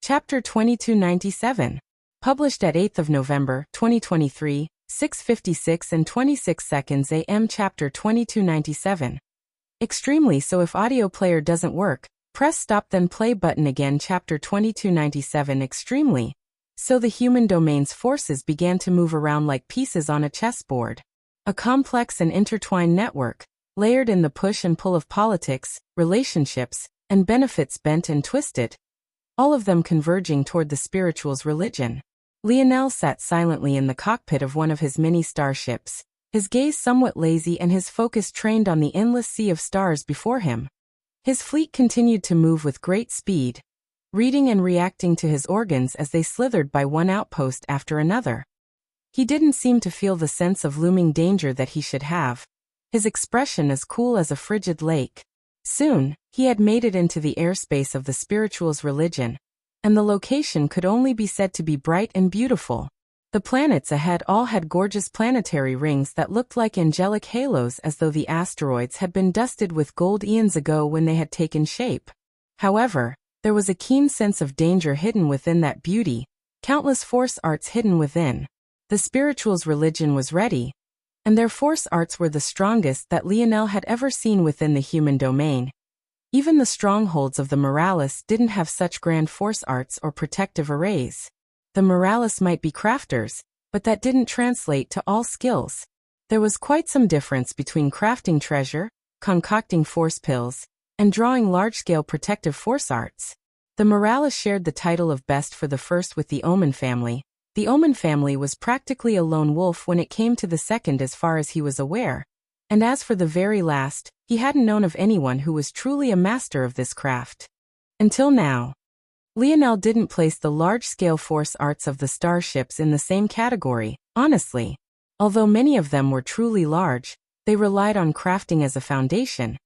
Chapter 2297. Published at 8th of November, 2023, 6:56 and 26 seconds AM. Chapter 2297. Extremely so. If audio player doesn't work, press stop then play button again. Chapter 2297. Extremely so. The human domain's forces began to move around like pieces on a chessboard. A complex and intertwined network, layered in the push and pull of politics, relationships, and benefits, bent and twisted, all of them converging toward the spiritual's religion. Lionel sat silently in the cockpit of one of his mini starships, his gaze somewhat lazy and his focus trained on the endless sea of stars before him. His fleet continued to move with great speed, reading and reacting to his organs as they slithered by one outpost after another. He didn't seem to feel the sense of looming danger that he should have, his expression as cool as a frigid lake. Soon, he had made it into the airspace of the spiritual's religion, and the location could only be said to be bright and beautiful. The planets ahead all had gorgeous planetary rings that looked like angelic halos, as though the asteroids had been dusted with gold eons ago when they had taken shape. However, there was a keen sense of danger hidden within that beauty, countless force arts hidden within. The spiritual's religion was ready, and their force arts were the strongest that Lionel had ever seen within the human domain. Even the strongholds of the Morales didn't have such grand force arts or protective arrays. The Morales might be crafters, but that didn't translate to all skills. There was quite some difference between crafting treasure, concocting force pills, and drawing large-scale protective force arts. The Morales shared the title of best for the first with the Omen family. The Omen family was practically a lone wolf when it came to the second as far as he was aware. And as for the very last, he hadn't known of anyone who was truly a master of this craft. Until now. Lionel didn't place the large-scale force arts of the starships in the same category, honestly. Although many of them were truly large, they relied on crafting as a foundation.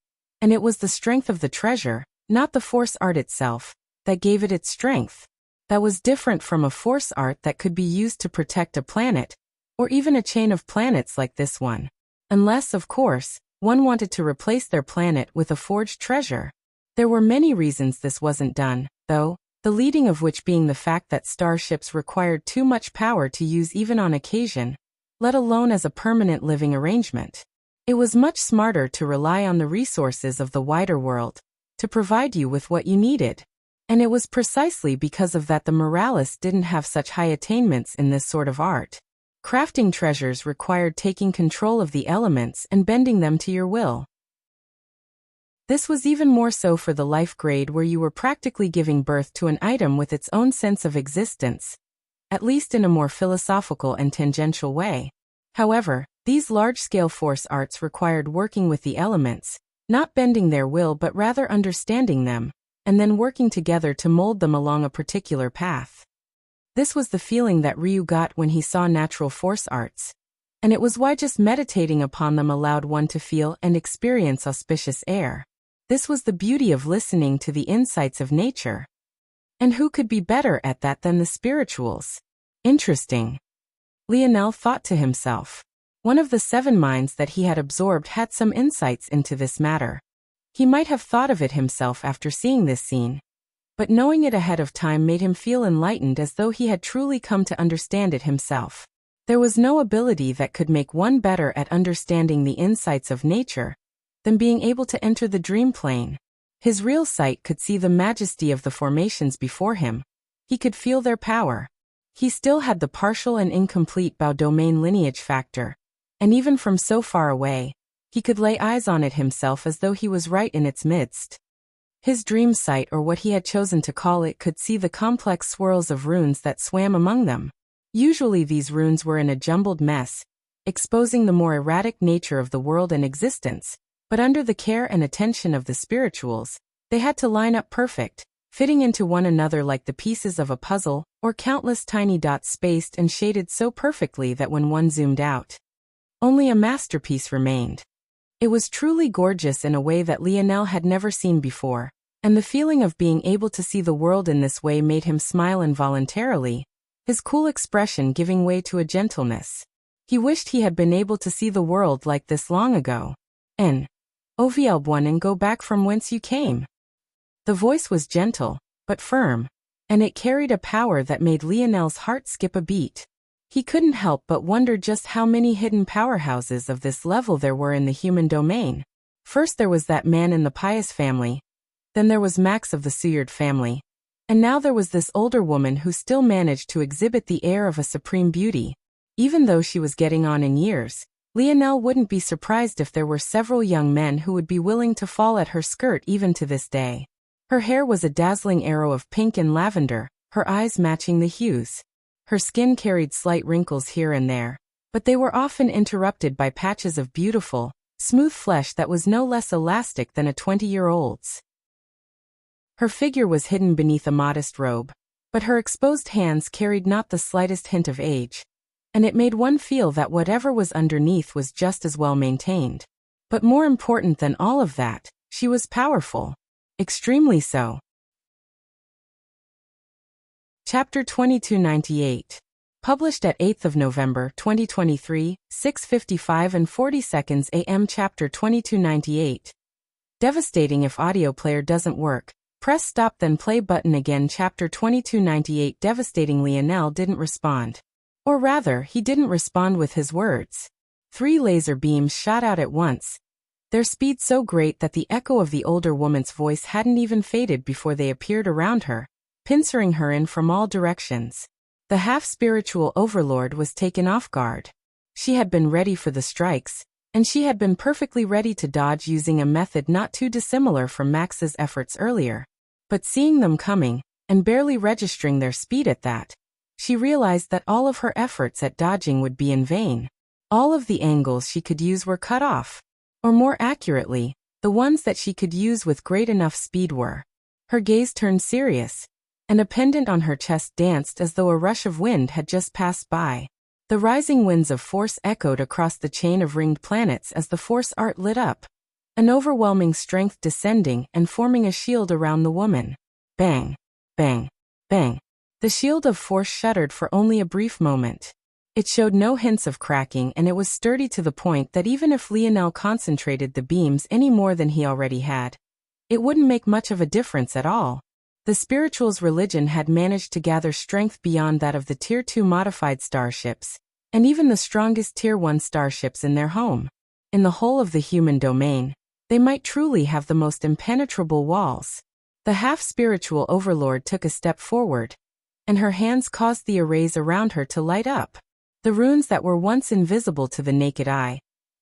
And it was the strength of the treasure, not the force art itself, that gave it its strength. That was different from a force art that could be used to protect a planet, or even a chain of planets like this one. Unless, of course, one wanted to replace their planet with a forged treasure. There were many reasons this wasn't done, though, the leading of which being the fact that starships required too much power to use even on occasion, let alone as a permanent living arrangement. It was much smarter to rely on the resources of the wider world, to provide you with what you needed. And it was precisely because of that the Morales didn't have such high attainments in this sort of art. Crafting treasures required taking control of the elements and bending them to your will. This was even more so for the life grade, where you were practically giving birth to an item with its own sense of existence, at least in a more philosophical and tangential way. However, these large-scale force arts required working with the elements, not bending their will but rather understanding them, and then working together to mold them along a particular path. This was the feeling that Ryu got when he saw natural force arts, and it was why just meditating upon them allowed one to feel and experience auspicious air. This was the beauty of listening to the insights of nature. And who could be better at that than the spirituals? Interesting. Lionel thought to himself. One of the 7 minds that he had absorbed had some insights into this matter. He might have thought of it himself after seeing this scene, but knowing it ahead of time made him feel enlightened, as though he had truly come to understand it himself. There was no ability that could make one better at understanding the insights of nature than being able to enter the dream plane. His real sight could see the majesty of the formations before him. He could feel their power. He still had the partial and incomplete Bao domain lineage factor, and even from so far away, he could lay eyes on it himself as though he was right in its midst. His dream sight, or what he had chosen to call it, could see the complex swirls of runes that swam among them. Usually these runes were in a jumbled mess, exposing the more erratic nature of the world and existence, but under the care and attention of the spirituals, they had to line up perfect, fitting into one another like the pieces of a puzzle, or countless tiny dots spaced and shaded so perfectly that when one zoomed out, only a masterpiece remained. It was truly gorgeous in a way that Lionel had never seen before, and the feeling of being able to see the world in this way made him smile involuntarily, his cool expression giving way to a gentleness. He wished he had been able to see the world like this long ago. Ovielbuan, and go back from whence you came. The voice was gentle, but firm. and it carried a power that made Lionel's heart skip a beat. He couldn't help but wonder just how many hidden powerhouses of this level there were in the human domain. First there was that man in the Pious family, then there was Max of the Seward family, and now there was this older woman who still managed to exhibit the air of a supreme beauty. Even though she was getting on in years, Lionel wouldn't be surprised if there were several young men who would be willing to fall at her skirt even to this day. Her hair was a dazzling arrow of pink and lavender, her eyes matching the hues. Her skin carried slight wrinkles here and there, but they were often interrupted by patches of beautiful, smooth flesh that was no less elastic than a 20-year-old's. Her figure was hidden beneath a modest robe, but her exposed hands carried not the slightest hint of age, and it made one feel that whatever was underneath was just as well maintained. But more important than all of that, she was powerful. Extremely so. Chapter 2298. Published at 8th of November 2023, 6:55 and 40 seconds AM. Chapter 2298. Devastating if audio player doesn't work. Press stop then play button again. Chapter 2298. Devastating. Lionel didn't respond. Or rather, he didn't respond with his words. 3 laser beams shot out at once, their speed so great that the echo of the older woman's voice hadn't even faded before they appeared around her, pincering her in from all directions. The half-spiritual overlord was taken off guard. She had been ready for the strikes, and she had been perfectly ready to dodge using a method not too dissimilar from Max's efforts earlier. But seeing them coming, and barely registering their speed at that, she realized that all of her efforts at dodging would be in vain. All of the angles she could use were cut off. Or more accurately, the ones that she could use with great enough speed were. Her gaze turned serious, and a pendant on her chest danced as though a rush of wind had just passed by. The rising winds of force echoed across the chain of ringed planets as the force art lit up, an overwhelming strength descending and forming a shield around the woman. Bang, bang, bang. The shield of force shuddered for only a brief moment. It showed no hints of cracking, and it was sturdy to the point that even if Lionel concentrated the beams any more than he already had, it wouldn't make much of a difference at all. The spiritual's religion had managed to gather strength beyond that of the Tier 2 modified starships, and even the strongest Tier 1 starships in their home. In the whole of the human domain, they might truly have the most impenetrable walls. The half-spiritual overlord took a step forward, and her hands caused the arrays around her to light up. The runes that were once invisible to the naked eye,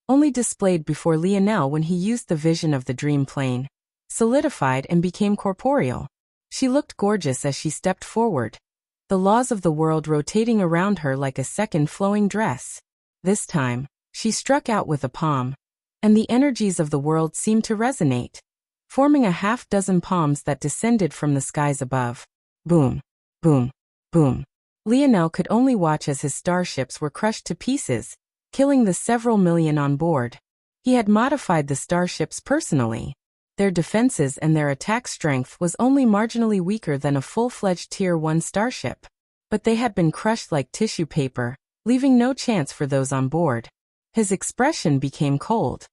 only displayed before Lionel when he used the vision of the dream plane, solidified and became corporeal. She looked gorgeous as she stepped forward, the laws of the world rotating around her like a second flowing dress. This time, she struck out with a palm, and the energies of the world seemed to resonate, forming a half-dozen palms that descended from the skies above. Boom, boom, boom. Lionel could only watch as his starships were crushed to pieces, killing the several million on board. He had modified the starships personally. Their defenses and their attack strength was only marginally weaker than a full-fledged Tier 1 starship, but they had been crushed like tissue paper, leaving no chance for those on board. His expression became cold.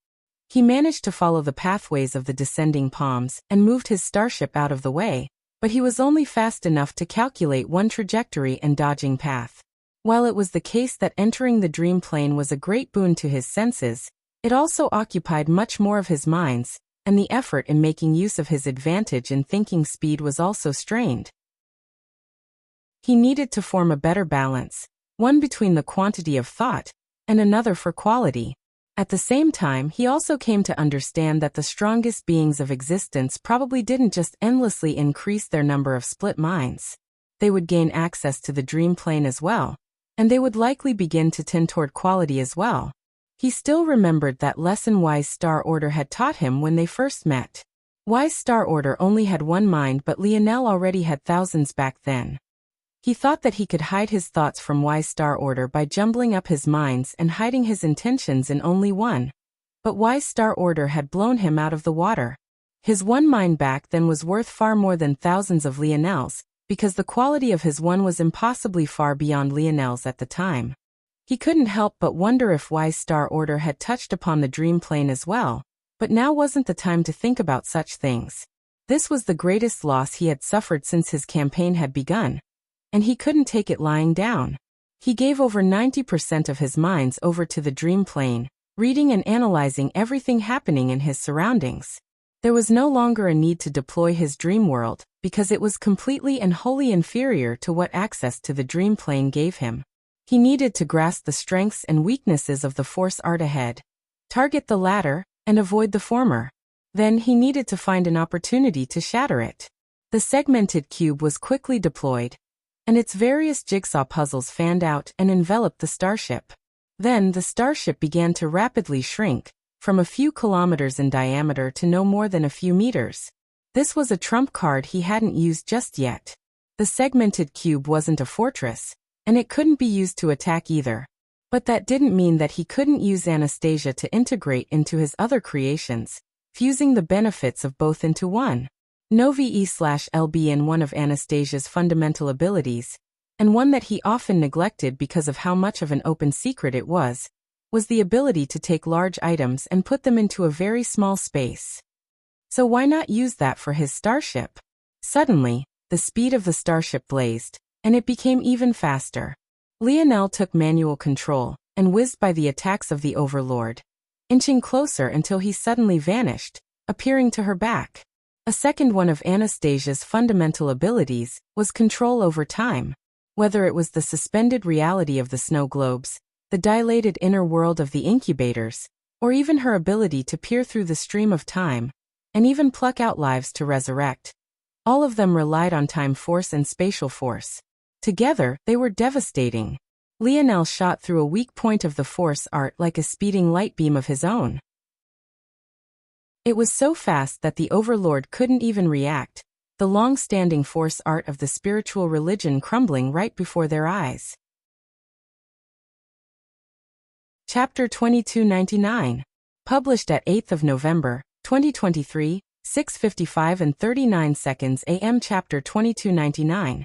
He managed to follow the pathways of the descending palms and moved his starship out of the way, but he was only fast enough to calculate one trajectory and dodging path. While it was the case that entering the dream plane was a great boon to his senses, it also occupied much more of his minds, and the effort in making use of his advantage in thinking speed was also strained. He needed to form a better balance, one between the quantity of thought, and another for quality. At the same time, he also came to understand that the strongest beings of existence probably didn't just endlessly increase their number of split minds. They would gain access to the dream plane as well, and they would likely begin to tend toward quality as well. He still remembered that lesson Wise Star Order had taught him when they first met. Wise Star Order only had one mind, but Lionel already had thousands back then. He thought that he could hide his thoughts from Wise Star Order by jumbling up his minds and hiding his intentions in only one. But Wise Star Order had blown him out of the water. His one mind back then was worth far more than thousands of Lionel's, because the quality of his one was impossibly far beyond Lionel's at the time. He couldn't help but wonder if Wise Star Order had touched upon the dream plane as well, but now wasn't the time to think about such things. This was the greatest loss he had suffered since his campaign had begun, and he couldn't take it lying down. He gave over 90% of his minds over to the dream plane, reading and analyzing everything happening in his surroundings. There was no longer a need to deploy his dream world, because it was completely and wholly inferior to what access to the dream plane gave him. He needed to grasp the strengths and weaknesses of the force art ahead, target the latter, and avoid the former. Then he needed to find an opportunity to shatter it. The segmented cube was quickly deployed, and its various jigsaw puzzles fanned out and enveloped the starship. Then the starship began to rapidly shrink, from a few kilometers in diameter to no more than a few meters. This was a trump card he hadn't used just yet. The segmented cube wasn't a fortress, and it couldn't be used to attack either. But that didn't mean that he couldn't use Anastasia to integrate into his other creations, fusing the benefits of both into one. Novi/LB in one of Anastasia's fundamental abilities, and one that he often neglected because of how much of an open secret it was the ability to take large items and put them into a very small space. So why not use that for his starship? Suddenly, the speed of the starship blazed, and it became even faster. Lionel took manual control and whizzed by the attacks of the Overlord, inching closer until he suddenly vanished, appearing to her back. A second one of Anastasia's fundamental abilities was control over time. Whether it was the suspended reality of the snow globes, the dilated inner world of the incubators, or even her ability to peer through the stream of time, and even pluck out lives to resurrect. All of them relied on time force and spatial force. Together, they were devastating. Lionel shot through a weak point of the force art like a speeding light beam of his own. It was so fast that the Overlord couldn't even react, the long-standing force art of the spiritual religion crumbling right before their eyes. Chapter 2299. Published at 8th of November, 2023, 6:55 and 39 seconds AM. Chapter 2299.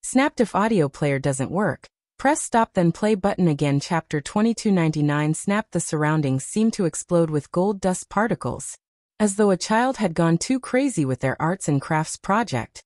Snapped. If audio player doesn't work, press stop then play button again. Chapter 2299. Snapped. The surroundings seemed to explode with gold dust particles, as though a child had gone too crazy with their arts and crafts project.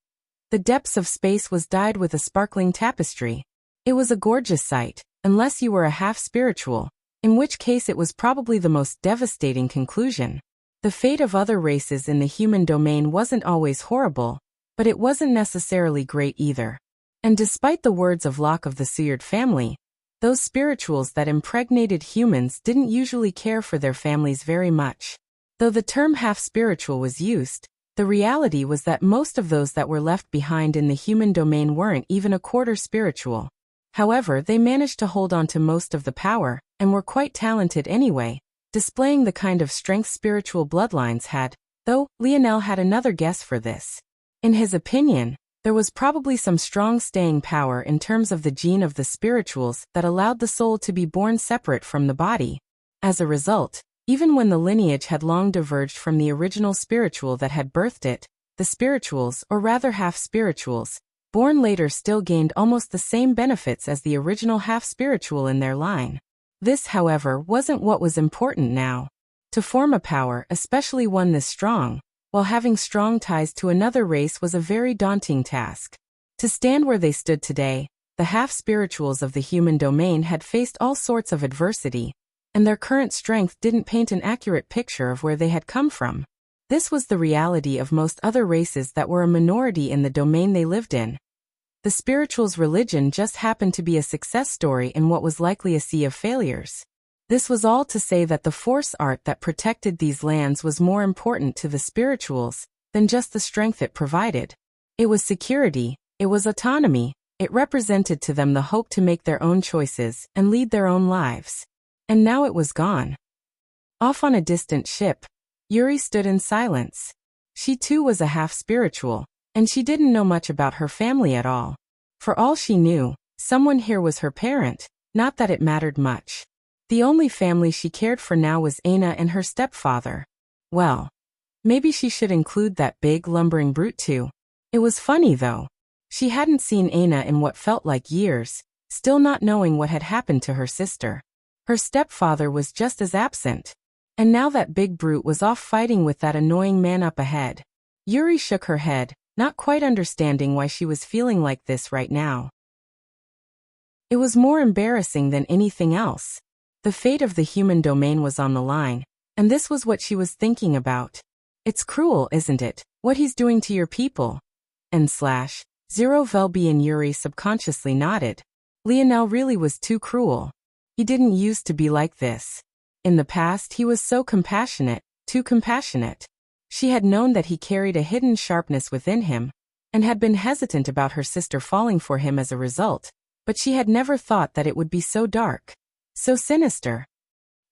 The depths of space was dyed with a sparkling tapestry. It was a gorgeous sight, unless you were a half-spiritual, in which case it was probably the most devastating conclusion. The fate of other races in the human domain wasn't always horrible, but it wasn't necessarily great either. And despite the words of Locke of the Seward family, those spirituals that impregnated humans didn't usually care for their families very much. Though the term half-spiritual was used, the reality was that most of those that were left behind in the human domain weren't even a quarter spiritual. However, they managed to hold on to most of the power, and were quite talented anyway, displaying the kind of strength spiritual bloodlines had, though Lionel had another guess for this. In his opinion, there was probably some strong staying power in terms of the gene of the spirituals that allowed the soul to be born separate from the body. As a result, even when the lineage had long diverged from the original spiritual that had birthed it, the spirituals, or rather half-spirituals, born later still gained almost the same benefits as the original half-spiritual in their line. This, however, wasn't what was important now. To form a power, especially one this strong, while having strong ties to another race was a very daunting task. To stand where they stood today, the half-spirituals of the human domain had faced all sorts of adversity, and their current strength didn't paint an accurate picture of where they had come from. This was the reality of most other races that were a minority in the domain they lived in. The spirituals' religion just happened to be a success story in what was likely a sea of failures. This was all to say that the force art that protected these lands was more important to the spirituals than just the strength it provided. It was security, it was autonomy, it represented to them the hope to make their own choices and lead their own lives. And now it was gone. Off on a distant ship, Yuri stood in silence. She too was a half-spiritual, and she didn't know much about her family at all. For all she knew, someone here was her parent, not that it mattered much. The only family she cared for now was Aina and her stepfather. Well, maybe she should include that big lumbering brute too. It was funny though. She hadn't seen Aina in what felt like years, still not knowing what had happened to her sister. Her stepfather was just as absent. And now that big brute was off fighting with that annoying man up ahead. Yuri shook her head, not quite understanding why she was feeling like this right now. It was more embarrassing than anything else. The fate of the human domain was on the line, and this was what she was thinking about. It's cruel, isn't it, what he's doing to your people? Zero Velby and Yuri subconsciously nodded. Lionel really was too cruel. He didn't used to be like this. In the past he was so compassionate, too compassionate. She had known that he carried a hidden sharpness within him, and had been hesitant about her sister falling for him as a result, but she had never thought that it would be so dark, so sinister.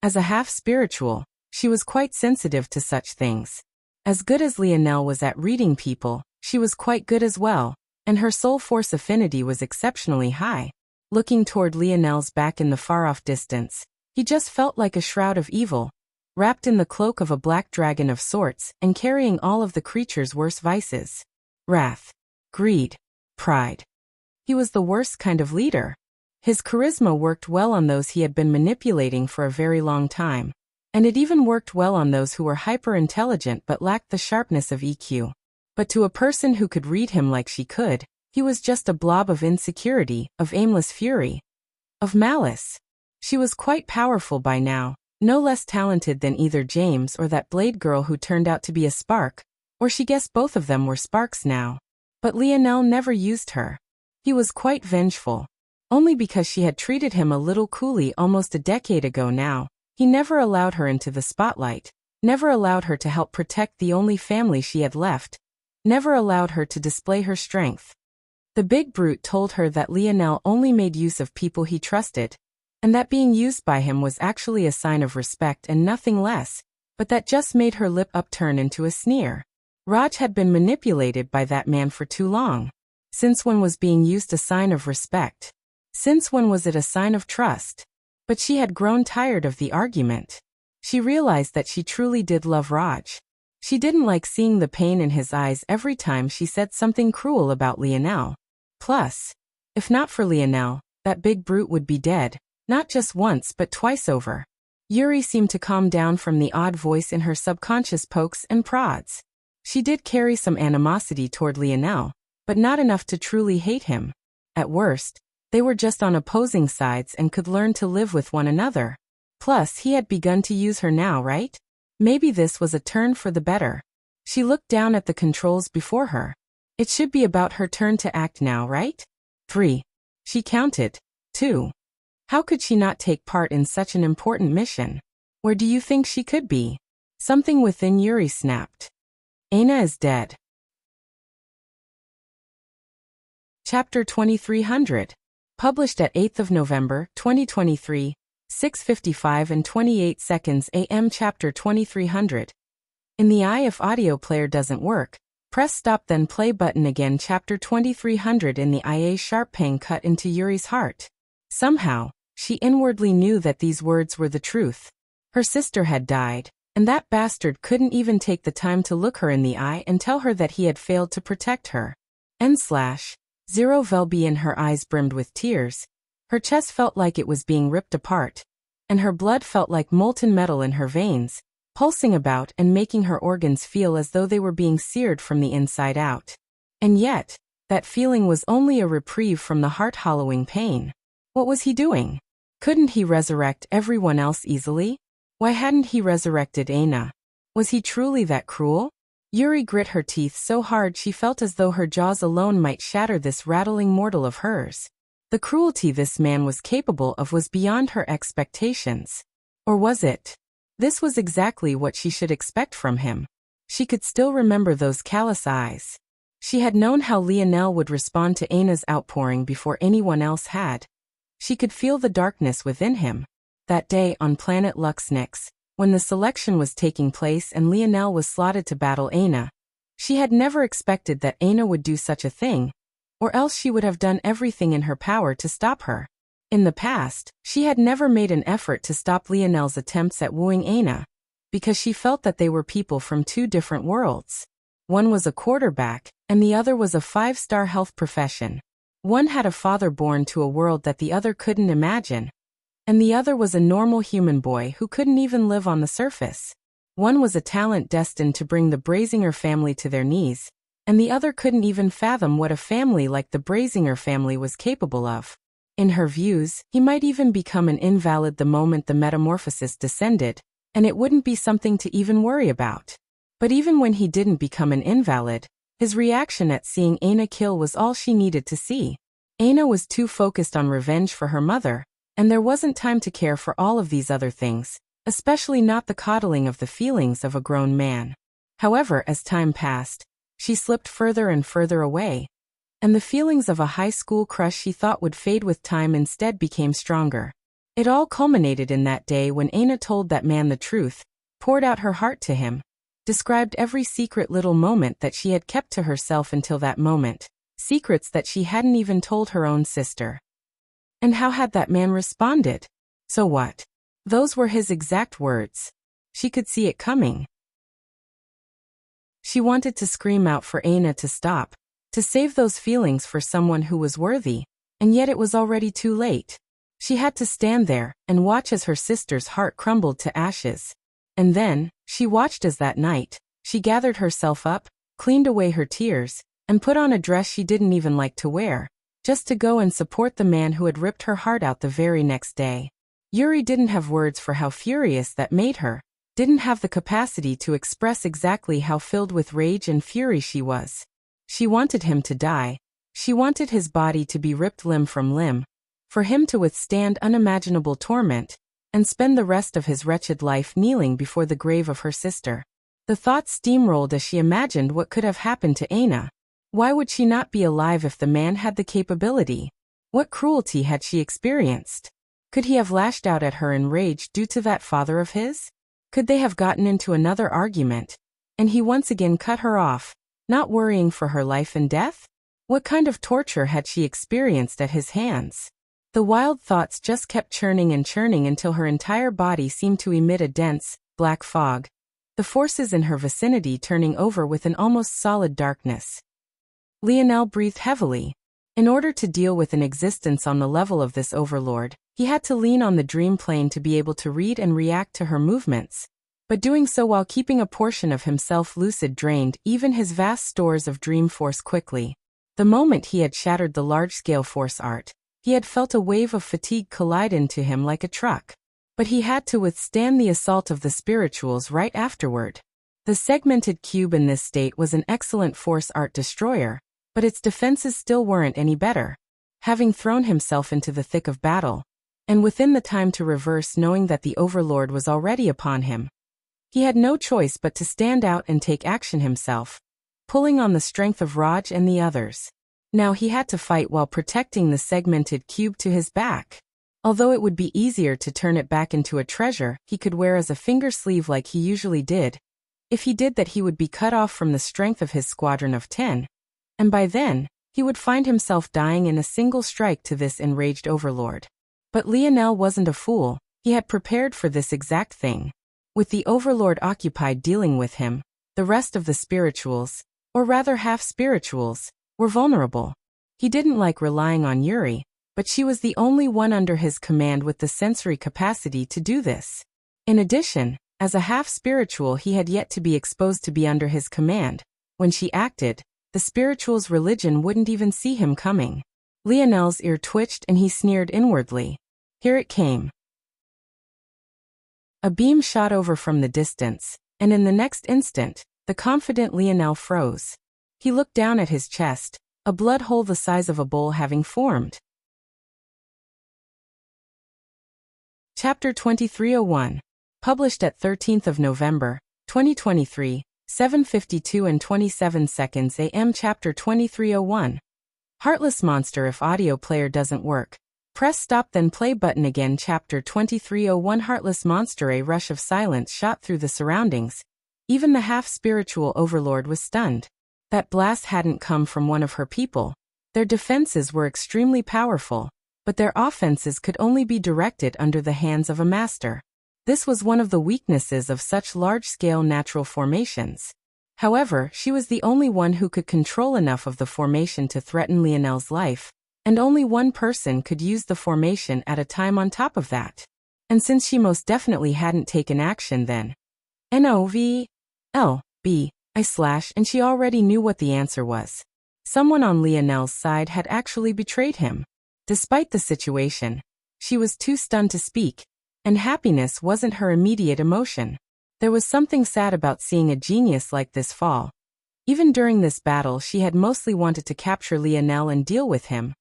As a half-spiritual, she was quite sensitive to such things. As good as Lionel was at reading people, she was quite good as well, and her soul force affinity was exceptionally high. Looking toward Lionel's back in the far-off distance, he just felt like a shroud of evil, wrapped in the cloak of a black dragon of sorts and carrying all of the creature's worst vices. Wrath, greed, pride. He was the worst kind of leader. His charisma worked well on those he had been manipulating for a very long time, and it even worked well on those who were hyper-intelligent but lacked the sharpness of EQ. But to a person who could read him like she could, he was just a blob of insecurity, of aimless fury, of malice. She was quite powerful by now, no less talented than either James or that Blade girl who turned out to be a spark, or she guessed both of them were sparks now. But Lionel never used her. He was quite vengeful. Only because she had treated him a little coolly almost a decade ago now, he never allowed her into the spotlight, never allowed her to help protect the only family she had left, never allowed her to display her strength. The big brute told her that Lionel only made use of people he trusted, and that being used by him was actually a sign of respect and nothing less, but that just made her lip upturn into a sneer. Raj had been manipulated by that man for too long. Since when was being used a sign of respect? Since when was it a sign of trust? But she had grown tired of the argument. She realized that she truly did love Raj. She didn't like seeing the pain in his eyes every time she said something cruel about Lionel. Plus, if not for Lionel, that big brute would be dead, not just once but twice over. Yuri seemed to calm down from the odd voice in her subconscious pokes and prods. She did carry some animosity toward Lionel, but not enough to truly hate him. At worst, they were just on opposing sides and could learn to live with one another. Plus, he had begun to use her now, right? Maybe this was a turn for the better. She looked down at the controls before her. It should be about her turn to act now, right? 3. She counted. 2. How could she not take part in such an important mission? Where do you think she could be? Something within Yuri snapped. Aina is dead. Chapter 2300. Published at 8th of November, 2023, 6:55 and 28 seconds AM. Chapter 2300. In the eye, if audio player doesn't work, press stop then play button again. Chapter 2300. In the eye, a sharp pang cut into Yuri's heart. Somehow, she inwardly knew that these words were the truth. Her sister had died, and that bastard couldn't even take the time to look her in the eye and tell her that he had failed to protect her. Zero Velby, in her eyes brimmed with tears. Her chest felt like it was being ripped apart, and her blood felt like molten metal in her veins, pulsing about and making her organs feel as though they were being seared from the inside out. And yet, that feeling was only a reprieve from the heart-hollowing pain. What was he doing? Couldn't he resurrect everyone else easily? Why hadn't he resurrected Aina? Was he truly that cruel? Yuri grit her teeth so hard she felt as though her jaws alone might shatter this rattling mortal of hers. The cruelty this man was capable of was beyond her expectations. Or was it? This was exactly what she should expect from him. She could still remember those callous eyes. She had known how Lionel would respond to Aina's outpouring before anyone else had. She could feel the darkness within him. That day on planet Luxnix, when the selection was taking place and Lionel was slotted to battle Aina, she had never expected that Aina would do such a thing, or else she would have done everything in her power to stop her. In the past, she had never made an effort to stop Lionel's attempts at wooing Aina, because she felt that they were people from two different worlds. One was a quarterback, and the other was a 5-star health profession. One had a father born to a world that the other couldn't imagine, and the other was a normal human boy who couldn't even live on the surface. One was a talent destined to bring the Brazinger family to their knees, and the other couldn't even fathom what a family like the Brazinger family was capable of. In her views, he might even become an invalid the moment the metamorphosis descended, and it wouldn't be something to even worry about. But even when he didn't become an invalid, his reaction at seeing Aina kill was all she needed to see. Aina was too focused on revenge for her mother, and there wasn't time to care for all of these other things, especially not the coddling of the feelings of a grown man. However, as time passed, she slipped further and further away, and the feelings of a high school crush she thought would fade with time instead became stronger. It all culminated in that day when Aina told that man the truth, poured out her heart to him, described every secret little moment that she had kept to herself until that moment, secrets that she hadn't even told her own sister. And how had that man responded? So what? Those were his exact words. She could see it coming. She wanted to scream out for Aina to stop, to save those feelings for someone who was worthy, and yet it was already too late. She had to stand there and watch as her sister's heart crumbled to ashes. And then, she watched as that night, she gathered herself up, cleaned away her tears, and put on a dress she didn't even like to wear, just to go and support the man who had ripped her heart out the very next day. Yuri didn't have words for how furious that made her, didn't have the capacity to express exactly how filled with rage and fury she was. She wanted him to die. She wanted his body to be ripped limb from limb, for him to withstand unimaginable torment, and spend the rest of his wretched life kneeling before the grave of her sister. The thoughts steamrolled as she imagined what could have happened to Aina. Why would she not be alive if the man had the capability? What cruelty had she experienced? Could he have lashed out at her in rage due to that father of his? Could they have gotten into another argument, and he once again cut her off, not worrying for her life and death? What kind of torture had she experienced at his hands? The wild thoughts just kept churning and churning until her entire body seemed to emit a dense, black fog, the forces in her vicinity turning over with an almost solid darkness. Lionel breathed heavily. In order to deal with an existence on the level of this overlord, he had to lean on the dream plane to be able to read and react to her movements, but doing so while keeping a portion of himself lucid drained even his vast stores of dream force quickly. The moment he had shattered the large-scale force art, he had felt a wave of fatigue collide into him like a truck. But he had to withstand the assault of the spirituals right afterward. The segmented cube in this state was an excellent force art destroyer, but its defenses still weren't any better. Having thrown himself into the thick of battle, and within the time to reverse knowing that the overlord was already upon him, he had no choice but to stand out and take action himself, pulling on the strength of Raj and the others. Now he had to fight while protecting the segmented cube to his back. Although it would be easier to turn it back into a treasure he could wear as a finger sleeve like he usually did, if he did that he would be cut off from the strength of his squadron of 10, and by then, he would find himself dying in a single strike to this enraged overlord. But Lionel wasn't a fool, he had prepared for this exact thing. With the overlord occupied dealing with him, the rest of the spirituals, or rather half-spirituals, were vulnerable. He didn't like relying on Yuri, but she was the only one under his command with the sensory capacity to do this. In addition, as a half-spiritual he had yet to be exposed to be under his command. When she acted, the spiritual's religion wouldn't even see him coming. Lionel's ear twitched and he sneered inwardly. Here it came. A beam shot over from the distance, and in the next instant, the confident Lionel froze. He looked down at his chest, a blood hole the size of a bowl having formed. Chapter 2301. Published at 13th of November, 2023, 7:52 and 27 seconds AM. Chapter 2301. Heartless monster. If audio player doesn't work, press stop then play button again. Chapter 2301. Heartless monster. A rush of silence shot through the surroundings. Even the half-spiritual overlord was stunned. That blast hadn't come from one of her people. Their defenses were extremely powerful, but their offenses could only be directed under the hands of a master. This was one of the weaknesses of such large-scale natural formations. However, she was the only one who could control enough of the formation to threaten Lionel's life, and only one person could use the formation at a time on top of that. And since she most definitely hadn't taken action then, and she already knew what the answer was. Someone on Lionel's side had actually betrayed him. Despite the situation, she was too stunned to speak, and happiness wasn't her immediate emotion. There was something sad about seeing a genius like this fall. Even during this battle, she had mostly wanted to capture Lionel and deal with him.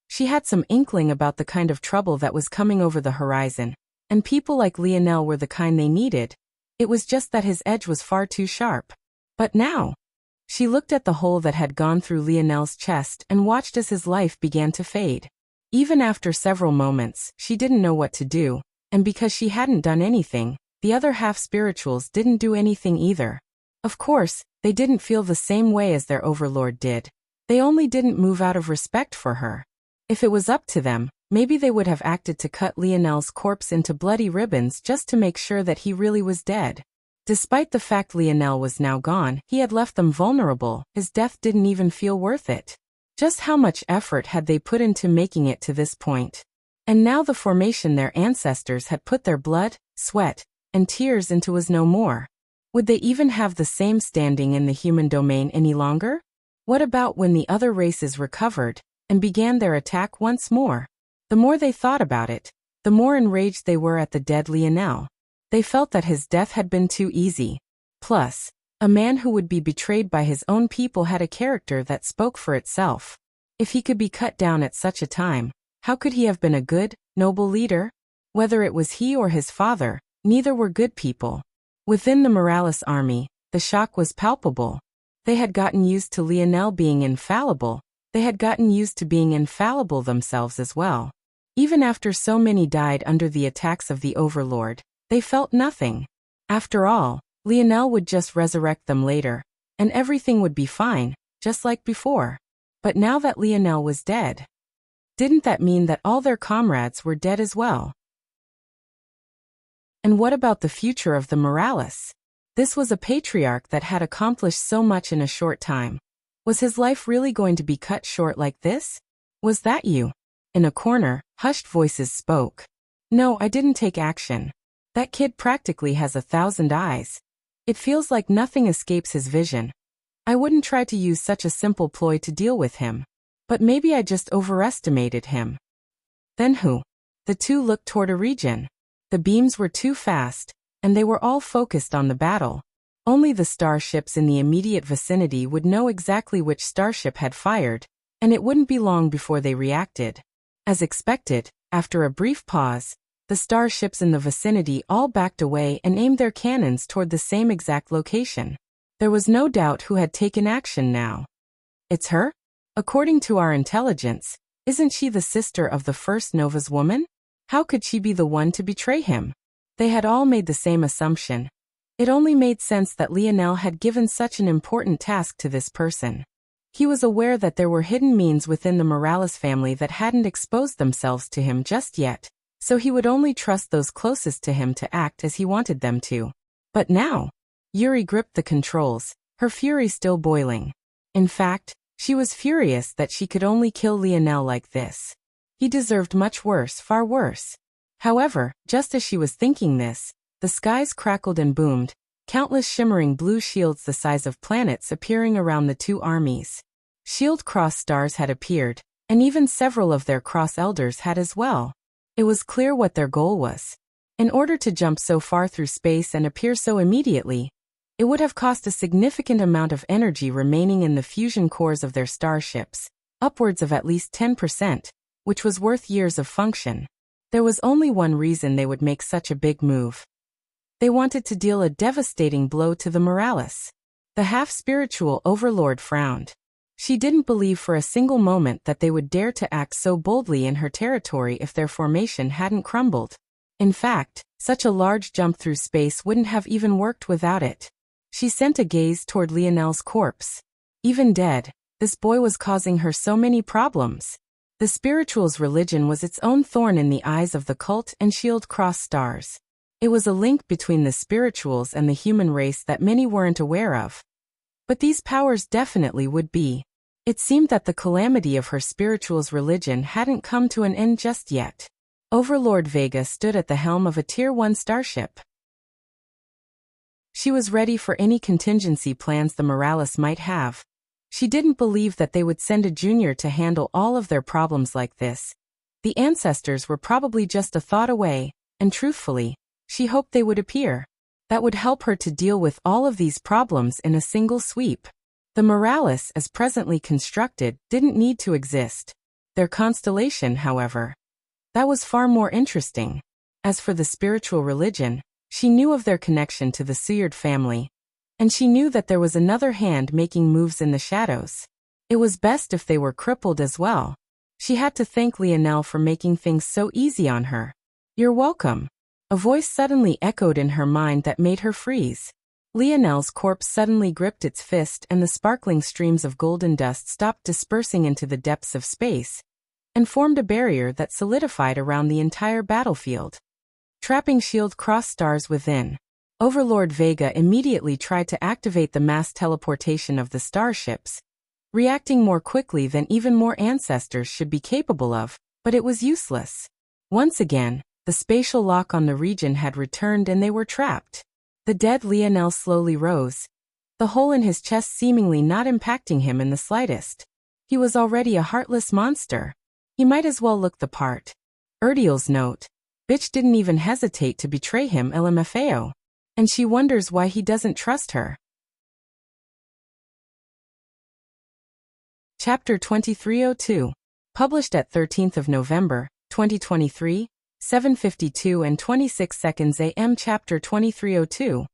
She had some inkling about the kind of trouble that was coming over the horizon, and people like Lionel were the kind they needed. It was just that his edge was far too sharp. But now, she looked at the hole that had gone through Lionel's chest and watched as his life began to fade. Even after several moments, she didn't know what to do, and because she hadn't done anything, the other half-spirituals didn't do anything either. Of course, they didn't feel the same way as their overlord did. They only didn't move out of respect for her. If it was up to them, maybe they would have acted to cut Lionel's corpse into bloody ribbons just to make sure that he really was dead. Despite the fact Lionel was now gone, he had left them vulnerable. His death didn't even feel worth it. Just how much effort had they put into making it to this point? And now the formation their ancestors had put their blood, sweat, and tears into was no more. Would they even have the same standing in the human domain any longer? What about when the other races recovered and began their attack once more? The more they thought about it, the more enraged they were at the dead Lionel. They felt that his death had been too easy. Plus, a man who would be betrayed by his own people had a character that spoke for itself. If he could be cut down at such a time, how could he have been a good, noble leader? Whether it was he or his father, neither were good people. Within the Morales army, the shock was palpable. They had gotten used to Lionel being infallible. They had gotten used to being infallible themselves as well. Even after so many died under the attacks of the Overlord, they felt nothing. After all, Lionel would just resurrect them later, and everything would be fine, just like before. But now that Lionel was dead, didn't that mean that all their comrades were dead as well? And what about the future of the Morales? This was a patriarch that had accomplished so much in a short time. Was his life really going to be cut short like this? Was that you? In a corner, hushed voices spoke. No, I didn't take action. That kid practically has 1,000 eyes. It feels like nothing escapes his vision. I wouldn't try to use such a simple ploy to deal with him. But maybe I just overestimated him. Then who? The two looked toward a region. The beams were too fast, and they were all focused on the battle. Only the starships in the immediate vicinity would know exactly which starship had fired, and it wouldn't be long before they reacted. As expected, after a brief pause, the starships in the vicinity all backed away and aimed their cannons toward the same exact location. There was no doubt who had taken action now. It's her? According to our intelligence, isn't she the sister of the first Nova's woman? How could she be the one to betray him? They had all made the same assumption. It only made sense that Lionel had given such an important task to this person. He was aware that there were hidden means within the Morales family that hadn't exposed themselves to him just yet, so he would only trust those closest to him to act as he wanted them to. But now, Yuri gripped the controls, her fury still boiling. In fact, she was furious that she could only kill Lionel like this. He deserved much worse, far worse. However, just as she was thinking this, the skies crackled and boomed, countless shimmering blue shields the size of planets appearing around the two armies. Shield cross stars had appeared, and even several of their cross elders had as well. It was clear what their goal was. In order to jump so far through space and appear so immediately, it would have cost a significant amount of energy remaining in the fusion cores of their starships, upwards of at least 10%, which was worth years of function. There was only one reason they would make such a big move. They wanted to deal a devastating blow to the Morales. The half-spiritual overlord frowned. She didn't believe for a single moment that they would dare to act so boldly in her territory if their formation hadn't crumbled. In fact, such a large jump through space wouldn't have even worked without it. She sent a gaze toward Lionel's corpse. Even dead, this boy was causing her so many problems. The spiritual's religion was its own thorn in the eyes of the cult and shield cross stars. It was a link between the spirituals and the human race that many weren't aware of. But these powers definitely would be. It seemed that the calamity of her spiritual's religion hadn't come to an end just yet. Overlord Vega stood at the helm of a Tier 1 starship. She was ready for any contingency plans the Morales might have. She didn't believe that they would send a junior to handle all of their problems like this. The ancestors were probably just a thought away, and truthfully, she hoped they would appear. That would help her to deal with all of these problems in a single sweep. The Morales, as presently constructed, didn't need to exist. Their constellation, however, that was far more interesting. As for the spiritual religion, she knew of their connection to the Seward family, and she knew that there was another hand making moves in the shadows. It was best if they were crippled as well. She had to thank Lionel for making things so easy on her. "You're welcome." A voice suddenly echoed in her mind that made her freeze. Lionel's corpse suddenly gripped its fist and the sparkling streams of golden dust stopped dispersing into the depths of space, and formed a barrier that solidified around the entire battlefield, trapping shield cross stars within. Overlord Vega immediately tried to activate the mass teleportation of the starships, reacting more quickly than even more ancestors should be capable of, but it was useless. Once again, the spatial lock on the region had returned and they were trapped. The dead Lionel slowly rose, the hole in his chest seemingly not impacting him in the slightest. He was already a heartless monster. He might as well look the part. Erdiel's note. Bitch didn't even hesitate to betray him LMFAO. And she wonders why he doesn't trust her. Chapter 2302. Published at 13th of November, 2023, 7:52 and 26 seconds AM. Chapter 2302.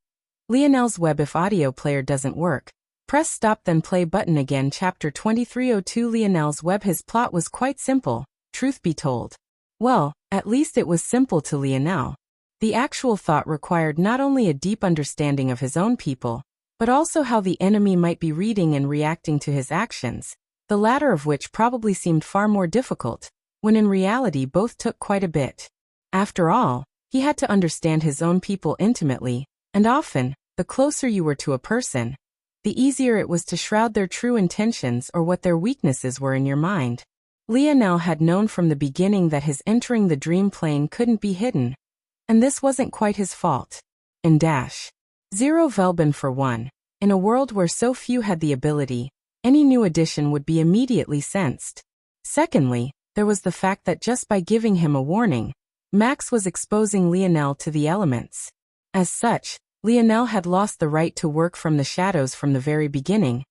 Lionel's web. If audio player doesn't work, press stop then play button again. Chapter 2302. Lionel's web. His plot was quite simple, truth be told. Well, at least it was simple to Lionel. The actual thought required not only a deep understanding of his own people, but also how the enemy might be reading and reacting to his actions, the latter of which probably seemed far more difficult, when in reality both took quite a bit. After all, he had to understand his own people intimately, and often, the closer you were to a person, the easier it was to shroud their true intentions or what their weaknesses were in your mind. Lionel had known from the beginning that his entering the dream plane couldn't be hidden, and this wasn't quite his fault. In Zero Velben for one, in a world where so few had the ability, any new addition would be immediately sensed. Secondly, there was the fact that just by giving him a warning, Max was exposing Lionel to the elements. As such, Lionel had lost the right to work from the shadows from the very beginning,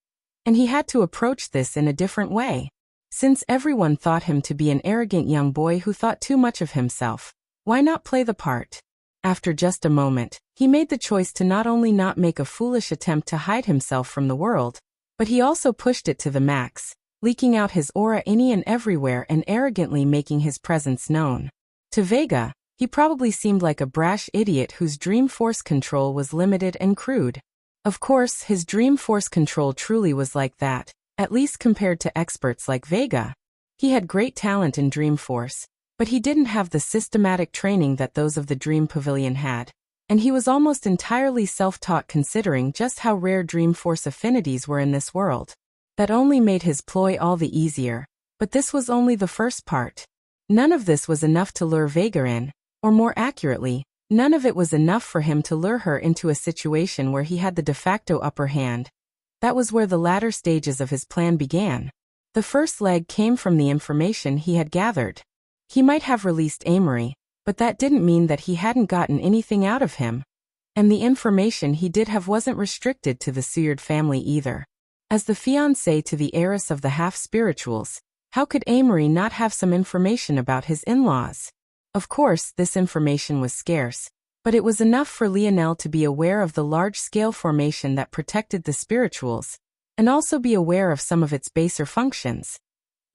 and he had to approach this in a different way. Since everyone thought him to be an arrogant young boy who thought too much of himself, why not play the part? After just a moment, he made the choice to not only not make a foolish attempt to hide himself from the world, but he also pushed it to the max, leaking out his aura any and everywhere and arrogantly making his presence known. To Vega, he probably seemed like a brash idiot whose dream force control was limited and crude. Of course, his dream force control truly was like that, at least compared to experts like Vega. He had great talent in dream force, but he didn't have the systematic training that those of the Dream Pavilion had, and he was almost entirely self-taught considering just how rare dream force affinities were in this world. That only made his ploy all the easier, but this was only the first part. None of this was enough to lure Vega in, or more accurately, none of it was enough for him to lure her into a situation where he had the de facto upper hand. That was where the latter stages of his plan began. The first leg came from the information he had gathered. He might have released Amory, but that didn't mean that he hadn't gotten anything out of him. And the information he did have wasn't restricted to the Seward family either. As the fiancé to the heiress of the half-spirituals, how could Amory not have some information about his in-laws? Of course, this information was scarce, but it was enough for Lionel to be aware of the large-scale formation that protected the spirituals, and also be aware of some of its baser functions,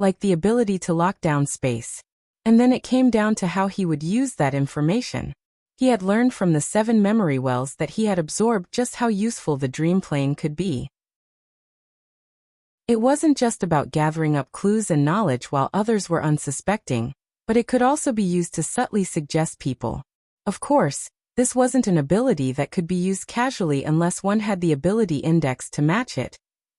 like the ability to lock down space. And then it came down to how he would use that information. He had learned from the 7 memory wells that he had absorbed just how useful the dream plane could be. It wasn't just about gathering up clues and knowledge while others were unsuspecting, but it could also be used to subtly suggest people. Of course, this wasn't an ability that could be used casually unless one had the ability index to match it.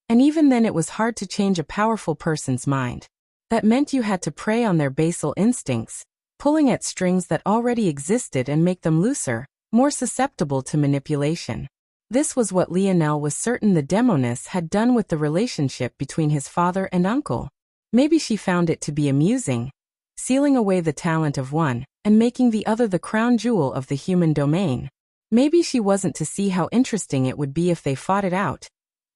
And even then it was hard to change a powerful person's mind. That meant you had to prey on their basal instincts, pulling at strings that already existed and make them looser, more susceptible to manipulation. This was what Lionel was certain the demoness had done with the relationship between his father and uncle. Maybe she found it to be amusing, sealing away the talent of one, and making the other the crown jewel of the human domain. Maybe she wasn't to see how interesting it would be if they fought it out.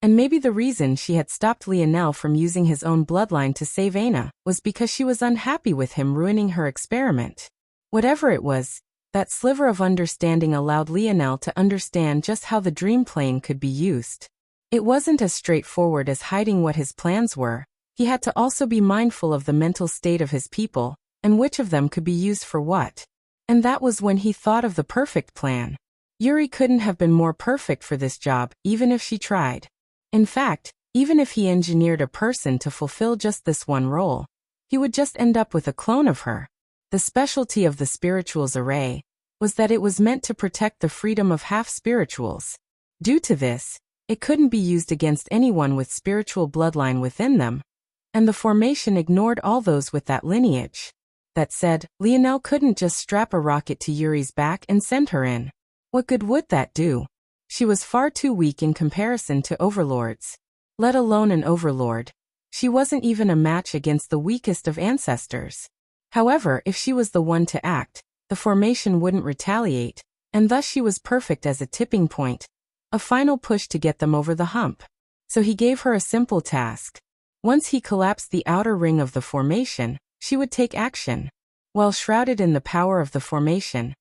And maybe the reason she had stopped Lionel from using his own bloodline to save Aina was because she was unhappy with him ruining her experiment. Whatever it was, that sliver of understanding allowed Lionel to understand just how the dream plane could be used. It wasn't as straightforward as hiding what his plans were. He had to also be mindful of the mental state of his people, and which of them could be used for what. And that was when he thought of the perfect plan. Yuri couldn't have been more perfect for this job, even if she tried. In fact, even if he engineered a person to fulfill just this one role, he would just end up with a clone of her. The specialty of the spirituals array was that it was meant to protect the freedom of half-spirituals. Due to this, it couldn't be used against anyone with spiritual bloodline within them, and the formation ignored all those with that lineage. That said, Lionel couldn't just strap a rocket to Yuri's back and send her in. What good would that do? She was far too weak in comparison to overlords. Let alone an overlord. She wasn't even a match against the weakest of ancestors. However, if she was the one to act, the formation wouldn't retaliate, and thus she was perfect as a tipping point, a final push to get them over the hump. So he gave her a simple task. Once he collapsed the outer ring of the formation, she would take action. While shrouded in the power of the formation,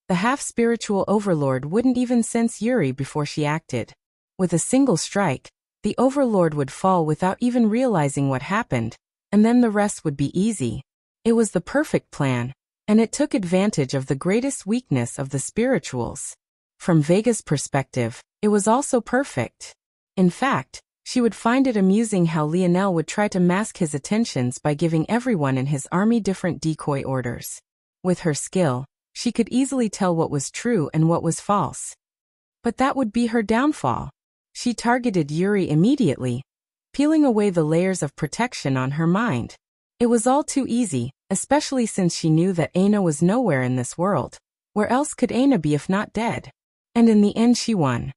the half-spiritual overlord wouldn't even sense Yuri before she acted. With a single strike, the overlord would fall without even realizing what happened, and then the rest would be easy. It was the perfect plan, and it took advantage of the greatest weakness of the spirituals. From Vega's perspective, it was also perfect. In fact, she would find it amusing how Lionel would try to mask his attentions by giving everyone in his army different decoy orders. With her skill, she could easily tell what was true and what was false. But that would be her downfall. She targeted Yuri immediately, peeling away the layers of protection on her mind. It was all too easy, especially since she knew that Aina was nowhere in this world. Where else could Aina be if not dead? And in the end she won.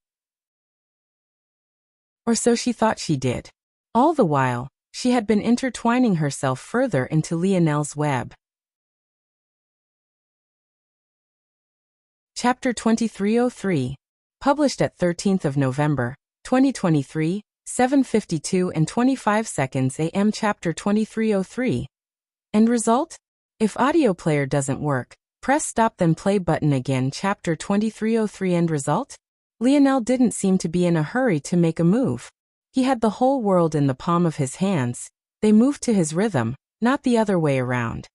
Or so she thought she did. All the while, she had been intertwining herself further into Lionel's web. Chapter 2303. Published at 13th of November, 2023, 7:52 and 25 seconds AM. Chapter 2303. End result? If audio player doesn't work, press stop then play button again. Chapter 2303. End result? Lionel didn't seem to be in a hurry to make a move. He had the whole world in the palm of his hands. They moved to his rhythm, not the other way around.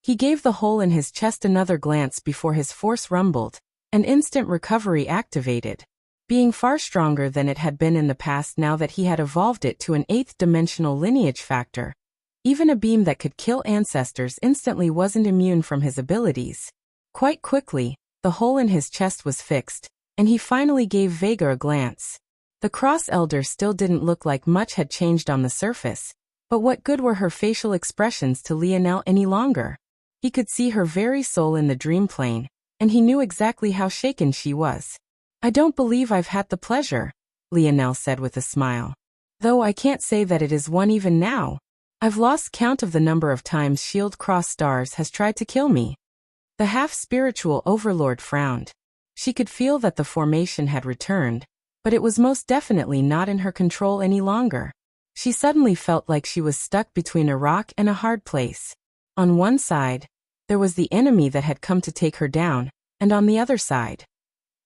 He gave the hole in his chest another glance before his force rumbled, and instant recovery activated. Being far stronger than it had been in the past now that he had evolved it to an 8th-dimensional lineage factor, even a beam that could kill ancestors instantly wasn't immune from his abilities. Quite quickly, the hole in his chest was fixed, and he finally gave Vega a glance. The Cross Elder still didn't look like much had changed on the surface, but what good were her facial expressions to Lionel any longer? He could see her very soul in the dream plane, and he knew exactly how shaken she was. "I don't believe I've had the pleasure," Lionel said with a smile. "Though I can't say that it is one even now. I've lost count of the number of times Shield Cross Stars has tried to kill me." The half-spiritual overlord frowned. She could feel that the formation had returned, but it was most definitely not in her control any longer. She suddenly felt like she was stuck between a rock and a hard place. On one side, there was the enemy that had come to take her down, and on the other side,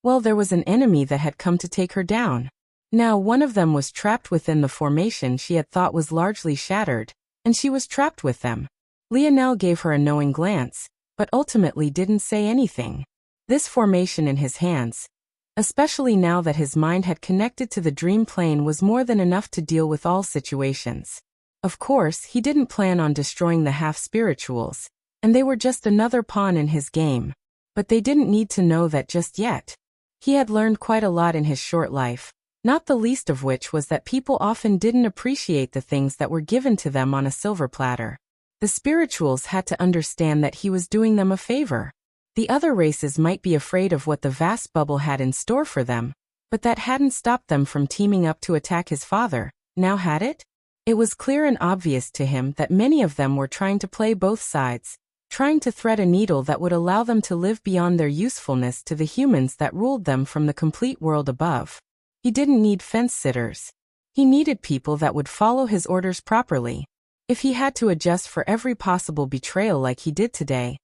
well, there was an enemy that had come to take her down. Now one of them was trapped within the formation she had thought was largely shattered, and she was trapped with them. Lionel gave her a knowing glance, but ultimately didn't say anything. This formation in his hands, especially now that his mind had connected to the dream plane, was more than enough to deal with all situations. Of course, he didn't plan on destroying the half-spirituals, and they were just another pawn in his game. But they didn't need to know that just yet. He had learned quite a lot in his short life, not the least of which was that people often didn't appreciate the things that were given to them on a silver platter. The spirituals had to understand that he was doing them a favor. The other races might be afraid of what the vast bubble had in store for them, But that hadn't stopped them from teaming up to attack his father, now had it? It was clear and obvious to him that many of them were trying to play both sides, trying to thread a needle that would allow them to live beyond their usefulness to the humans that ruled them from the complete world above. He didn't need fence-sitters. He needed people that would follow his orders properly. If he had to adjust for every possible betrayal like he did today,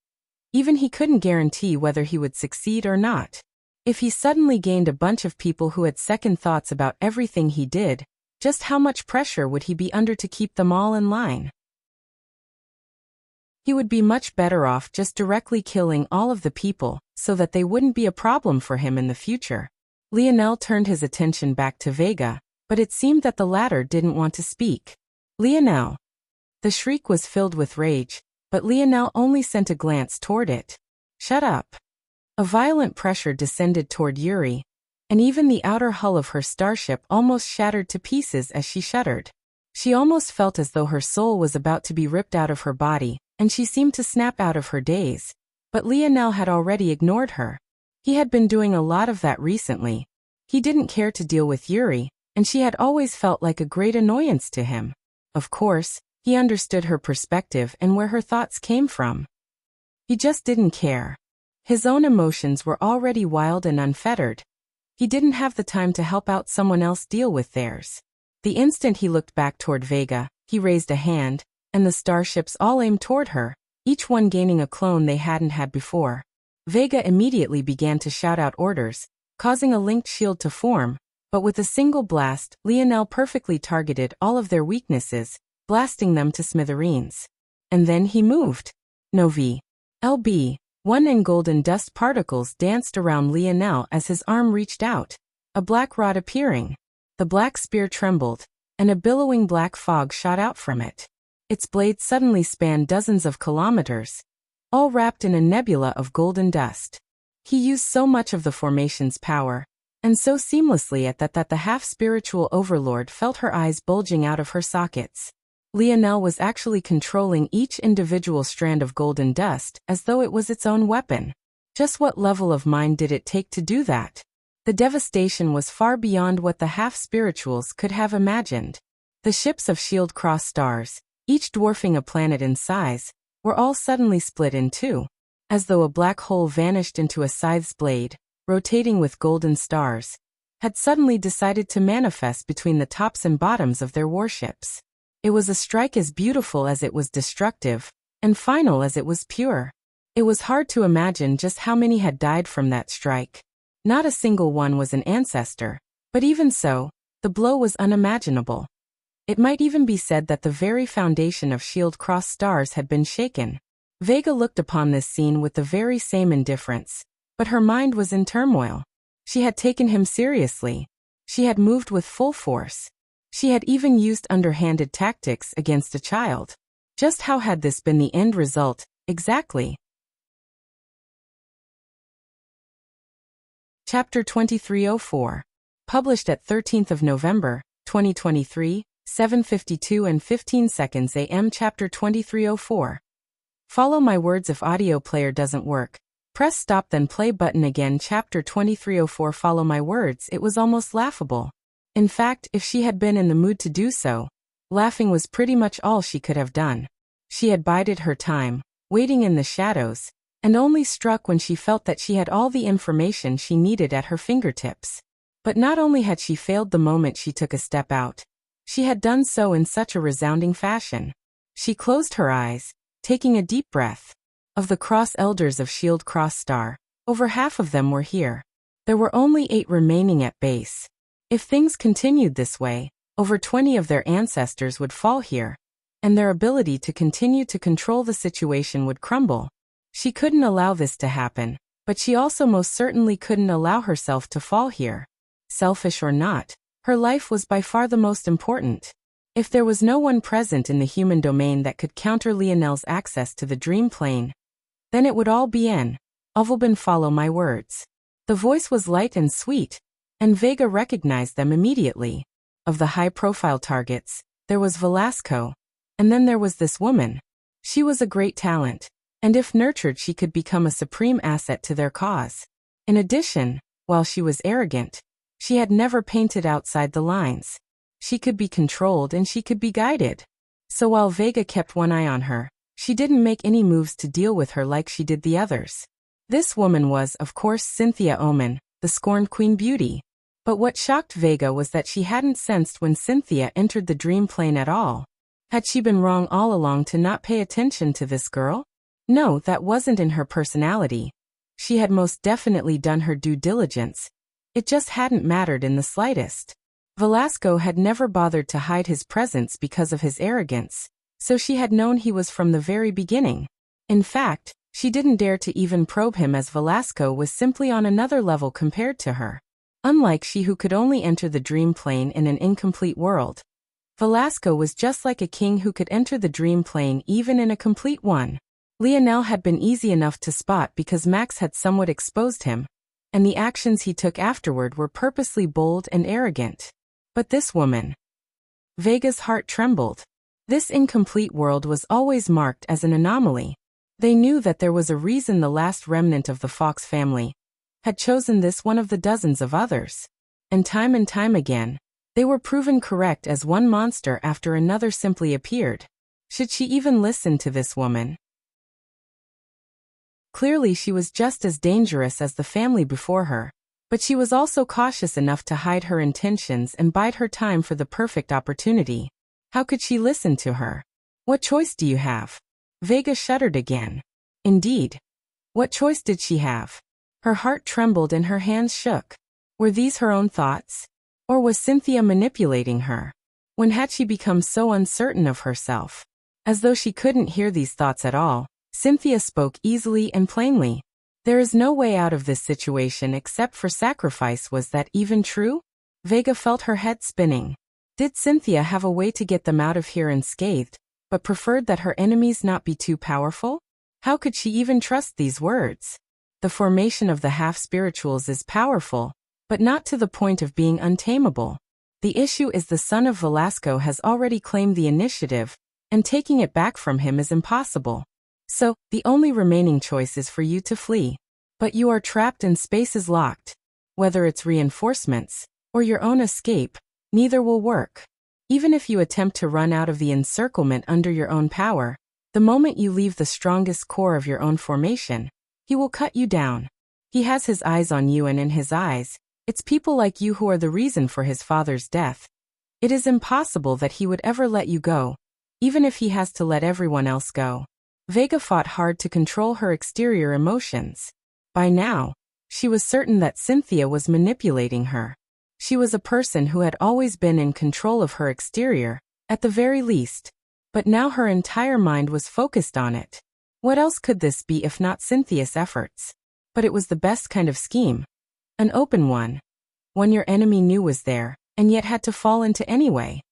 even he couldn't guarantee whether he would succeed or not. If he suddenly gained a bunch of people who had second thoughts about everything he did, just how much pressure would he be under to keep them all in line? He would be much better off just directly killing all of the people, so that they wouldn't be a problem for him in the future. Lionel turned his attention back to Vega, but it seemed that the latter didn't want to speak. Lionel! The shriek was filled with rage, but Lionel only sent a glance toward it. Shut up! A violent pressure descended toward Yuri, and even the outer hull of her starship almost shattered to pieces as she shuddered. She almost felt as though her soul was about to be ripped out of her body, and she seemed to snap out of her daze. But Lionel had already ignored her. He had been doing a lot of that recently. He didn't care to deal with Yuri, and she had always felt like a great annoyance to him. Of course, he understood her perspective and where her thoughts came from. He just didn't care. His own emotions were already wild and unfettered. He didn't have the time to help out someone else deal with theirs. The instant he looked back toward Vega, he raised a hand, and the starships all aimed toward her, each one gaining a clone they hadn't had before. Vega immediately began to shout out orders, causing a linked shield to form, but with a single blast, Lionel perfectly targeted all of their weaknesses, blasting them to smithereens. And then he moved. Novi. LB. 1 and golden dust particles danced around Lionel as his arm reached out, a black rod appearing. The black spear trembled, and a billowing black fog shot out from it. Its blade suddenly spanned dozens of kilometers, all wrapped in a nebula of golden dust. He used so much of the formation's power, and so seamlessly at that the half-spiritual overlord felt her eyes bulging out of her sockets. Lionel was actually controlling each individual strand of golden dust as though it was its own weapon. Just what level of mind did it take to do that? The devastation was far beyond what the half-spirituals could have imagined. The ships of Shield Cross stars, each dwarfing a planet in size, were all suddenly split in two, as though a black hole vanished into a scythe's blade, rotating with golden stars, had suddenly decided to manifest between the tops and bottoms of their warships. It was a strike as beautiful as it was destructive, and final as it was pure. It was hard to imagine just how many had died from that strike. Not a single one was an ancestor, but even so, the blow was unimaginable. It might even be said that the very foundation of Shield Cross stars had been shaken. Vega looked upon this scene with the very same indifference, but her mind was in turmoil. She had taken him seriously. She had moved with full force. She had even used underhanded tactics against a child. Just how had this been the end result, exactly? Chapter 2304. Published at 13th of November, 2023, 7:52 and 15 seconds AM. Chapter 2304. Follow my words. If audio player doesn't work, press stop then play button again. Chapter 2304. Follow my words. It was almost laughable. In fact, if she had been in the mood to do so, laughing was pretty much all she could have done. She had bided her time, waiting in the shadows, and only struck when she felt that she had all the information she needed at her fingertips. But not only had she failed the moment she took a step out, she had done so in such a resounding fashion. She closed her eyes, taking a deep breath. Of the Cross Elders of Shield Cross Star, over half of them were here. There were only 8 remaining at base. If things continued this way, over 20 of their ancestors would fall here, and their ability to continue to control the situation would crumble. She couldn't allow this to happen, but she also most certainly couldn't allow herself to fall here. Selfish or not, her life was by far the most important. If there was no one present in the human domain that could counter Lionel's access to the dream plane, then it would all be en. Ovalbin, follow my words. The voice was light and sweet, and Vega recognized them immediately. Of the high-profile targets, there was Velasco, and then there was this woman. She was a great talent, and if nurtured she could become a supreme asset to their cause. In addition, while she was arrogant, She had never painted outside the lines. She could be controlled and she could be guided. So while Vega kept one eye on her, she didn't make any moves to deal with her like she did the others. This woman was, of course, Cynthia Omen, the scorned Queen Beauty. But what shocked Vega was that she hadn't sensed when Cynthia entered the dream plane at all. Had she been wrong all along to not pay attention to this girl? No, that wasn't in her personality. She had most definitely done her due diligence. It just hadn't mattered in the slightest. Velasco had never bothered to hide his presence because of his arrogance, so she had known he was from the very beginning. In fact, she didn't dare to even probe him as Velasco was simply on another level compared to her. Unlike she who could only enter the dream plane in an incomplete world, Velasco was just like a king who could enter the dream plane even in a complete one. Lionel had been easy enough to spot because Max had somewhat exposed him, and the actions he took afterward were purposely bold and arrogant. But this woman. Vega's heart trembled. This incomplete world was always marked as an anomaly. They knew that there was a reason the last remnant of the Fox family had chosen this one of the dozens of others. And time again, they were proven correct as one monster after another simply appeared. Should she even listen to this woman? Clearly she was just as dangerous as the family before her, but she was also cautious enough to hide her intentions and bide her time for the perfect opportunity. How could she listen to her? What choice do you have? Vega shuddered again. Indeed. What choice did she have? Her heart trembled and her hands shook. Were these her own thoughts? Or was Cynthia manipulating her? When had she become so uncertain of herself? As though she couldn't hear these thoughts at all, Cynthia spoke easily and plainly. There is no way out of this situation except for sacrifice. Was that even true? Vega felt her head spinning. Did Cynthia have a way to get them out of here unscathed, but preferred that her enemies not be too powerful? How could she even trust these words? The formation of the half-spirituals is powerful, but not to the point of being untamable. The issue is the son of Velasco has already claimed the initiative, and taking it back from him is impossible. So, the only remaining choice is for you to flee. But you are trapped and space is locked. Whether it's reinforcements, or your own escape, neither will work. Even if you attempt to run out of the encirclement under your own power, the moment you leave the strongest core of your own formation, he will cut you down. He has his eyes on you, and in his eyes, it's people like you who are the reason for his father's death. It is impossible that he would ever let you go, even if he has to let everyone else go. Vega fought hard to control her exterior emotions. By now, she was certain that Cynthia was manipulating her. She was a person who had always been in control of her exterior, at the very least, but now her entire mind was focused on it. What else could this be if not Cynthia's efforts? But it was the best kind of scheme. An open one. One your enemy knew was there, and yet had to fall into anyway.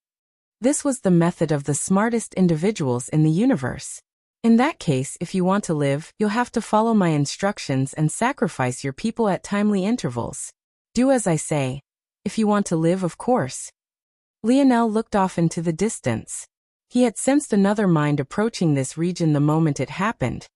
This was the method of the smartest individuals in the universe. In that case, if you want to live, you'll have to follow my instructions and sacrifice your people at timely intervals. Do as I say. If you want to live, of course. Lionel looked off into the distance. He had sensed another mind approaching this region the moment it happened.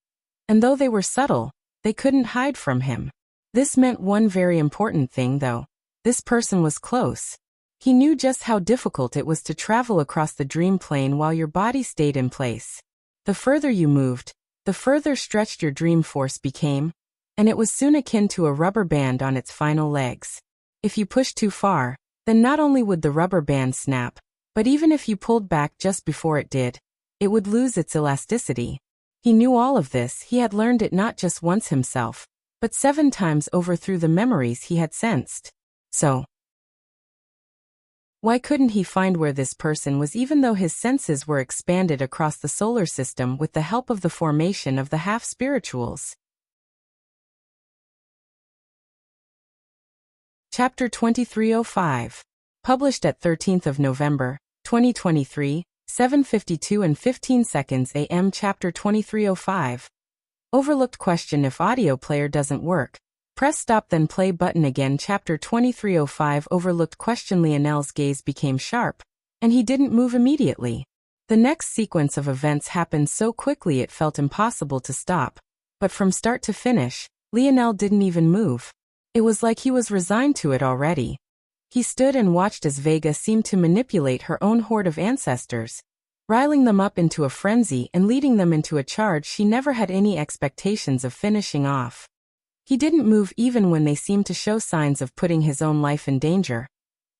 And though they were subtle, they couldn't hide from him. This meant one very important thing, though. This person was close. He knew just how difficult it was to travel across the dream plane while your body stayed in place. The further you moved, the further stretched your dream force became, and it was soon akin to a rubber band on its final legs. If you pushed too far, then not only would the rubber band snap, but even if you pulled back just before it did, it would lose its elasticity. He knew all of this. He had learned it not just once himself, but 7 times over through the memories he had sensed. So, why couldn't he find where this person was, even though his senses were expanded across the solar system with the help of the formation of the half-spirituals? Chapter 2305. Published at 13th of November, 2023, 7:52 and 15 seconds AM. Chapter 2305. Overlooked question: if audio player doesn't work, press stop then play button again. Chapter 2305. Overlooked question. Lionel's gaze became sharp, and he didn't move immediately. The next sequence of events happened so quickly it felt impossible to stop. But from start to finish, Lionel didn't even move. It was like he was resigned to it already. He stood and watched as Vega seemed to manipulate her own horde of ancestors, riling them up into a frenzy and leading them into a charge she never had any expectations of finishing off. He didn't move even when they seemed to show signs of putting his own life in danger.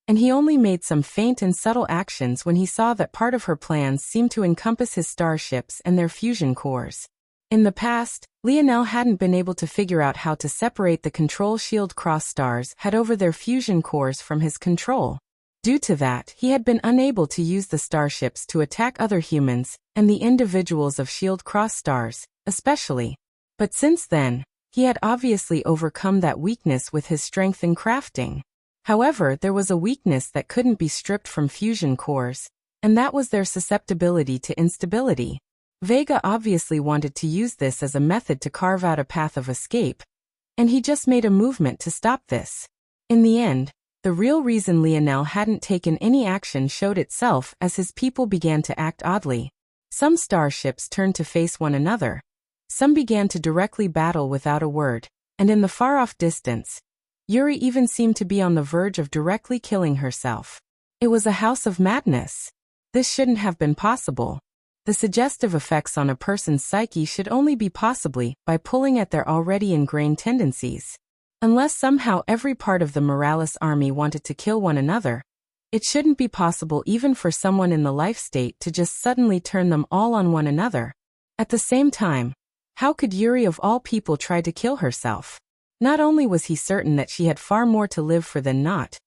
And he only made some faint and subtle actions when he saw that part of her plans seemed to encompass his starships and their fusion cores. In the past, Lionel hadn't been able to figure out how to separate the control shield cross stars had over their fusion cores from his control. Due to that, he had been unable to use the starships to attack other humans, and the individuals of shield cross stars, especially. But since then, he had obviously overcome that weakness with his strength in crafting. However, there was a weakness that couldn't be stripped from fusion cores, and that was their susceptibility to instability. Vega obviously wanted to use this as a method to carve out a path of escape, and he just made a movement to stop this. In the end, the real reason Lionel hadn't taken any action showed itself as his people began to act oddly. Some starships turned to face one another. Some began to directly battle without a word, and in the far-off distance, Yuri even seemed to be on the verge of directly killing herself. It was a house of madness. This shouldn't have been possible. The suggestive effects on a person's psyche should only be possibly by pulling at their already ingrained tendencies. Unless somehow every part of the Morales army wanted to kill one another, it shouldn't be possible even for someone in the life state to just suddenly turn them all on one another. At the same time, how could Yuri of all people try to kill herself? Not only was he certain that she had far more to live for than not,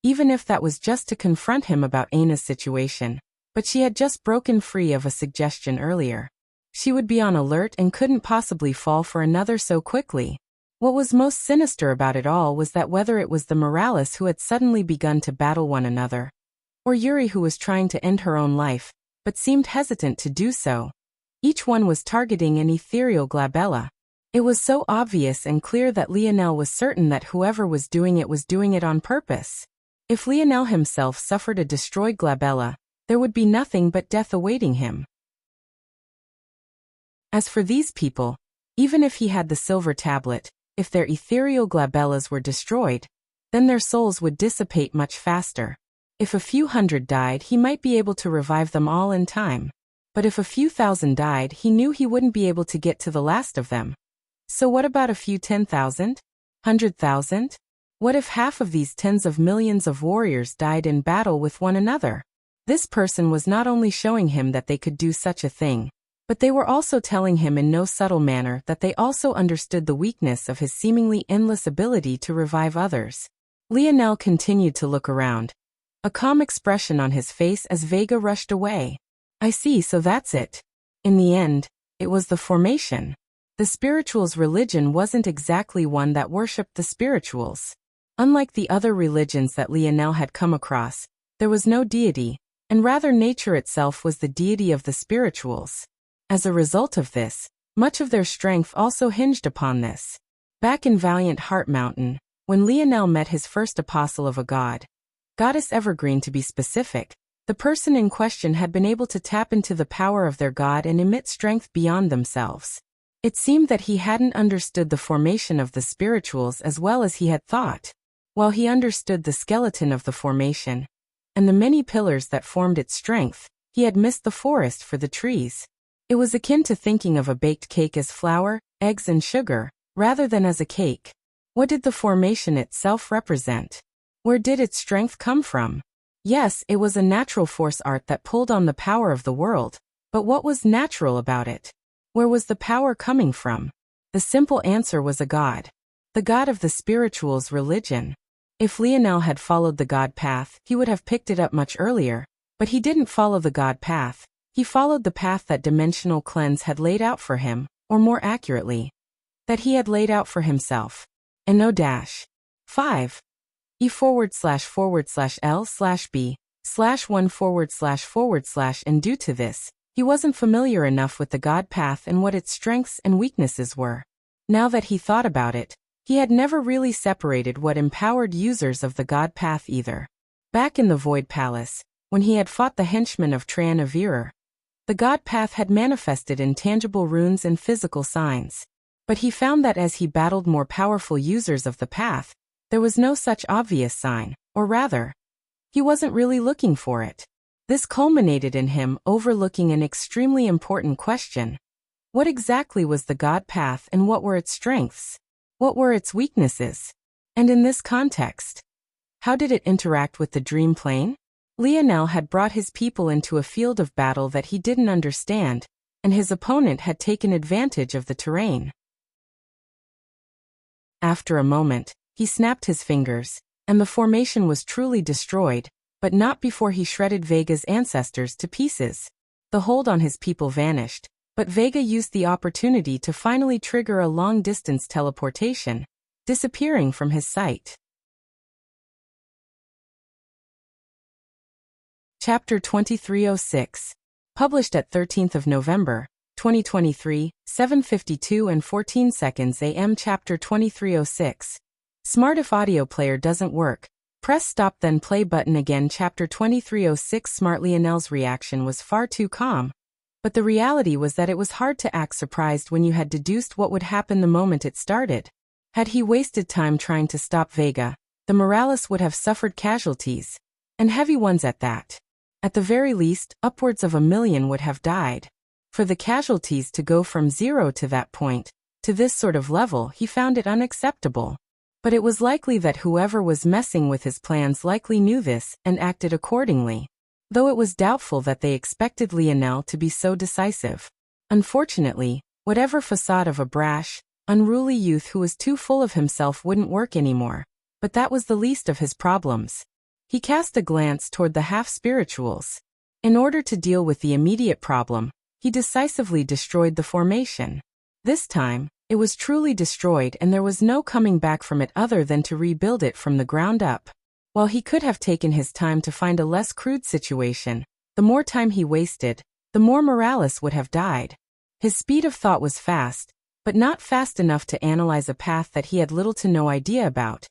even if that was just to confront him about Aina's situation, but she had just broken free of a suggestion earlier. She would be on alert and couldn't possibly fall for another so quickly. What was most sinister about it all was that whether it was the Morales who had suddenly begun to battle one another, or Yuri who was trying to end her own life, but seemed hesitant to do so, each one was targeting an ethereal glabella. It was so obvious and clear that Lionel was certain that whoever was doing it on purpose. If Lionel himself suffered a destroyed glabella, there would be nothing but death awaiting him. As for these people, even if he had the silver tablet, if their ethereal glabellas were destroyed, then their souls would dissipate much faster. If a few hundred died, he might be able to revive them all in time. But if a few thousand died, he knew he wouldn't be able to get to the last of them. So what about a few 10,000? 100,000? What if half of these tens of millions of warriors died in battle with one another? This person was not only showing him that they could do such a thing, but they were also telling him in no subtle manner that they also understood the weakness of his seemingly endless ability to revive others. Lionel continued to look around, a calm expression on his face as Vega rushed away. I see, so that's it. In the end, it was the formation. The spirituals' religion wasn't exactly one that worshipped the spirituals. Unlike the other religions that Lionel had come across, there was no deity, and rather nature itself was the deity of the spirituals. As a result of this, much of their strength also hinged upon this. Back in Valiant Heart Mountain, when Lionel met his first apostle of a god, Goddess Evergreen to be specific, the person in question had been able to tap into the power of their god and emit strength beyond themselves. It seemed that he hadn't understood the formation of the spirituals as well as he had thought. While he understood the skeleton of the formation, and the many pillars that formed its strength, he had missed the forest for the trees. It was akin to thinking of a baked cake as flour, eggs and sugar, rather than as a cake. What did the formation itself represent? Where did its strength come from? Yes, it was a natural force art that pulled on the power of the world, but what was natural about it? Where was the power coming from? The simple answer was a god. The god of the spirituals' religion. If Lionel had followed the god path, he would have picked it up much earlier, but he didn't follow the god path. He followed the path that Dimensional Cleanse had laid out for him, or more accurately, that he had laid out for himself. And no dash. 5. E/L/B/1// and due to this, he wasn't familiar enough with the God path and what its strengths and weaknesses were. Now that he thought about it, he had never really separated what empowered users of the God path either. Back in the Void Palace, when he had fought the henchmen of Tranavir, the God path had manifested in tangible runes and physical signs. But he found that as he battled more powerful users of the path, there was no such obvious sign, Or rather, he wasn't really looking for it. This culminated in him overlooking an extremely important question. What exactly was the God path and what were its strengths? What were its weaknesses? And in this context, how did it interact with the dream plane? Lionel had brought his people into a field of battle that he didn't understand, and his opponent had taken advantage of the terrain. After a moment, he snapped his fingers, and the formation was truly destroyed, but not before he shredded Vega's ancestors to pieces. The hold on his people vanished, but Vega used the opportunity to finally trigger a long-distance teleportation, disappearing from his sight. Chapter 2306. Published at 13th of November, 2023, 7:52 and 14 seconds AM. Chapter 2306. Smart. If audio player doesn't work, press stop then play button again. Chapter 2306. Smart. Lionel's reaction was far too calm. But the reality was that it was hard to act surprised when you had deduced what would happen the moment it started. Had he wasted time trying to stop Vega, the Morales would have suffered casualties, and heavy ones at that. At the very least, upwards of 1 million would have died. For the casualties to go from 0 to that point, to this sort of level, he found it unacceptable. But it was likely that whoever was messing with his plans likely knew this and acted accordingly, though it was doubtful that they expected Lionel to be so decisive. Unfortunately, whatever facade of a brash, unruly youth who was too full of himself wouldn't work anymore, but that was the least of his problems. He cast a glance toward the half-spirituals. In order to deal with the immediate problem, he decisively destroyed the formation. This time, it was truly destroyed and there was no coming back from it other than to rebuild it from the ground up. While he could have taken his time to find a less crude situation, the more time he wasted, the more Morales would have died. His speed of thought was fast, but not fast enough to analyze a path that he had little to no idea about,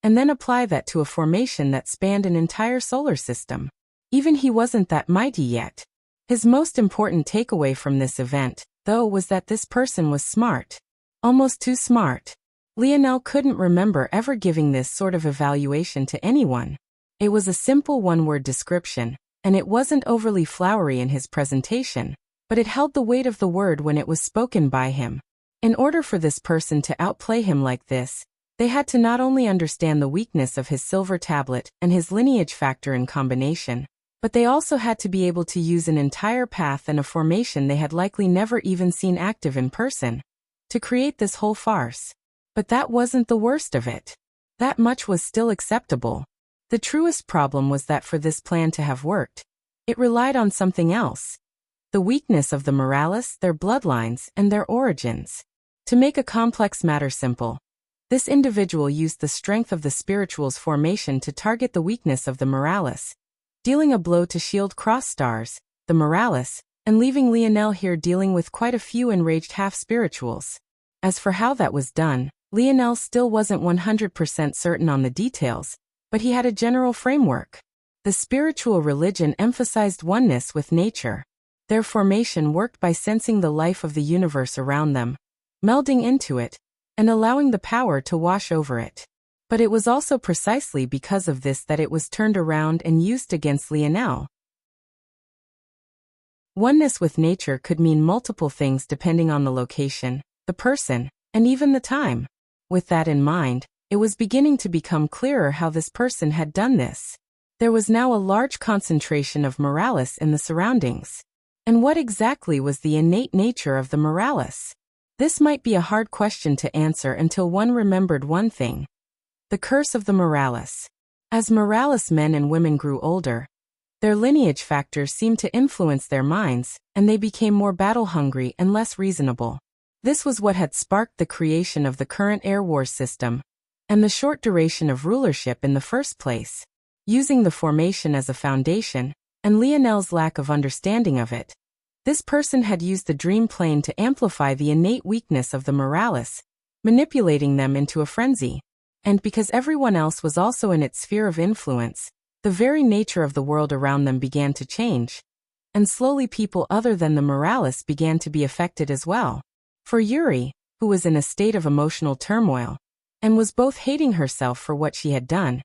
and then apply that to a formation that spanned an entire solar system. Even he wasn't that mighty yet. His most important takeaway from this event, though, was that this person was smart. Almost too smart. Lionel couldn't remember ever giving this sort of evaluation to anyone. It was a simple one-word description, and it wasn't overly flowery in his presentation, but it held the weight of the word when it was spoken by him. In order for this person to outplay him like this, they had to not only understand the weakness of his silver tablet and his lineage factor in combination, but they also had to be able to use an entire path and a formation they had likely never even seen active in person, to create this whole farce. But that wasn't the worst of it. That much was still acceptable. The truest problem was that for this plan to have worked, it relied on something else. The weakness of the Morales, their bloodlines, and their origins. To make a complex matter simple, this individual used the strength of the spiritual's formation to target the weakness of the Morales, dealing a blow to shield cross stars, the Morales, and leaving Lionel here dealing with quite a few enraged half-spirituals. As for how that was done, Lionel still wasn't 100% certain on the details, but he had a general framework. The spiritual religion emphasized oneness with nature. Their formation worked by sensing the life of the universe around them, melding into it, and allowing the power to wash over it. But it was also precisely because of this that it was turned around and used against Lionel. Oneness with nature could mean multiple things depending on the location, the person, and even the time. With that in mind, it was beginning to become clearer how this person had done this. There was now a large concentration of Morales in the surroundings. And what exactly was the innate nature of the Morales? This might be a hard question to answer until one remembered one thing. The curse of the Morales. As Morales men and women grew older, their lineage factors seemed to influence their minds, and they became more battle-hungry and less reasonable. This was what had sparked the creation of the current Air Wars system, and the short duration of rulership in the first place. Using the formation as a foundation, and Lionel's lack of understanding of it, this person had used the dream plane to amplify the innate weakness of the Morales, manipulating them into a frenzy. And because everyone else was also in its sphere of influence, the very nature of the world around them began to change. And slowly people other than the Morales began to be affected as well. For Yuri, who was in a state of emotional turmoil, and was both hating herself for what she had done,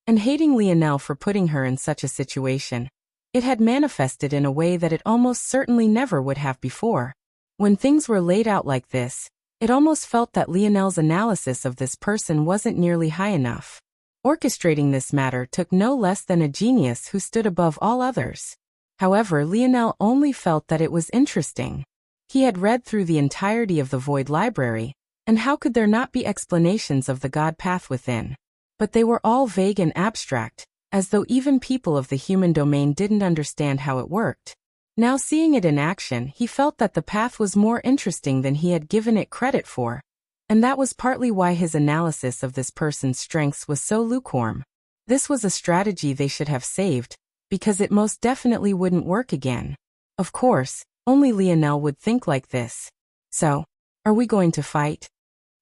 and hating Lionel for putting her in such a situation. It had manifested in a way that it almost certainly never would have before. When things were laid out like this, it almost felt that Lionel's analysis of this person wasn't nearly high enough. Orchestrating this matter took no less than a genius who stood above all others. However, Lionel only felt that it was interesting. He had read through the entirety of the Void Library, and how could there not be explanations of the God path within? But they were all vague and abstract, as though even people of the human domain didn't understand how it worked. Now seeing it in action, he felt that the path was more interesting than he had given it credit for. And that was partly why his analysis of this person's strengths was so lukewarm. This was a strategy they should have saved, because it most definitely wouldn't work again. Of course, only Lionel would think like this. So, are we going to fight?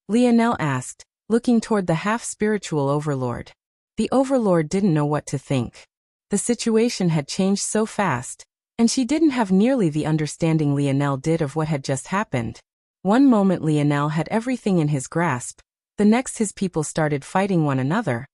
Lionel asked, looking toward the half-spiritual overlord. The overlord didn't know what to think. The situation had changed so fast, and she didn't have nearly the understanding Lionel did of what had just happened. One moment Lionel had everything in his grasp, the next his people started fighting one another,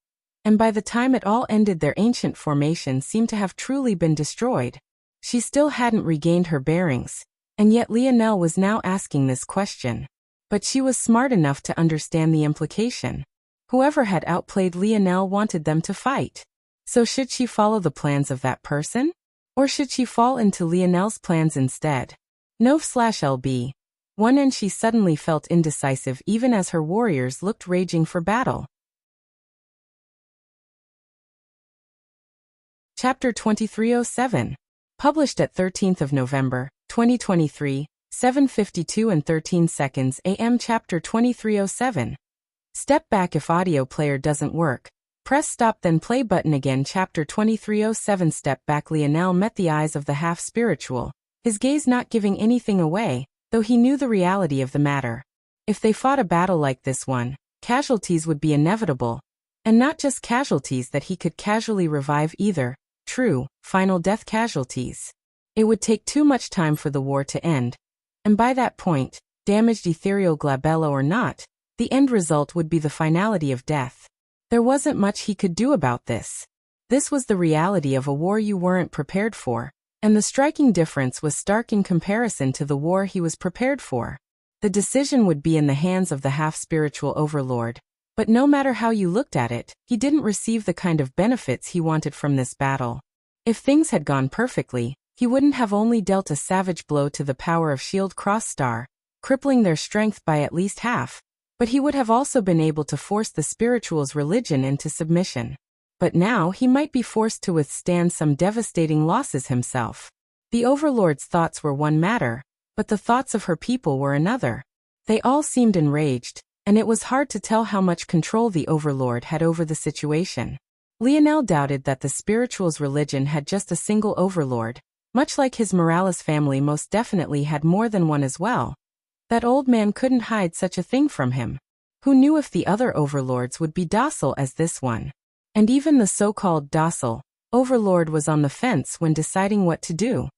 and by the time it all ended their ancient formation seemed to have truly been destroyed. She still hadn't regained her bearings, and yet Lionel was now asking this question. But she was smart enough to understand the implication. Whoever had outplayed Lionel wanted them to fight. So should she follow the plans of that person? Or should she fall into Lionel's plans instead? Nov/LB. One, and she suddenly felt indecisive even as her warriors looked raging for battle. Chapter 2307. Published at 13th of November, 2023, 7:52 and 13 seconds AM. Chapter 2307. Step back if audio player doesn't work. Press stop then play button again. Chapter 2307. Step back. Lionel met the eyes of the half-spiritual, his gaze not giving anything away, though he knew the reality of the matter. If they fought a battle like this one, casualties would be inevitable, and not just casualties that he could casually revive either, true, final death casualties. It would take too much time for the war to end, and by that point, damaged ethereal glabella or not, the end result would be the finality of death. There wasn't much he could do about this. This was the reality of a war you weren't prepared for, and the striking difference was stark in comparison to the war he was prepared for. The decision would be in the hands of the half-spiritual overlord, but no matter how you looked at it, he didn't receive the kind of benefits he wanted from this battle. If things had gone perfectly, he wouldn't have only dealt a savage blow to the power of Shield Cross Star, crippling their strength by at least half, but he would have also been able to force the spiritual's religion into submission. But now he might be forced to withstand some devastating losses himself. The overlord's thoughts were one matter, but the thoughts of her people were another. They all seemed enraged, and it was hard to tell how much control the overlord had over the situation. Lionel doubted that the spiritual's religion had just a single overlord, much like his Morales family most definitely had more than one as well. That old man couldn't hide such a thing from him. Who knew if the other overlords would be docile as this one? And even the so-called docile overlord was on the fence when deciding what to do.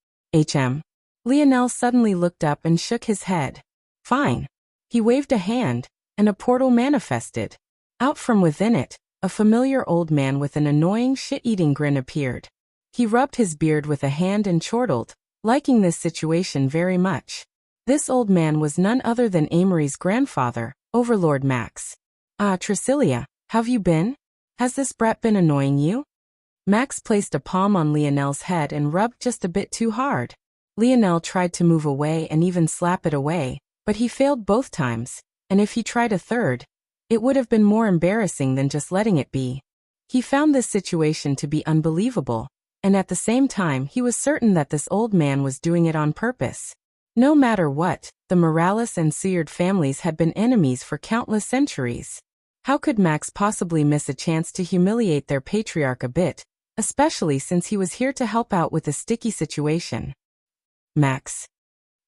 Lionel suddenly looked up and shook his head. Fine. He waved a hand, and a portal manifested. Out from within it, a familiar old man with an annoying shit-eating grin appeared. He rubbed his beard with a hand and chortled, liking this situation very much. This old man was none other than Amory's grandfather, Overlord Max. Ah, Tricilia, how've you been? Has this brat been annoying you? Max placed a palm on Lionel's head and rubbed just a bit too hard. Lionel tried to move away and even slap it away, but he failed both times, and if he tried a third, it would have been more embarrassing than just letting it be. He found this situation to be unbelievable, and at the same time he was certain that this old man was doing it on purpose. No matter what, the Morales and Seward families had been enemies for countless centuries. How could Max possibly miss a chance to humiliate their patriarch a bit, especially since he was here to help out with a sticky situation? Max.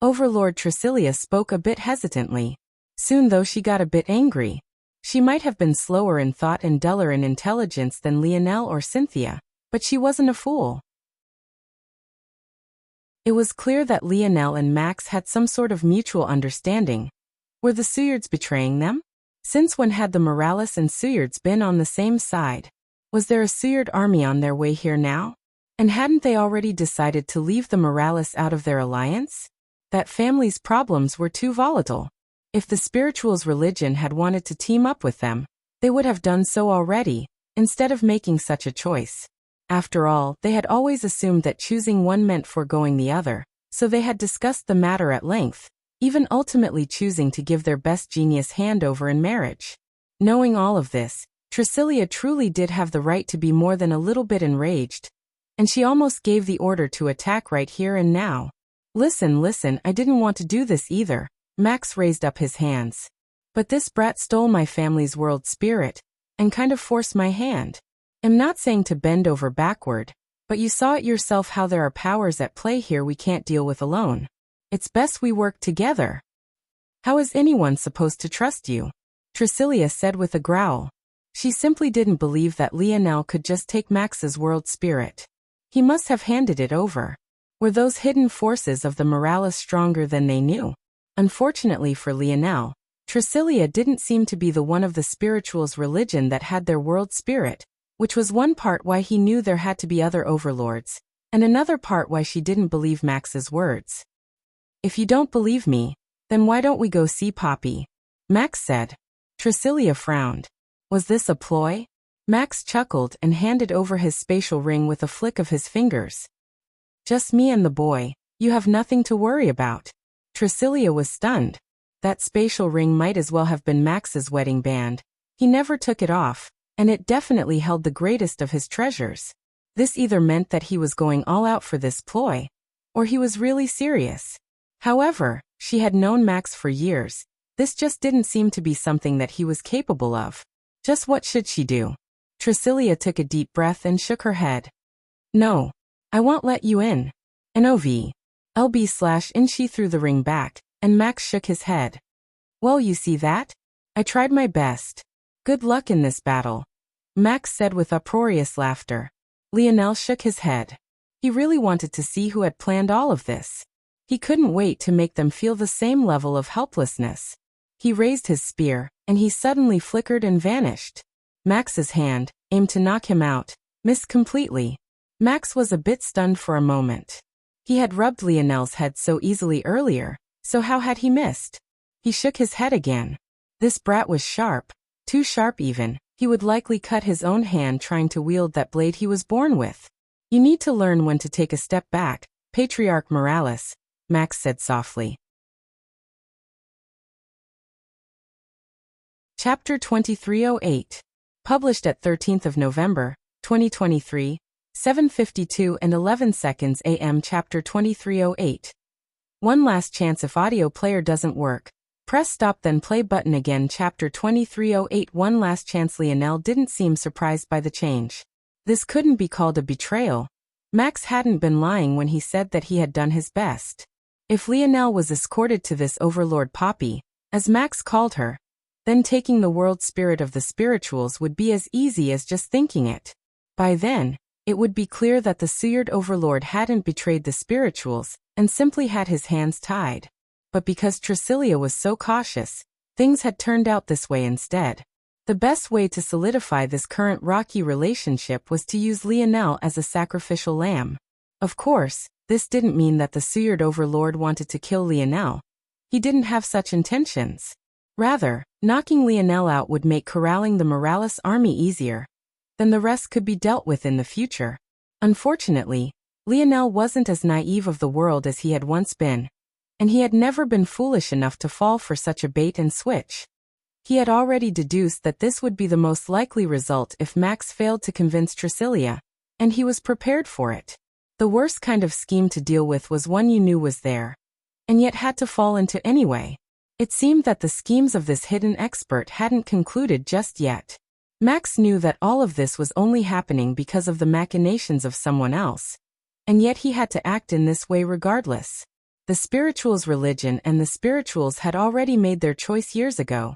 Overlord Tricilia spoke a bit hesitantly. Soon though she got a bit angry. She might have been slower in thought and duller in intelligence than Lionel or Cynthia, but she wasn't a fool. It was clear that Lionel and Max had some sort of mutual understanding. Were the Sewards betraying them? Since when had the Morales and Sewards been on the same side? Was there a Seward army on their way here now? And hadn't they already decided to leave the Morales out of their alliance? That family's problems were too volatile. If the spirituals' religion had wanted to team up with them, they would have done so already, instead of making such a choice. After all, they had always assumed that choosing one meant foregoing the other, so they had discussed the matter at length, even ultimately choosing to give their best genius handover in marriage. Knowing all of this, Tricilia truly did have the right to be more than a little bit enraged, and she almost gave the order to attack right here and now. Listen, I didn't want to do this either. Max raised up his hands. But this brat stole my family's world spirit, and kind of forced my hand. I'm not saying to bend over backward, but you saw it yourself how there are powers at play here we can't deal with alone. It's best we work together. How is anyone supposed to trust you? Tricilia said with a growl. She simply didn't believe that Lionel could just take Max's world spirit. He must have handed it over. Were those hidden forces of the Morales stronger than they knew? Unfortunately for Lionel, Tricilia didn't seem to be the one of the spirituals' religion that had their world spirit, which was one part why he knew there had to be other overlords, and another part why she didn't believe Max's words. If you don't believe me, then why don't we go see Poppy? Max said. Tricilia frowned. Was this a ploy? Max chuckled and handed over his spatial ring with a flick of his fingers. Just me and the boy, you have nothing to worry about. Tricilia was stunned. That spatial ring might as well have been Max's wedding band. He never took it off, and it definitely held the greatest of his treasures. This either meant that he was going all out for this ploy, or he was really serious. However, she had known Max for years. This just didn't seem to be something that he was capable of. Just what should she do? Tricilia took a deep breath and shook her head. No, I won't let you in. NOV. LB/in. She threw the ring back, and Max shook his head. Well, you see that? I tried my best. Good luck in this battle, Max said with uproarious laughter. Lionel shook his head. He really wanted to see who had planned all of this. He couldn't wait to make them feel the same level of helplessness. He raised his spear, and he suddenly flickered and vanished. Max's hand, aimed to knock him out, missed completely. Max was a bit stunned for a moment. He had rubbed Lionel's head so easily earlier, so how had he missed? He shook his head again. This brat was sharp, too sharp even. He would likely cut his own hand trying to wield that blade he was born with. You need to learn when to take a step back, Patriarch Morales, Max said softly. Chapter 2308. Published at 13th of November, 2023, 7:52 and 11 seconds AM. Chapter 2308. One last chance. If audio player doesn't work, press stop then play button again. Chapter 2308. One last chance. Lionel didn't seem surprised by the change. This couldn't be called a betrayal. Max hadn't been lying when he said that he had done his best. If Lionel was escorted to this overlord Poppy, as Max called her, then taking the world spirit of the spirituals would be as easy as just thinking it. By then, it would be clear that the Seward overlord hadn't betrayed the spirituals, and simply had his hands tied. But because Tricilia was so cautious, things had turned out this way instead. The best way to solidify this current rocky relationship was to use Lionel as a sacrificial lamb. Of course, this didn't mean that the Seward overlord wanted to kill Lionel. He didn't have such intentions. Rather, knocking Lionel out would make corralling the Morales army easier. Then the rest could be dealt with in the future. Unfortunately, Lionel wasn't as naive of the world as he had once been, and he had never been foolish enough to fall for such a bait and switch. He had already deduced that this would be the most likely result if Max failed to convince Tricilia, and he was prepared for it. The worst kind of scheme to deal with was one you knew was there, and yet had to fall into anyway. It seemed that the schemes of this hidden expert hadn't concluded just yet. Max knew that all of this was only happening because of the machinations of someone else, and yet he had to act in this way regardless. The spirituals' religion and the spirituals had already made their choice years ago.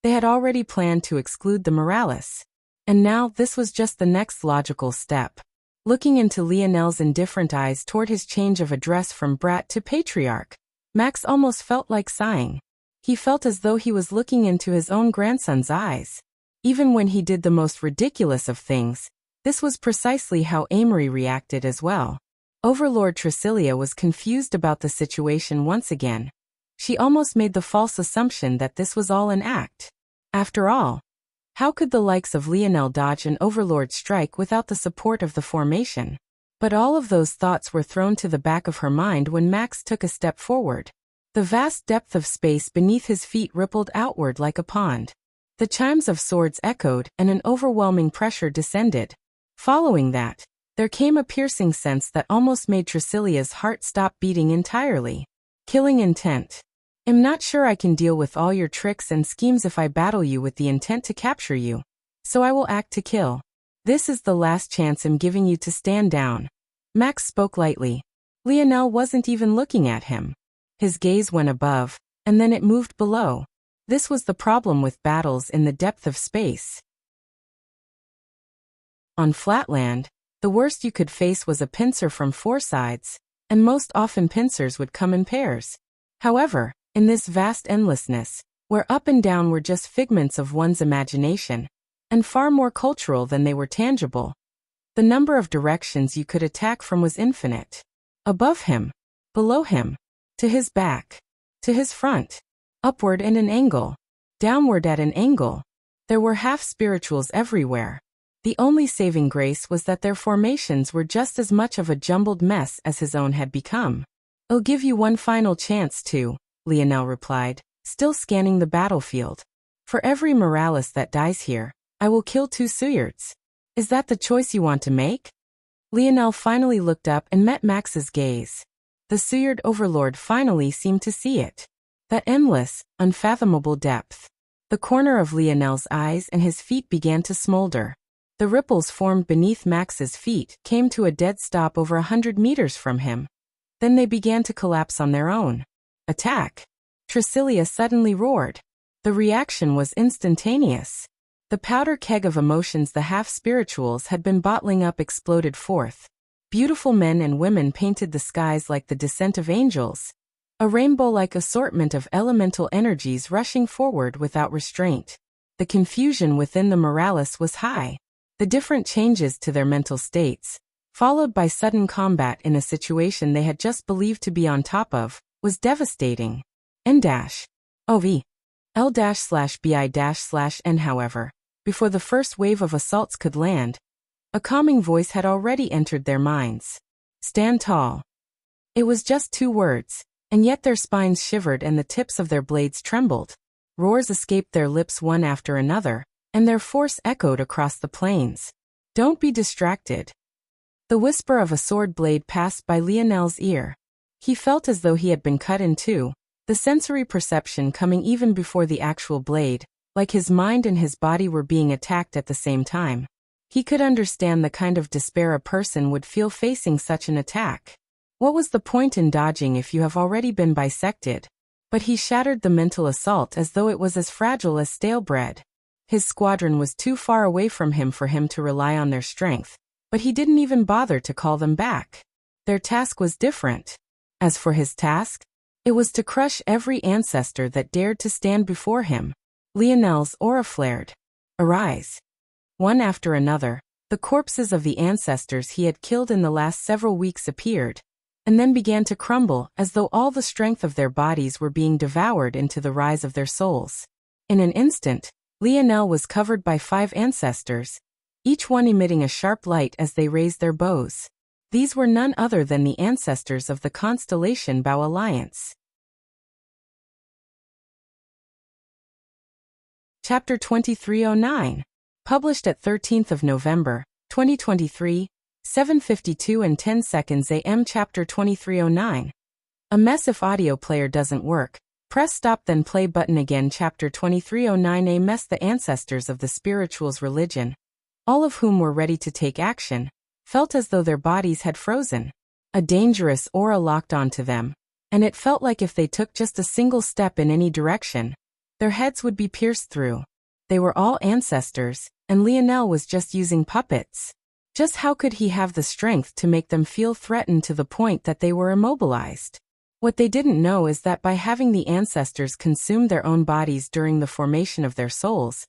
They had already planned to exclude the Morales. And now this was just the next logical step. Looking into Lionel's indifferent eyes toward his change of address from brat to patriarch, Max almost felt like sighing. He felt as though he was looking into his own grandson's eyes. Even when he did the most ridiculous of things, this was precisely how Amory reacted as well. Overlord Tricilia was confused about the situation once again. She almost made the false assumption that this was all an act. After all, how could the likes of Lionel dodge an Overlord strike without the support of the formation? But all of those thoughts were thrown to the back of her mind when Max took a step forward. The vast depth of space beneath his feet rippled outward like a pond. The chimes of swords echoed and an overwhelming pressure descended. Following that, there came a piercing sense that almost made Tricilia's heart stop beating entirely. Killing intent. I'm not sure I can deal with all your tricks and schemes if I battle you with the intent to capture you. So I will act to kill. This is the last chance I'm giving you to stand down. Max spoke lightly. Lionel wasn't even looking at him. His gaze went above, and then it moved below. This was the problem with battles in the depth of space. On flatland, the worst you could face was a pincer from four sides, and most often pincers would come in pairs. However, in this vast endlessness, where up and down were just figments of one's imagination, and far more cultural than they were tangible, the number of directions you could attack from was infinite. Above him, below him, to his back, to his front, upward at an angle, downward at an angle. There were half-spirituals everywhere. The only saving grace was that their formations were just as much of a jumbled mess as his own had become. I'll give you one final chance to, Lionel replied, still scanning the battlefield. For every Morales that dies here, I will kill 2 Suyards. Is that the choice you want to make? Lionel finally looked up and met Max's gaze. The Suyard overlord finally seemed to see it. That endless, unfathomable depth. The corner of Lionel's eyes and his feet began to smolder. The ripples formed beneath Max's feet came to a dead stop over 100 meters from him. Then they began to collapse on their own. Attack! Tricilia suddenly roared. The reaction was instantaneous. The powder keg of emotions the half-spirituals had been bottling up exploded forth. Beautiful men and women painted the skies like the descent of angels. A rainbow-like assortment of elemental energies rushing forward without restraint. The confusion within the Morales was high. The different changes to their mental states, followed by sudden combat in a situation they had just believed to be on top of, was devastating. N-OV. L-/BI-/N however, before the first wave of assaults could land, a calming voice had already entered their minds. Stand tall. It was just 2 words, and yet their spines shivered and the tips of their blades trembled. Roars escaped their lips one after another, and their force echoed across the plains. Don't be distracted. The whisper of a sword blade passed by Lionel's ear. He felt as though he had been cut in two, the sensory perception coming even before the actual blade, like his mind and his body were being attacked at the same time. He could understand the kind of despair a person would feel facing such an attack. What was the point in dodging if you have already been bisected? But he shattered the mental assault as though it was as fragile as stale bread. His squadron was too far away from him for him to rely on their strength, but he didn't even bother to call them back. Their task was different. As for his task, it was to crush every ancestor that dared to stand before him. Lionel's aura flared. Arise. One after another, the corpses of the ancestors he had killed in the last several weeks appeared, and then began to crumble as though all the strength of their bodies were being devoured into the rise of their souls. In an instant, Lionel was covered by 5 ancestors, each one emitting a sharp light as they raised their bows. These were none other than the ancestors of the constellation Bow Alliance. Chapter 2309. Published at 13th of November, 2023, 7:52 and 10 seconds AM. Chapter 2309. A mess if audio player doesn't work. Press stop then play button again. Chapter 2309. A mess. The ancestors of the spirituals' religion, all of whom were ready to take action, felt as though their bodies had frozen. A dangerous aura locked onto them, and it felt like if they took just a single step in any direction, their heads would be pierced through. They were all ancestors, and Lionel was just using puppets. Just how could he have the strength to make them feel threatened to the point that they were immobilized? What they didn't know is that by having the ancestors consume their own bodies during the formation of their souls,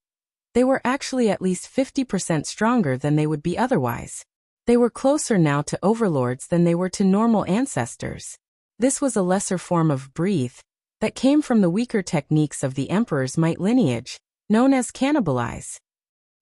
They were actually at least 50% stronger than they would be otherwise. They were closer now to overlords than they were to normal ancestors. This was a lesser form of breathe that came from the weaker techniques of the Emperor's might lineage, known as cannibalize.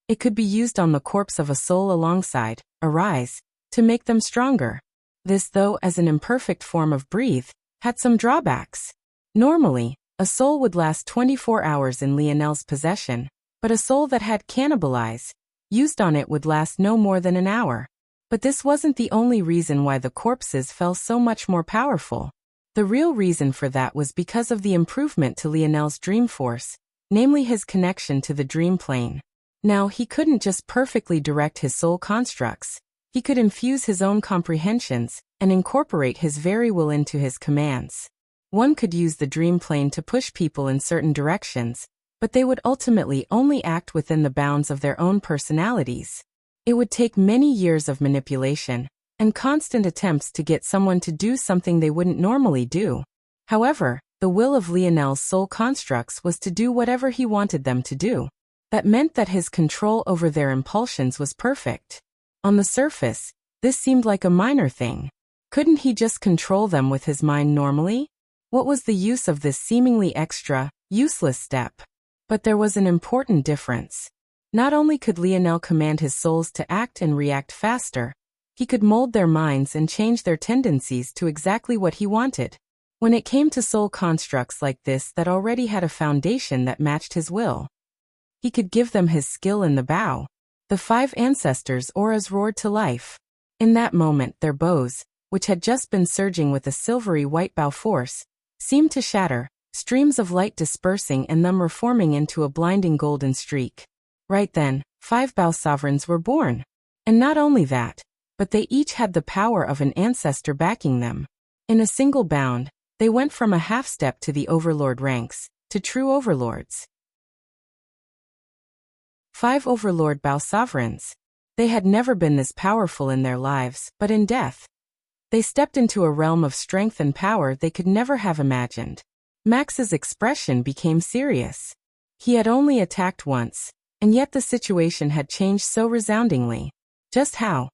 It could be used on the corpse of a soul alongside, arise, to make them stronger. This, though as an imperfect form of breathe, had some drawbacks. Normally, a soul would last 24 hours in Lionel's possession, but a soul that had cannibalize used on it would last no more than an hour. But this wasn't the only reason why the corpses felt so much more powerful. The real reason for that was because of the improvement to Lionel's dream force, namely his connection to the dream plane. Now, he couldn't just perfectly direct his soul constructs. He could infuse his own comprehensions and incorporate his very will into his commands. One could use the dream plane to push people in certain directions, but they would ultimately only act within the bounds of their own personalities. It would take many years of manipulation and constant attempts to get someone to do something they wouldn't normally do. However, the will of Lionel's soul constructs was to do whatever he wanted them to do. That meant that his control over their impulsions was perfect. On the surface, this seemed like a minor thing. Couldn't he just control them with his mind normally? What was the use of this seemingly extra, useless step? But there was an important difference. Not only could Lionel command his souls to act and react faster, he could mold their minds and change their tendencies to exactly what he wanted. When it came to soul constructs like this that already had a foundation that matched his will, he could give them his skill in the bow. The 5 ancestors' auras roared to life. In that moment, their bows, which had just been surging with a silvery white bow force, seemed to shatter, streams of light dispersing and them reforming into a blinding golden streak. Right then, 5 bow sovereigns were born. And not only that, but they each had the power of an ancestor backing them. In a single bound, they went from a half-step to the overlord ranks, to true overlords. 5 overlord bow sovereigns. They had never been this powerful in their lives, but in death, they stepped into a realm of strength and power they could never have imagined. Max's expression became serious. He had only attacked once, and yet the situation had changed so resoundingly. Just how?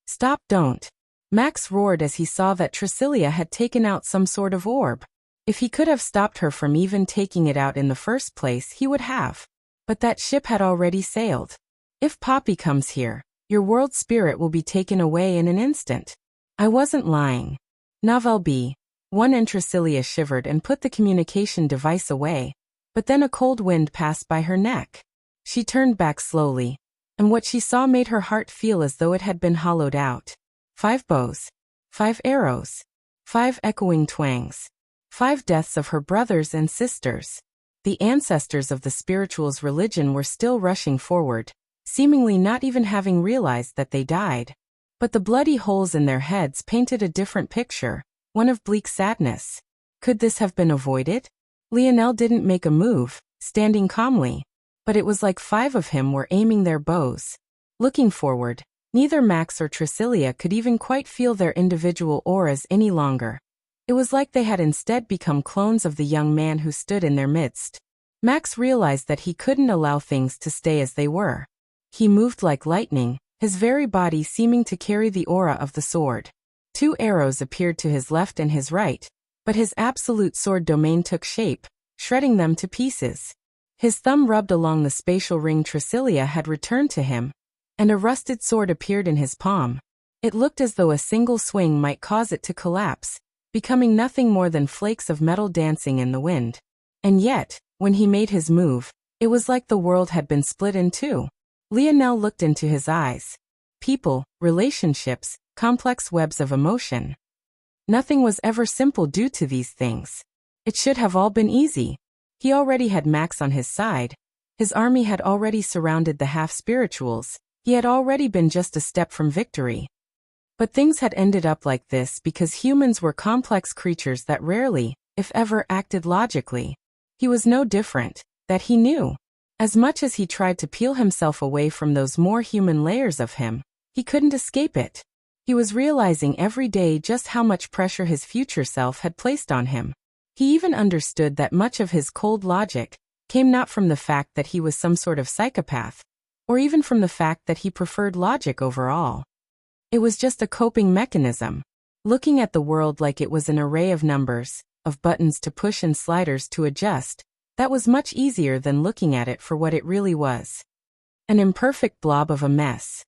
Stop, don't. Max roared as he saw that Tricilia had taken out some sort of orb. If he could have stopped her from even taking it out in the first place, he would have. But that ship had already sailed. If Poppy comes here, your world spirit will be taken away in an instant. I wasn't lying. Novel B. One and Tricilia shivered and put the communication device away, but then a cold wind passed by her neck. She turned back slowly, and what she saw made her heart feel as though it had been hollowed out. 5 bows. 5 arrows. 5 echoing twangs. 5 deaths of her brothers and sisters. The ancestors of the spiritual's religion were still rushing forward, seemingly not even having realized that they died. But the bloody holes in their heads painted a different picture, one of bleak sadness. Could this have been avoided? Lionel didn't make a move, standing calmly. But it was like 5 of him were aiming their bows. Looking forward, neither Max or Tricilia could even quite feel their individual auras any longer. It was like they had instead become clones of the young man who stood in their midst. Max realized that he couldn't allow things to stay as they were. He moved like lightning, his very body seeming to carry the aura of the sword. 2 arrows appeared to his left and his right, but his absolute sword domain took shape, shredding them to pieces. His thumb rubbed along the spatial ring Tricilia had returned to him, and a rusted sword appeared in his palm. It looked as though a single swing might cause it to collapse, becoming nothing more than flakes of metal dancing in the wind. And yet, when he made his move, it was like the world had been split in two. Lionel looked into his eyes. People, relationships, complex webs of emotion. Nothing was ever simple due to these things. It should have all been easy. He already had Max on his side. His army had already surrounded the half-spirituals. He had already been just a step from victory. But things had ended up like this because humans were complex creatures that rarely, if ever, acted logically. He was no different, that he knew. As much as he tried to peel himself away from those more human layers of him, he couldn't escape it. He was realizing every day just how much pressure his future self had placed on him. He even understood that much of his cold logic, came not from the fact that he was some sort of psychopath, or even from the fact that he preferred logic overall. It was just a coping mechanism, looking at the world like it was an array of numbers, of buttons to push and sliders to adjust. That was much easier than looking at it for what it really was. An imperfect blob of a mess.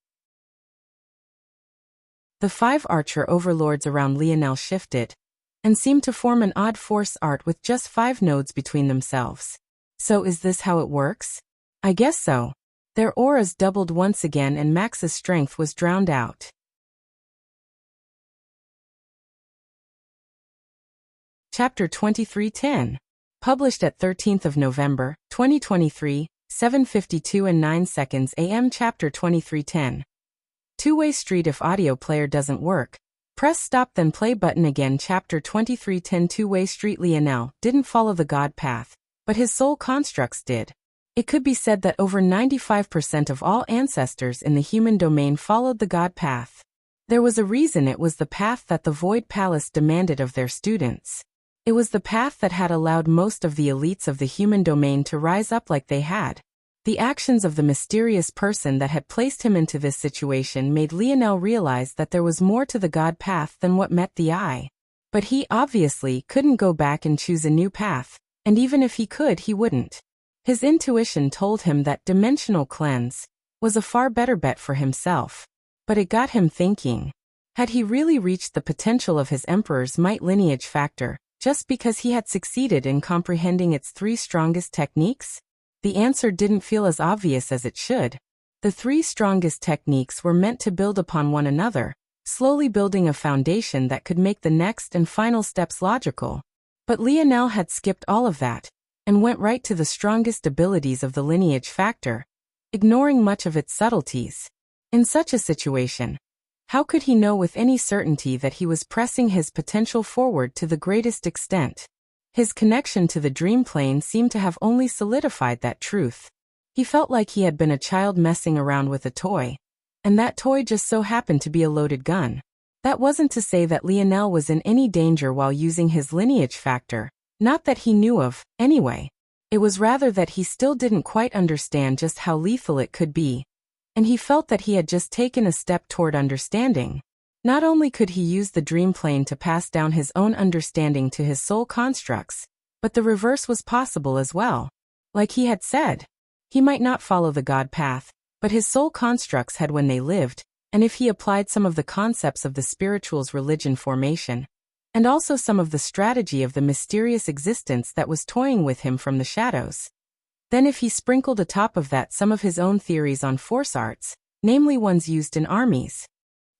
The 5 archer overlords around Lionel shifted, and seemed to form an odd force art with just 5 nodes between themselves. So is this how it works? I guess so. Their auras doubled once again and Max's strength was drowned out. Chapter 2310. Published at 13th of November, 2023, 7:52 and 9 seconds AM. Chapter 2310. Two-way street. If audio player doesn't work, press stop then play button again. Chapter 2310. Two-way street. Lionel didn't follow the God path, but his soul constructs did. It could be said that over 95% of all ancestors in the human domain followed the God path. There was a reason. It was the path that the Void Palace demanded of their students. It was the path that had allowed most of the elites of the human domain to rise up like they had. The actions of the mysterious person that had placed him into this situation made Lionel realize that there was more to the God path than what met the eye. But he obviously couldn't go back and choose a new path, and even if he could, he wouldn't. His intuition told him that dimensional cleanse was a far better bet for himself. But it got him thinking. Had he really reached the potential of his Emperor's Might lineage factor, just because he had succeeded in comprehending its 3 strongest techniques? The answer didn't feel as obvious as it should. The 3 strongest techniques were meant to build upon one another, slowly building a foundation that could make the next and final steps logical. But Lionel had skipped all of that, and went right to the strongest abilities of the lineage factor, ignoring much of its subtleties. In such a situation, how could he know with any certainty that he was pressing his potential forward to the greatest extent? His connection to the dream plane seemed to have only solidified that truth. He felt like he had been a child messing around with a toy, and that toy just so happened to be a loaded gun. That wasn't to say that Lionel was in any danger while using his lineage factor, not that he knew of, anyway. It was rather that he still didn't quite understand just how lethal it could be, and he felt that he had just taken a step toward understanding. Not only could he use the dream plane to pass down his own understanding to his soul constructs, but the reverse was possible as well. Like he had said, he might not follow the God path, but his soul constructs had when they lived, and if he applied some of the concepts of the spiritual's religion formation, and also some of the strategy of the mysterious existence that was toying with him from the shadows, then if he sprinkled atop of that some of his own theories on force arts, namely ones used in armies,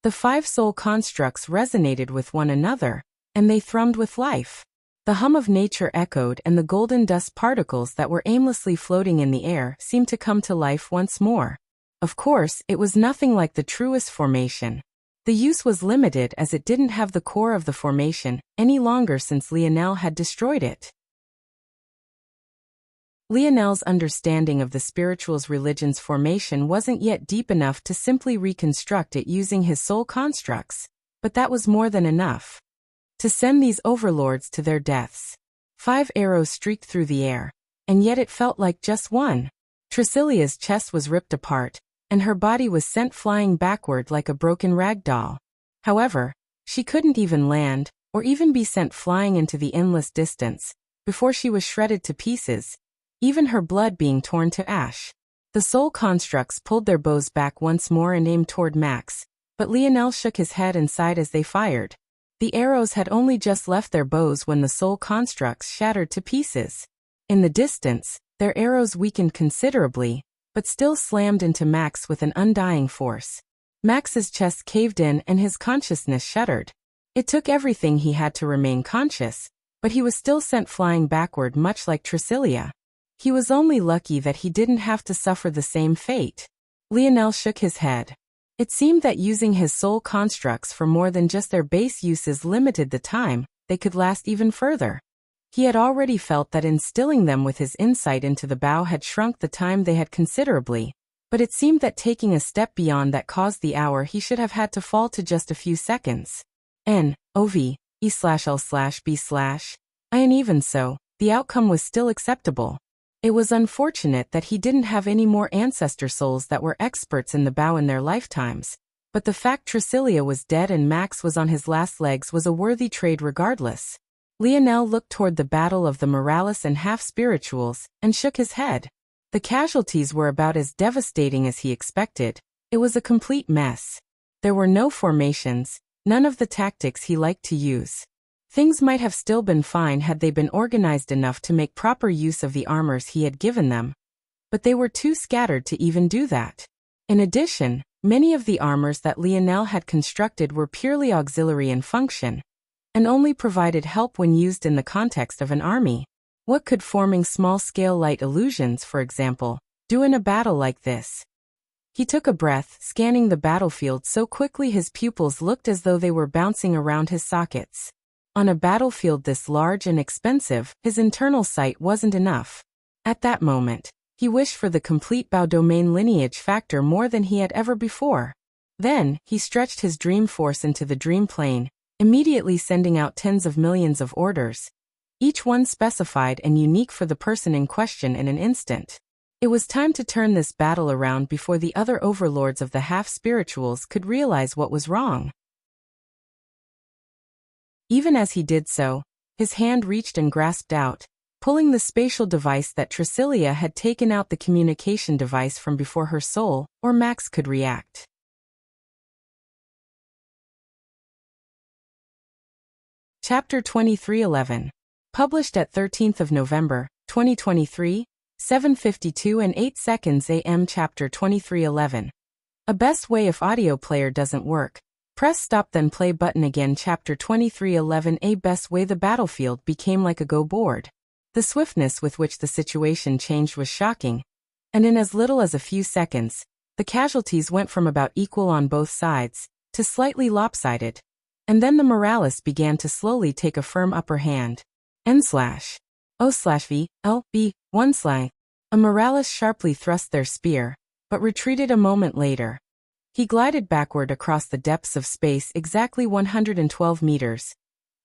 the 5 soul constructs resonated with one another, and they thrummed with life. The hum of nature echoed and the golden dust particles that were aimlessly floating in the air seemed to come to life once more. Of course, it was nothing like the truest formation. The use was limited as it didn't have the core of the formation any longer since Lionel had destroyed it. Lionel's understanding of the spiritual's religion's formation wasn't yet deep enough to simply reconstruct it using his soul constructs, but that was more than enough to send these overlords to their deaths. 5 arrows streaked through the air, and yet it felt like just one. Tricilia's chest was ripped apart, and her body was sent flying backward like a broken rag doll. However, she couldn't even land, or even be sent flying into the endless distance, before she was shredded to pieces, even her blood being torn to ash. The soul constructs pulled their bows back once more and aimed toward Max, but Lionel shook his head and sighed as they fired. The arrows had only just left their bows when the soul constructs shattered to pieces. In the distance, their arrows weakened considerably, but still slammed into Max with an undying force. Max's chest caved in and his consciousness shuddered. It took everything he had to remain conscious, but he was still sent flying backward much like Tricilia. He was only lucky that he didn't have to suffer the same fate. Lionel shook his head. It seemed that using his soul constructs for more than just their base uses limited the time they could last even further. He had already felt that instilling them with his insight into the bow had shrunk the time they had considerably, but it seemed that taking a step beyond that caused the hour he should have had to fall to just a few seconds. N.O.V.E/L/B/. And even so, the outcome was still acceptable. It was unfortunate that he didn't have any more ancestor souls that were experts in the bow in their lifetimes, but the fact Tricilia was dead and Max was on his last legs was a worthy trade regardless. Lionel looked toward the battle of the Morales and half-spirituals, and shook his head. The casualties were about as devastating as he expected. It was a complete mess. There were no formations, none of the tactics he liked to use. Things might have still been fine had they been organized enough to make proper use of the armors he had given them, but they were too scattered to even do that. In addition, many of the armors that Lionel had constructed were purely auxiliary in function, and only provided help when used in the context of an army. What could forming small-scale light illusions, for example, do in a battle like this? He took a breath, scanning the battlefield so quickly his pupils looked as though they were bouncing around his sockets. On a battlefield this large and expensive, his internal sight wasn't enough. At that moment, he wished for the complete bow domain lineage factor more than he had ever before. Then, he stretched his dream force into the dream plane, immediately sending out tens of millions of orders, each one specified and unique for the person in question in an instant. It was time to turn this battle around before the other overlords of the half-spirituals could realize what was wrong. Even as he did so, his hand reached and grasped out, pulling the spatial device that Tricilia had taken out, the communication device from before her soul, or Max could react. Chapter 2311. Published at 13th of November, 2023, 7:52 and 8 seconds AM. Chapter 2311. A best way if audio player doesn't work. Press stop then play button again. Chapter 2311. A best way the battlefield became like a go board. The swiftness with which the situation changed was shocking, and in as little as a few seconds, the casualties went from about equal on both sides, to slightly lopsided, and then the Morales began to slowly take a firm upper hand. N/O/V, L, B, 1/. A Morales sharply thrust their spear, but retreated a moment later. He glided backward across the depths of space exactly 112 meters,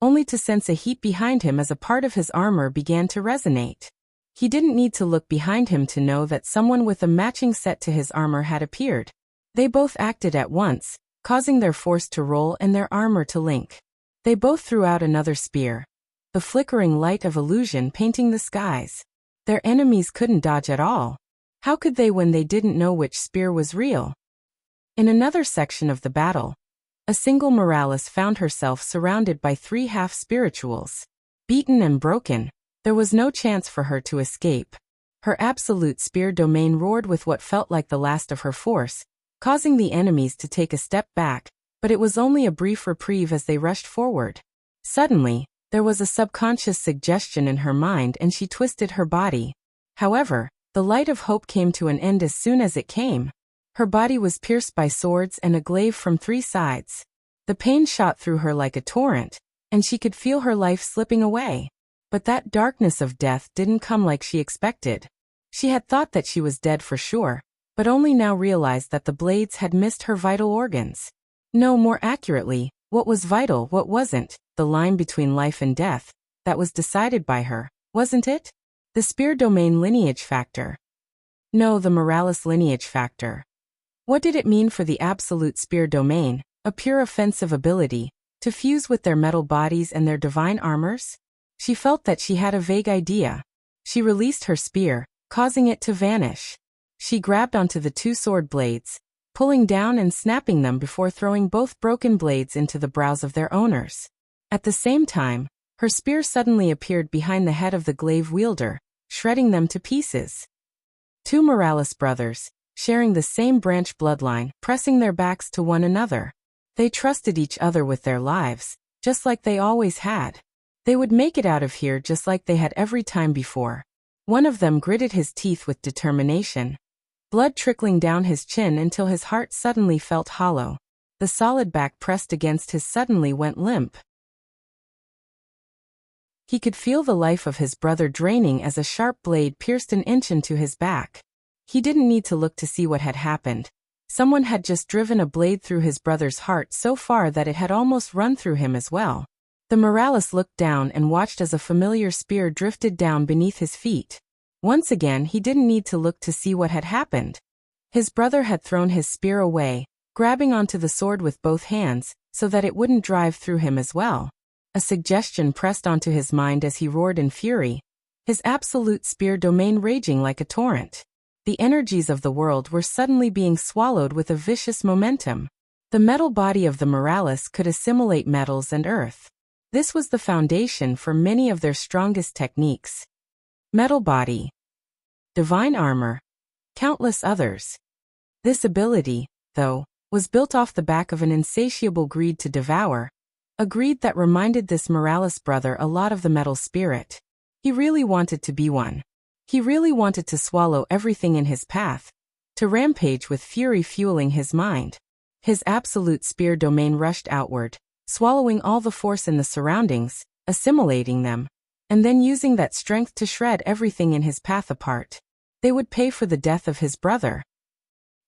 only to sense a heat behind him as a part of his armor began to resonate. He didn't need to look behind him to know that someone with a matching set to his armor had appeared. They both acted at once, causing their force to roll and their armor to link. They both threw out another spear, the flickering light of illusion painting the skies. Their enemies couldn't dodge at all. How could they when they didn't know which spear was real? In another section of the battle, a single Morales found herself surrounded by 3 half-spirituals. Beaten and broken, there was no chance for her to escape. Her absolute spear domain roared with what felt like the last of her force, causing the enemies to take a step back, but it was only a brief reprieve as they rushed forward. Suddenly, there was a subconscious suggestion in her mind and she twisted her body. However, the light of hope came to an end as soon as it came. Her body was pierced by swords and a glaive from 3 sides. The pain shot through her like a torrent, and she could feel her life slipping away. But that darkness of death didn't come like she expected. She had thought that she was dead for sure, but only now realized that the blades had missed her vital organs. No, more accurately, what was vital, what wasn't, the line between life and death, that was decided by her, wasn't it? The spear domain lineage factor. No, the Morales lineage factor. What did it mean for the absolute spear domain, a pure offensive ability, to fuse with their metal bodies and their divine armors? She felt that she had a vague idea. She released her spear, causing it to vanish. She grabbed onto the 2 sword blades, pulling down and snapping them before throwing both broken blades into the brows of their owners. At the same time, her spear suddenly appeared behind the head of the glaive wielder, shredding them to pieces. 2 Morales brothers, sharing the same branch bloodline, pressing their backs to one another. They trusted each other with their lives, just like they always had. They would make it out of here just like they had every time before. One of them gritted his teeth with determination, blood trickling down his chin until his heart suddenly felt hollow. The solid back pressed against his suddenly went limp. He could feel the life of his brother draining as a sharp blade pierced an inch into his back. He didn't need to look to see what had happened. Someone had just driven a blade through his brother's heart so far that it had almost run through him as well. The Morales looked down and watched as a familiar spear drifted down beneath his feet. Once again, he didn't need to look to see what had happened. His brother had thrown his spear away, grabbing onto the sword with both hands, so that it wouldn't drive through him as well. A suggestion pressed onto his mind as he roared in fury, his absolute spear domain raging like a torrent. The energies of the world were suddenly being swallowed with a vicious momentum. The metal body of the Moralis could assimilate metals and earth. This was the foundation for many of their strongest techniques. Metal body, divine armor, countless others. This ability, though, was built off the back of an insatiable greed to devour, a greed that reminded this Moralis brother a lot of the metal spirit. He really wanted to be one. He really wanted to swallow everything in his path, to rampage with fury fueling his mind. His absolute spear domain rushed outward, swallowing all the force in the surroundings, assimilating them, and then using that strength to shred everything in his path apart. They would pay for the death of his brother.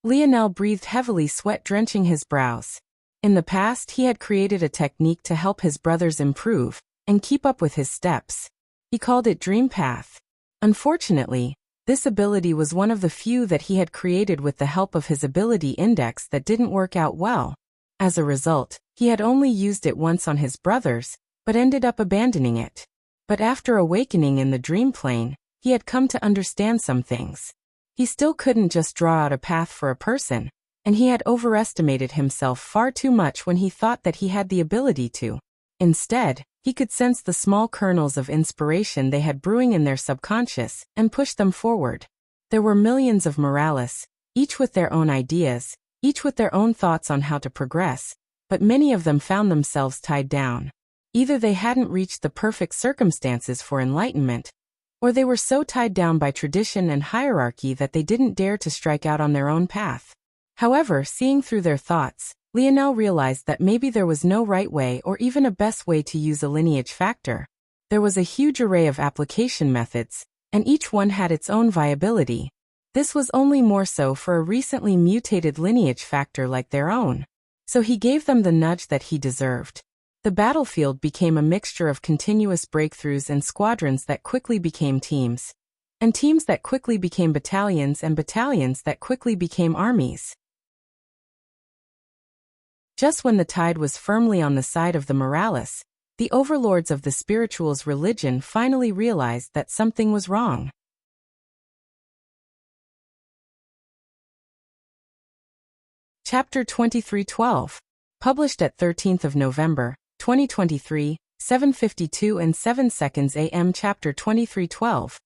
Lionel breathed heavily, sweat drenching his brows. In the past, he had created a technique to help his brothers improve and keep up with his steps. He called it Dream Path. Unfortunately, this ability was one of the few that he had created with the help of his ability index that didn't work out well. As a result, he had only used it once on his brothers, but ended up abandoning it. But after awakening in the dream plane, he had come to understand some things. He still couldn't just draw out a path for a person, and he had overestimated himself far too much when he thought that he had the ability to. Instead, he could sense the small kernels of inspiration they had brewing in their subconscious and push them forward. There were millions of Moralis, each with their own ideas, each with their own thoughts on how to progress, but many of them found themselves tied down. Either they hadn't reached the perfect circumstances for enlightenment, or they were so tied down by tradition and hierarchy that they didn't dare to strike out on their own path. However, seeing through their thoughts, Lionel realized that maybe there was no right way or even a best way to use a lineage factor. There was a huge array of application methods, and each one had its own viability. This was only more so for a recently mutated lineage factor like their own. So he gave them the nudge that he deserved. The battlefield became a mixture of continuous breakthroughs and squadrons that quickly became teams, and teams that quickly became battalions and battalions that quickly became armies. Just when the tide was firmly on the side of the Moralis, the overlords of the spirituals' religion finally realized that something was wrong. Chapter 2312. Published at 13th of November, 2023, 7:52 and 7 seconds AM. Chapter 2312.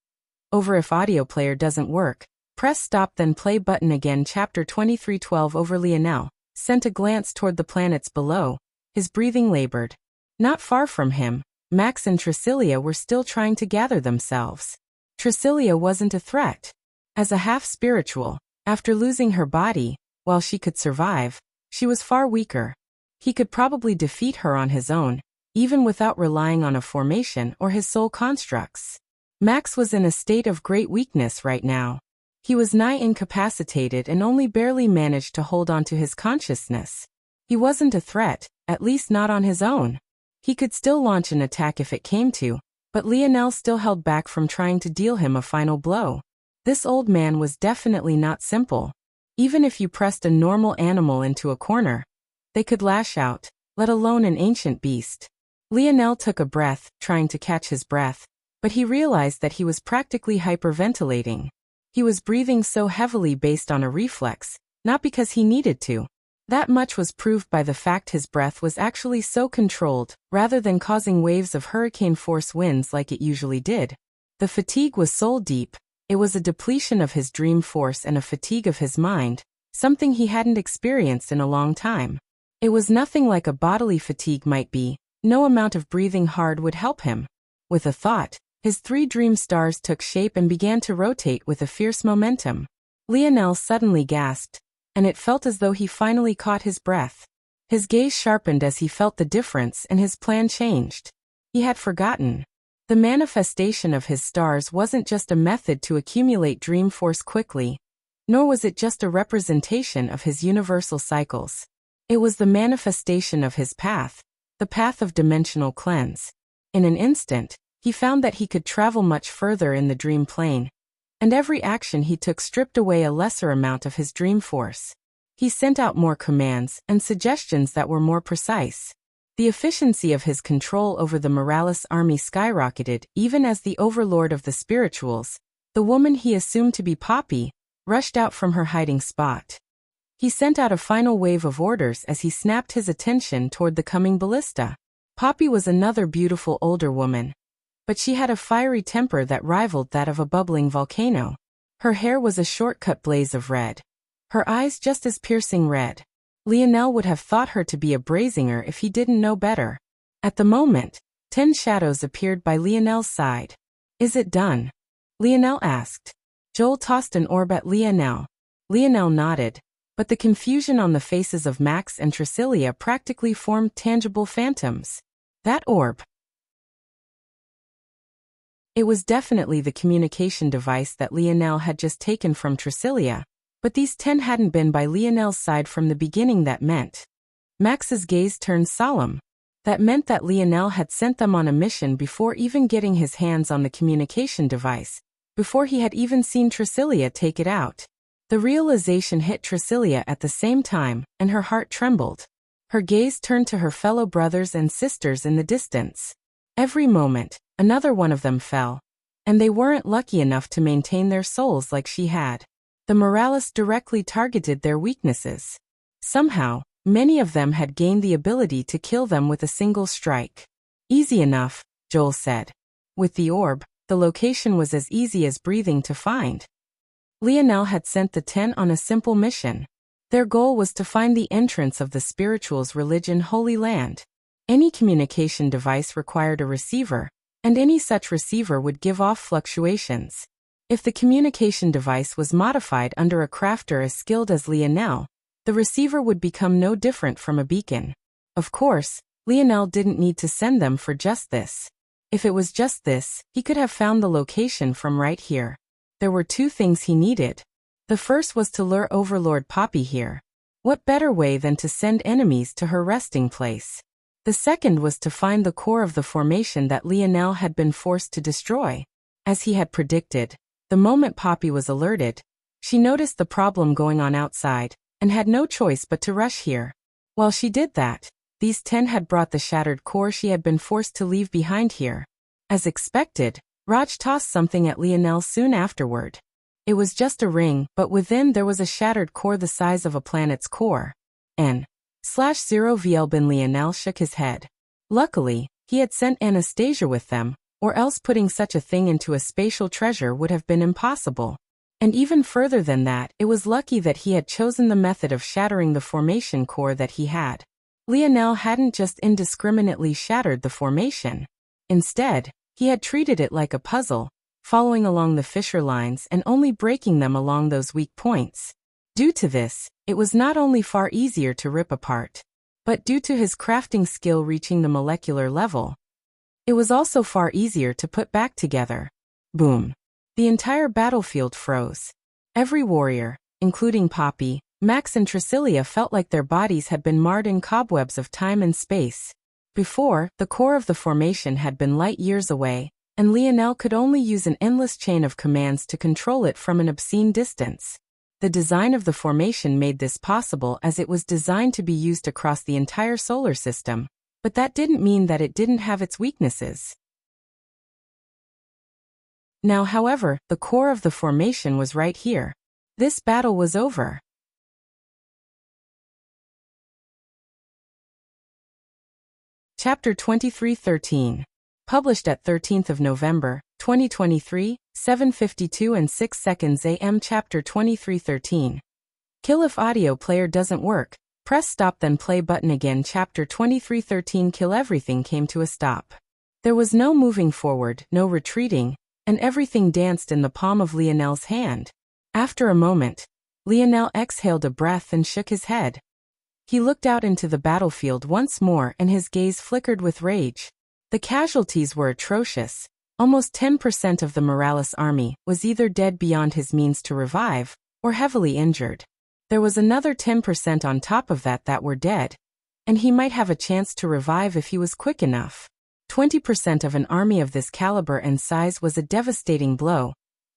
Over. If audio player doesn't work, press stop then play button again. Chapter 2312. Over. Lionel sent a glance toward the planets below. His breathing labored. Not far from him, Max and Tricilia were still trying to gather themselves. Tricilia wasn't a threat. As a half-spiritual, after losing her body, while she could survive, she was far weaker. He could probably defeat her on his own, even without relying on a formation or his soul constructs. Max was in a state of great weakness right now. He was nigh incapacitated and only barely managed to hold on to his consciousness. He wasn't a threat, at least not on his own. He could still launch an attack if it came to, but Lionel still held back from trying to deal him a final blow. This old man was definitely not simple. Even if you pressed a normal animal into a corner, they could lash out, let alone an ancient beast. Lionel took a breath, trying to catch his breath, but he realized that he was practically hyperventilating. He was breathing so heavily based on a reflex, not because he needed to. That much was proved by the fact his breath was actually so controlled, rather than causing waves of hurricane-force winds like it usually did. The fatigue was soul-deep. It was a depletion of his dream force and a fatigue of his mind, something he hadn't experienced in a long time. It was nothing like a bodily fatigue might be. No amount of breathing hard would help him. With a thought, his 3 dream stars took shape and began to rotate with a fierce momentum. Lionel suddenly gasped, and it felt as though he finally caught his breath. His gaze sharpened as he felt the difference and his plan changed. He had forgotten. The manifestation of his stars wasn't just a method to accumulate dream force quickly, nor was it just a representation of his universal cycles. It was the manifestation of his path, the path of dimensional cleanse. In an instant, he found that he could travel much further in the dream plane, and every action he took stripped away a lesser amount of his dream force. He sent out more commands and suggestions that were more precise. The efficiency of his control over the Morales army skyrocketed even as the overlord of the spirituals, the woman he assumed to be Poppy, rushed out from her hiding spot. He sent out a final wave of orders as he snapped his attention toward the coming ballista. Poppy was another beautiful older woman, but she had a fiery temper that rivaled that of a bubbling volcano. Her hair was a shortcut blaze of red. Her eyes just as piercing red. Lionel would have thought her to be a brazinger if he didn't know better. At the moment, 10 shadows appeared by Lionel's side. "Is it done?" Lionel asked. Joel tossed an orb at Lionel. Lionel nodded, but the confusion on the faces of Max and Tricilia practically formed tangible phantoms. That orb. It was definitely the communication device that Lionel had just taken from Tricilia, but these 10 hadn't been by Lionel's side from the beginning. That meant. Max's gaze turned solemn. That meant that Lionel had sent them on a mission before even getting his hands on the communication device, before he had even seen Tricilia take it out. The realization hit Tricilia at the same time, and her heart trembled. Her gaze turned to her fellow brothers and sisters in the distance. Every moment, another one of them fell, and they weren't lucky enough to maintain their souls like she had. The Morales directly targeted their weaknesses. Somehow, many of them had gained the ability to kill them with a single strike. "Easy enough," Joel said. With the orb, the location was as easy as breathing to find. Lionel had sent the 10 on a simple mission. Their goal was to find the entrance of the spirituals' religion Holy Land. Any communication device required a receiver, and any such receiver would give off fluctuations. If the communication device was modified under a crafter as skilled as Lionel, the receiver would become no different from a beacon. Of course, Lionel didn't need to send them for just this. If it was just this, he could have found the location from right here. There were 2 things he needed. The first was to lure Overlord Poppy here. What better way than to send enemies to her resting place? The second was to find the core of the formation that Lionel had been forced to destroy. As he had predicted, the moment Poppy was alerted, she noticed the problem going on outside, and had no choice but to rush here. While she did that, these 10 had brought the shattered core she had been forced to leave behind here. As expected, Raj tossed something at Lionel soon afterward. It was just a ring, but within there was a shattered core the size of a planet's core. N/0 Vielbin. Lionel shook his head. Luckily, he had sent Anastasia with them, or else putting such a thing into a spatial treasure would have been impossible. And even further than that, it was lucky that he had chosen the method of shattering the formation core that he had. Lionel hadn't just indiscriminately shattered the formation. Instead, he had treated it like a puzzle, following along the fissure lines and only breaking them along those weak points. Due to this, it was not only far easier to rip apart, but due to his crafting skill reaching the molecular level, it was also far easier to put back together. Boom. The entire battlefield froze. Every warrior, including Poppy, Max and Tricilia, felt like their bodies had been marred in cobwebs of time and space. Before, the core of the formation had been light years away, and Lionel could only use an endless chain of commands to control it from an obscene distance. The design of the formation made this possible as it was designed to be used across the entire solar system, but that didn't mean that it didn't have its weaknesses. Now, however, the core of the formation was right here. This battle was over. Chapter 2313. Published at 13th of November, 2023, 7:52 and 6 seconds AM. Chapter 2313. Kill if audio player doesn't work. Press stop then play button again. Chapter 2313. Kill. Everything came to a stop. There was no moving forward, no retreating, and everything danced in the palm of Lionel's hand. After a moment, Lionel exhaled a breath and shook his head. He looked out into the battlefield once more and his gaze flickered with rage. The casualties were atrocious. Almost 10% of the Morales army was either dead beyond his means to revive, or heavily injured. There was another 10% on top of that were dead, and he might have a chance to revive if he was quick enough. 20% of an army of this caliber and size was a devastating blow,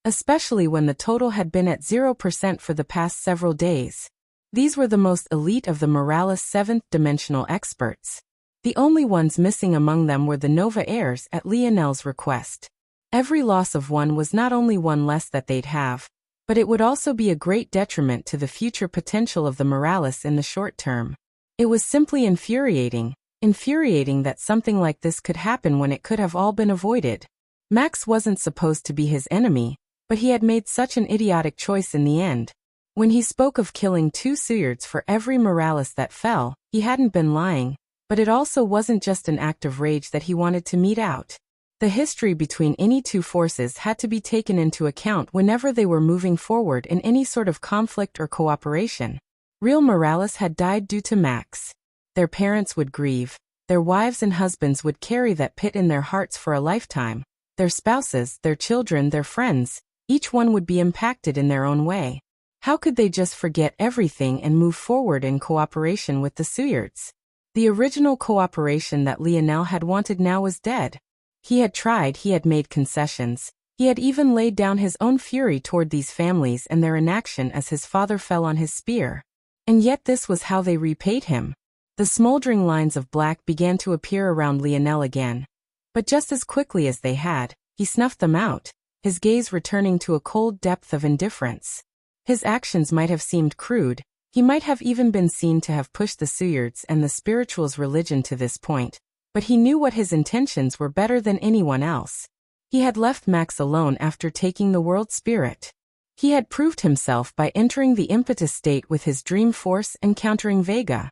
especially when the total had been at 0% for the past several days. These were the most elite of the Morales seventh-dimensional experts. The only ones missing among them were the Nova heirs at Lionel's request. Every loss of one was not only one less that they'd have, but it would also be a great detriment to the future potential of the Morales in the short term. It was simply infuriating that something like this could happen when it could have all been avoided. Max wasn't supposed to be his enemy, but he had made such an idiotic choice in the end. When he spoke of killing 2 Suyards for every Morales that fell, he hadn't been lying, but it also wasn't just an act of rage that he wanted to mete out. The history between any two forces had to be taken into account whenever they were moving forward in any sort of conflict or cooperation. Real Morales had died due to Max. Their parents would grieve, their wives and husbands would carry that pit in their hearts for a lifetime, their spouses, their children, their friends, each one would be impacted in their own way. How could they just forget everything and move forward in cooperation with the Suyards? The original cooperation that Lionel had wanted now was dead. He had tried, he had made concessions, he had even laid down his own fury toward these families and their inaction as his father fell on his spear. And yet this was how they repaid him. The smoldering lines of black began to appear around Lionel again. But just as quickly as they had, he snuffed them out, his gaze returning to a cold depth of indifference. His actions might have seemed crude, he might have even been seen to have pushed the Suyards and the spirituals' religion to this point, but he knew what his intentions were better than anyone else. He had left Max alone after taking the world spirit. He had proved himself by entering the impetus state with his dream force and countering Vega.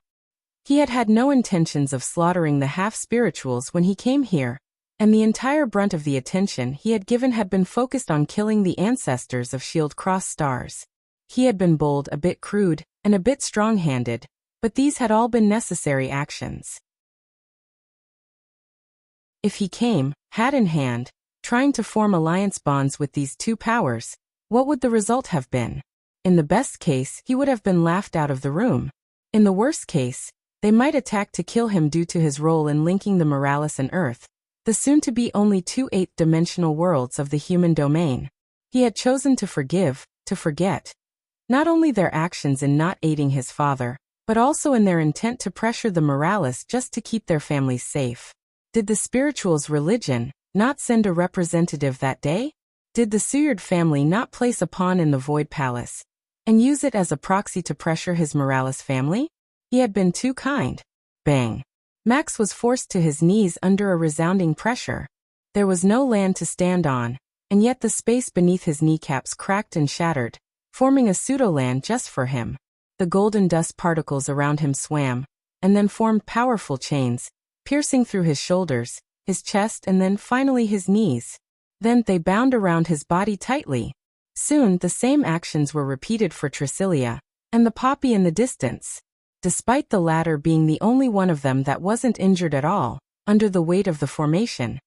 He had had no intentions of slaughtering the half-spirituals when he came here, and the entire brunt of the attention he had given had been focused on killing the ancestors of Shield Cross stars. He had been bold, a bit crude, and a bit strong-handed, but these had all been necessary actions. If he came, hat in hand, trying to form alliance bonds with these two powers, what would the result have been? In the best case, he would have been laughed out of the room. In the worst case, they might attack to kill him due to his role in linking the Morales and Earth, the soon-to-be only 2 eighth-dimensional worlds of the human domain. He had chosen to forgive, to forget. Not only their actions in not aiding his father, but also in their intent to pressure the Morales just to keep their families safe. Did the spirituals' religion not send a representative that day? Did the Suyard family not place a pawn in the Void Palace and use it as a proxy to pressure his Morales family? He had been too kind. Bang. Max was forced to his knees under a resounding pressure. There was no land to stand on, and yet the space beneath his kneecaps cracked and shattered, forming a pseudo-land just for him. The golden dust particles around him swam, and then formed powerful chains, piercing through his shoulders, his chest and then finally his knees. Then they bound around his body tightly. Soon the same actions were repeated for Tricilia, and the poppy in the distance. Despite the latter being the only one of them that wasn't injured at all, under the weight of the formation.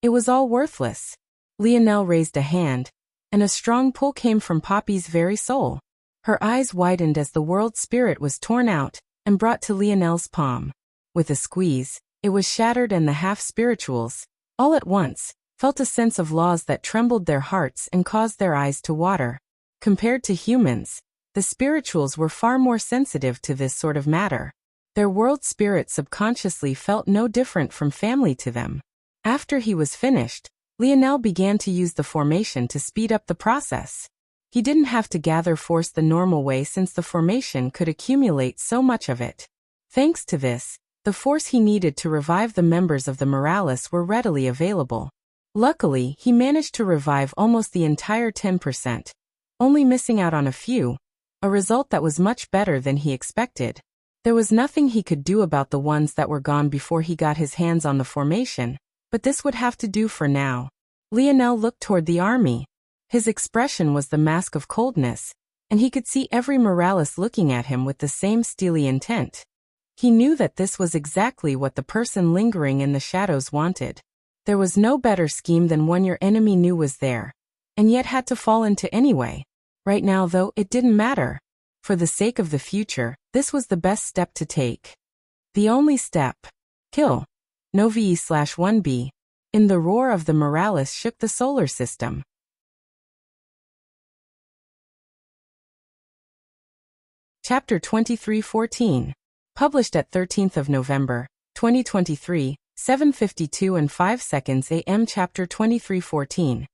It was all worthless. Lionel raised a hand, and a strong pull came from Poppy's very soul. Her eyes widened as the world spirit was torn out and brought to Lionel's palm. With a squeeze, it was shattered and the half-spirituals, all at once, felt a sense of laws that trembled their hearts and caused their eyes to water. Compared to humans, the spirituals were far more sensitive to this sort of matter. Their world spirit subconsciously felt no different from family to them. After he was finished, Lionel began to use the formation to speed up the process. He didn't have to gather force the normal way since the formation could accumulate so much of it. Thanks to this, the force he needed to revive the members of the Morales were readily available. Luckily, he managed to revive almost the entire 10%, only missing out on a few, a result that was much better than he expected. There was nothing he could do about the ones that were gone before he got his hands on the formation, but this would have to do for now. Lionel looked toward the army. His expression was the mask of coldness, and he could see every Morales looking at him with the same steely intent. He knew that this was exactly what the person lingering in the shadows wanted. There was no better scheme than one your enemy knew was there, and yet had to fall into anyway. Right now, though, it didn't matter. For the sake of the future, this was the best step to take. The only step. Kill. No VE/1B. In the roar of the Morales shook the solar system. Chapter 2314. Published at 13th of November, 2023, 7:52 and 5 seconds AM. Chapter 2314.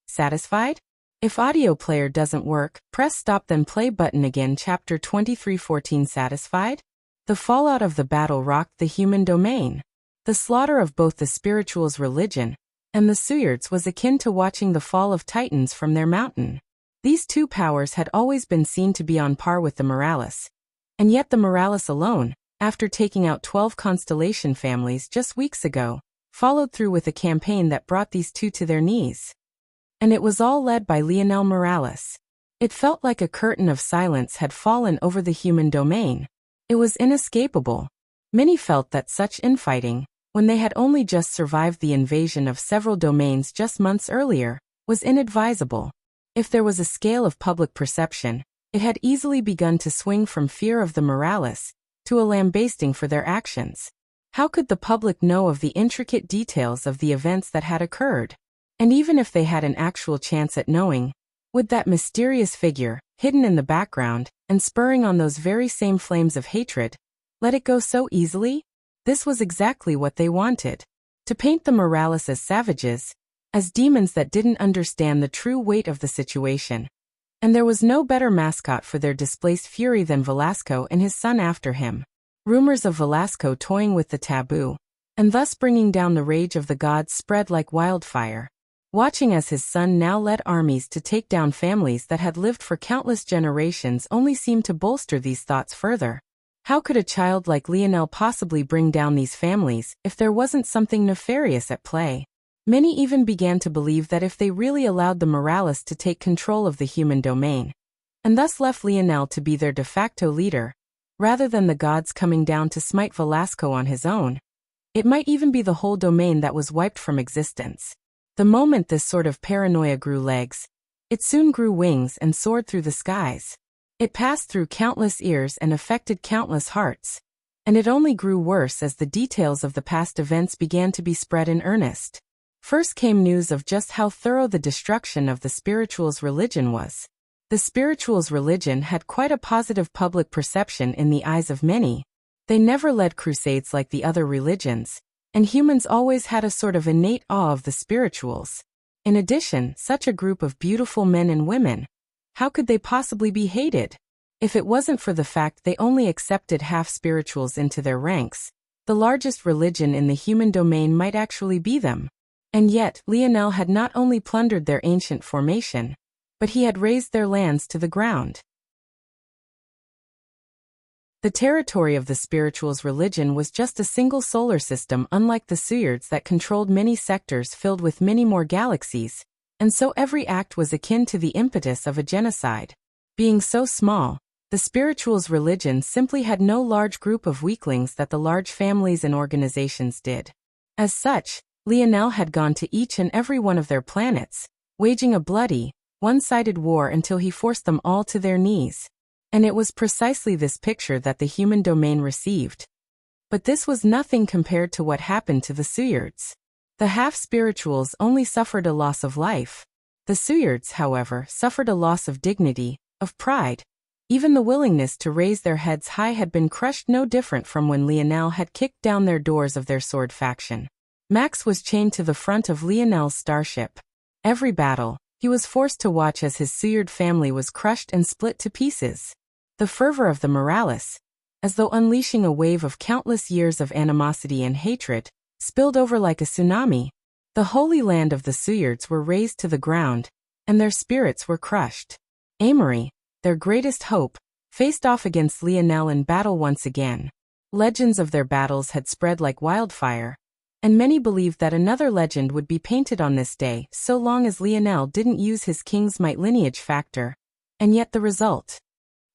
Satisfied? If audio player doesn't work, press stop then play button again. Chapter 2314. Satisfied? The fallout of the battle rocked the human domain. The slaughter of both the spirituals' religion and the Suyards was akin to watching the fall of titans from their mountain. These two powers had always been seen to be on par with the Morales. And yet the Morales alone, after taking out 12 constellation families just weeks ago, followed through with a campaign that brought these two to their knees. And it was all led by Lionel Morales. It felt like a curtain of silence had fallen over the human domain. It was inescapable. Many felt that such infighting, when they had only just survived the invasion of several domains just months earlier, was inadvisable. If there was a scale of public perception, it had easily begun to swing from fear of the Morales to a lambasting for their actions. How could the public know of the intricate details of the events that had occurred? And even if they had an actual chance at knowing, would that mysterious figure, hidden in the background, and spurring on those very same flames of hatred, let it go so easily? This was exactly what they wanted. To paint the Morales as savages, as demons that didn't understand the true weight of the situation. And there was no better mascot for their displaced fury than Velasco and his son after him. Rumors of Velasco toying with the taboo, and thus bringing down the rage of the gods, spread like wildfire. Watching as his son now led armies to take down families that had lived for countless generations only seemed to bolster these thoughts further. How could a child like Lionel possibly bring down these families if there wasn't something nefarious at play? Many even began to believe that if they really allowed the Morales to take control of the human domain, and thus left Lionel to be their de facto leader, rather than the gods coming down to smite Velasco on his own, it might even be the whole domain that was wiped from existence. The moment this sort of paranoia grew legs, it soon grew wings and soared through the skies. It passed through countless ears and affected countless hearts. And it only grew worse as the details of the past events began to be spread in earnest. First came news of just how thorough the destruction of the spirituals' religion was. The spirituals' religion had quite a positive public perception in the eyes of many. They never led crusades like the other religions, and humans always had a sort of innate awe of the spirituals. In addition, such a group of beautiful men and women, how could they possibly be hated? If it wasn't for the fact they only accepted half-spirituals into their ranks, the largest religion in the human domain might actually be them. And yet, Lionel had not only plundered their ancient formation, but he had razed their lands to the ground. The territory of the spirituals' religion was just a single solar system, unlike the Suyards that controlled many sectors filled with many more galaxies, and so every act was akin to the impetus of a genocide. Being so small, the spirituals' religion simply had no large group of weaklings that the large families and organizations did. As such, Lionel had gone to each and every one of their planets, waging a bloody, one-sided war until he forced them all to their knees. And it was precisely this picture that the human domain received. But this was nothing compared to what happened to the Suyards. The half-spirituals only suffered a loss of life. The Suyards, however, suffered a loss of dignity, of pride. Even the willingness to raise their heads high had been crushed, no different from when Lionel had kicked down their doors of their sword faction. Max was chained to the front of Lionel's starship. Every battle, he was forced to watch as his Suyard family was crushed and split to pieces. The fervor of the Morales, as though unleashing a wave of countless years of animosity and hatred, spilled over like a tsunami. The holy land of the Suyards were razed to the ground, and their spirits were crushed. Amory, their greatest hope, faced off against Lionel in battle once again. Legends of their battles had spread like wildfire, and many believed that another legend would be painted on this day so long as Lionel didn't use his king's might lineage factor. And yet the result.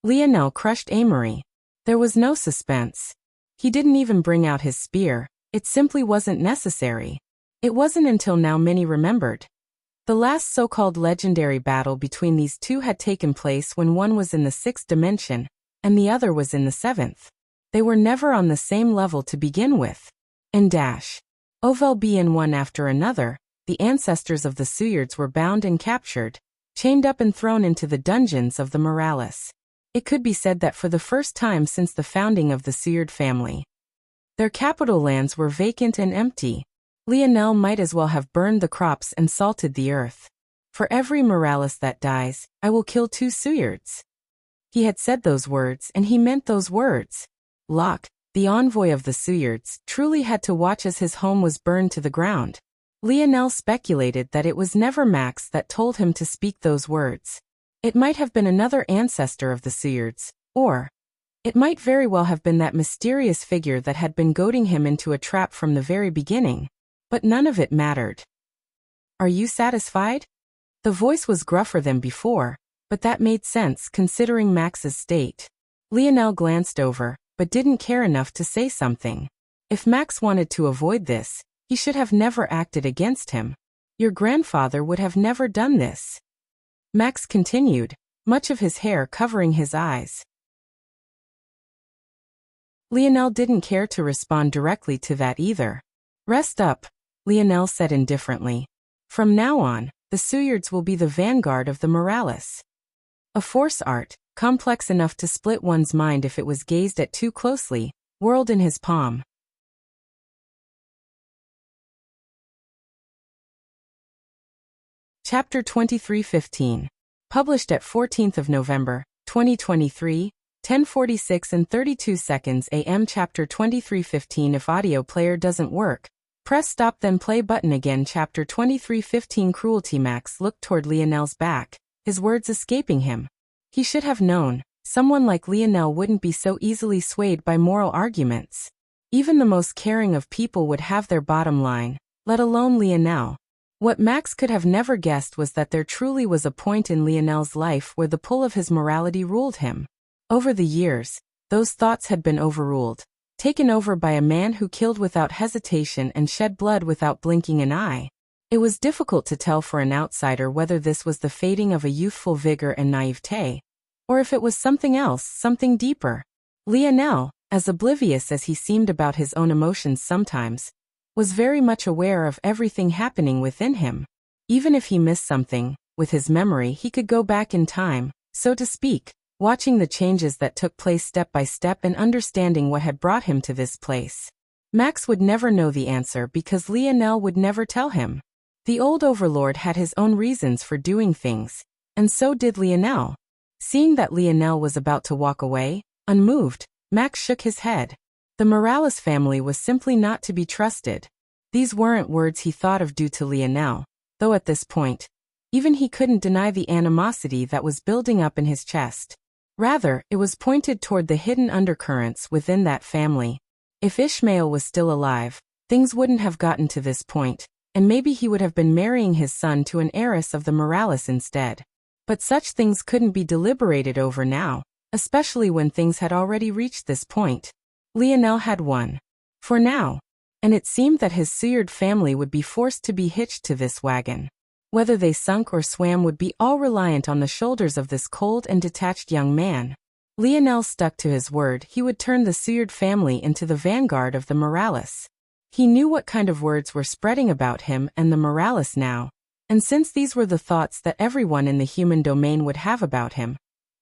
Lionel crushed Amory. There was no suspense. He didn't even bring out his spear. It simply wasn't necessary. It wasn't until now many remembered. The last so-called legendary battle between these two had taken place when one was in the 6th dimension, and the other was in the 7th. They were never on the same level to begin with. Ovelbn one after another, the ancestors of the Suyards were bound and captured, chained up and thrown into the dungeons of the Morales. It could be said that for the first time since the founding of the Seward family, their capital lands were vacant and empty. Lionel might as well have burned the crops and salted the earth. For every Morales that dies, I will kill 2 Sewards. He had said those words, and he meant those words. Locke, the envoy of the Sewards, truly had to watch as his home was burned to the ground. Lionel speculated that it was never Max that told him to speak those words. It might have been another ancestor of the Sewards, or it might very well have been that mysterious figure that had been goading him into a trap from the very beginning. But none of it mattered. Are you satisfied? The voice was gruffer than before, but that made sense considering Max's state. Lionel glanced over, but didn't care enough to say something. If Max wanted to avoid this, he should have never acted against him. Your grandfather would have never done this. Max continued, much of his hair covering his eyes. Lionel didn't care to respond directly to that either. Rest up, Lionel said indifferently. From now on, the Sewards will be the vanguard of the Morales. A force art, complex enough to split one's mind if it was gazed at too closely, whirled in his palm. Chapter 23:15. Published at 14th of November, 2023, 10:46 and 32 seconds AM. Chapter 23:15. If audio player doesn't work, press stop then play button again. Chapter 23:15. Cruelty. Max looked toward Lionel's back, his words escaping him. He should have known, someone like Lionel wouldn't be so easily swayed by moral arguments. Even the most caring of people would have their bottom line, let alone Lionel. What Max could have never guessed was that there truly was a point in Lionel's life where the pull of his morality ruled him. Over the years, those thoughts had been overruled. Taken over by a man who killed without hesitation and shed blood without blinking an eye. It was difficult to tell for an outsider whether this was the fading of a youthful vigor and naivete, or if it was something else, something deeper. Lionel, as oblivious as he seemed about his own emotions sometimes, was very much aware of everything happening within him. Even if he missed something, with his memory he could go back in time, so to speak, watching the changes that took place step by step and understanding what had brought him to this place. Max would never know the answer because Lionel would never tell him. The old overlord had his own reasons for doing things, and so did Lionel. Seeing that Lionel was about to walk away, unmoved, Max shook his head. The Morales family was simply not to be trusted. These weren't words he thought of due to Lionel, though at this point, even he couldn't deny the animosity that was building up in his chest. Rather, it was pointed toward the hidden undercurrents within that family. If Ishmael was still alive, things wouldn't have gotten to this point, and maybe he would have been marrying his son to an heiress of the Morales instead. But such things couldn't be deliberated over now, especially when things had already reached this point. Lionel had won. For now. And it seemed that his Seward family would be forced to be hitched to this wagon. Whether they sunk or swam would be all reliant on the shoulders of this cold and detached young man. Lionel stuck to his word. He would turn the Seward family into the vanguard of the Morales. He knew what kind of words were spreading about him and the Morales now, and since these were the thoughts that everyone in the human domain would have about him,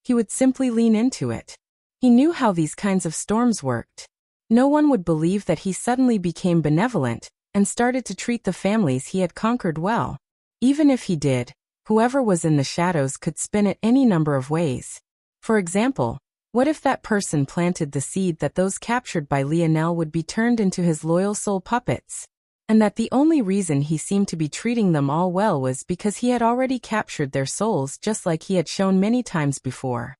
he would simply lean into it. He knew how these kinds of storms worked. No one would believe that he suddenly became benevolent and started to treat the families he had conquered well. Even if he did, whoever was in the shadows could spin it any number of ways. For example, what if that person planted the seed that those captured by Lionel would be turned into his loyal soul puppets? And that the only reason he seemed to be treating them all well was because he had already captured their souls just like he had shown many times before.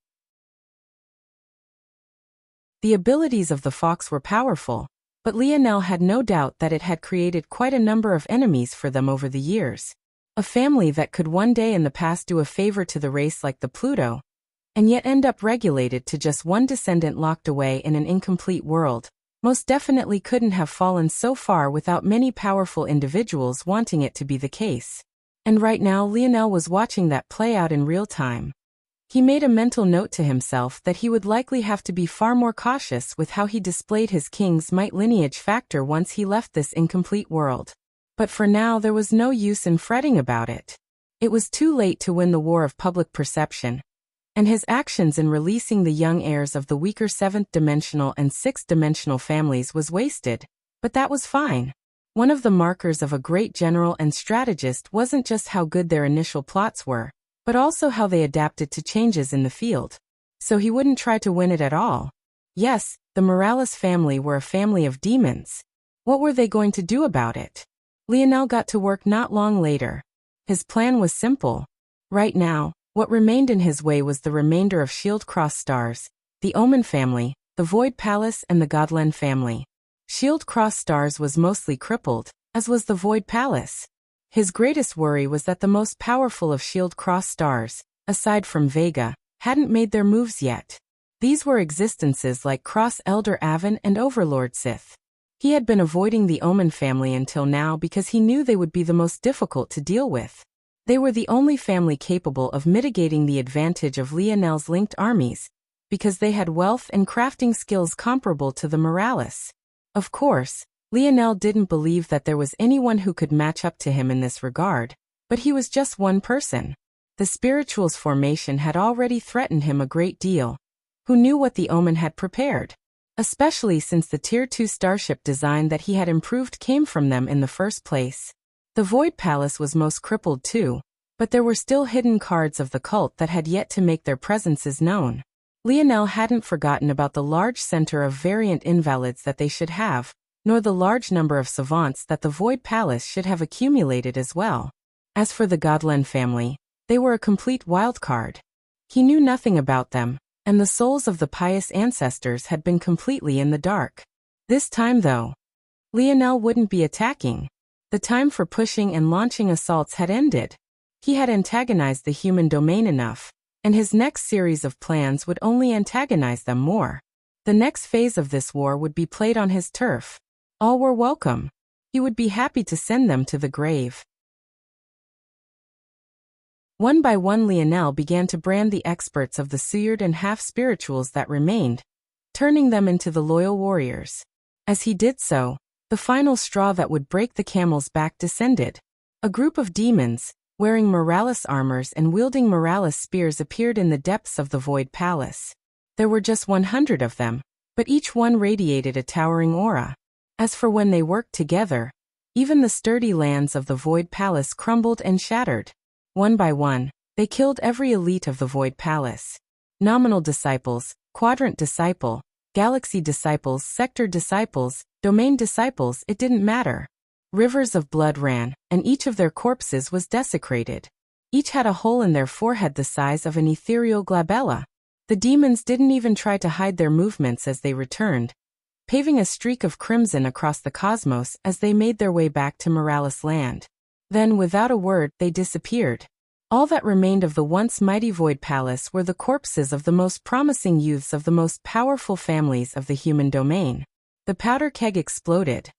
The abilities of the fox were powerful, but Lionel had no doubt that it had created quite a number of enemies for them over the years. A family that could one day in the past do a favor to the race like the Pluto, and yet end up regulated to just one descendant locked away in an incomplete world, most definitely couldn't have fallen so far without many powerful individuals wanting it to be the case. And right now Lionel was watching that play out in real time. He made a mental note to himself that he would likely have to be far more cautious with how he displayed his king's might lineage factor once he left this incomplete world. But for now there was no use in fretting about it. It was too late to win the war of public perception. and his actions in releasing the young heirs of the weaker 7th-dimensional and 6th-dimensional families was wasted. But that was fine. One of the markers of a great general and strategist wasn't just how good their initial plots were, but also how they adapted to changes in the field. So he wouldn't try to win it at all. Yes, the Morales family were a family of demons. What were they going to do about it? Lionel got to work not long later. His plan was simple. Right now, what remained in his way was the remainder of Shield Cross Stars, the Omen family, the Void Palace and the Godlen family. Shield Cross Stars was mostly crippled, as was the Void Palace. His greatest worry was that the most powerful of Shield Cross Stars, aside from Vega, hadn't made their moves yet. These were existences like Cross Elder Avon and Overlord Sith. He had been avoiding the Omen family until now because he knew they would be the most difficult to deal with. They were the only family capable of mitigating the advantage of Lionel's linked armies, because they had wealth and crafting skills comparable to the Morales. Of course, Lionel didn't believe that there was anyone who could match up to him in this regard, but he was just one person. The Spirituals formation had already threatened him a great deal. Who knew what the Omen had prepared? Especially since the Tier 2 starship design that he had improved came from them in the first place. The Void Palace was most crippled too, but there were still hidden cards of the cult that had yet to make their presences known. Lionel hadn't forgotten about the large center of variant invalids that they should have, nor the large number of savants that the Void Palace should have accumulated as well. As for the Godlen family, they were a complete wildcard. He knew nothing about them, and the souls of the pious ancestors had been completely in the dark. This time though, Lionel wouldn't be attacking. The time for pushing and launching assaults had ended. He had antagonized the human domain enough, and his next series of plans would only antagonize them more. The next phase of this war would be played on his turf. All were welcome. He would be happy to send them to the grave. One by one Lionel began to brand the experts of the Suyard and half-spirituals that remained, turning them into the loyal warriors. As he did so, the final straw that would break the camel's back descended. A group of demons, wearing Morales armors and wielding Morales spears appeared in the depths of the Void Palace. There were just 100 of them, but each one radiated a towering aura. As for when they worked together, even the sturdy lands of the Void Palace crumbled and shattered. One by one, they killed every elite of the Void Palace. Nominal disciples, quadrant disciple, galaxy disciples, sector disciples, domain disciples, it didn't matter. Rivers of blood ran, and each of their corpses was desecrated. Each had a hole in their forehead the size of an ethereal glabella. The demons didn't even try to hide their movements as they returned, paving a streak of crimson across the cosmos as they made their way back to Morales land. Then, without a word, they disappeared. All that remained of the once mighty Void Palace were the corpses of the most promising youths of the most powerful families of the human domain. The powder keg exploded.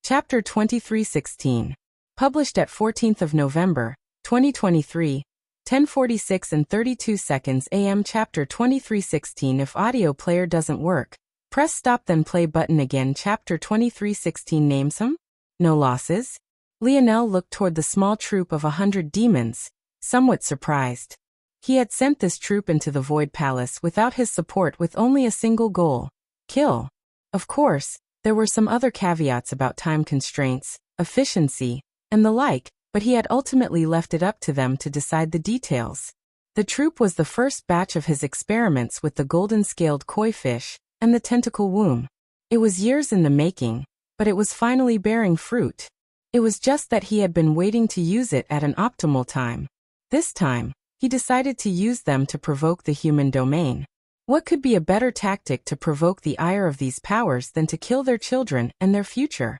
Chapter 2316. Published at 14th of November, 2023, 10:46 and 32 seconds AM. Chapter 2316. If audio player doesn't work, press stop then play button again. Chapter 2316. Name some? No losses? Lionel looked toward the small troop of 100 demons, somewhat surprised. He had sent this troop into the Void Palace without his support with only a single goal: kill. Of course, there were some other caveats about time constraints, efficiency, and the like, but he had ultimately left it up to them to decide the details. The troop was the first batch of his experiments with the golden-scaled koi fish and the tentacle womb. It was years in the making, but it was finally bearing fruit. It was just that he had been waiting to use it at an optimal time. This time, he decided to use them to provoke the human domain. What could be a better tactic to provoke the ire of these powers than to kill their children and their future?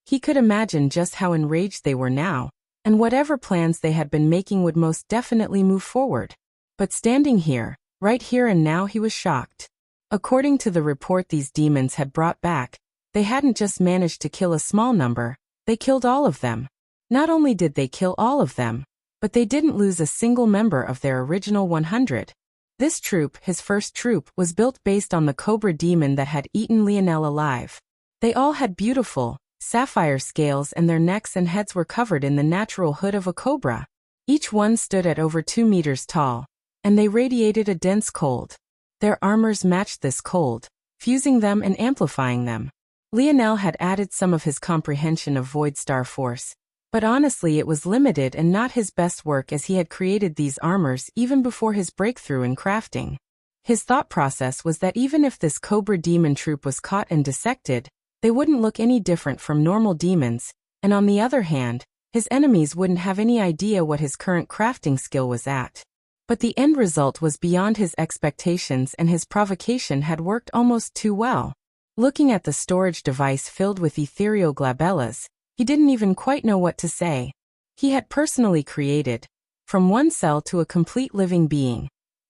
He could imagine just how enraged they were now, and whatever plans they had been making would most definitely move forward. But standing here, right here and now, he was shocked. According to the report these demons had brought back, they hadn't just managed to kill a small number, they killed all of them. Not only did they kill all of them, but they didn't lose a single member of their original 100. This troop, his first troop, was built based on the Cobra demon that had eaten Lionel alive. They all had beautiful, sapphire scales, and their necks and heads were covered in the natural hood of a cobra. Each one stood at over 2 meters tall, and they radiated a dense cold. Their armors matched this cold, fusing them and amplifying them. Lionel had added some of his comprehension of Void Star Force, but honestly it was limited and not his best work, as he had created these armors even before his breakthrough in crafting. His thought process was that even if this Cobra demon troop was caught and dissected, they wouldn't look any different from normal demons, and on the other hand, his enemies wouldn't have any idea what his current crafting skill was at. But the end result was beyond his expectations, and his provocation had worked almost too well. Looking at the storage device filled with ethereal glabellas, he didn't even quite know what to say. He had personally created, from one cell to a complete living being,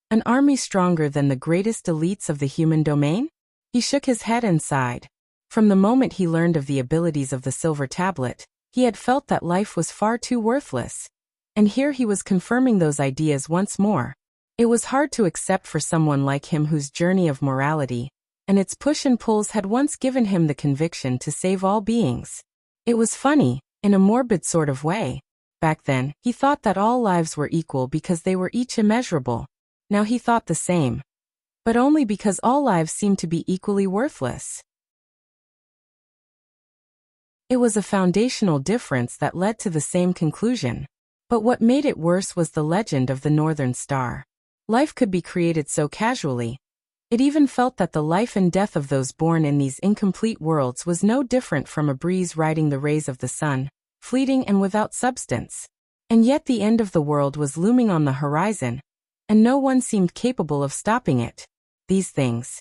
an army stronger than the greatest elites of the human domain? He shook his head and sighed. From the moment he learned of the abilities of the silver tablet, he had felt that life was far too worthless. And here he was confirming those ideas once more. It was hard to accept for someone like him, whose journey of morality and its push and pulls had once given him the conviction to save all beings. It was funny, in a morbid sort of way. Back then, he thought that all lives were equal because they were each immeasurable. Now he thought the same. But only because all lives seemed to be equally worthless. It was a foundational difference that led to the same conclusion. But what made it worse was the legend of the Northern Star. Life could be created so casually. It even felt that the life and death of those born in these incomplete worlds was no different from a breeze riding the rays of the sun, fleeting and without substance. And yet the end of the world was looming on the horizon, and no one seemed capable of stopping it. These things.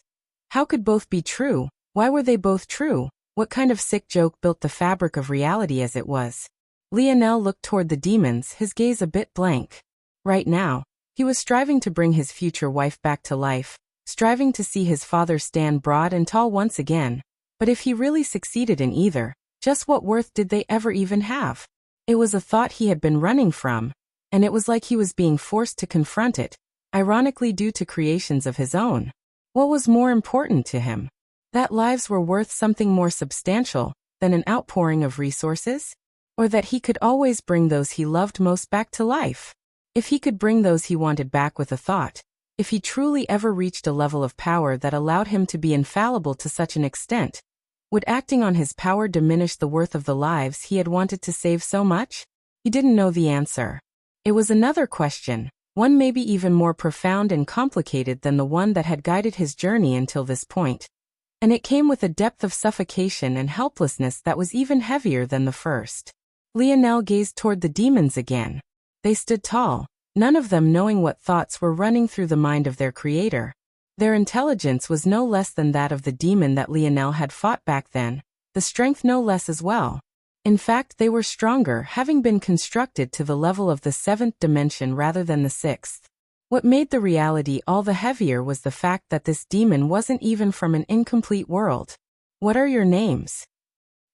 How could both be true? Why were they both true? What kind of sick joke built the fabric of reality as it was? Lionel looked toward the demons, his gaze a bit blank. Right now, he was striving to bring his future wife back to life, striving to see his father stand broad and tall once again. But if he really succeeded in either, just what worth did they ever even have? It was a thought he had been running from, and it was like he was being forced to confront it, ironically due to creations of his own. What was more important to him? That lives were worth something more substantial than an outpouring of resources? Or that he could always bring those he loved most back to life? If he could bring those he wanted back with a thought, if he truly ever reached a level of power that allowed him to be infallible to such an extent, would acting on his power diminish the worth of the lives he had wanted to save so much? He didn't know the answer. It was another question, one maybe even more profound and complicated than the one that had guided his journey until this point. And it came with a depth of suffocation and helplessness that was even heavier than the first. Lionel gazed toward the demons again. They stood tall, none of them knowing what thoughts were running through the mind of their creator. Their intelligence was no less than that of the demon that Lionel had fought back then, the strength no less as well. In fact, they were stronger, having been constructed to the level of the 7th dimension rather than the 6th. What made the reality all the heavier was the fact that this demon wasn't even from an incomplete world. "What are your names?"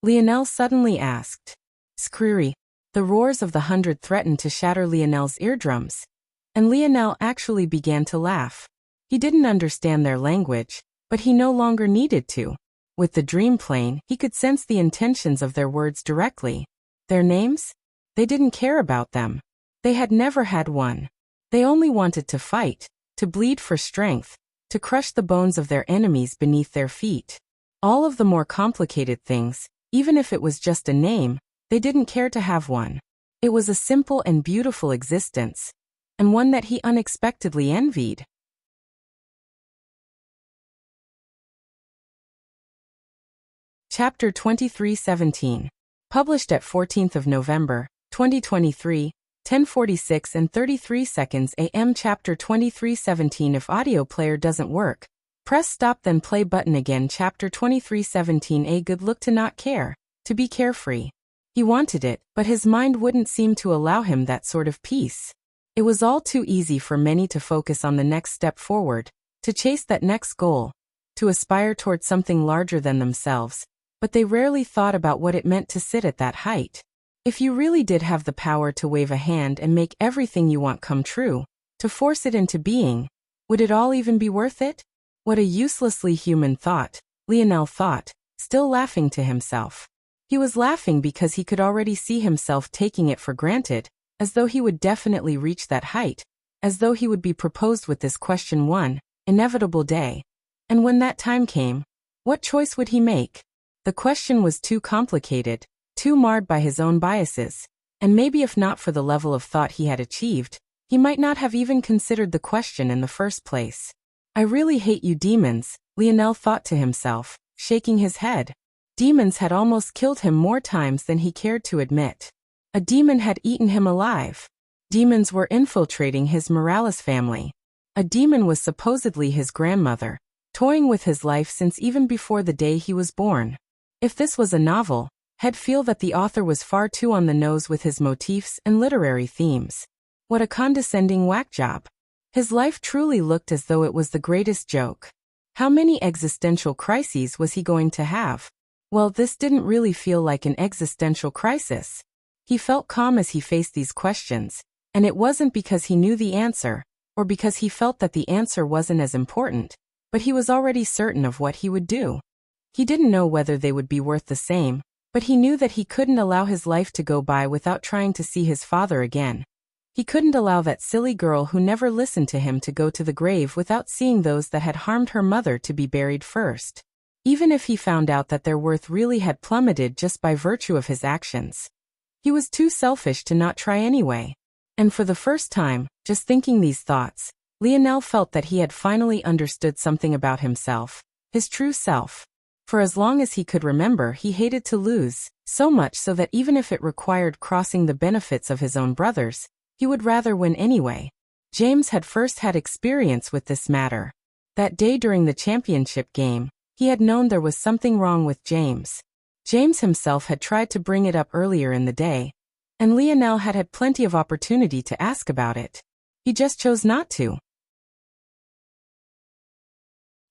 Lionel suddenly asked. "Screery." The roars of the 100 threatened to shatter Lionel's eardrums, and Lionel actually began to laugh. He didn't understand their language, but he no longer needed to. With the dream plane, he could sense the intentions of their words directly. Their names? They didn't care about them. They had never had one. They only wanted to fight, to bleed for strength, to crush the bones of their enemies beneath their feet. All of the more complicated things, even if it was just a name, they didn't care to have one. It was a simple and beautiful existence, and one that he unexpectedly envied. Chapter 23:17. Published at 14th of November, 2023, 10:46 and 33 seconds AM. Chapter 23:17. If audio player doesn't work, press stop then play button again. Chapter 23:17. A good look to not care, to be carefree. He wanted it, but his mind wouldn't seem to allow him that sort of peace. It was all too easy for many to focus on the next step forward, to chase that next goal, to aspire toward something larger than themselves, but they rarely thought about what it meant to sit at that height. If you really did have the power to wave a hand and make everything you want come true, to force it into being, would it all even be worth it? What a uselessly human thought, Lionel thought, still laughing to himself. He was laughing because he could already see himself taking it for granted, as though he would definitely reach that height, as though he would be proposed with this question one inevitable day. And when that time came, what choice would he make? The question was too complicated, too marred by his own biases, and maybe if not for the level of thought he had achieved, he might not have even considered the question in the first place. I really hate you demons, Lionel thought to himself, shaking his head. Demons had almost killed him more times than he cared to admit. A demon had eaten him alive. Demons were infiltrating his Morales family. A demon was supposedly his grandmother, toying with his life since even before the day he was born. If this was a novel, I'd feel that the author was far too on the nose with his motifs and literary themes. What a condescending whack job. His life truly looked as though it was the greatest joke. How many existential crises was he going to have? Well, this didn't really feel like an existential crisis. He felt calm as he faced these questions, and it wasn't because he knew the answer, or because he felt that the answer wasn't as important, but he was already certain of what he would do. He didn't know whether they would be worth the same, but he knew that he couldn't allow his life to go by without trying to see his father again. He couldn't allow that silly girl who never listened to him to go to the grave without seeing those that had harmed her mother to be buried first. Even if he found out that their worth really had plummeted just by virtue of his actions. He was too selfish to not try anyway. And for the first time, just thinking these thoughts, Lionel felt that he had finally understood something about himself, his true self. For as long as he could remember, he hated to lose, so much so that even if it required crossing the benefits of his own brothers, he would rather win anyway. James had first had experience with this matter. That day during the championship game, he had known there was something wrong with James. James himself had tried to bring it up earlier in the day, and Lionel had had plenty of opportunity to ask about it. He just chose not to.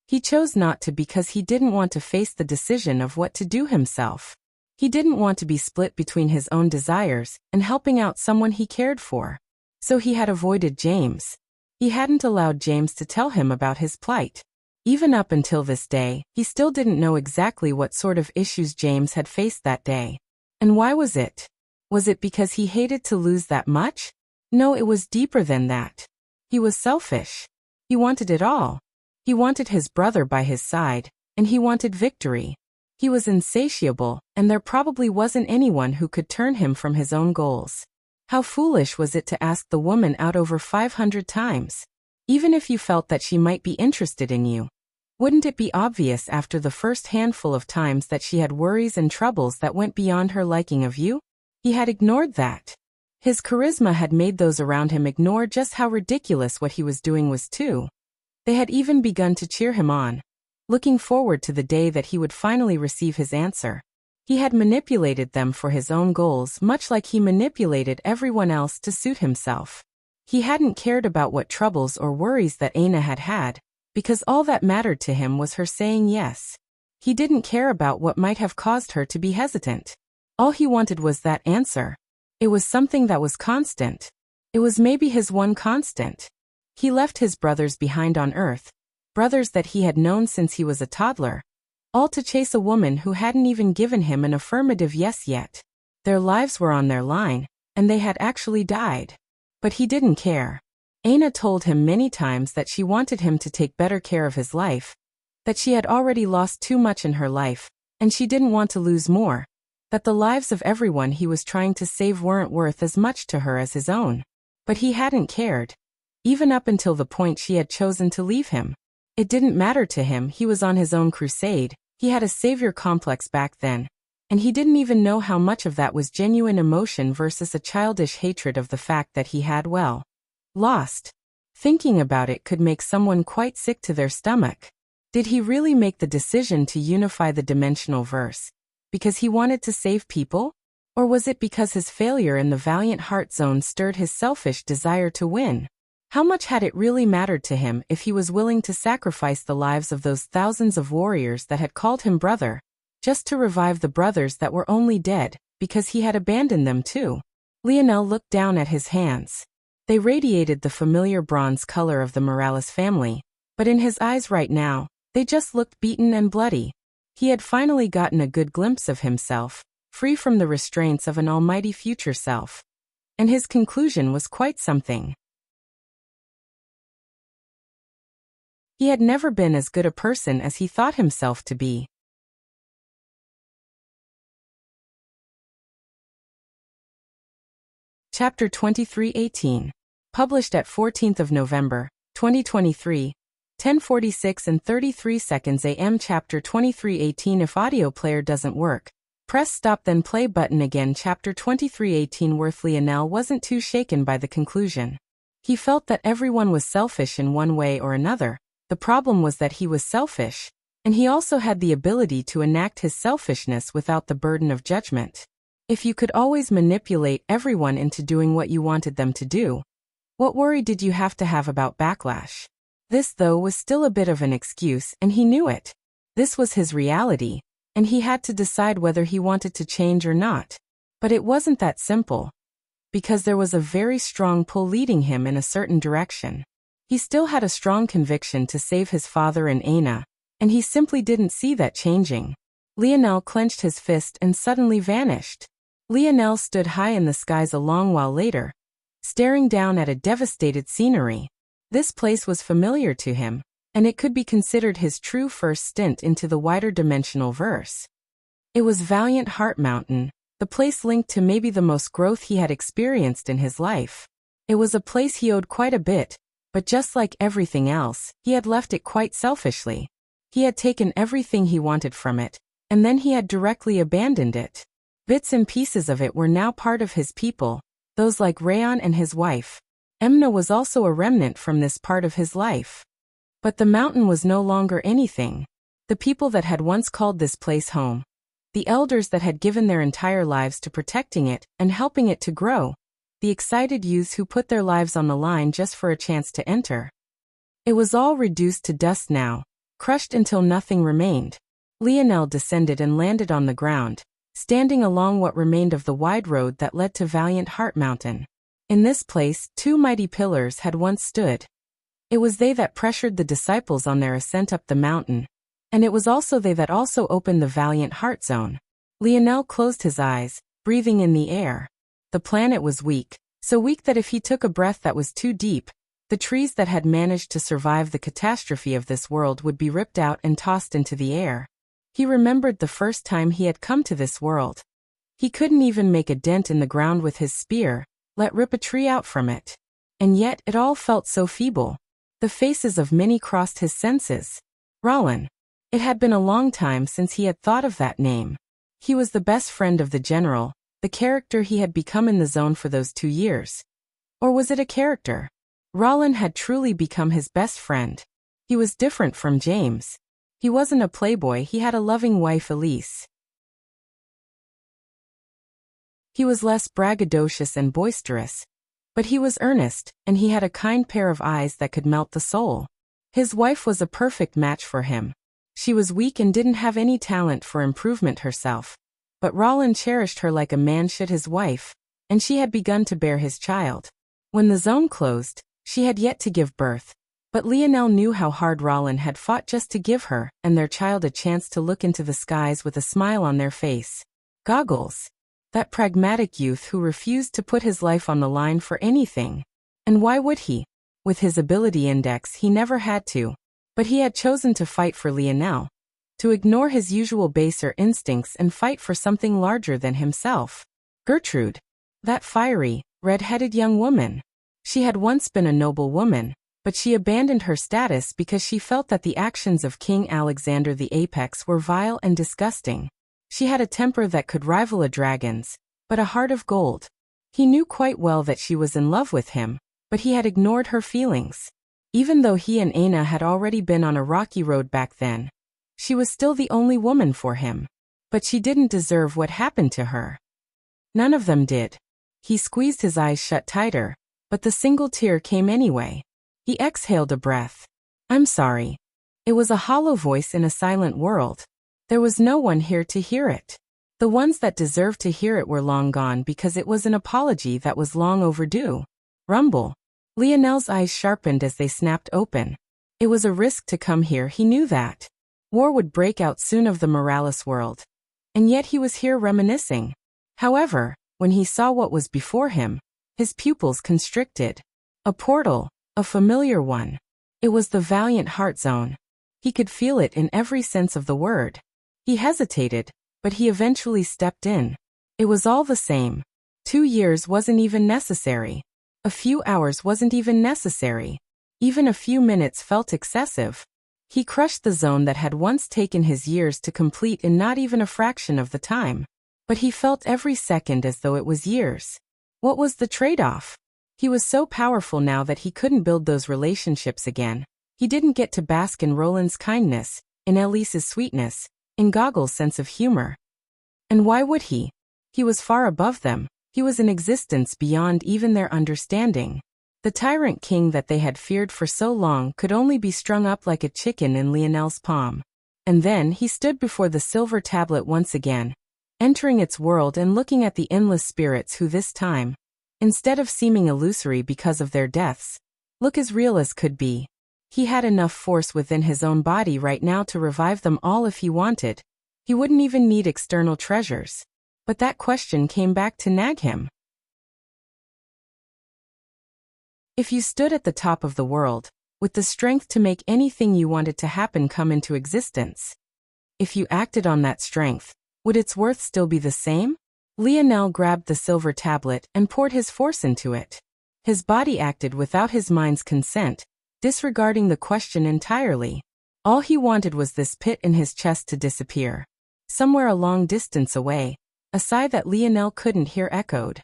He chose not to because he didn't want to face the decision of what to do himself. He didn't want to be split between his own desires and helping out someone he cared for. So he had avoided James. He hadn't allowed James to tell him about his plight. Even up until this day, he still didn't know exactly what sort of issues James had faced that day. And why was it? Was it because he hated to lose that much? No, it was deeper than that. He was selfish. He wanted it all. He wanted his brother by his side, and he wanted victory. He was insatiable, and there probably wasn't anyone who could turn him from his own goals. How foolish was it to ask the woman out over 500 times? Even if you felt that she might be interested in you. Wouldn't it be obvious after the first handful of times that she had worries and troubles that went beyond her liking of you? He had ignored that. His charisma had made those around him ignore just how ridiculous what he was doing was too. They had even begun to cheer him on, looking forward to the day that he would finally receive his answer. He had manipulated them for his own goals, much like he manipulated everyone else to suit himself. He hadn't cared about what troubles or worries that Aina had had, because all that mattered to him was her saying yes. He didn't care about what might have caused her to be hesitant. All he wanted was that answer. It was something that was constant. It was maybe his one constant. He left his brothers behind on Earth, brothers that he had known since he was a toddler, all to chase a woman who hadn't even given him an affirmative yes yet. Their lives were on their line, and they had actually died. But he didn't care. Aina told him many times that she wanted him to take better care of his life, that she had already lost too much in her life, and she didn't want to lose more, that the lives of everyone he was trying to save weren't worth as much to her as his own. But he hadn't cared. Even up until the point she had chosen to leave him. It didn't matter to him, he was on his own crusade, he had a savior complex back then, and he didn't even know how much of that was genuine emotion versus a childish hatred of the fact that he had, well, lost. Thinking about it could make someone quite sick to their stomach. Did he really make the decision to unify the dimensional verse because he wanted to save people? Or was it because his failure in the Valiant Heart Zone stirred his selfish desire to win? How much had it really mattered to him if he was willing to sacrifice the lives of those thousands of warriors that had called him brother, just to revive the brothers that were only dead, because he had abandoned them too? Lionel looked down at his hands. They radiated the familiar bronze color of the Morales family, but in his eyes right now, they just looked beaten and bloody. He had finally gotten a good glimpse of himself, free from the restraints of an almighty future self. And his conclusion was quite something. He had never been as good a person as he thought himself to be. Chapter 23:18. Published at 14th of November, 2023, 10:46 and 33 seconds AM. Chapter 23:18. If audio player doesn't work, press stop then play button again. Chapter 23:18. Worth Lionel wasn't too shaken by the conclusion. He felt that everyone was selfish in one way or another. The problem was that he was selfish, and he also had the ability to enact his selfishness without the burden of judgment. If you could always manipulate everyone into doing what you wanted them to do, what worry did you have to have about backlash? This, though, was still a bit of an excuse, and he knew it. This was his reality, and he had to decide whether he wanted to change or not. But it wasn't that simple, because there was a very strong pull leading him in a certain direction. He still had a strong conviction to save his father and Aina, and he simply didn't see that changing. Lionel clenched his fist and suddenly vanished. Lionel stood high in the skies a long while later, staring down at a devastated scenery. This place was familiar to him, and it could be considered his true first stint into the wider dimensional verse. It was Valiant Heart Mountain, the place linked to maybe the most growth he had experienced in his life. It was a place he owed quite a bit, but just like everything else, he had left it quite selfishly. He had taken everything he wanted from it, and then he had directly abandoned it. Bits and pieces of it were now part of his people, those like Rayon and his wife. Emna was also a remnant from this part of his life. But the mountain was no longer anything. The people that had once called this place home, the elders that had given their entire lives to protecting it and helping it to grow, the excited youths who put their lives on the line just for a chance to enter. It was all reduced to dust now, crushed until nothing remained. Lionel descended and landed on the ground, standing along what remained of the wide road that led to Valiant Heart Mountain. In this place, two mighty pillars had once stood. It was they that pressured the disciples on their ascent up the mountain, and it was also they that also opened the Valiant Heart Zone. Lionel closed his eyes, breathing in the air. The planet was weak, so weak that if he took a breath that was too deep, the trees that had managed to survive the catastrophe of this world would be ripped out and tossed into the air. He remembered the first time he had come to this world. He couldn't even make a dent in the ground with his spear, let rip a tree out from it. And yet it all felt so feeble. The faces of many crossed his senses. Rollin. It had been a long time since he had thought of that name. He was the best friend of the general, the character he had become in the zone for those 2 years. Or was it a character? Rollin had truly become his best friend. He was different from James. He wasn't a playboy, he had a loving wife, Elise. He was less braggadocious and boisterous, but he was earnest, and he had a kind pair of eyes that could melt the soul. His wife was a perfect match for him. She was weak and didn't have any talent for improvement herself, but Rollin cherished her like a man should his wife, and she had begun to bear his child. When the zone closed, she had yet to give birth. But Lionel knew how hard Rollin had fought just to give her and their child a chance to look into the skies with a smile on their face. Goggles. That pragmatic youth who refused to put his life on the line for anything. And why would he? With his ability index he never had to. But he had chosen to fight for Lionel. To ignore his usual baser instincts and fight for something larger than himself. Gertrude. That fiery, red-headed young woman. She had once been a noble woman, but she abandoned her status because she felt that the actions of King Alexander the Apex were vile and disgusting. She had a temper that could rival a dragon's, but a heart of gold. He knew quite well that she was in love with him, but he had ignored her feelings. Even though he and Aina had already been on a rocky road back then, she was still the only woman for him. But she didn't deserve what happened to her. None of them did. He squeezed his eyes shut tighter, but the single tear came anyway. He exhaled a breath. I'm sorry. It was a hollow voice in a silent world. There was no one here to hear it. The ones that deserved to hear it were long gone because it was an apology that was long overdue. Rumble. Lionel's eyes sharpened as they snapped open. It was a risk to come here, he knew that. War would break out soon of the Morales world. And yet he was here reminiscing. However, when he saw what was before him, his pupils constricted. A portal, a familiar one. It was the Valiant Heart Zone. He could feel it in every sense of the word. He hesitated, but he eventually stepped in. It was all the same. 2 years wasn't even necessary. A few hours wasn't even necessary. Even a few minutes felt excessive. He crushed the zone that had once taken his years to complete in not even a fraction of the time. But he felt every second as though it was years. What was the trade-off? He was so powerful now that he couldn't build those relationships again. He didn't get to bask in Roland's kindness, in Elise's sweetness, in Goggle's sense of humor. And why would he? He was far above them. He was an existence beyond even their understanding. The tyrant king that they had feared for so long could only be strung up like a chicken in Lionel's palm. And then he stood before the silver tablet once again, entering its world and looking at the endless spirits who this time, instead of seeming illusory because of their deaths, look as real as could be. He had enough force within his own body right now to revive them all if he wanted. He wouldn't even need external treasures. But that question came back to nag him. If you stood at the top of the world, with the strength to make anything you wanted to happen come into existence, if you acted on that strength, would its worth still be the same? Lionel grabbed the silver tablet and poured his force into it. His body acted without his mind's consent, disregarding the question entirely. All he wanted was this pit in his chest to disappear. Somewhere a long distance away, a sigh that Lionel couldn't hear echoed.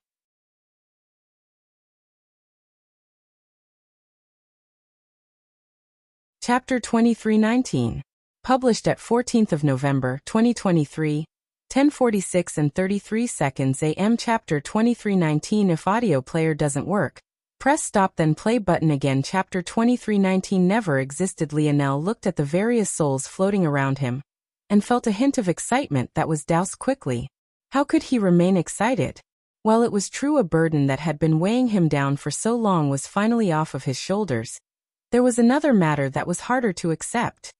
Chapter 2319. Published at 14th of November, 2023, 10:46 and 33 seconds AM. Chapter 2319. If audio player doesn't work, press stop then play button again. Chapter 2319 never existed. Lionel looked at the various souls floating around him, and felt a hint of excitement that was doused quickly. How could he remain excited? While it was true a burden that had been weighing him down for so long was finally off of his shoulders, there was another matter that was harder to accept.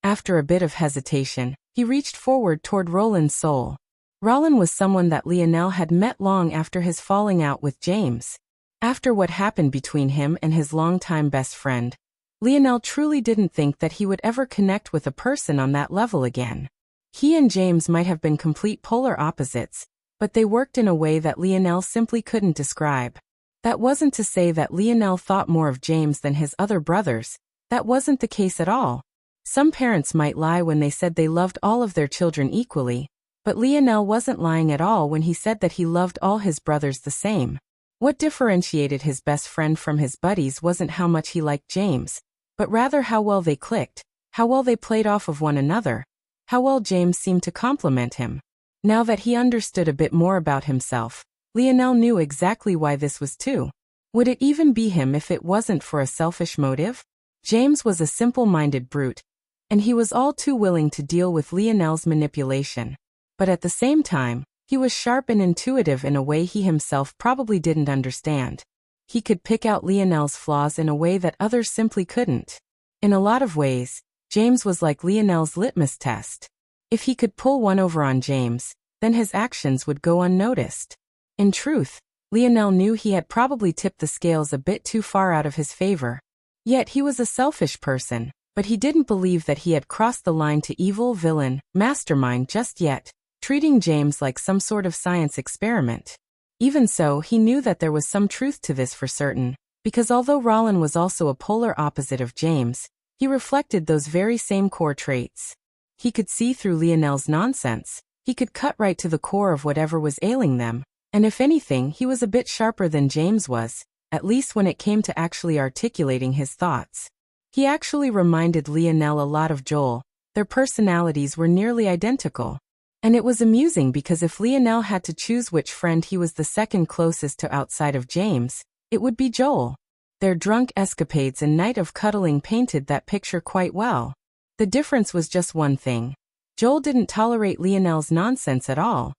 After a bit of hesitation, he reached forward toward Roland's soul. Roland was someone that Lionel had met long after his falling out with James. After what happened between him and his longtime best friend, Lionel truly didn't think that he would ever connect with a person on that level again. He and James might have been complete polar opposites, but they worked in a way that Lionel simply couldn't describe. That wasn't to say that Lionel thought more of James than his other brothers. That wasn't the case at all. Some parents might lie when they said they loved all of their children equally, but Lionel wasn't lying at all when he said that he loved all his brothers the same. What differentiated his best friend from his buddies wasn't how much he liked James, but rather how well they clicked, how well they played off of one another, how well James seemed to complement him. Now that he understood a bit more about himself, Lionel knew exactly why this was too. Would it even be him if it wasn't for a selfish motive? James was a simple-minded brute, and he was all too willing to deal with Lionel's manipulation. But at the same time, he was sharp and intuitive in a way he himself probably didn't understand. He could pick out Lionel's flaws in a way that others simply couldn't. In a lot of ways, James was like Lionel's litmus test. If he could pull one over on James, then his actions would go unnoticed. In truth, Lionel knew he had probably tipped the scales a bit too far out of his favor. Yet he was a selfish person, but he didn't believe that he had crossed the line to evil, villain, mastermind just yet, treating James like some sort of science experiment. Even so, he knew that there was some truth to this for certain, because although Roland was also a polar opposite of James, he reflected those very same core traits. He could see through Lionel's nonsense, he could cut right to the core of whatever was ailing them, and if anything, he was a bit sharper than James was, at least when it came to actually articulating his thoughts. He actually reminded Lionel a lot of Joel. Their personalities were nearly identical. And it was amusing because if Lionel had to choose which friend he was the second closest to outside of James, it would be Joel. Their drunk escapades and night of cuddling painted that picture quite well. The difference was just one thing. Joel didn't tolerate Lionel's nonsense at all.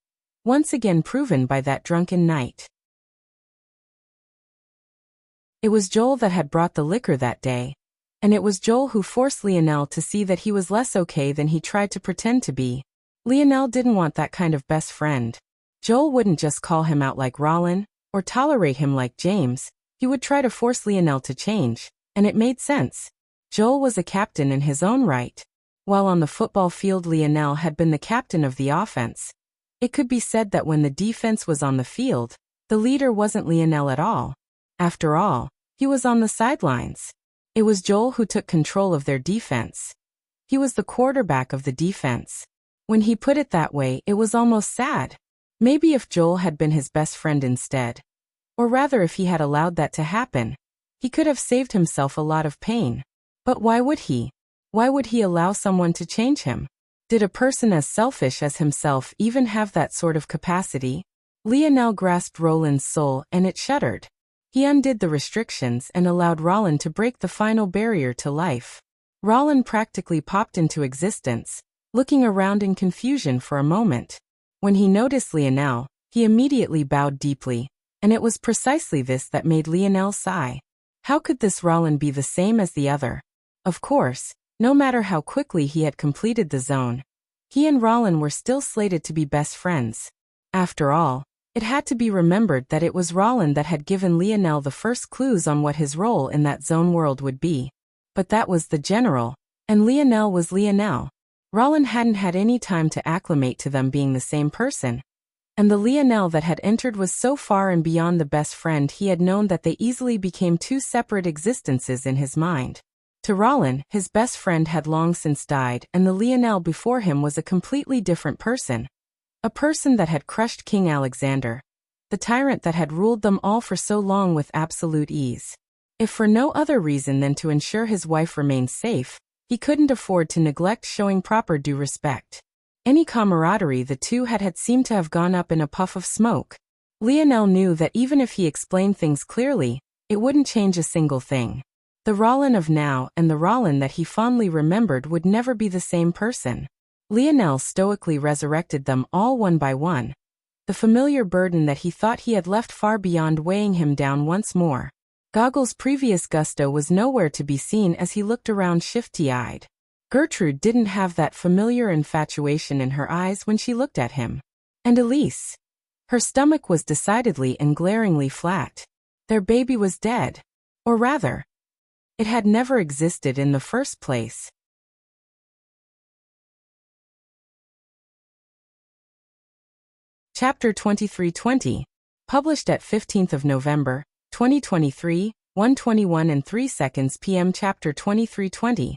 Once again proven by that drunken night. It was Joel that had brought the liquor that day. And it was Joel who forced Lionel to see that he was less okay than he tried to pretend to be. Lionel didn't want that kind of best friend. Joel wouldn't just call him out like Rollin, or tolerate him like James. He would try to force Lionel to change, and it made sense. Joel was a captain in his own right. While on the football field Lionel had been the captain of the offense. It could be said that when the defense was on the field, the leader wasn't Lionel at all. After all, he was on the sidelines. It was Joel who took control of their defense. He was the quarterback of the defense. When he put it that way, it was almost sad. Maybe if Joel had been his best friend instead. Or rather if he had allowed that to happen, he could have saved himself a lot of pain. But why would he? Why would he allow someone to change him? Did a person as selfish as himself even have that sort of capacity? Lionel grasped Roland's soul and it shuddered. He undid the restrictions and allowed Roland to break the final barrier to life. Roland practically popped into existence, looking around in confusion for a moment. When he noticed Lionel, he immediately bowed deeply, and it was precisely this that made Lionel sigh. How could this Roland be the same as the other? Of course, no matter how quickly he had completed the zone, he and Roland were still slated to be best friends. After all, it had to be remembered that it was Roland that had given Lionel the first clues on what his role in that zone world would be. But that was the general, and Lionel was Lionel. Roland hadn't had any time to acclimate to them being the same person. And the Lionel that had entered was so far and beyond the best friend he had known that they easily became two separate existences in his mind. To Roland, his best friend had long since died, and the Lionel before him was a completely different person. A person that had crushed King Alexander, the tyrant that had ruled them all for so long with absolute ease. If for no other reason than to ensure his wife remained safe, he couldn't afford to neglect showing proper due respect. Any camaraderie the two had seemed to have gone up in a puff of smoke. Lionel knew that even if he explained things clearly, it wouldn't change a single thing. The Roland of now and the Roland that he fondly remembered would never be the same person. Lionel stoically resurrected them all one by one. The familiar burden that he thought he had left far beyond weighing him down once more. Goggles' previous gusto was nowhere to be seen as he looked around shifty-eyed. Gertrude didn't have that familiar infatuation in her eyes when she looked at him. And Elise. Her stomach was decidedly and glaringly flat. Their baby was dead. Or rather, it had never existed in the first place. Chapter 2320. Published at 15th of November, 2023, 1:21 and 3 seconds p.m. Chapter 2320.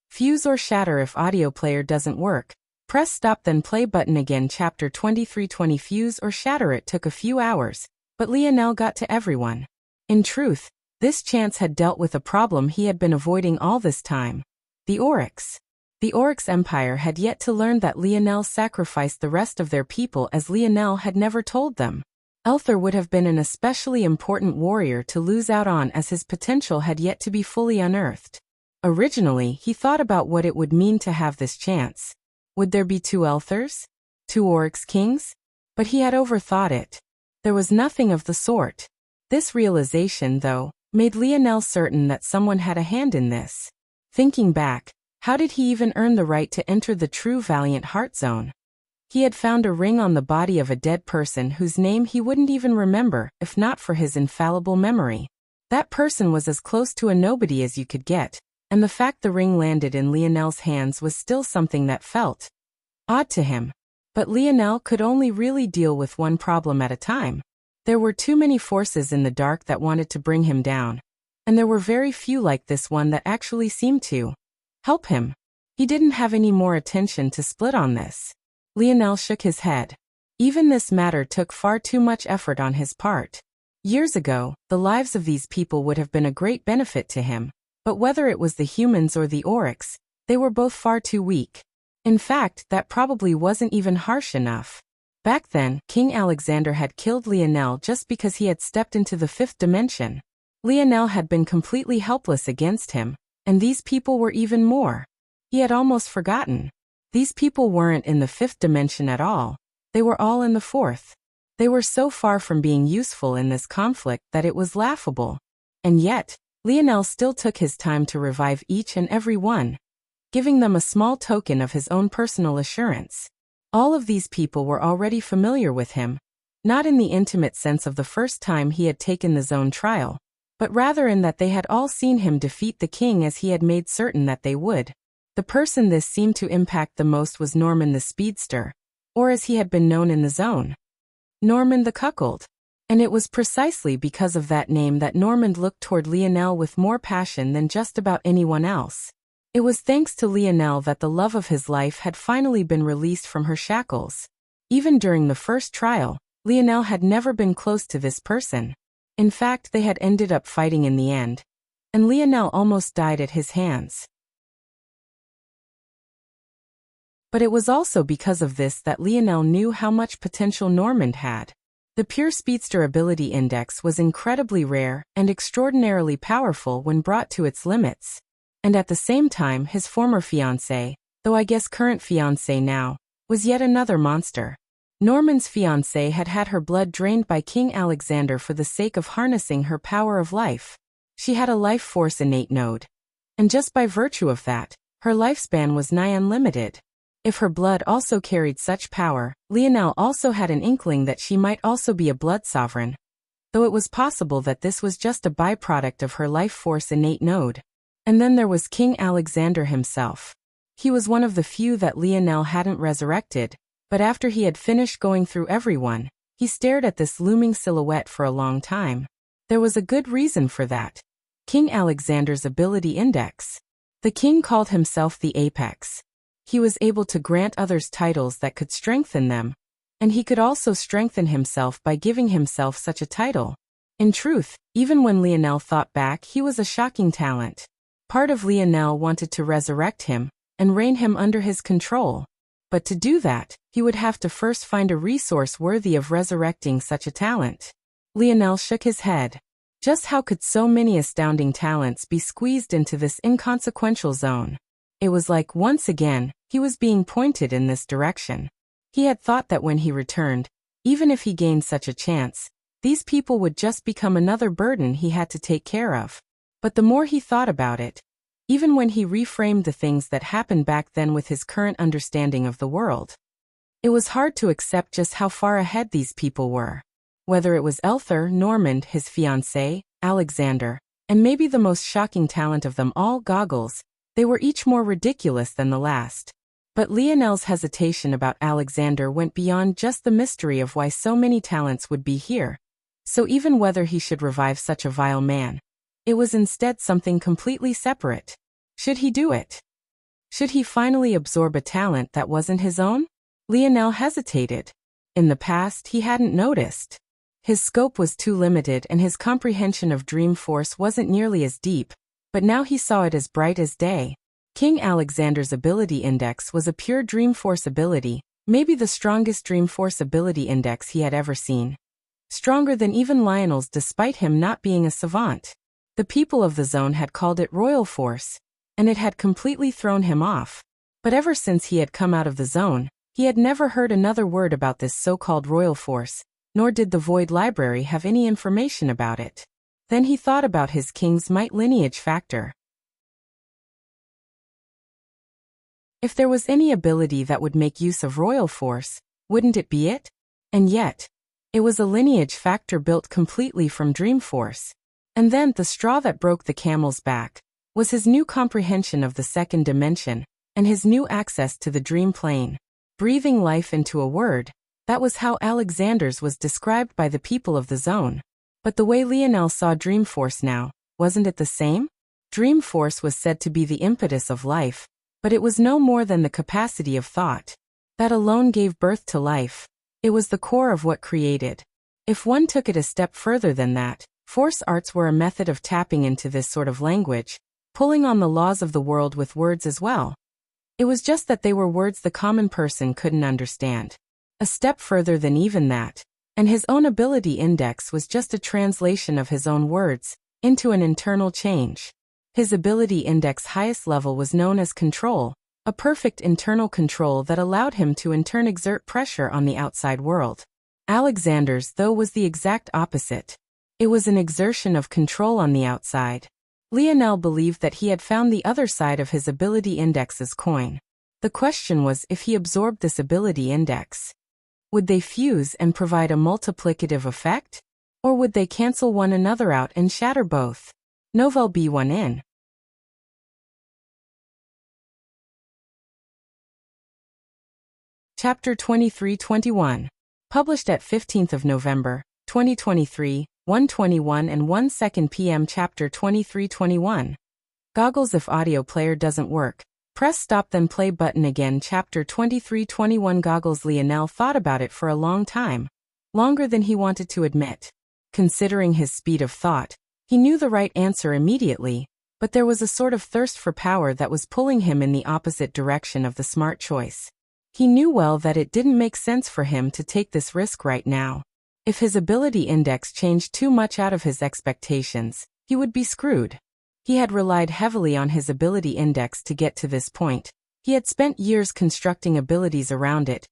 Fuse or shatter if audio player doesn't work. Press stop then play button again. Chapter 2320. Fuse or shatter. It took a few hours, but Lionel got to everyone. In truth, this chance had dealt with a problem he had been avoiding all this time. The Oryx. The Oryx Empire had yet to learn that Lionel sacrificed the rest of their people as Lionel had never told them. Elther would have been an especially important warrior to lose out on as his potential had yet to be fully unearthed. Originally, he thought about what it would mean to have this chance. Would there be two Elthers? Two Oryx kings? But he had overthought it. There was nothing of the sort. This realization, though, made Lionel certain that someone had a hand in this. Thinking back, how did he even earn the right to enter the true Valiant Heart Zone? He had found a ring on the body of a dead person whose name he wouldn't even remember if not for his infallible memory. That person was as close to a nobody as you could get, and the fact the ring landed in Lionel's hands was still something that felt odd to him. But Lionel could only really deal with one problem at a time. There were too many forces in the dark that wanted to bring him down, and there were very few like this one that actually seemed to help him. He didn't have any more attention to split on this. Lionel shook his head. Even this matter took far too much effort on his part. Years ago, the lives of these people would have been a great benefit to him, but whether it was the humans or the Oryx, they were both far too weak. In fact, that probably wasn't even harsh enough. Back then, King Alexander had killed Lionel just because he had stepped into the fifth dimension. Lionel had been completely helpless against him, and these people were even more. He had almost forgotten. These people weren't in the fifth dimension at all. They were all in the fourth. They were so far from being useful in this conflict that it was laughable. And yet, Lionel still took his time to revive each and every one, giving them a small token of his own personal assurance. All of these people were already familiar with him, not in the intimate sense of the first time he had taken the zone trial, but rather in that they had all seen him defeat the king as he had made certain that they would. The person this seemed to impact the most was Norman the Speedster, or as he had been known in the zone, Norman the Cuckold. And it was precisely because of that name that Norman looked toward Lionel with more passion than just about anyone else. It was thanks to Lionel that the love of his life had finally been released from her shackles. Even during the first trial, Lionel had never been close to this person. In fact, they had ended up fighting in the end, and Lionel almost died at his hands. But it was also because of this that Lionel knew how much potential Norman had. The pure speedster ability index was incredibly rare and extraordinarily powerful when brought to its limits. And at the same time, his former fiancée, though I guess current fiancée now, was yet another monster. Norman's fiancée had had her blood drained by King Alexander for the sake of harnessing her power of life. She had a life force innate node. And just by virtue of that, her lifespan was nigh unlimited. If her blood also carried such power, Lionel also had an inkling that she might also be a blood sovereign, though it was possible that this was just a byproduct of her life force innate node. And then there was King Alexander himself. He was one of the few that Lionel hadn't resurrected, but after he had finished going through everyone, he stared at this looming silhouette for a long time. There was a good reason for that. King Alexander's ability index. The king called himself the Apex. He was able to grant others titles that could strengthen them, and he could also strengthen himself by giving himself such a title. In truth, even when Lionel thought back, he was a shocking talent. Part of Lionel wanted to resurrect him and rein him under his control. But to do that, he would have to first find a resource worthy of resurrecting such a talent. Lionel shook his head. Just how could so many astounding talents be squeezed into this inconsequential zone? It was like, once again, he was being pointed in this direction. He had thought that when he returned, even if he gained such a chance, these people would just become another burden he had to take care of. But the more he thought about it, even when he reframed the things that happened back then with his current understanding of the world, it was hard to accept just how far ahead these people were. Whether it was Elther, Normand, his fiancé, Alexander, and maybe the most shocking talent of them all, Goggles, they were each more ridiculous than the last. But Lionel's hesitation about Alexander went beyond just the mystery of why so many talents would be here. So even whether he should revive such a vile man, it was instead something completely separate. Should he do it? Should he finally absorb a talent that wasn't his own? Lionel hesitated. In the past, he hadn't noticed. His scope was too limited and his comprehension of dream force wasn't nearly as deep, but now he saw it as bright as day. King Alexander's ability index was a pure dream force ability, maybe the strongest dream force ability index he had ever seen. Stronger than even Lionel's despite him not being a savant. The people of the zone had called it royal force, and it had completely thrown him off. But ever since he had come out of the zone, he had never heard another word about this so-called royal force, nor did the Void Library have any information about it. Then he thought about his king's might lineage factor. If there was any ability that would make use of royal force, wouldn't it be it? And yet, it was a lineage factor built completely from dream force. And then the straw that broke the camel's back was his new comprehension of the second dimension and his new access to the dream plane. Breathing life into a word, that was how Alexander's was described by the people of the zone. But the way Lionel saw dream force now, wasn't it the same? Dream force was said to be the impetus of life, but it was no more than the capacity of thought. That alone gave birth to life. It was the core of what created. If one took it a step further than that, force arts were a method of tapping into this sort of language, pulling on the laws of the world with words as well. It was just that they were words the common person couldn't understand. A step further than even that, and his own ability index was just a translation of his own words into an internal change. His ability index highest level was known as control, a perfect internal control that allowed him to in turn exert pressure on the outside world. Alexander's, though, was the exact opposite. It was an exertion of control on the outside. Lionel believed that he had found the other side of his ability index's coin. The question was if he absorbed this ability index. Would they fuse and provide a multiplicative effect? Or would they cancel one another out and shatter both? Novel B1 in. Chapter 2321. Published at 15th of November, 2023, 1:21 and 1 second p.m. Chapter 2321. Goggles. If audio player doesn't work, press stop then play button again. Chapter 2321. Goggles. Lionel thought about it for a long time. Longer than he wanted to admit. Considering his speed of thought, he knew the right answer immediately, but there was a sort of thirst for power that was pulling him in the opposite direction of the smart choice. He knew well that it didn't make sense for him to take this risk right now. If his ability index changed too much out of his expectations, he would be screwed. He had relied heavily on his ability index to get to this point. He had spent years constructing abilities around it.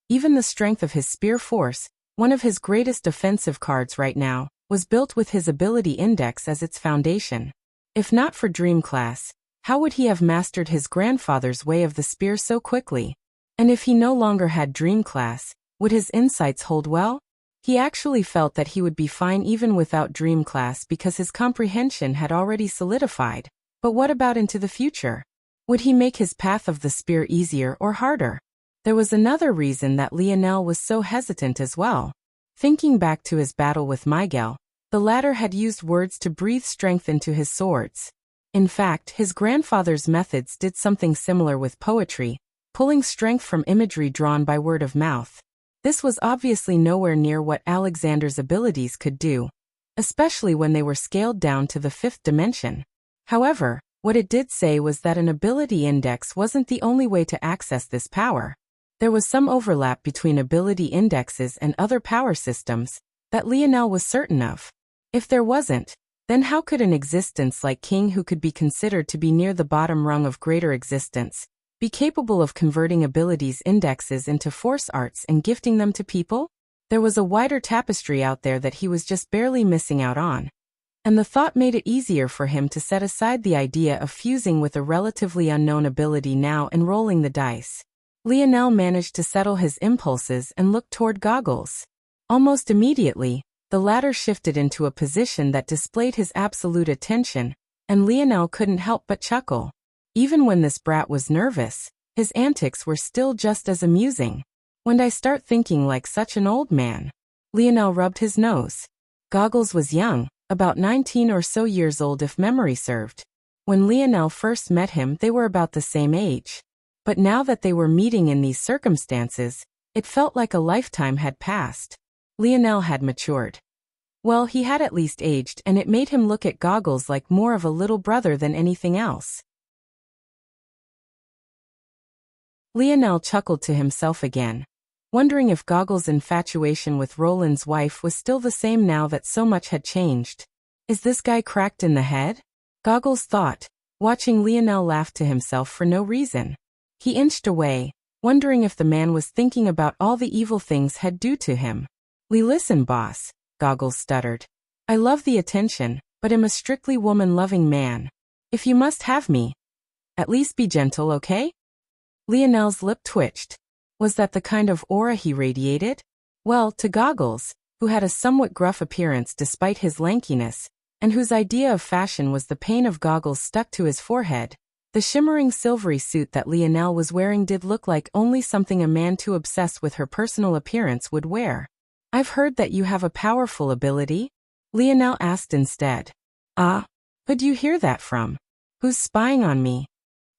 Even the strength of his spear force, one of his greatest defensive cards right now, was built with his ability index as its foundation. If not for Dream Class, how would he have mastered his grandfather's way of the spear so quickly? And if he no longer had Dream Class, would his insights hold well? He actually felt that he would be fine even without Dream Class because his comprehension had already solidified. But what about into the future? Would he make his path of the spear easier or harder? There was another reason that Lionel was so hesitant as well. Thinking back to his battle with Miguel, the latter had used words to breathe strength into his swords. In fact, his grandfather's methods did something similar with poetry, pulling strength from imagery drawn by word of mouth. This was obviously nowhere near what Alexander's abilities could do, especially when they were scaled down to the fifth dimension. However, what it did say was that an ability index wasn't the only way to access this power. There was some overlap between ability indexes and other power systems that Lionel was certain of. If there wasn't, then how could an existence like King, who could be considered to be near the bottom rung of greater existence, be capable of converting abilities indexes into force arts and gifting them to people? There was a wider tapestry out there that he was just barely missing out on. And the thought made it easier for him to set aside the idea of fusing with a relatively unknown ability now and rolling the dice. Lionel managed to settle his impulses and looked toward Goggles. Almost immediately, the latter shifted into a position that displayed his absolute attention, and Lionel couldn't help but chuckle. Even when this brat was nervous, his antics were still just as amusing. When I start thinking like such an old man. Lionel rubbed his nose. Goggles was young, about 19 or so years old if memory served. When Lionel first met him, they were about the same age. But now that they were meeting in these circumstances, it felt like a lifetime had passed. Lionel had matured. Well, he had at least aged, and it made him look at Goggles like more of a little brother than anything else. Lionel chuckled to himself again, wondering if Goggles' infatuation with Roland's wife was still the same now that so much had changed. Is this guy cracked in the head? Goggles thought, watching Lionel laugh to himself for no reason. He inched away, wondering if the man was thinking about all the evil things had due to him. Listen, boss, Goggles stuttered. I love the attention, but am a strictly woman-loving man. If you must have me, at least be gentle, okay? Lionel's lip twitched. Was that the kind of aura he radiated? Well, to Goggles, who had a somewhat gruff appearance despite his lankiness, and whose idea of fashion was the pain of Goggles stuck to his forehead, the shimmering silvery suit that Lionel was wearing did look like only something a man too obsessed with her personal appearance would wear. I've heard that you have a powerful ability? Lionel asked instead. Ah, who'd you hear that from? Who's spying on me?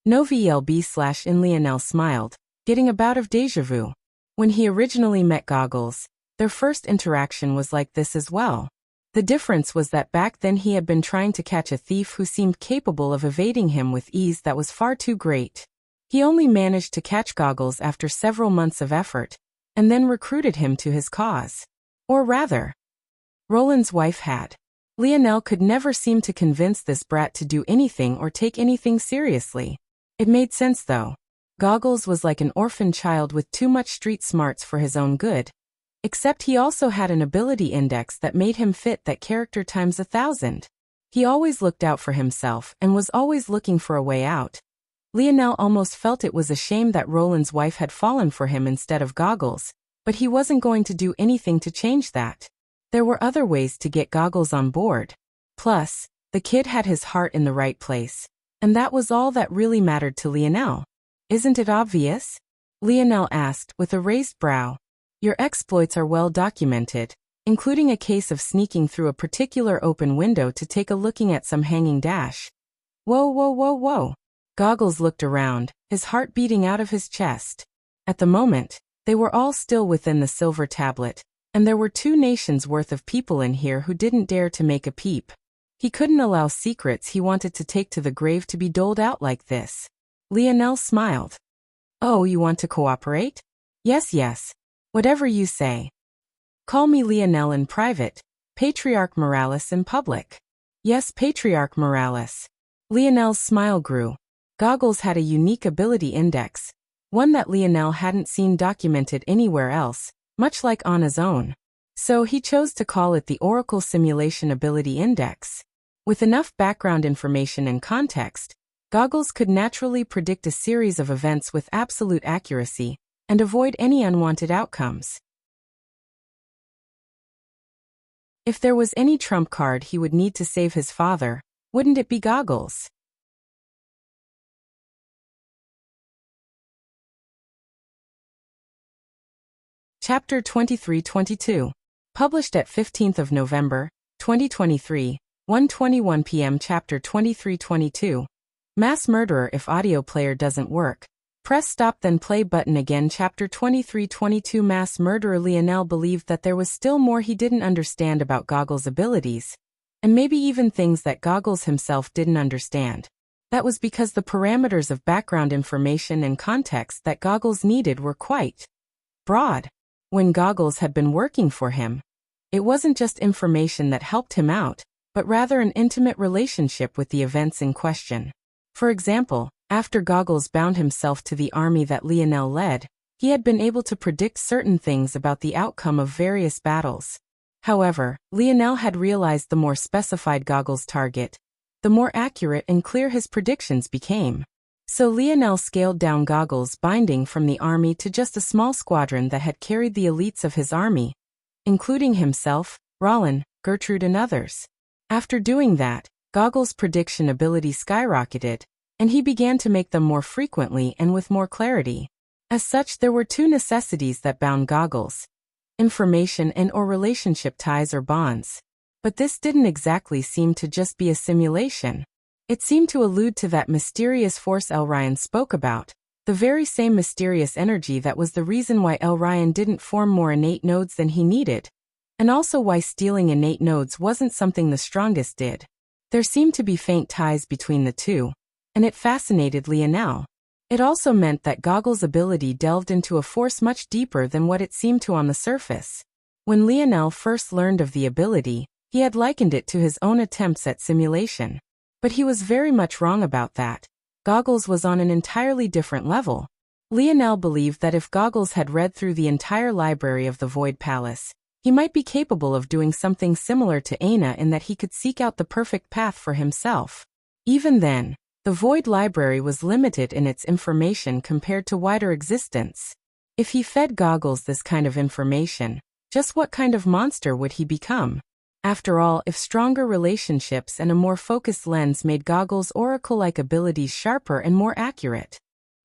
No VLB/in. Lionel smiled, getting a bout of déjà vu. When he originally met Goggles, their first interaction was like this as well. The difference was that back then he had been trying to catch a thief who seemed capable of evading him with ease that was far too great. He only managed to catch Goggles after several months of effort, and then recruited him to his cause. Or rather, Roland's wife had. Lionel could never seem to convince this brat to do anything or take anything seriously. It made sense though. Goggles was like an orphan child with too much street smarts for his own good. Except he also had an ability index that made him fit that character times 1,000. He always looked out for himself and was always looking for a way out. Lionel almost felt it was a shame that Roland's wife had fallen for him instead of Goggles, but he wasn't going to do anything to change that. There were other ways to get Goggles on board. Plus, the kid had his heart in the right place, and that was all that really mattered to Lionel. Isn't it obvious? Lionel asked with a raised brow. Your exploits are well documented, including a case of sneaking through a particular open window to take a looking at some hanging dash. Whoa, whoa, whoa, whoa. Goggles looked around, his heart beating out of his chest. At the moment, they were all still within the silver tablet, and there were 2 nations worth of people in here who didn't dare to make a peep. He couldn't allow secrets he wanted to take to the grave to be doled out like this. Lionel smiled. Oh, you want to cooperate? Yes, yes. Whatever you say. Call me Lionel in private, Patriarch Morales in public. Yes, Patriarch Morales. Lionel's smile grew. Goggles had a unique ability index, one that Lionel hadn't seen documented anywhere else, much like on his own. So he chose to call it the Oracle Simulation Ability Index. With enough background information and context, Goggles could naturally predict a series of events with absolute accuracy and avoid any unwanted outcomes. If there was any trump card he would need to save his father, wouldn't it be Goggles? Chapter 2322. Published at 15th of November, 2023, 1:21 p.m. Chapter 2322. Mass Murderer. If audio player doesn't work, press stop then play button again. Chapter 2322. Mass Murderer. Lionel believed that there was still more he didn't understand about Goggles' abilities, and maybe even things that Goggles himself didn't understand. That was because the parameters of background information and context that Goggles needed were quite broad. When Goggles had been working for him, it wasn't just information that helped him out, but rather an intimate relationship with the events in question. For example, after Goggles bound himself to the army that Lionel led, he had been able to predict certain things about the outcome of various battles. However, Lionel had realized the more specified Goggles' target, the more accurate and clear his predictions became. So Lionel scaled down Goggles' binding from the army to just a small squadron that had carried the elites of his army, including himself, Roland, Gertrude and others. After doing that, Goggles' prediction ability skyrocketed, and he began to make them more frequently and with more clarity. As such, there were 2 necessities that bound Goggles: information and/or relationship ties or bonds. But this didn't exactly seem to just be a simulation. It seemed to allude to that mysterious force L. Ryan spoke about, the very same mysterious energy that was the reason why L. Ryan didn't form more innate nodes than he needed, and also why stealing innate nodes wasn't something the strongest did. There seemed to be faint ties between the 2, and it fascinated Lionel. It also meant that Goggles' ability delved into a force much deeper than what it seemed to on the surface. When Lionel first learned of the ability, he had likened it to his own attempts at simulation. But he was very much wrong about that. Goggles was on an entirely different level. Lionel believed that if Goggles had read through the entire library of the Void Palace, he might be capable of doing something similar to Aina in that he could seek out the perfect path for himself. Even then, the Void Library was limited in its information compared to wider existence. If he fed Goggles this kind of information, just what kind of monster would he become? After all, if stronger relationships and a more focused lens made Goggles' oracle-like abilities sharper and more accurate,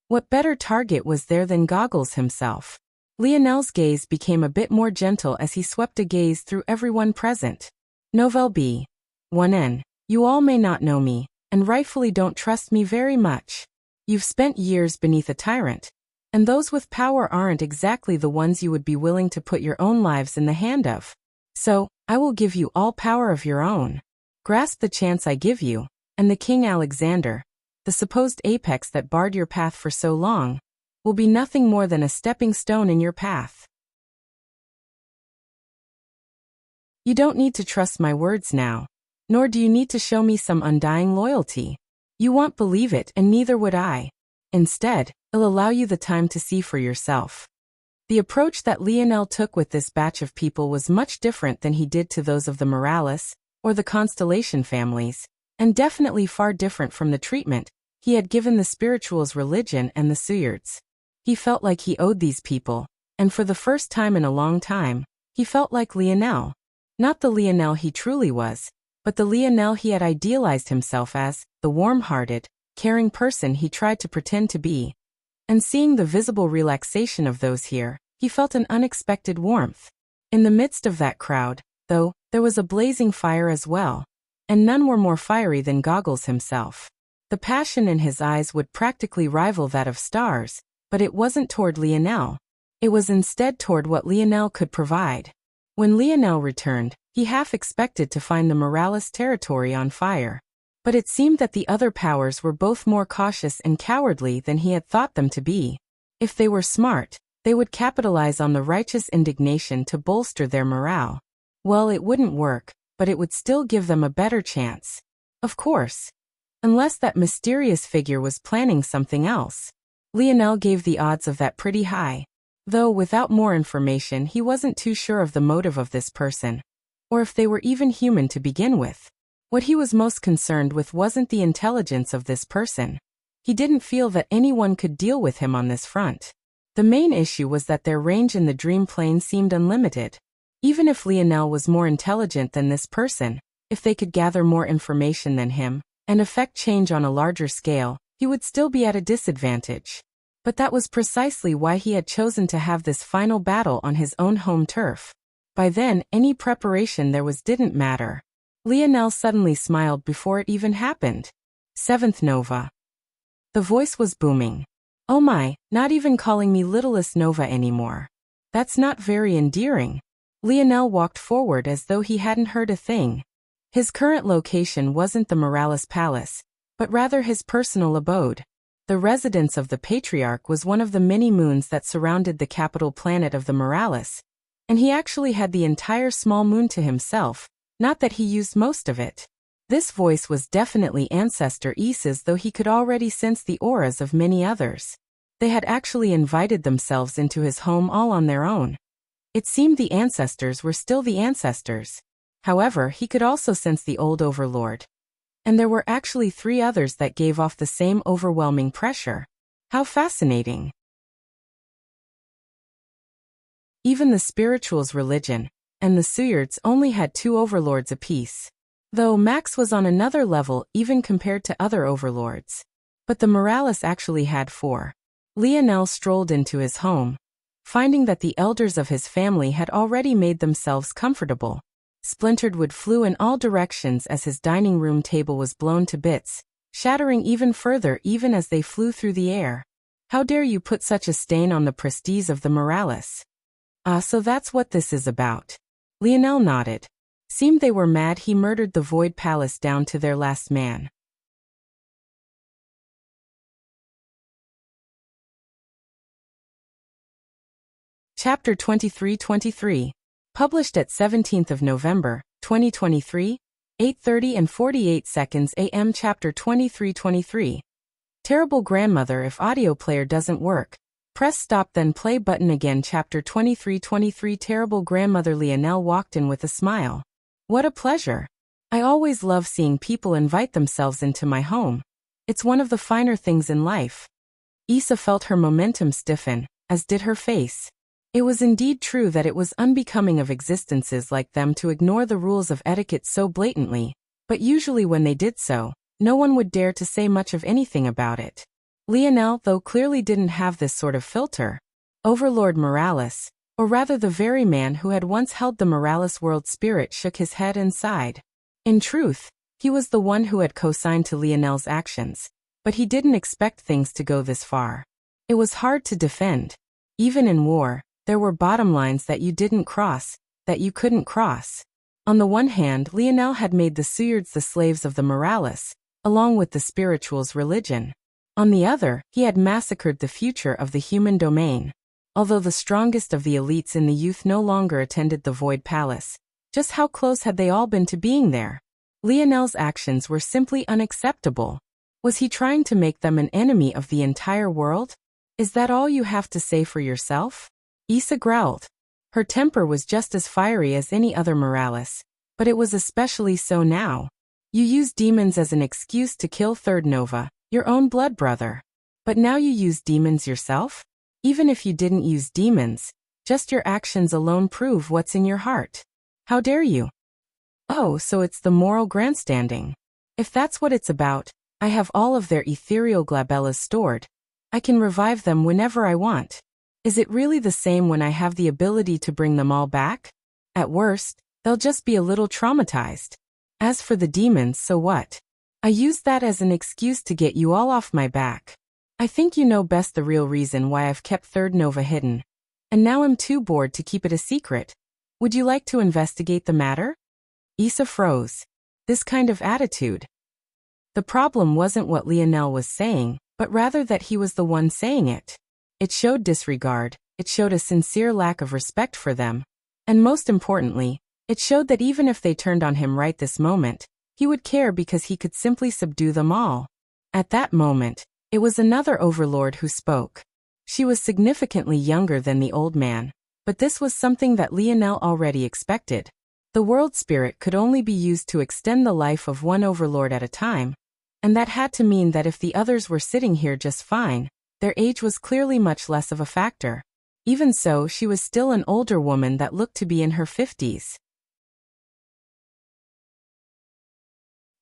what better target was there than Goggles himself? Lionel's gaze became a bit more gentle as he swept a gaze through everyone present. Novel B. 1N. You all may not know me, and rightfully don't trust me very much. You've spent years beneath a tyrant, and those with power aren't exactly the ones you would be willing to put your own lives in the hand of. So, I will give you all power of your own. Grasp the chance I give you, and the King Alexander, the supposed apex that barred your path for so long, will be nothing more than a stepping stone in your path. You don't need to trust my words now, nor do you need to show me some undying loyalty. You won't believe it, and neither would I. Instead, it'll allow you the time to see for yourself. The approach that Lionel took with this batch of people was much different than he did to those of the Morales or the Constellation families, and definitely far different from the treatment He had given the spirituals religion and the Suyarts. He felt like he owed these people, and for the first time in a long time, he felt like Lionel. Not the Lionel he truly was, but the Lionel he had idealized himself as, the warm-hearted, caring person he tried to pretend to be. And seeing the visible relaxation of those here, he felt an unexpected warmth. In the midst of that crowd, though, there was a blazing fire as well, and none were more fiery than Goggles himself. The passion in his eyes would practically rival that of Stars, but it wasn't toward Lionel. It was instead toward what Lionel could provide. When Lionel returned, he half expected to find the Morales territory on fire. But it seemed that the other powers were both more cautious and cowardly than he had thought them to be. If they were smart, they would capitalize on the righteous indignation to bolster their morale. Well, it wouldn't work, but it would still give them a better chance. Of course. Unless that mysterious figure was planning something else. Lionel gave the odds of that pretty high. Though without more information he wasn't too sure of the motive of this person. Or if they were even human to begin with. What he was most concerned with wasn't the intelligence of this person. He didn't feel that anyone could deal with him on this front. The main issue was that their range in the dream plane seemed unlimited. Even if Lionel was more intelligent than this person, if they could gather more information than him, and effect change on a larger scale, he would still be at a disadvantage. But that was precisely why he had chosen to have this final battle on his own home turf. By then, any preparation there was didn't matter. Lionel suddenly smiled before it even happened. 7th Nova. The voice was booming. Oh my, not even calling me littlest Nova anymore. That's not very endearing. Lionel walked forward as though he hadn't heard a thing. His current location wasn't the Morales Palace, but rather his personal abode. The residence of the Patriarch was one of the many moons that surrounded the capital planet of the Morales, and he actually had the entire small moon to himself, not that he used most of it. This voice was definitely Ancestor Isa's, though he could already sense the auras of many others. They had actually invited themselves into his home all on their own. It seemed the ancestors were still the ancestors. However, he could also sense the old overlord. And there were actually 3 others that gave off the same overwhelming pressure. How fascinating. Even the spirituals' religion, and the Suyarts only had 2 overlords apiece. Though Max was on another level even compared to other overlords. But the Morales actually had 4. Lionel strolled into his home, finding that the elders of his family had already made themselves comfortable. Splintered wood flew in all directions as his dining room table was blown to bits, shattering even further even as they flew through the air. How dare you put such a stain on the prestige of the Morales? Ah, so that's what this is about. Lionel nodded. Seemed they were mad he murdered the Void Palace down to their last man. Chapter 2323. Published at 17th of November, 2023, 8:30 and 48 seconds AM. Chapter 2323. Terrible grandmother. If audio player doesn't work, press stop then play button again. Chapter 2323. Terrible grandmother. Lionel walked in with a smile. What a pleasure. I always love seeing people invite themselves into my home. It's one of the finer things in life. Isa felt her momentum stiffen, as did her face. It was indeed true that it was unbecoming of existences like them to ignore the rules of etiquette so blatantly, but usually when they did so, no one would dare to say much of anything about it. Lionel, though, clearly didn't have this sort of filter. Overlord Morales, or rather the very man who had once held the Morales world spirit, shook his head and sighed. In truth, he was the one who had co-signed to Lionel's actions, but he didn't expect things to go this far. It was hard to defend. Even in war, there were bottom lines that you didn't cross, that you couldn't cross. On the one hand, Lionel had made the Suyarts the slaves of the Morales, along with the spirituals' religion. On the other, he had massacred the future of the human domain. Although the strongest of the elites in the youth no longer attended the Void Palace, just how close had they all been to being there? Lionel's actions were simply unacceptable. Was he trying to make them an enemy of the entire world? Is that all you have to say for yourself? Isa growled. Her temper was just as fiery as any other Morales, but it was especially so now. You use demons as an excuse to kill Third Nova, Your own blood brother. But now you use demons yourself? Even if you didn't use demons, just your actions alone prove what's in your heart. How dare you? Oh, so it's the moral grandstanding. If that's what it's about, I have all of their ethereal glabellas stored. I can revive them whenever I want. Is it really the same when I have the ability to bring them all back? At worst, they'll just be a little traumatized. As for the demons, so what? I used that as an excuse to get you all off my back. I think you know best the real reason why I've kept Third Nova hidden. And now I'm too bored to keep it a secret. Would you like to investigate the matter? Issa froze. This kind of attitude. The problem wasn't what Lionel was saying, but rather that he was the one saying it. It showed disregard, it showed a sincere lack of respect for them. And most importantly, it showed that even if they turned on him right this moment, he would care because he could simply subdue them all. At that moment, it was another overlord who spoke. She was significantly younger than the old man, but this was something that Lionel already expected. The world spirit could only be used to extend the life of one overlord at a time, and that had to mean that if the others were sitting here just fine, their age was clearly much less of a factor. Even so, she was still an older woman that looked to be in her 50s.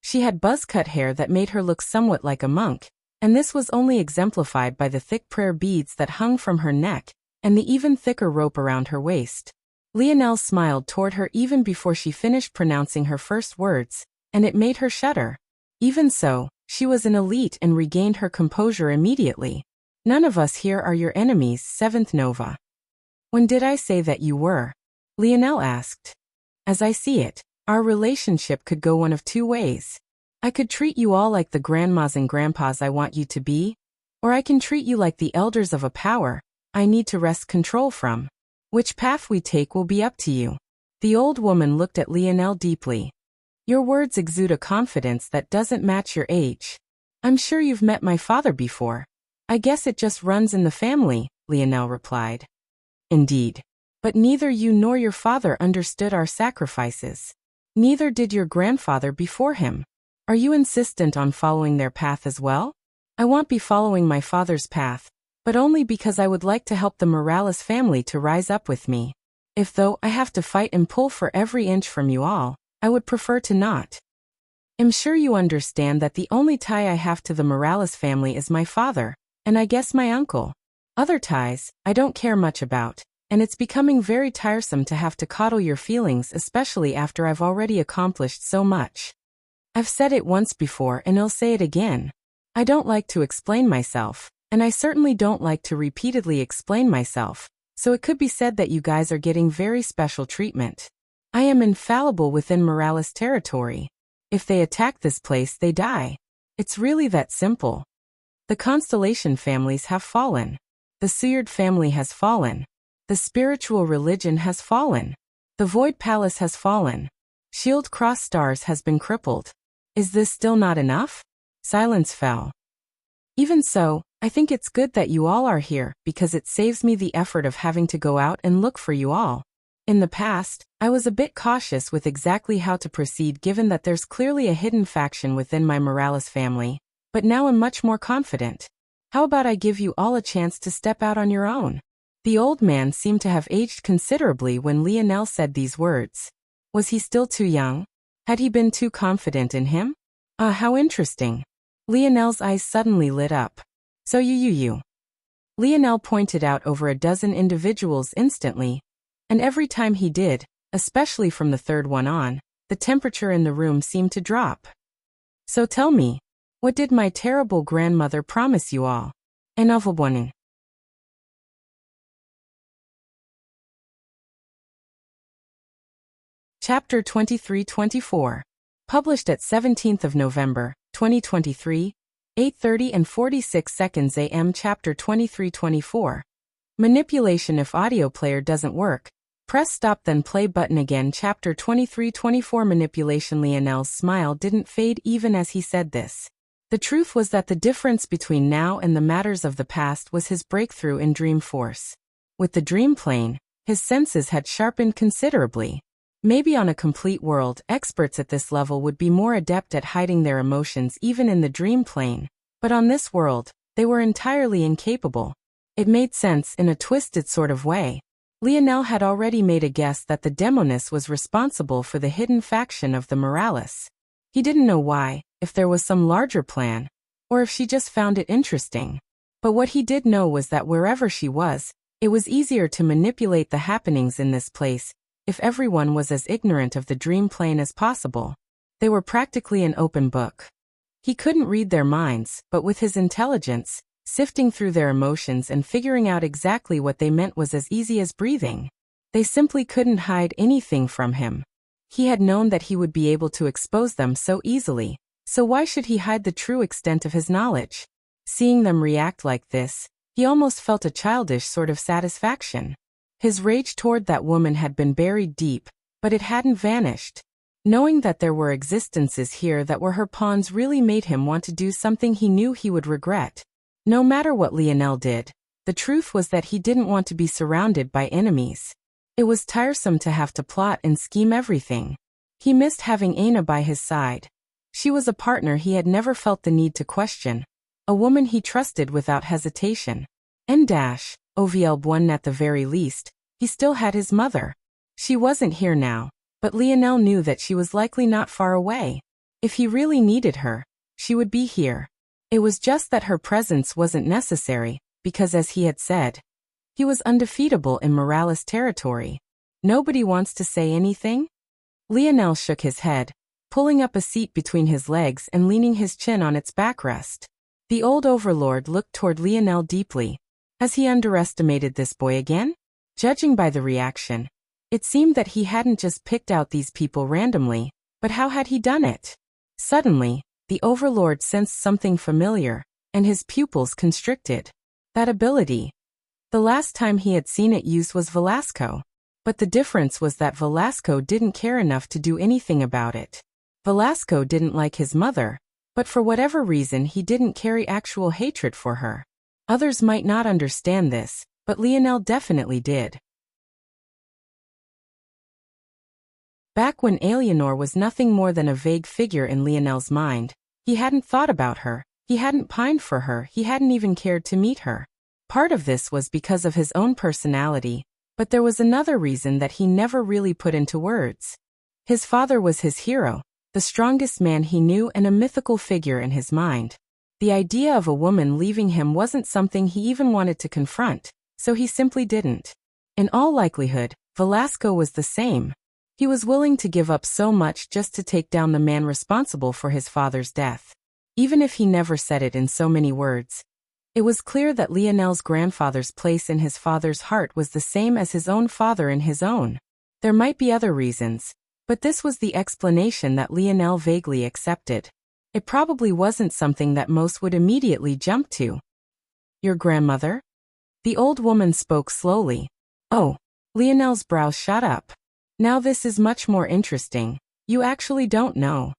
She had buzz-cut hair that made her look somewhat like a monk, and this was only exemplified by the thick prayer beads that hung from her neck and the even thicker rope around her waist. Lionel smiled toward her even before she finished pronouncing her first words, and it made her shudder. Even so, she was an elite and regained her composure immediately. None of us here are your enemies, Seventh Nova. When did I say that you were? Lionel asked. As I see it, our relationship could go one of two ways. I could treat you all like the grandmas and grandpas I want you to be, or I can treat you like the elders of a power I need to wrest control from. Which path we take will be up to you. The old woman looked at Lionel deeply. Your words exude a confidence that doesn't match your age. I'm sure you've met my father before. I guess it just runs in the family, Lionel replied. Indeed. But neither you nor your father understood our sacrifices. Neither did your grandfather before him. Are you insistent on following their path as well? I won't be following my father's path, but only because I would like to help the Morales family to rise up with me. If though I have to fight and pull for every inch from you all, I would prefer to not. I'm sure you understand that the only tie I have to the Morales family is my father, and I guess my uncle. Other ties, I don't care much about, and it's becoming very tiresome to have to coddle your feelings, especially after I've already accomplished so much. I've said it once before and I'll say it again. I don't like to explain myself, and I certainly don't like to repeatedly explain myself, so it could be said that you guys are getting very special treatment. I am infallible within Morales territory. If they attack this place, they die. It's really that simple. The Constellation families have fallen. The Seward family has fallen. The spiritual religion has fallen. The Void Palace has fallen. Shield Cross Stars has been crippled. Is this still not enough? Silence fell. Even so, I think it's good that you all are here because it saves me the effort of having to go out and look for you all. In the past, I was a bit cautious with exactly how to proceed given that there's clearly a hidden faction within my Morales family, but now I'm much more confident. How about I give you all a chance to step out on your own? The old man seemed to have aged considerably when Lionel said these words. Was he still too young? Had he been too confident in him? Ah, how interesting. Lionel's eyes suddenly lit up. So you. Lionel pointed out over a dozen individuals instantly, and every time he did, especially from the third one on, the temperature in the room seemed to drop. So tell me, what did my terrible grandmother promise you all? Enovelbonin. Chapter 23-24. Published at 17th of November, 2023, 8:30 and 46 seconds AM. Chapter 23-24. Manipulation. If audio player doesn't work, press stop then play button again. Chapter 23-24. Manipulation. Lionel's smile didn't fade even as he said this. The truth was that the difference between now and the matters of the past was his breakthrough in dream force. With the dream plane, his senses had sharpened considerably. Maybe on a complete world, experts at this level would be more adept at hiding their emotions even in the dream plane, But on this world, they were entirely incapable. It made sense in a twisted sort of way. Lionel had already made a guess that the Demoness was responsible for the hidden faction of the Morales. He didn't know why, if there was some larger plan, or if she just found it interesting. But what he did know was that wherever she was, it was easier to manipulate the happenings in this place, if everyone was as ignorant of the dream plane as possible. They were practically an open book. He couldn't read their minds, but with his intelligence, sifting through their emotions and figuring out exactly what they meant was as easy as breathing. They simply couldn't hide anything from him. He had known that he would be able to expose them so easily, so why should he hide the true extent of his knowledge? Seeing them react like this, he almost felt a childish sort of satisfaction. His rage toward that woman had been buried deep, but it hadn't vanished. Knowing that there were existences here that were her pawns really made him want to do something he knew he would regret. No matter what Lionel did, the truth was that he didn't want to be surrounded by enemies. It was tiresome to have to plot and scheme everything. He missed having Aina by his side. She was a partner he had never felt the need to question, a woman he trusted without hesitation. OVL1 at the very least, he still had his mother. She wasn't here now, but Lionel knew that she was likely not far away. If he really needed her, she would be here. It was just that her presence wasn't necessary, because as he had said, he was undefeatable in Morales territory. Nobody wants to say anything? Lionel shook his head, pulling up a seat between his legs and leaning his chin on its backrest. The old overlord looked toward Lionel deeply. Has he underestimated this boy again? Judging by the reaction, it seemed that he hadn't just picked out these people randomly, but how had he done it? Suddenly, the overlord sensed something familiar, and his pupils constricted. That ability. The last time he had seen it used was Velasco. But the difference was that Velasco didn't care enough to do anything about it. Velasco didn't like his mother, but for whatever reason he didn't carry actual hatred for her. Others might not understand this, but Lionel definitely did. Back when Eleanor was nothing more than a vague figure in Lionel's mind, he hadn't thought about her, he hadn't pined for her, he hadn't even cared to meet her. Part of this was because of his own personality, but there was another reason that he never really put into words. His father was his hero, the strongest man he knew and a mythical figure in his mind. The idea of a woman leaving him wasn't something he even wanted to confront, so he simply didn't. In all likelihood, Velasco was the same. He was willing to give up so much just to take down the man responsible for his father's death. Even if he never said it in so many words, it was clear that Lionel's grandfather's place in his father's heart was the same as his own father in his own. There might be other reasons, but this was the explanation that Lionel vaguely accepted. It probably wasn't something that most would immediately jump to. Your grandmother? The old woman spoke slowly. Oh, Lionel's brows shot up. Now this is much more interesting. You actually don't know.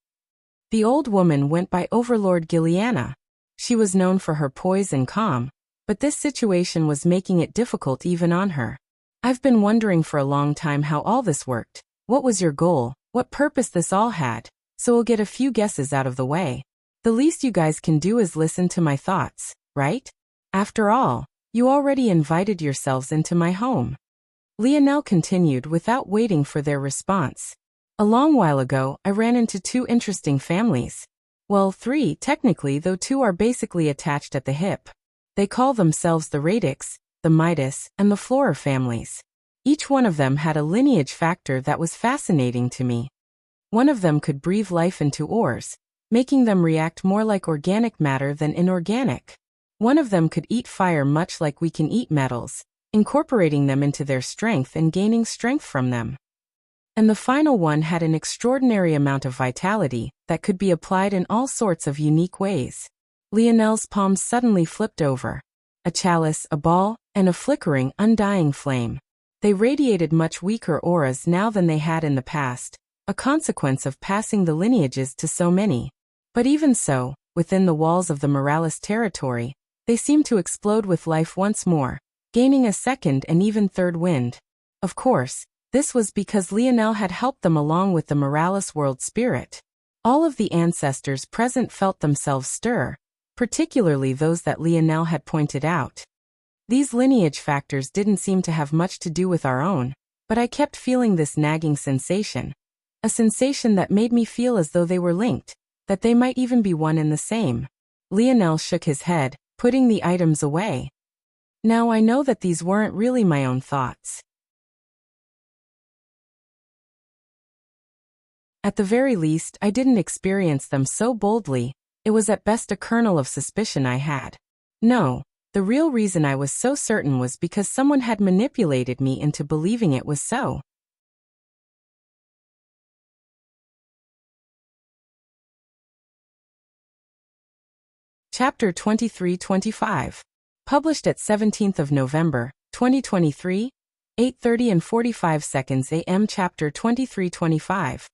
The old woman went by Overlord Gilliana. She was known for her poise and calm, but this situation was making it difficult even on her. I've been wondering for a long time how all this worked. What was your goal? What purpose this all had? So we'll get a few guesses out of the way. The least you guys can do is listen to my thoughts, right? After all, you already invited yourselves into my home. Lionel continued without waiting for their response. A long while ago, I ran into two interesting families. Well, three, technically, though two are basically attached at the hip. They call themselves the Radix, the Midas, and the Flora families. Each one of them had a lineage factor that was fascinating to me. One of them could breathe life into ores, making them react more like organic matter than inorganic. One of them could eat fire much like we can eat metals, incorporating them into their strength and gaining strength from them. And the final one had an extraordinary amount of vitality that could be applied in all sorts of unique ways. Lionel's palms suddenly flipped over. A chalice, a ball, and a flickering, undying flame. They radiated much weaker auras now than they had in the past, a consequence of passing the lineages to so many. But even so, within the walls of the Morales territory, they seemed to explode with life once more, gaining a second and even third wind. Of course, this was because Lionel had helped them along with the Morales world spirit. All of the ancestors present felt themselves stir, particularly those that Lionel had pointed out. These lineage factors didn't seem to have much to do with our own, but I kept feeling this nagging sensation. A sensation that made me feel as though they were linked, that they might even be one and the same. Lionel shook his head, putting the items away. Now I know that these weren't really my own thoughts. At the very least, I didn't experience them so boldly. It was at best a kernel of suspicion I had. No, the real reason I was so certain was because someone had manipulated me into believing it was so. Chapter 23-25. Published at 17th of November, 2023, 8:30 and 45 seconds AM. Chapter 23-25.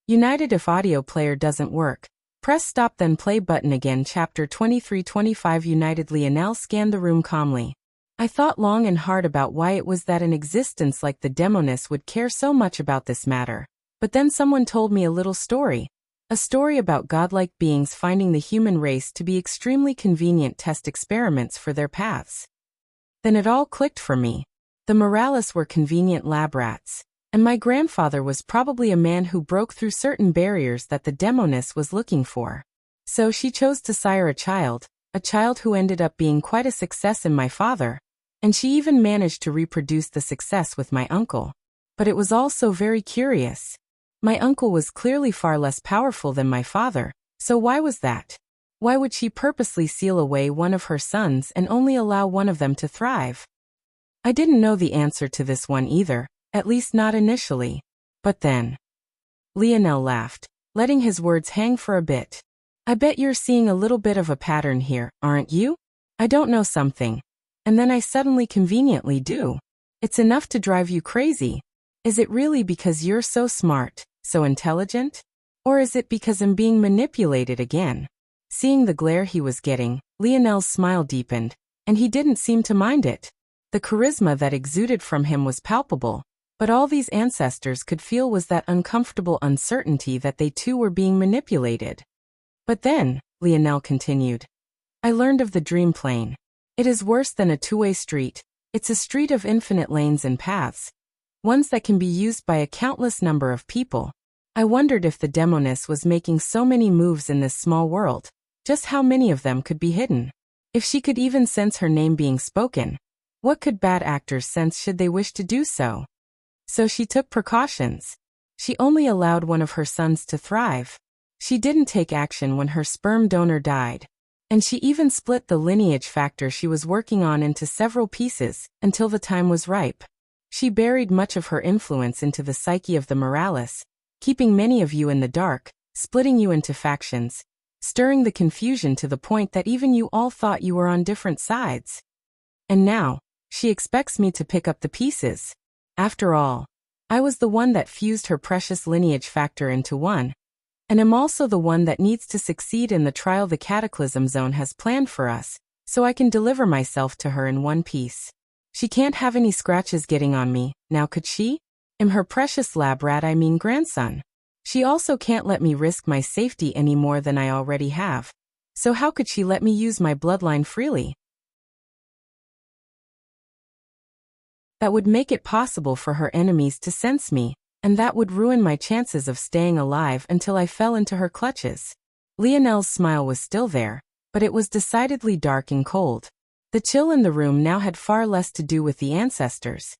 United if audio player doesn't work. Press stop then play button again. Chapter 23-25. United. Lionel scanned the room calmly. I thought long and hard about why it was that an existence like the Demoness would care so much about this matter. But then someone told me a little story. A story about godlike beings finding the human race to be extremely convenient test experiments for their paths. Then it all clicked for me. The Morales were convenient lab rats. And my grandfather was probably a man who broke through certain barriers that the Demoness was looking for. So she chose to sire a child who ended up being quite a success in my father, and she even managed to reproduce the success with my uncle. But it was all so very curious. My uncle was clearly far less powerful than my father, so why was that? Why would she purposely seal away one of her sons and only allow one of them to thrive? I didn't know the answer to this one either. At least not initially. But then. Lionel laughed, letting his words hang for a bit. I bet you're seeing a little bit of a pattern here, aren't you? I don't know something. And then I suddenly conveniently do. It's enough to drive you crazy. Is it really because you're so smart, so intelligent? Or is it because I'm being manipulated again? Seeing the glare he was getting, Lionel's smile deepened, and he didn't seem to mind it. The charisma that exuded from him was palpable. But all these ancestors could feel was that uncomfortable uncertainty that they too were being manipulated. But then, Lionel continued, I learned of the dream plane. It is worse than a two-way street. It's a street of infinite lanes and paths, ones that can be used by a countless number of people. I wondered if the Demoness was making so many moves in this small world, just how many of them could be hidden. If she could even sense her name being spoken, what could bad actors sense should they wish to do so? So she took precautions. She only allowed one of her sons to thrive. She didn't take action when her sperm donor died. And she even split the lineage factor she was working on into several pieces, until the time was ripe. She buried much of her influence into the psyche of the Morales, keeping many of you in the dark, splitting you into factions, stirring the confusion to the point that even you all thought you were on different sides. And now, she expects me to pick up the pieces. After all, I was the one that fused her precious lineage factor into one, and am also the one that needs to succeed in the trial the Cataclysm Zone has planned for us, so I can deliver myself to her in one piece. She can't have any scratches getting on me, now could she? Am her precious lab rat, I mean grandson. She also can't let me risk my safety any more than I already have. So how could she let me use my bloodline freely? That would make it possible for her enemies to sense me, and that would ruin my chances of staying alive until I fell into her clutches. Lionel's smile was still there, but it was decidedly dark and cold. The chill in the room now had far less to do with the ancestors.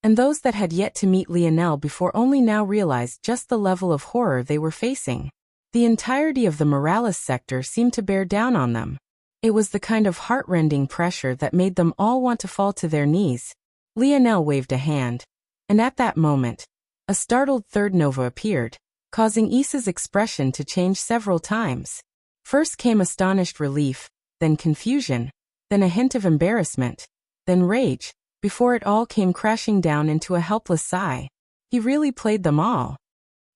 And those that had yet to meet Lionel before only now realized just the level of horror they were facing. The entirety of the Morales sector seemed to bear down on them. It was the kind of heart-rending pressure that made them all want to fall to their knees. Lionel waved a hand, and at that moment, a startled third nova appeared, causing Issa's expression to change several times. First came astonished relief, then confusion, then a hint of embarrassment, then rage, before it all came crashing down into a helpless sigh. He really played them all.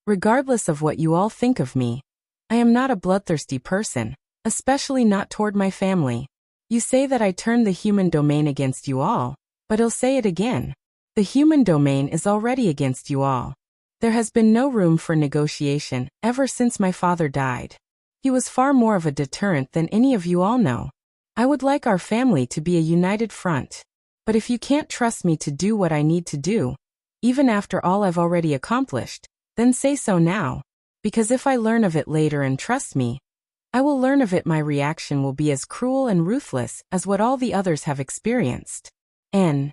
Regardless of what you all think of me, I am not a bloodthirsty person, especially not toward my family. You say that I turned the human domain against you all. But I'll say it again. The human domain is already against you all. There has been no room for negotiation ever since my father died. He was far more of a deterrent than any of you all know. I would like our family to be a united front. But if you can't trust me to do what I need to do, even after all I've already accomplished, then say so now. Because if I learn of it later and trust me, I will learn of it my reaction will be as cruel and ruthless as what all the others have experienced. N.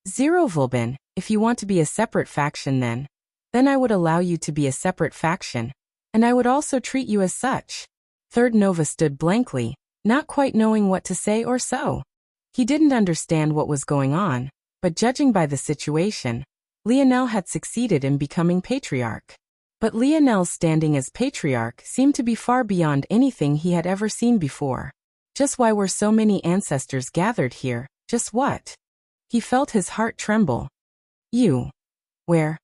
0 Vulban, if you want to be a separate faction then I would allow you to be a separate faction, and I would also treat you as such. Third Nova stood blankly, not quite knowing what to say or so. He didn't understand what was going on, but judging by the situation, Lionel had succeeded in becoming patriarch. But Lionel's standing as patriarch seemed to be far beyond anything he had ever seen before. Just why were so many ancestors gathered here? Just what? He felt his heart tremble. You. Where?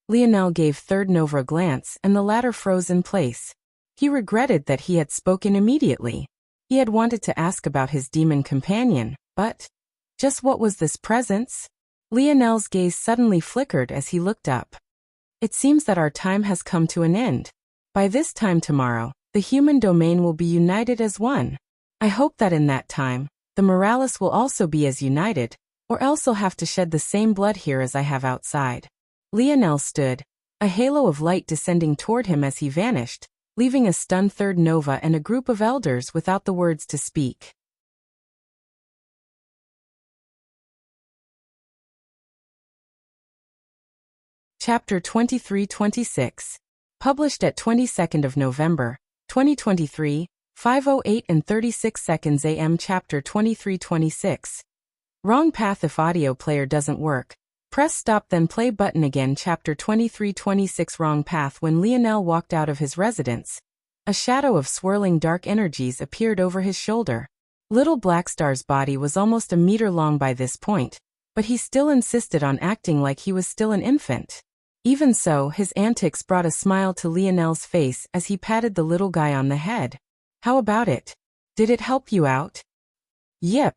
Lionel gave Third Nova a glance and the latter froze in place. He regretted that he had spoken immediately. He had wanted to ask about his demon companion, but just what was this presence? Lionel's gaze suddenly flickered as he looked up. It seems that our time has come to an end. By this time tomorrow, the human domain will be united as one. I hope that in that time, the Morales will also be as united, or else I'll have to shed the same blood here as I have outside. Lionel stood, a halo of light descending toward him as he vanished, leaving a stunned Third Nova and a group of elders without the words to speak. Chapter 23-26. Published at 22nd of November, 2023, 5:08 and 36 seconds AM. Chapter 23-26. Wrong path. If audio player doesn't work, press stop then play button again. Chapter 23-26. Wrong path. When Lionel walked out of his residence, a shadow of swirling dark energies appeared over his shoulder. Little Blackstar's body was almost a meter long by this point, but he still insisted on acting like he was still an infant. Even so, his antics brought a smile to Lionel's face as he patted the little guy on the head. How about it? Did it help you out? Yep.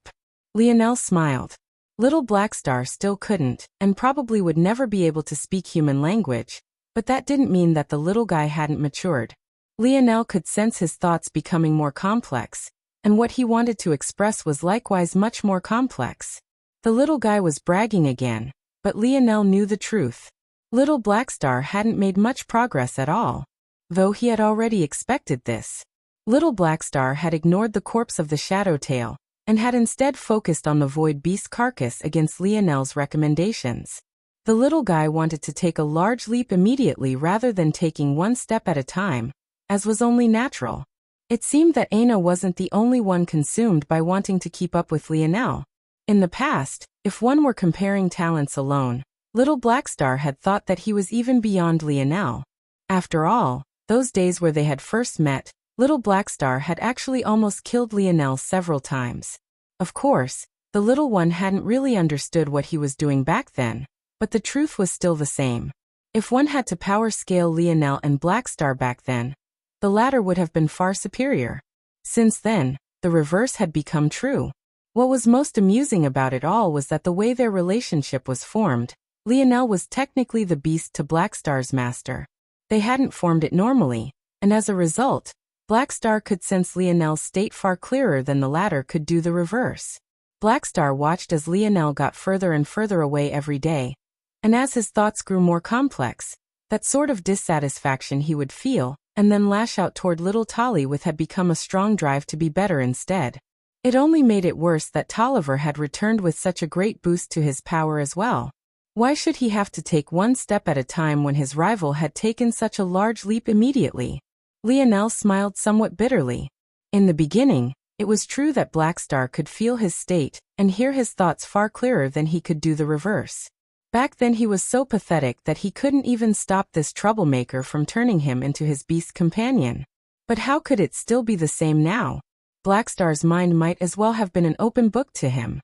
Lionel smiled. Little Blackstar still couldn't, and probably would never be able to speak human language, but that didn't mean that the little guy hadn't matured. Lionel could sense his thoughts becoming more complex, and what he wanted to express was likewise much more complex. The little guy was bragging again, but Lionel knew the truth. Little Blackstar hadn't made much progress at all, though he had already expected this. Little Blackstar had ignored the corpse of the Shadowtail, and had instead focused on the Void Beast carcass against Lionel's recommendations. The little guy wanted to take a large leap immediately rather than taking one step at a time, as was only natural. It seemed that Aina wasn't the only one consumed by wanting to keep up with Lionel. In the past, if one were comparing talents alone, Little Blackstar had thought that he was even beyond Lionel. After all, those days where they had first met, Little Blackstar had actually almost killed Lionel several times. Of course, the little one hadn't really understood what he was doing back then, but the truth was still the same. If one had to power scale Lionel and Blackstar back then, the latter would have been far superior. Since then, the reverse had become true. What was most amusing about it all was that the way their relationship was formed, Lionel was technically the beast to Blackstar's master. They hadn't formed it normally, and as a result, Blackstar could sense Lionel's state far clearer than the latter could do the reverse. Blackstar watched as Lionel got further and further away every day, and as his thoughts grew more complex, that sort of dissatisfaction he would feel, and then lash out toward little Tolly with had become a strong drive to be better instead. It only made it worse that Tolliver had returned with such a great boost to his power as well. Why should he have to take one step at a time when his rival had taken such a large leap immediately? Lionel smiled somewhat bitterly. In the beginning, it was true that Blackstar could feel his state and hear his thoughts far clearer than he could do the reverse. Back then he was so pathetic that he couldn't even stop this troublemaker from turning him into his beast companion. But how could it still be the same now? Blackstar's mind might as well have been an open book to him.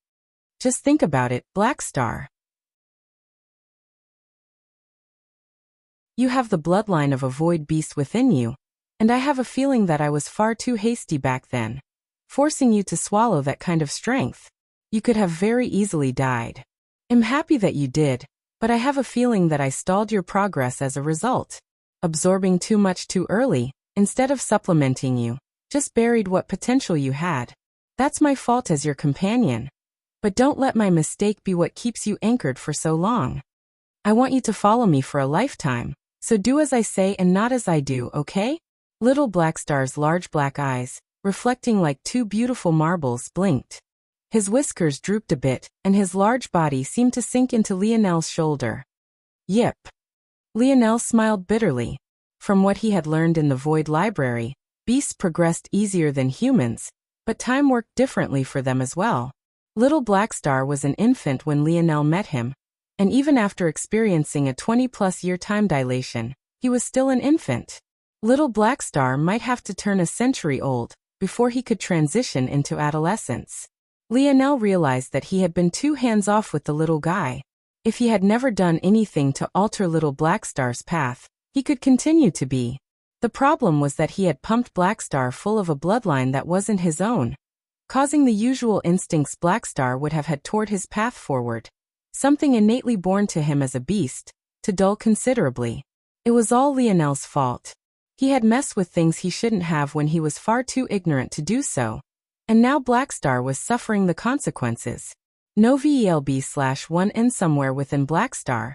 Just think about it, Blackstar. You have the bloodline of a void beast within you, and I have a feeling that I was far too hasty back then, forcing you to swallow that kind of strength. You could have very easily died. I'm happy that you did, but I have a feeling that I stalled your progress as a result. Absorbing too much too early, instead of supplementing you, just buried what potential you had. That's my fault as your companion. But don't let my mistake be what keeps you anchored for so long. I want you to follow me for a lifetime, so do as I say and not as I do, okay? Little Blackstar's large black eyes, reflecting like two beautiful marbles, blinked. His whiskers drooped a bit, and his large body seemed to sink into Lionel's shoulder. Yip. Lionel smiled bitterly. From what he had learned in the Void Library, beasts progressed easier than humans, but time worked differently for them as well. Little Blackstar was an infant when Lionel met him, and even after experiencing a 20-plus-year time dilation, he was still an infant. Little Blackstar might have to turn a century old before he could transition into adolescence. Lionel realized that he had been too hands-off with the little guy. If he had never done anything to alter Little Blackstar's path, he could continue to be. The problem was that he had pumped Blackstar full of a bloodline that wasn't his own, causing the usual instincts Blackstar would have had toward his path forward, something innately born to him as a beast, to dull considerably. It was all Lionel's fault. He had messed with things he shouldn't have when he was far too ignorant to do so, and now Blackstar was suffering the consequences. No VELB/1N somewhere within Blackstar.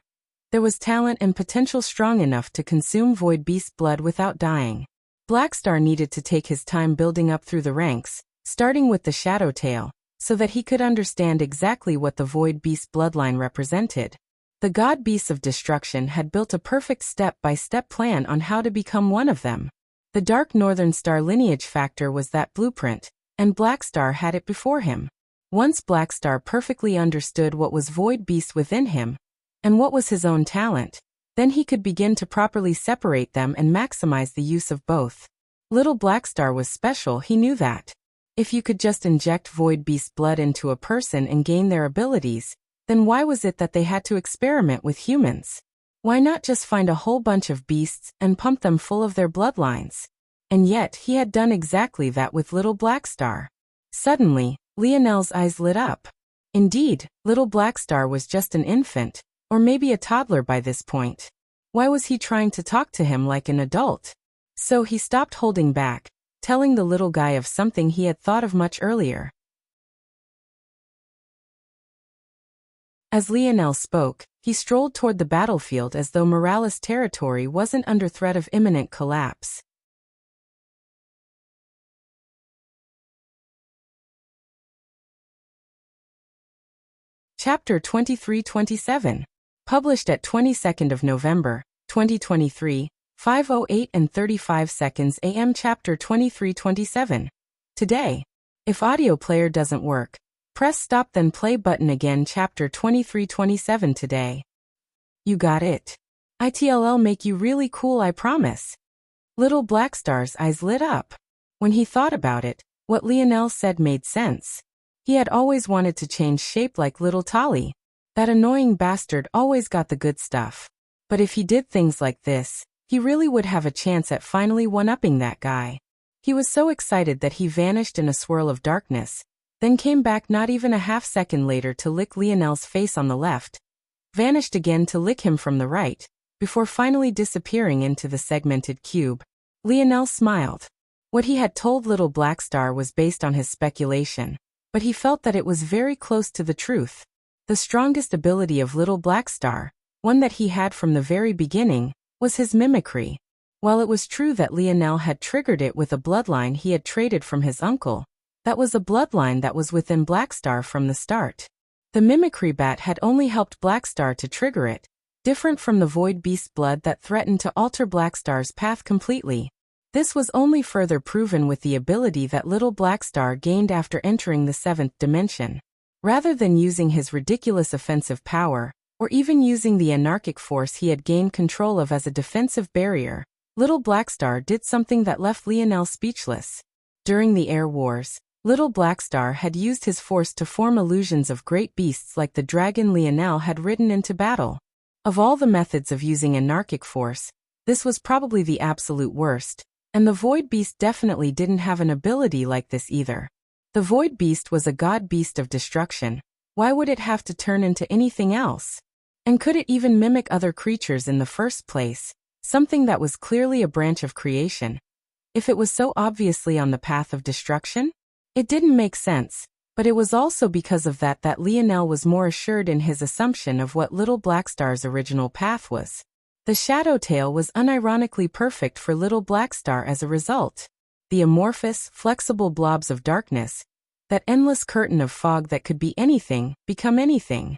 There was talent and potential strong enough to consume Void Beast blood without dying. Blackstar needed to take his time building up through the ranks, starting with the Shadow Tail, so that he could understand exactly what the Void Beast bloodline represented. The God Beasts of Destruction had built a perfect step-by-step plan on how to become one of them. The Dark Northern Star lineage factor was that blueprint, and Blackstar had it before him. Once Blackstar perfectly understood what was Void Beast within him, and what was his own talent, then he could begin to properly separate them and maximize the use of both. Little Blackstar was special, he knew that. If you could just inject Void Beast blood into a person and gain their abilities, then why was it that they had to experiment with humans? Why not just find a whole bunch of beasts and pump them full of their bloodlines? And yet he had done exactly that with Little Blackstar. Suddenly, Lionel's eyes lit up. Indeed, Little Blackstar was just an infant, or maybe a toddler by this point. Why was he trying to talk to him like an adult? So he stopped holding back, telling the little guy of something he had thought of much earlier. As Lionel spoke, he strolled toward the battlefield as though Morales' territory wasn't under threat of imminent collapse. Chapter 2327. Published at 22nd of November, 2023, 5:08 and 35 seconds AM. Chapter 2327. Today. If audio player doesn't work, press stop then play button again. Chapter 2327. Today. You got it. ITLL make you really cool, I promise. Little Blackstar's eyes lit up. When he thought about it, what Lionel said made sense. He had always wanted to change shape like little Tali. That annoying bastard always got the good stuff. But if he did things like this, he really would have a chance at finally one-upping that guy. He was so excited that he vanished in a swirl of darkness, then came back not even a half-second later to lick Lionel's face on the left, vanished again to lick him from the right, before finally disappearing into the segmented cube. Lionel smiled. What he had told Little Blackstar was based on his speculation, but he felt that it was very close to the truth. The strongest ability of Little Blackstar, one that he had from the very beginning, was his mimicry. While it was true that Lionel had triggered it with a bloodline he had traded from his uncle, that was a bloodline that was within Blackstar from the start. The mimicry bat had only helped Blackstar to trigger it, different from the Void Beast blood that threatened to alter Blackstar's path completely. This was only further proven with the ability that Little Blackstar gained after entering the 7th dimension. Rather than using his ridiculous offensive power, or even using the anarchic force he had gained control of as a defensive barrier, Little Blackstar did something that left Lionel speechless. During the Air Wars, Little Blackstar had used his force to form illusions of great beasts like the dragon Lionel had ridden into battle. Of all the methods of using anarchic force, this was probably the absolute worst, and the Void Beast definitely didn't have an ability like this either. The Void Beast was a god beast of destruction. Why would it have to turn into anything else? And could it even mimic other creatures in the first place, something that was clearly a branch of creation? if it was so obviously on the path of destruction? It didn't make sense, but it was also because of that Lionel was more assured in his assumption of what Little Black Star's original path was. The shadow tail was unironically perfect for Little Black Star as a result. The amorphous, flexible blobs of darkness, that endless curtain of fog that could be anything, become anything.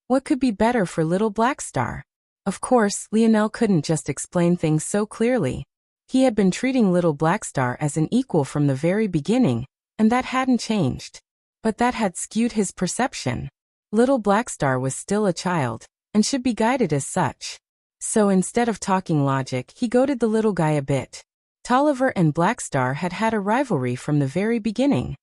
What could be better for Little Black Star? Of course, Lionel couldn't just explain things so clearly. He had been treating Little Black Star as an equal from the very beginning, and that hadn't changed. But that had skewed his perception. Little Black Star was still a child, and should be guided as such. So instead of talking logic, he goaded the little guy a bit. Tolliver and Black Star had had a rivalry from the very beginning.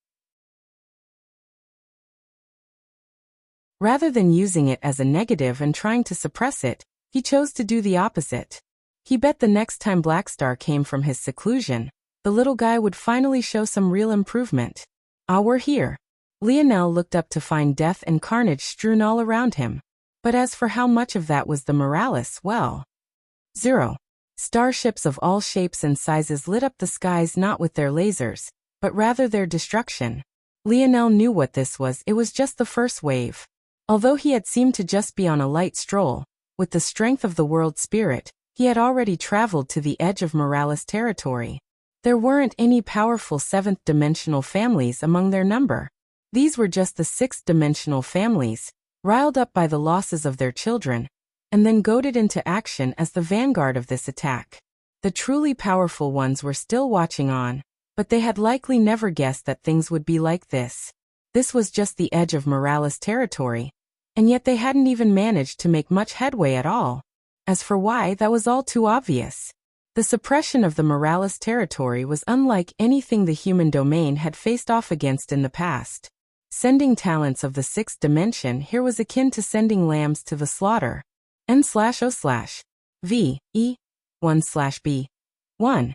Rather than using it as a negative and trying to suppress it, he chose to do the opposite. He bet the next time Black Star came from his seclusion, the little guy would finally show some real improvement. Ah, we're here. Lionel looked up to find death and carnage strewn all around him. But as for how much of that was the Morales, well, 0. Starships of all shapes and sizes lit up the skies not with their lasers, but rather their destruction. Lionel knew what this was. It was just the first wave. Although he had seemed to just be on a light stroll, with the strength of the world spirit, he had already traveled to the edge of Morales territory. There weren't any powerful seventh-dimensional families among their number. These were just the sixth-dimensional families, riled up by the losses of their children, and then goaded into action as the vanguard of this attack. The truly powerful ones were still watching on, but they had likely never guessed that things would be like this. This was just the edge of Morales territory, and yet they hadn't even managed to make much headway at all. As for why, that was all too obvious. The suppression of the Morales territory was unlike anything the human domain had faced off against in the past. Sending talents of the sixth dimension here was akin to sending lambs to the slaughter. N/O/V/E 1/B 1.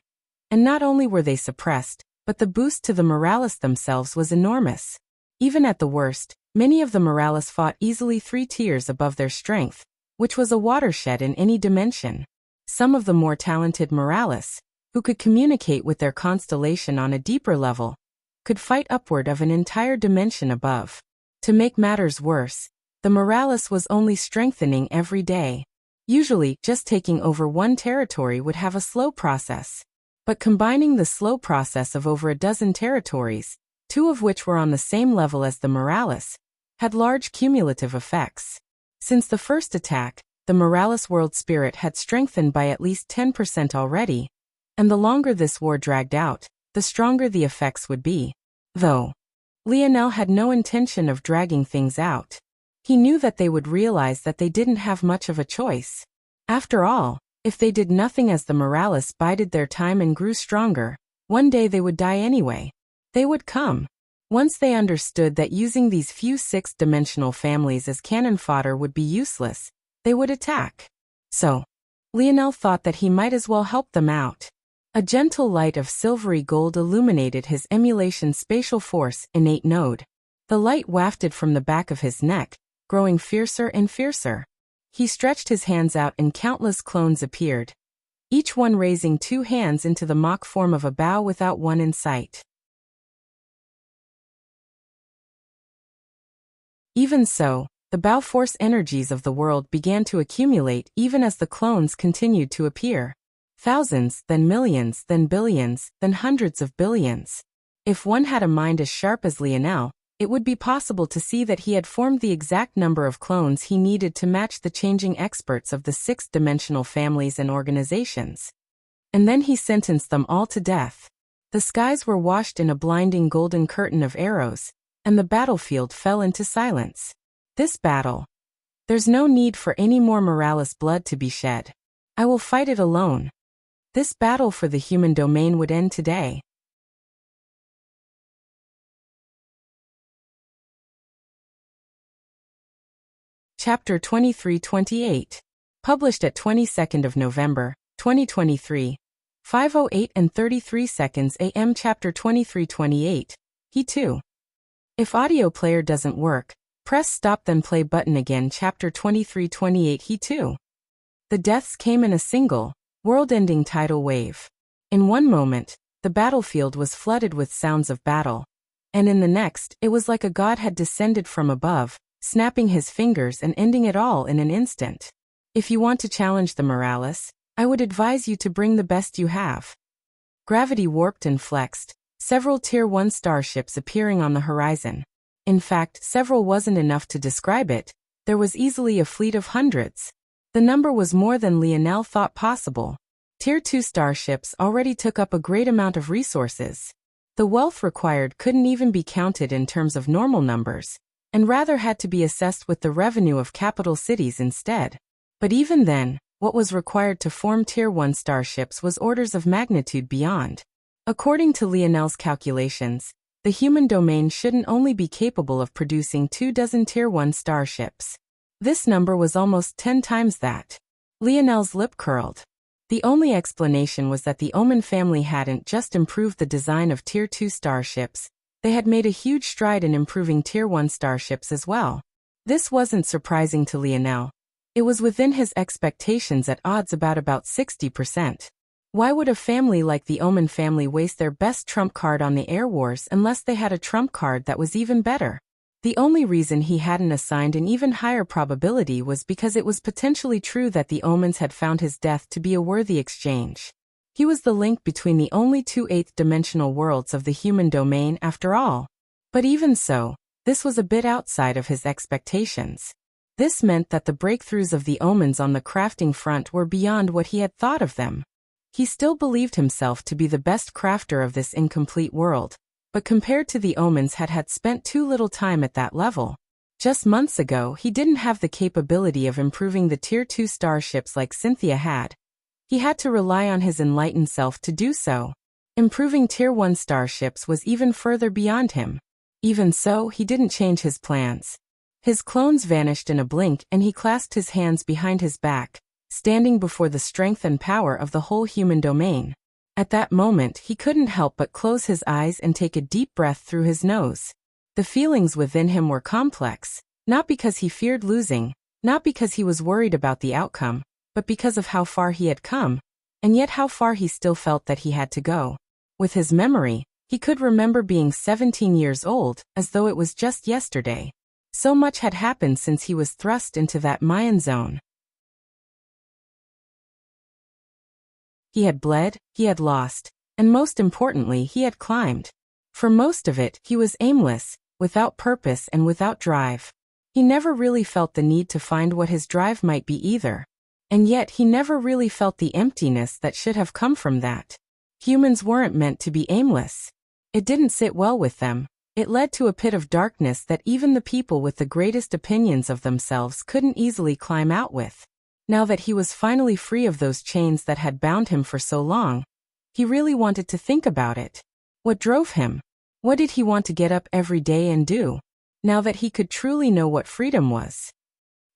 And not only were they suppressed, but the boost to the Morales themselves was enormous. Even at the worst, many of the Morales fought easily 3 tiers above their strength, which was a watershed in any dimension. Some of the more talented Morales, who could communicate with their constellation on a deeper level, could fight upward of an entire dimension above. To make matters worse, the Morales was only strengthening every day. Usually, just taking over one territory would have a slow process. But combining the slow process of over a dozen territories, 2 of which were on the same level as the Morales, had large cumulative effects. Since the first attack, the Morales world spirit had strengthened by at least 10% already, and the longer this war dragged out, the stronger the effects would be. Though Lionel had no intention of dragging things out. He knew that they would realize that they didn't have much of a choice. After all, if they did nothing as the Morales bided their time and grew stronger, one day they would die anyway. They would come. Once they understood that using these few sixth-dimensional families as cannon fodder would be useless, they would attack. So, Lionel thought that he might as well help them out. A gentle light of silvery gold illuminated his emulation spatial force innate node. The light wafted from the back of his neck, growing fiercer and fiercer. He stretched his hands out and countless clones appeared, each one raising 2 hands into the mock form of a bow without one in sight. Even so, the bow force energies of the world began to accumulate even as the clones continued to appear. Thousands, then millions, then billions, then hundreds of billions. If one had a mind as sharp as Lionel, it would be possible to see that he had formed the exact number of clones he needed to match the changing experts of the sixth-dimensional families and organizations. And then he sentenced them all to death. The skies were washed in a blinding golden curtain of arrows, and the battlefield fell into silence. This battle. There's no need for any more Morales blood to be shed. I will fight it alone. This battle for the human domain would end today. Chapter 23-28. Published at 22nd of November, 2023. 5:08 and 33 seconds AM. Chapter 23-28. He too. If audio player doesn't work, press stop then play button again. Chapter 23-28. He too. The deaths came in a single, world-ending tidal wave. In one moment, the battlefield was flooded with sounds of battle. And in the next, it was like a god had descended from above, snapping his fingers and ending it all in an instant. If you want to challenge the Morales, I would advise you to bring the best you have. Gravity warped and flexed, several Tier 1 starships appearing on the horizon. In fact, several wasn't enough to describe it, there was easily a fleet of hundreds. The number was more than Lionel thought possible. Tier 2 starships already took up a great amount of resources. The wealth required couldn't even be counted in terms of normal numbers, and rather had to be assessed with the revenue of capital cities instead. But even then, what was required to form Tier 1 starships was orders of magnitude beyond. According to Lionel's calculations, the human domain shouldn't only be capable of producing 24 Tier 1 starships. This number was almost 10 times that. Lionel's lip curled. The only explanation was that the Omen family hadn't just improved the design of Tier 2 starships, they had made a huge stride in improving Tier 1 starships as well. This wasn't surprising to Lionel. It was within his expectations at odds about 60%. Why would a family like the Omen family waste their best trump card on the Air Wars unless they had a trump card that was even better? The only reason he hadn't assigned an even higher probability was because it was potentially true that the Omens had found his death to be a worthy exchange. He was the link between the only two eighth-dimensional worlds of the human domain after all. But even so, this was a bit outside of his expectations. This meant that the breakthroughs of the Omens on the crafting front were beyond what he had thought of them. He still believed himself to be the best crafter of this incomplete world, but compared to the Omens had spent too little time at that level. Just months ago he didn't have the capability of improving the Tier 2 starships like Cynthia had. He had to rely on his enlightened self to do so. Improving Tier 1 starships was even further beyond him. Even so, he didn't change his plans. His clones vanished in a blink and he clasped his hands behind his back, standing before the strength and power of the whole human domain. At that moment, he couldn't help but close his eyes and take a deep breath through his nose. The feelings within him were complex, not because he feared losing, not because he was worried about the outcome, but because of how far he had come, and yet how far he still felt that he had to go. With his memory, he could remember being 17 years old, as though it was just yesterday. So much had happened since he was thrust into that Mayan zone. He had bled, he had lost, and most importantly, he had climbed. For most of it, he was aimless, without purpose and without drive. He never really felt the need to find what his drive might be either. And yet he never really felt the emptiness that should have come from that. Humans weren't meant to be aimless. It didn't sit well with them. It led to a pit of darkness that even the people with the greatest opinions of themselves couldn't easily climb out with. Now that he was finally free of those chains that had bound him for so long, he really wanted to think about it. What drove him? What did he want to get up every day and do? Now that he could truly know what freedom was.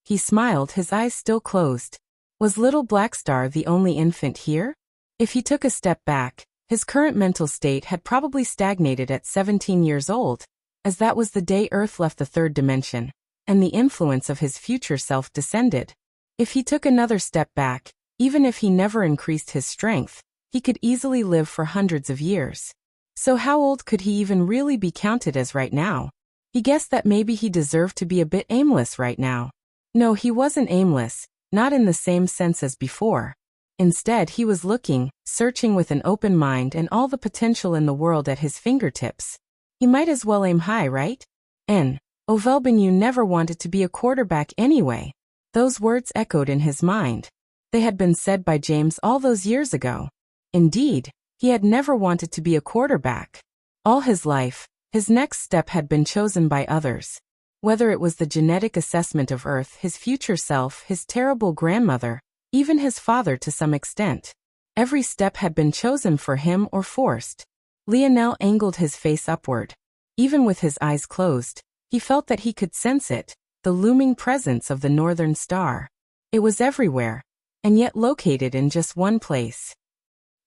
He smiled, his eyes still closed. Was little Blackstar the only infant here? If he took a step back, his current mental state had probably stagnated at 17 years old, as that was the day Earth left the third dimension, and the influence of his future self descended. If he took another step back, even if he never increased his strength, he could easily live for hundreds of years. So how old could he even really be counted as right now? He guessed that maybe he deserved to be a bit aimless right now. No, he wasn't aimless, not in the same sense as before. Instead, he was looking, searching with an open mind and all the potential in the world at his fingertips. He might as well aim high, right? Ovelbenu never wanted to be a quarterback anyway. Those words echoed in his mind. They had been said by James all those years ago. Indeed, he had never wanted to be a quarterback. All his life, his next step had been chosen by others. Whether it was the genetic assessment of Earth, his future self, his terrible grandmother, even his father to some extent. Every step had been chosen for him or forced. Lionel angled his face upward. Even with his eyes closed, he felt that he could sense it. The looming presence of the northern star. It was everywhere, and yet located in just one place.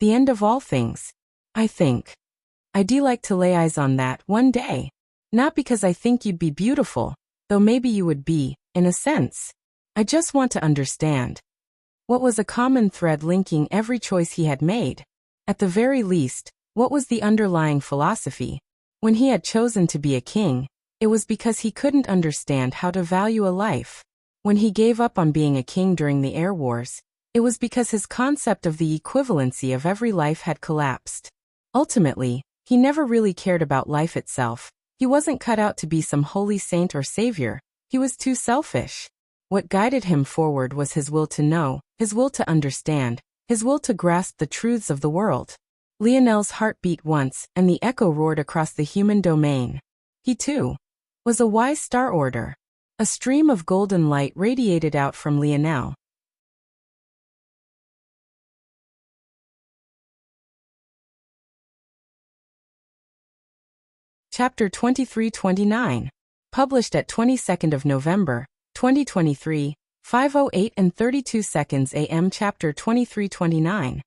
The end of all things, I think. I'd like to lay eyes on that one day. Not because I think you'd be beautiful, though maybe you would be, in a sense. I just want to understand. What was a common thread linking every choice he had made? At the very least, What was the underlying philosophy? When he had chosen to be a king, it was because he couldn't understand how to value a life. When he gave up on being a king during the air wars, it was because his concept of the equivalency of every life had collapsed. Ultimately, he never really cared about life itself. He wasn't cut out to be some holy saint or savior. He was too selfish. What guided him forward was his will to know, his will to understand, his will to grasp the truths of the world. Lionel's heart beat once, and the echo roared across the human domain. He, too, was a wise star order. A stream of golden light radiated out from Lionel. Chapter 2329. Published at 22nd of November, 2023, 5:08 and 32 seconds AM. Chapter 2329.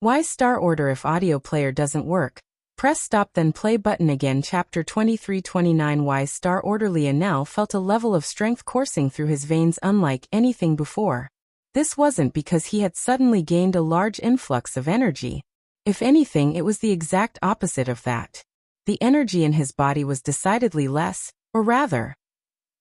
Why Star Order? If audio player doesn't work, press stop then play button again. Chapter 2329. Why Star Order? Lionel felt a level of strength coursing through his veins unlike anything before. This wasn't because he had suddenly gained a large influx of energy. If anything, it was the exact opposite of that. The energy in his body was decidedly less, or rather,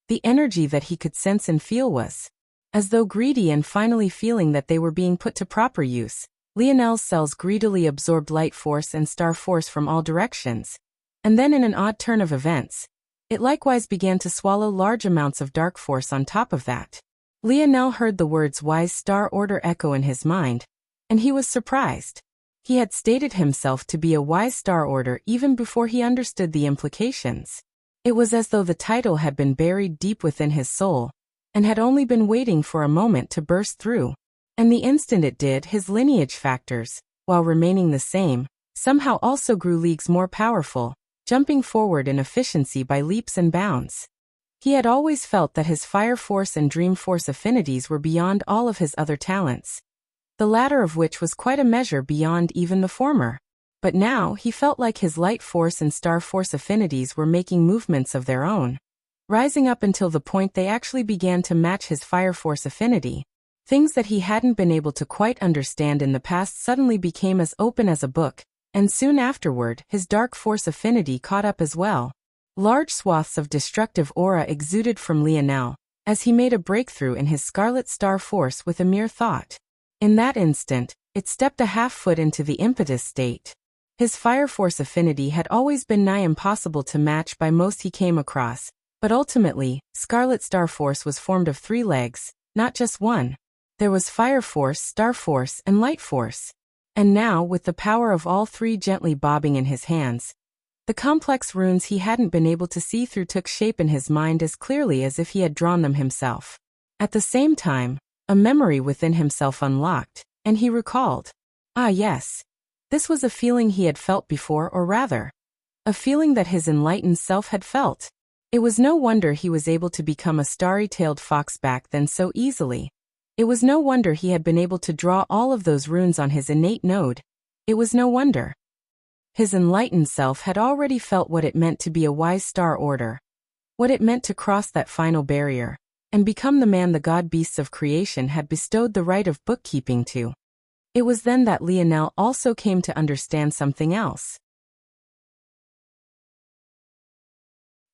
the energy that he could sense and feel was as though greedy, and finally feeling that they were being put to proper use. Lionel's cells greedily absorbed light force and star force from all directions. And then in an odd turn of events, it likewise began to swallow large amounts of dark force on top of that. Lionel heard the words wise star order echo in his mind, and he was surprised. He had stated himself to be a wise star order even before he understood the implications. It was as though the title had been buried deep within his soul, and had only been waiting for a moment to burst through. And the instant it did, his lineage factors, while remaining the same, somehow also grew leagues more powerful, jumping forward in efficiency by leaps and bounds. He had always felt that his fire force and dream force affinities were beyond all of his other talents, the latter of which was quite a measure beyond even the former. But now he felt like his light force and star force affinities were making movements of their own, rising up until the point they actually began to match his fire force affinity. Things that he hadn't been able to quite understand in the past suddenly became as open as a book, and soon afterward his dark force affinity caught up as well. Large swaths of destructive aura exuded from Lionel, as he made a breakthrough in his scarlet star force with a mere thought. In that instant, it stepped a half-foot into the impetus state. His fire force affinity had always been nigh impossible to match by most he came across, but ultimately, scarlet star force was formed of 3 legs, not just one. There was fire force, star force, and light force. And now, with the power of all 3 gently bobbing in his hands, the complex runes he hadn't been able to see through took shape in his mind as clearly as if he had drawn them himself. At the same time, a memory within himself unlocked, and he recalled. Ah yes. This was a feeling he had felt before, or rather, a feeling that his enlightened self had felt. It was no wonder he was able to become a starry-tailed fox back then so easily. It was no wonder he had been able to draw all of those runes on his innate node. It was no wonder. His enlightened self had already felt what it meant to be a wise star order, what it meant to cross that final barrier, and become the man the god beasts of creation had bestowed the right of bookkeeping to. It was then that Lionel also came to understand something else.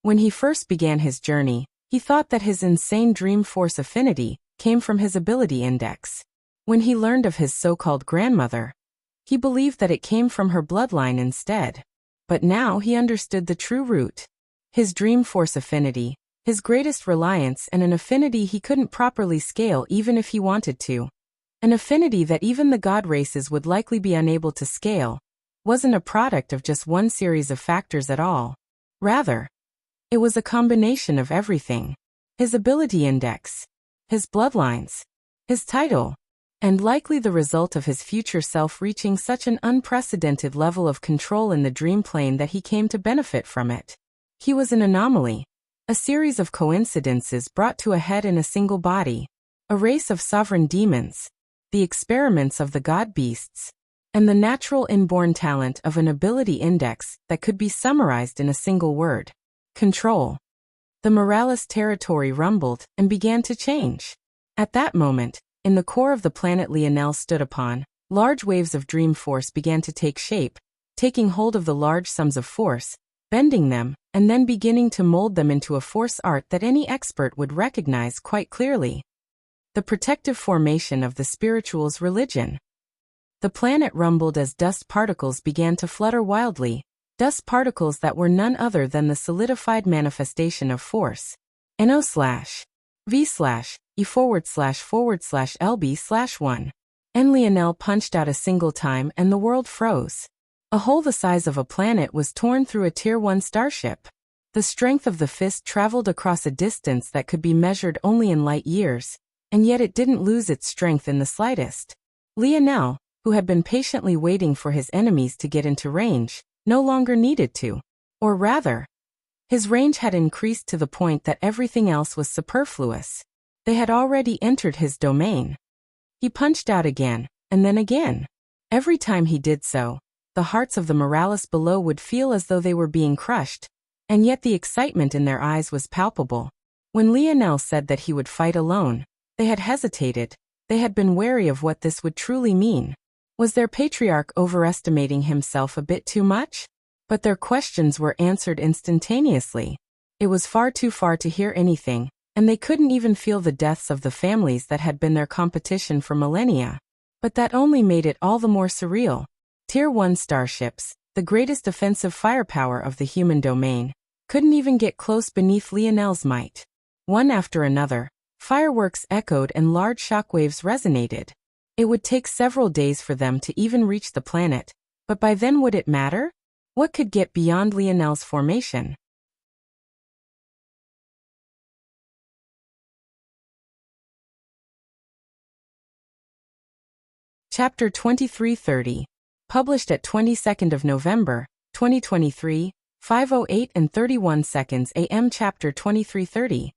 When he first began his journey, he thought that his insane dream force affinity came from his ability index. When he learned of his so-called grandmother, he believed that it came from her bloodline instead. But now he understood the true root. His dream force affinity, his greatest reliance, and an affinity he couldn't properly scale even if he wanted to. An affinity that even the god races would likely be unable to scale, wasn't a product of just one series of factors at all. Rather, it was a combination of everything. His ability index, his bloodlines, his title, and likely the result of his future self reaching such an unprecedented level of control in the dream plane that he came to benefit from it. He was an anomaly, a series of coincidences brought to a head in a single body, a race of sovereign demons, the experiments of the god beasts, and the natural inborn talent of an ability index that could be summarized in a single word: control. The Morales territory rumbled and began to change. At that moment, in the core of the planet Lionel stood upon, large waves of dream force began to take shape, taking hold of the large sums of force, bending them, and then beginning to mold them into a force art that any expert would recognize quite clearly. The protective formation of the spiritual's religion. The planet rumbled as dust particles began to flutter wildly, dust particles that were none other than the solidified manifestation of force. NO/V/E/LB/1. And Lionel punched out a single time and the world froze. A hole the size of a planet was torn through a Tier 1 starship. The strength of the fist traveled across a distance that could be measured only in light years, and yet it didn't lose its strength in the slightest. Lionel, who had been patiently waiting for his enemies to get into range, no longer needed to. Or rather, his range had increased to the point that everything else was superfluous. They had already entered his domain. He punched out again, and then again. Every time he did so, the hearts of the Morales below would feel as though they were being crushed, and yet the excitement in their eyes was palpable. When Lionel said that he would fight alone, they had hesitated. They had been wary of what this would truly mean. Was their patriarch overestimating himself a bit too much? But their questions were answered instantaneously. It was far too far to hear anything, and they couldn't even feel the deaths of the families that had been their competition for millennia. But that only made it all the more surreal. Tier 1 starships, the greatest offensive firepower of the human domain, couldn't even get close beneath Lionel's might. One after another, fireworks echoed and large shockwaves resonated. It would take several days for them to even reach the planet, but by then would it matter? What could get beyond Lionel's formation? Chapter 2330. Published at 22nd of November, 2023, 5:08 and 31 seconds AM. Chapter 2330.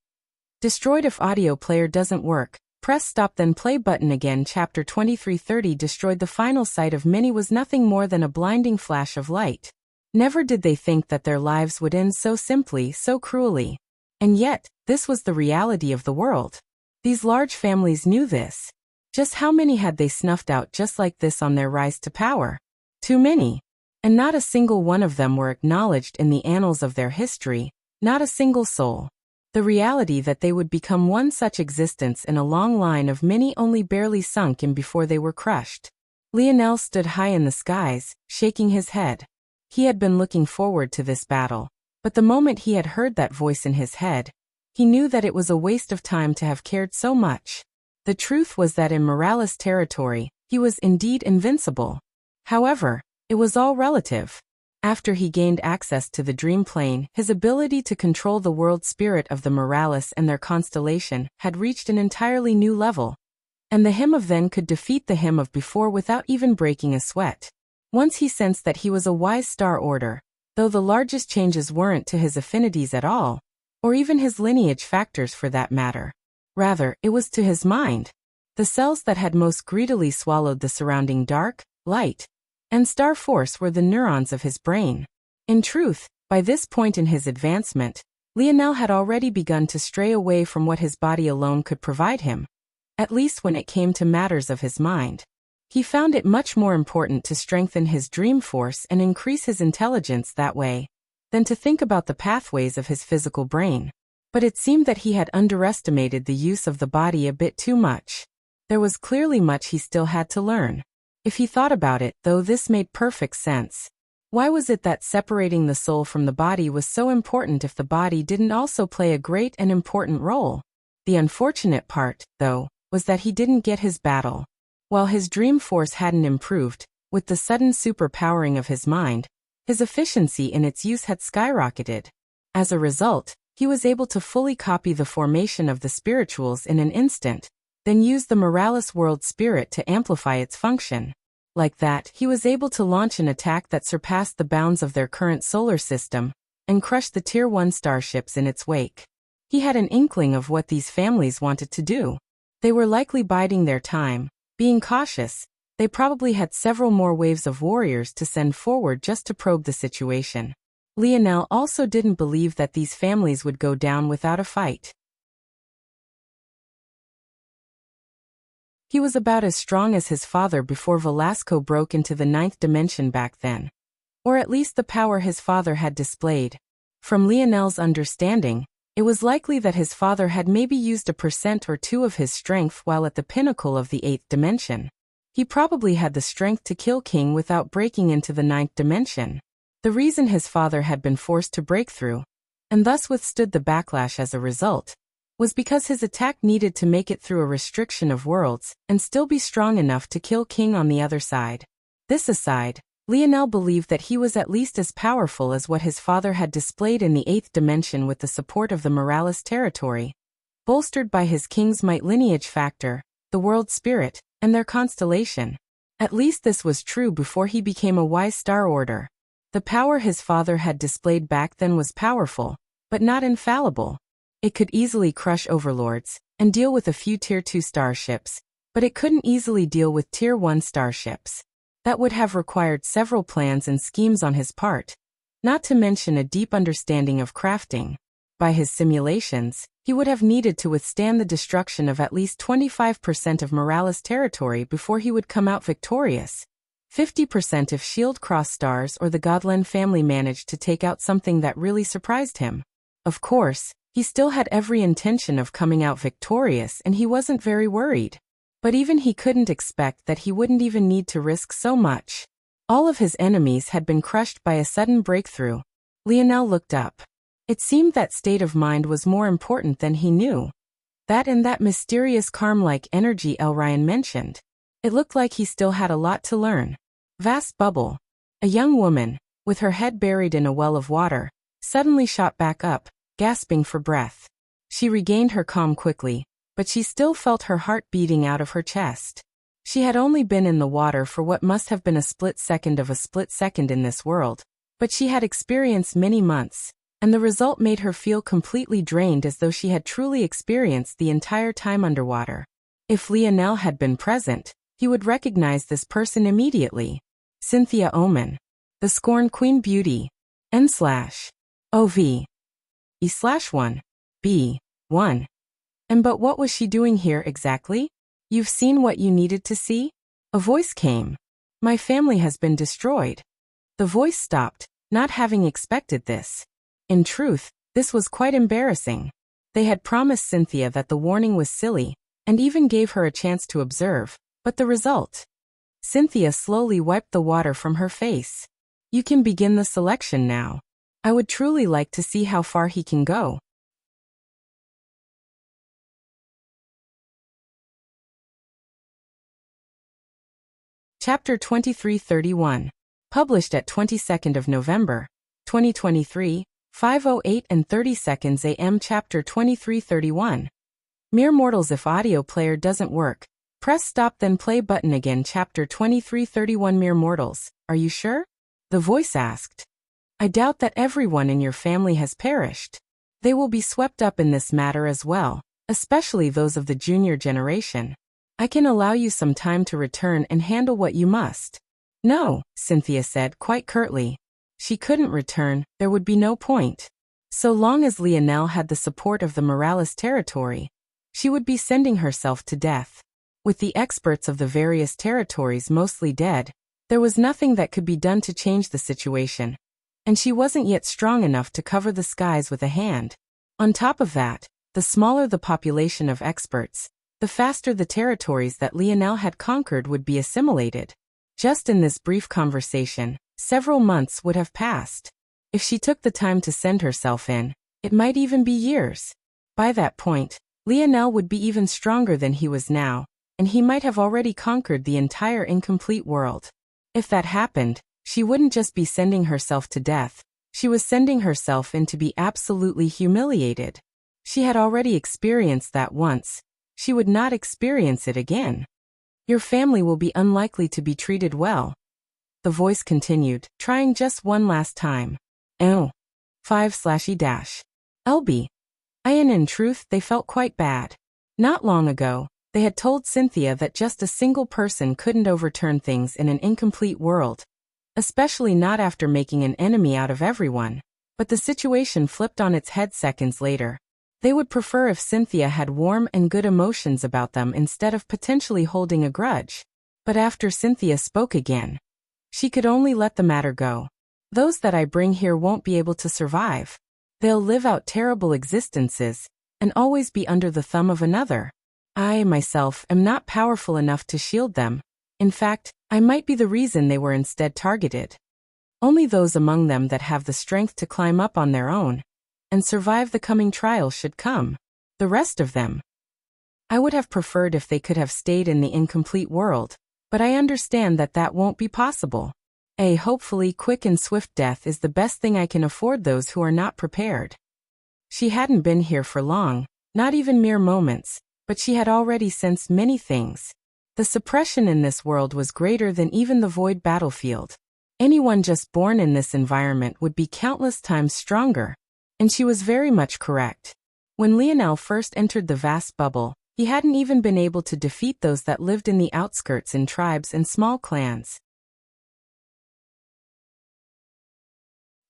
Destroyed. If audio player doesn't work, press stop then play button again. Chapter 2330. Destroyed. The final sight of many was nothing more than a blinding flash of light. Never did they think that their lives would end so simply, so cruelly. And yet, this was the reality of the world. These large families knew this. Just how many had they snuffed out just like this on their rise to power? Too many. And not a single one of them were acknowledged in the annals of their history, not a single soul. The reality that they would become one such existence in a long line of many only barely sunk in before they were crushed. Lionel stood high in the skies, shaking his head. He had been looking forward to this battle, but the moment he had heard that voice in his head, he knew that it was a waste of time to have cared so much. The truth was that in Morales territory, he was indeed invincible. However, it was all relative. After he gained access to the dream plane, his ability to control the world spirit of the Morales and their constellation had reached an entirely new level. And the him of then could defeat the him of before without even breaking a sweat. Once he sensed that he was a wise star order, though the largest changes weren't to his affinities at all, or even his lineage factors for that matter. Rather, it was to his mind. The cells that had most greedily swallowed the surrounding dark, light, and star force were the neurons of his brain. In truth, by this point in his advancement, Lionel had already begun to stray away from what his body alone could provide him, at least when it came to matters of his mind. He found it much more important to strengthen his dream force and increase his intelligence that way, than to think about the pathways of his physical brain. But it seemed that he had underestimated the use of the body a bit too much. There was clearly much he still had to learn. If he thought about it, though, this made perfect sense. Why was it that separating the soul from the body was so important if the body didn't also play a great and important role? The unfortunate part, though, was that he didn't get his battle. While his dream force hadn't improved, with the sudden superpowering of his mind, his efficiency in its use had skyrocketed. As a result, he was able to fully copy the formation of the spirituals in an instant, then use the Morales world spirit to amplify its function. Like that, he was able to launch an attack that surpassed the bounds of their current solar system, and crush the Tier 1 starships in its wake. He had an inkling of what these families wanted to do. They were likely biding their time, being cautious. They probably had several more waves of warriors to send forward just to probe the situation. Lionel also didn't believe that these families would go down without a fight. He was about as strong as his father before Velasco broke into the 9th dimension back then. or at least the power his father had displayed. From Lionel's understanding, it was likely that his father had maybe used 1% or 2% of his strength while at the pinnacle of the 8th dimension. He probably had the strength to kill King without breaking into the 9th dimension. The reason his father had been forced to break through, and thus withstood the backlash as a result, was because his attack needed to make it through a restriction of worlds and still be strong enough to kill King on the other side. This aside, Lionel believed that he was at least as powerful as what his father had displayed in the 8th dimension with the support of the Morales territory, bolstered by his King's Might lineage factor, the world spirit, and their constellation. At least this was true before he became a wise Star Order. The power his father had displayed back then was powerful, but not infallible. It could easily crush overlords and deal with a few Tier 2 starships, but it couldn't easily deal with Tier 1 starships. That would have required several plans and schemes on his part, not to mention a deep understanding of crafting. By his simulations, he would have needed to withstand the destruction of at least 25% of Morales territory before he would come out victorious. 50% if Shield Cross Stars or the Godlen family managed to take out something that really surprised him. Of course, he still had every intention of coming out victorious and he wasn't very worried. But even he couldn't expect that he wouldn't even need to risk so much. All of his enemies had been crushed by a sudden breakthrough. Lionel looked up. It seemed that state of mind was more important than he knew. That and that mysterious calm-like energy Elryan mentioned. It looked like he still had a lot to learn. Vast bubble. A young woman, with her head buried in a well of water, suddenly shot back up, gasping for breath. She regained her calm quickly, but she still felt her heart beating out of her chest. She had only been in the water for what must have been a split second of a split second in this world, but she had experienced many months, and the result made her feel completely drained as though she had truly experienced the entire time underwater. If Lionel had been present, he would recognize this person immediately. Cynthia Omen. The Scorn Queen Beauty. N/OV. E/1. B/1. And but what was she doing here exactly? You've seen what you needed to see? A voice came. My family has been destroyed. The voice stopped, not having expected this. In truth, this was quite embarrassing. They had promised Cynthia that the warning was silly, and even gave her a chance to observe, but the result? Cynthia slowly wiped the water from her face. You can begin the selection now. I would truly like to see how far he can go. Chapter 2331. Published at 22nd of November, 2023, 5:08 and 30 seconds AM. Chapter 2331. Mere mortals. If audio player doesn't work, press stop then play button again. Chapter 2331. Mere mortals, are you sure? The voice asked. I doubt that everyone in your family has perished. They will be swept up in this matter as well, especially those of the junior generation. I can allow you some time to return and handle what you must. No, Cynthia said quite curtly. She couldn't return, there would be no point. So long as Lionel had the support of the Morales territory, she would be sending herself to death. With the experts of the various territories mostly dead, there was nothing that could be done to change the situation. And she wasn't yet strong enough to cover the skies with a hand. On top of that, the smaller the population of experts, the faster the territories that Lionel had conquered would be assimilated. Just in this brief conversation, several months would have passed. If she took the time to send herself in, it might even be years. By that point, Lionel would be even stronger than he was now, and he might have already conquered the entire incomplete world. If that happened, she wouldn't just be sending herself to death, she was sending herself in to be absolutely humiliated. She had already experienced that once. She would not experience it again. Your family will be unlikely to be treated well. The voice continued, trying just one last time. Oh. 5/E-. LB. In truth, they felt quite bad. Not long ago, they had told Cynthia that just a single person couldn't overturn things in an incomplete world, especially not after making an enemy out of everyone. But the situation flipped on its head seconds later. They would prefer if Cynthia had warm and good emotions about them instead of potentially holding a grudge. But after Cynthia spoke again, she could only let the matter go. Those that I bring here won't be able to survive. They'll live out terrible existences, and always be under the thumb of another. I, myself, am not powerful enough to shield them. In fact, I might be the reason they were instead targeted. Only those among them that have the strength to climb up on their own and survive the coming trial should come. The rest of them, I would have preferred if they could have stayed in the incomplete world, but I understand that that won't be possible. A hopefully quick and swift death is the best thing I can afford those who are not prepared. She hadn't been here for long, not even mere moments, but she had already sensed many things. The suppression in this world was greater than even the void battlefield. Anyone just born in this environment would be countless times stronger. And she was very much correct. When Lionel first entered the vast bubble, he hadn't even been able to defeat those that lived in the outskirts in tribes and small clans.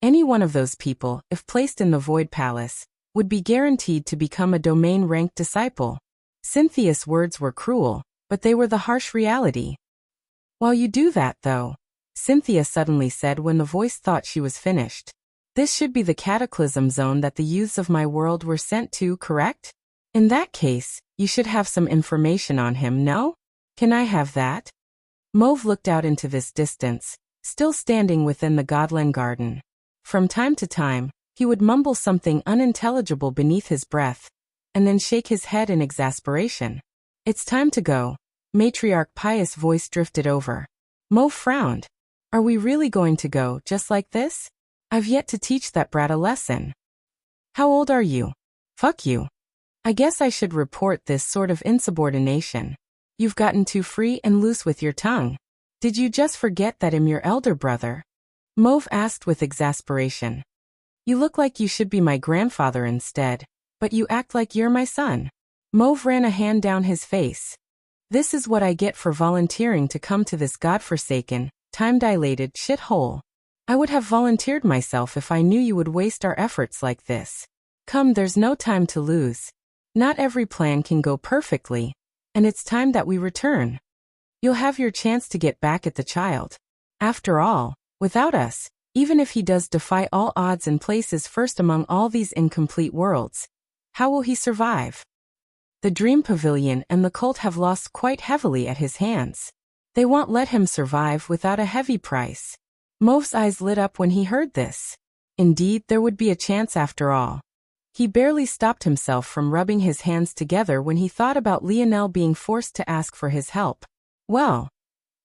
Any one of those people, if placed in the Void Palace, would be guaranteed to become a domain-ranked disciple. Cynthia's words were cruel, but they were the harsh reality. While you do that, though, Cynthia suddenly said when the voice thought she was finished. This should be the cataclysm zone that the youths of my world were sent to, correct? In that case, you should have some information on him, no? Can I have that? Mauve looked out into this distance, still standing within the Godland garden. From time to time, he would mumble something unintelligible beneath his breath, and then shake his head in exasperation. It's time to go. Matriarch Pious' voice drifted over. Mauve frowned. Are we really going to go just like this? I've yet to teach that brat a lesson. How old are you? Fuck you. I guess I should report this sort of insubordination. You've gotten too free and loose with your tongue. Did you just forget that I'm your elder brother? Mauve asked with exasperation. You look like you should be my grandfather instead, but you act like you're my son. Mauve ran a hand down his face. This is what I get for volunteering to come to this godforsaken, time-dilated shithole. I would have volunteered myself if I knew you would waste our efforts like this. Come, there's no time to lose. Not every plan can go perfectly, and it's time that we return. You'll have your chance to get back at the child. After all, without us, even if he does defy all odds and places first among all these incomplete worlds, how will he survive? The Dream Pavilion and the cult have lost quite heavily at his hands. They won't let him survive without a heavy price. Mauve's eyes lit up when he heard this. Indeed, there would be a chance after all. He barely stopped himself from rubbing his hands together when he thought about Lionel being forced to ask for his help. Well,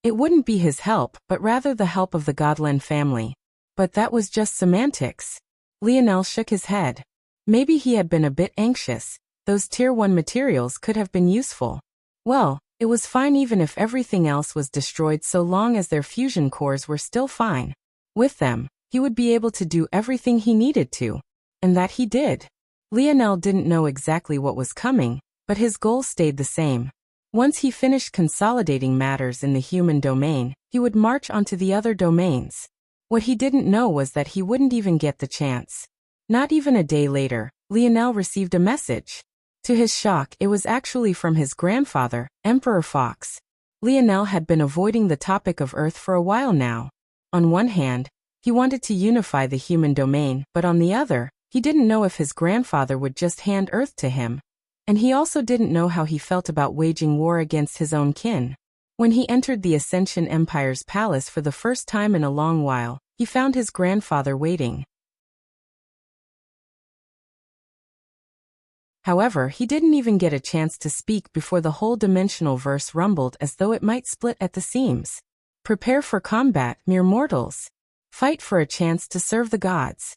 it wouldn't be his help, but rather the help of the Godland family. But that was just semantics. Lionel shook his head. Maybe he had been a bit anxious. Those Tier 1 materials could have been useful. Well, it was fine even if everything else was destroyed so long as their fusion cores were still fine. With them, he would be able to do everything he needed to. And that he did. Lionel didn't know exactly what was coming, but his goal stayed the same. Once he finished consolidating matters in the human domain, he would march onto the other domains. What he didn't know was that he wouldn't even get the chance. Not even a day later, Lionel received a message. To his shock, it was actually from his grandfather, Emperor Fox. Lionel had been avoiding the topic of Earth for a while now. On one hand, he wanted to unify the human domain, but on the other, he didn't know if his grandfather would just hand Earth to him. And he also didn't know how he felt about waging war against his own kin. When he entered the Ascension Empire's palace for the first time in a long while, he found his grandfather waiting. However, he didn't even get a chance to speak before the whole dimensional verse rumbled as though it might split at the seams. Prepare for combat, mere mortals. Fight for a chance to serve the gods.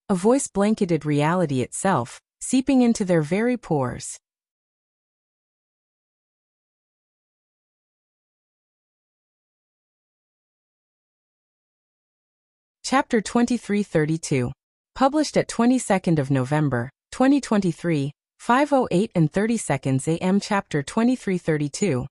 A voice blanketed reality itself, seeping into their very pores. Chapter 2332. Published at 22nd of November, 2023, 5:08 and 30 seconds AM. Chapter 2332.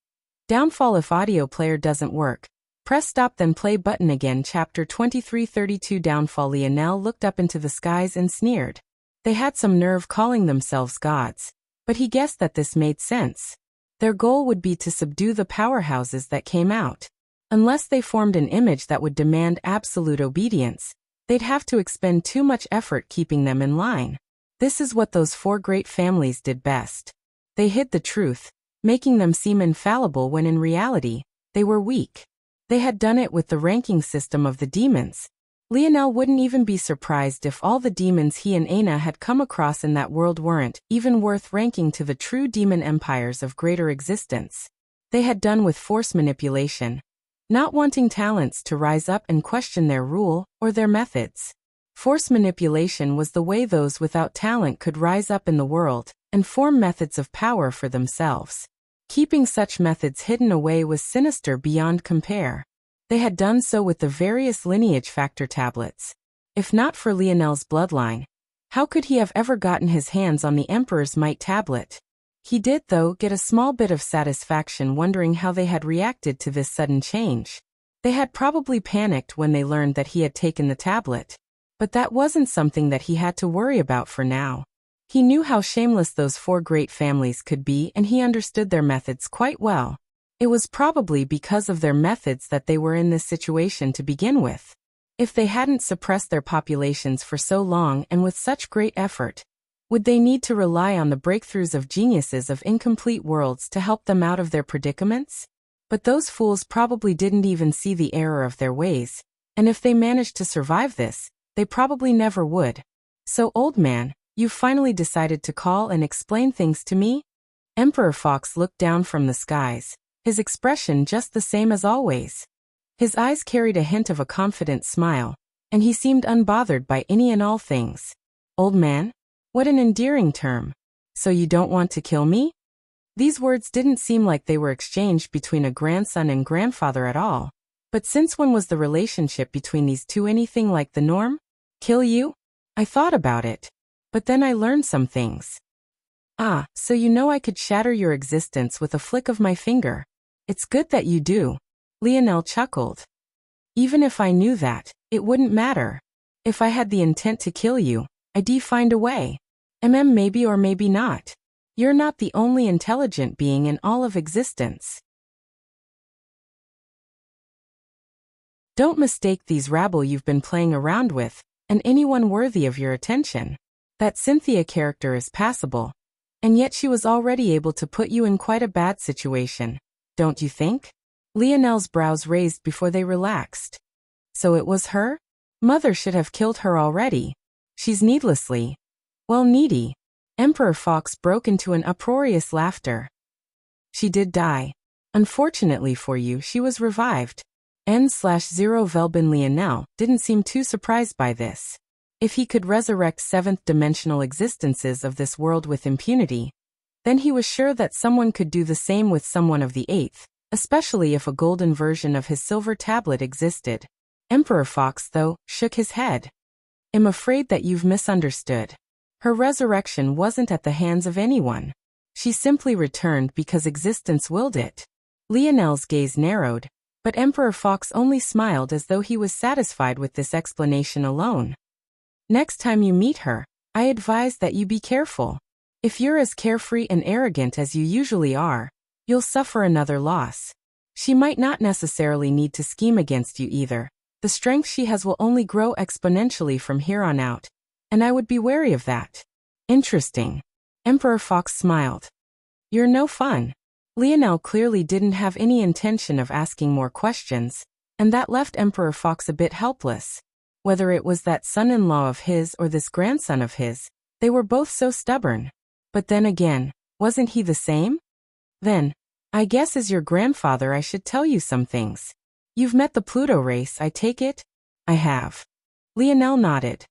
Downfall if audio player doesn't work. Press stop then play button again. Chapter 2332. Downfall. Lionel looked up into the skies and sneered. They had some nerve calling themselves gods. But he guessed that this made sense. Their goal would be to subdue the powerhouses that came out. Unless they formed an image that would demand absolute obedience, They'd have to expend too much effort keeping them in line. This is what those four great families did best. They hid the truth, making them seem infallible when in reality, they were weak. They had done it with the ranking system of the demons. Lionel wouldn't even be surprised if all the demons he and Aina had come across in that world weren't even worth ranking to the true demon empires of greater existence. They had done with force manipulation, not wanting talents to rise up and question their rule or their methods. Force manipulation was the way those without talent could rise up in the world and form methods of power for themselves. Keeping such methods hidden away was sinister beyond compare. They had done so with the various lineage factor tablets. If not for Lionel's bloodline, how could he have ever gotten his hands on the Emperor's Might tablet? He did, though, get a small bit of satisfaction wondering how they had reacted to this sudden change. They had probably panicked when they learned that he had taken the tablet. But that wasn't something that he had to worry about for now. He knew how shameless those four great families could be, and he understood their methods quite well. It was probably because of their methods that they were in this situation to begin with. If they hadn't suppressed their populations for so long and with such great effort, would they need to rely on the breakthroughs of geniuses of incomplete worlds to help them out of their predicaments? But those fools probably didn't even see the error of their ways, and if they managed to survive this, they probably never would. So, old man, you've finally decided to call and explain things to me? Emperor Fox looked down from the skies, his expression just the same as always. His eyes carried a hint of a confident smile, and he seemed unbothered by any and all things. Old man? What an endearing term. So you don't want to kill me? These words didn't seem like they were exchanged between a grandson and grandfather at all. But since when was the relationship between these two anything like the norm? Kill you? I thought about it. But then I learned some things. Ah, so you know I could shatter your existence with a flick of my finger. It's good that you do. Lionel chuckled. Even if I knew that, it wouldn't matter. If I had the intent to kill you, I'd find a way. Maybe or maybe not. You're not the only intelligent being in all of existence. Don't mistake these rabble you've been playing around with, and anyone worthy of your attention. That Cynthia character is passable, and yet she was already able to put you in quite a bad situation, don't you think? Lionel's brows raised before they relaxed. So it was her? Mother should have killed her already. She's needlessly, needy. Emperor Fox broke into an uproarious laughter. She did die. Unfortunately for you, she was revived. N/0 Velbin Lionel didn't seem too surprised by this. If he could resurrect seventh-dimensional existences of this world with impunity, then he was sure that someone could do the same with someone of the eighth, especially if a golden version of his silver tablet existed. Emperor Fox, though, shook his head. I'm afraid that you've misunderstood. Her resurrection wasn't at the hands of anyone. She simply returned because existence willed it. Lionel's gaze narrowed, but Emperor Fox only smiled as though he was satisfied with this explanation alone. Next time you meet her, I advise that you be careful. If you're as carefree and arrogant as you usually are, you'll suffer another loss. She might not necessarily need to scheme against you either. The strength she has will only grow exponentially from here on out, and I would be wary of that. Interesting. Emperor Fox smiled. You're no fun. Lionel clearly didn't have any intention of asking more questions, and that left Emperor Fox a bit helpless. Whether it was that son-in-law of his or this grandson of his, they were both so stubborn. But then again, wasn't he the same? Then, I guess as your grandfather I should tell you some things. You've met the Pluto race, I take it? I have. Lionel nodded.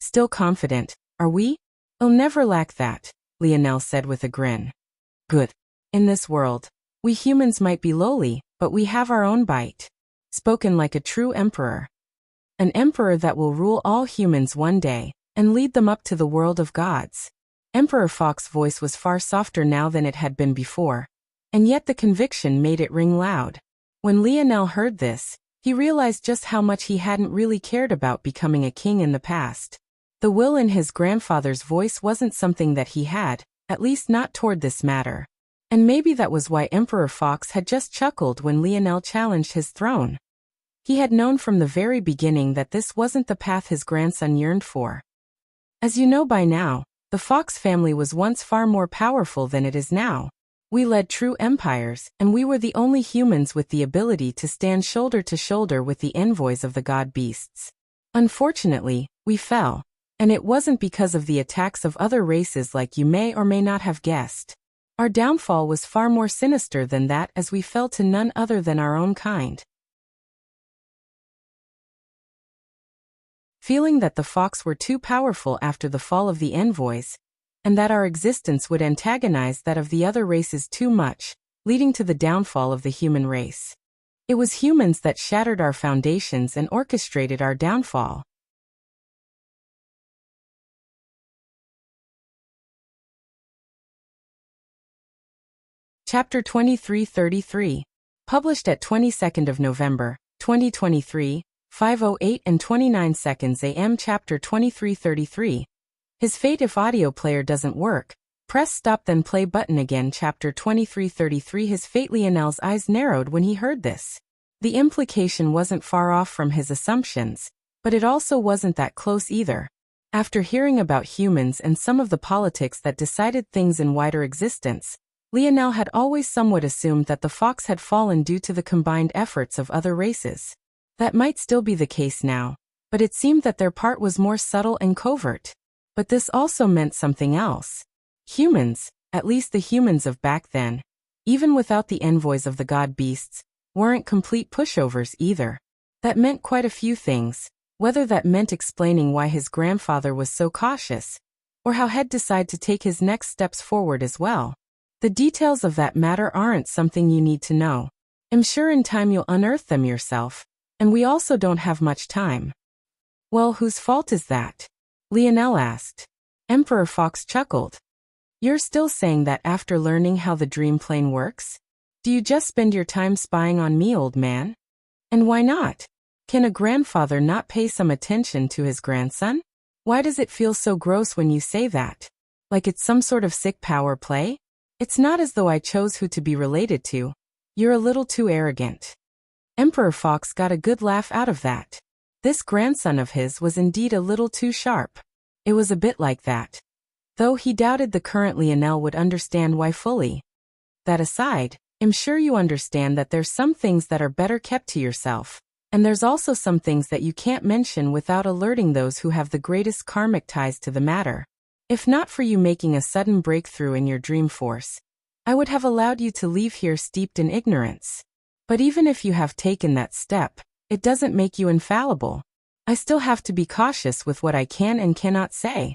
Still confident, are we? I'll never lack that, Lionel said with a grin. Good. In this world, we humans might be lowly, but we have our own bite. Spoken like a true emperor. An emperor that will rule all humans one day, and lead them up to the world of gods. Emperor Fox's voice was far softer now than it had been before, and yet the conviction made it ring loud. When Lionel heard this, he realized just how much he hadn't really cared about becoming a king in the past. The will in his grandfather's voice wasn't something that he had, at least not toward this matter. And maybe that was why Emperor Fox had just chuckled when Lionel challenged his throne. He had known from the very beginning that this wasn't the path his grandson yearned for. As you know by now, the Fox family was once far more powerful than it is now. We led true empires, and we were the only humans with the ability to stand shoulder to shoulder with the envoys of the god beasts. Unfortunately, we fell. And it wasn't because of the attacks of other races like you may or may not have guessed. Our downfall was far more sinister than that, as we fell to none other than our own kind. Feeling that the Fox were too powerful after the fall of the envoys, and that our existence would antagonize that of the other races too much, leading to the downfall of the human race. It was humans that shattered our foundations and orchestrated our downfall. Chapter 2333. Published at 22nd of November, 2023, 5:08 and 29 seconds AM. Chapter 2333. His fate if audio player doesn't work. Press stop then play button again. Chapter 2333. His fate. Lionel's eyes narrowed when he heard this. The implication wasn't far off from his assumptions, but it also wasn't that close either. After hearing about humans and some of the politics that decided things in wider existence, Lionel had always somewhat assumed that the Fox had fallen due to the combined efforts of other races. That might still be the case now, but it seemed that their part was more subtle and covert. But this also meant something else. Humans, at least the humans of back then, even without the envoys of the god beasts, weren't complete pushovers either. That meant quite a few things, whether that meant explaining why his grandfather was so cautious, or how he'd decide to take his next steps forward as well. The details of that matter aren't something you need to know. I'm sure in time you'll unearth them yourself, and we also don't have much time. Well, whose fault is that? Lionel asked. Emperor Fox chuckled. You're still saying that after learning how the dream plane works? Do you just spend your time spying on me, old man? And why not? Can a grandfather not pay some attention to his grandson? Why does it feel so gross when you say that? Like it's some sort of sick power play? It's not as though I chose who to be related to. You're a little too arrogant. Emperor Fox got a good laugh out of that. This grandson of his was indeed a little too sharp. It was a bit like that. Though he doubted the current Lionel would understand why fully. That aside, I'm sure you understand that there's some things that are better kept to yourself, and there's also some things that you can't mention without alerting those who have the greatest karmic ties to the matter. If not for you making a sudden breakthrough in your dream force, I would have allowed you to leave here steeped in ignorance. But even if you have taken that step, it doesn't make you infallible. I still have to be cautious with what I can and cannot say.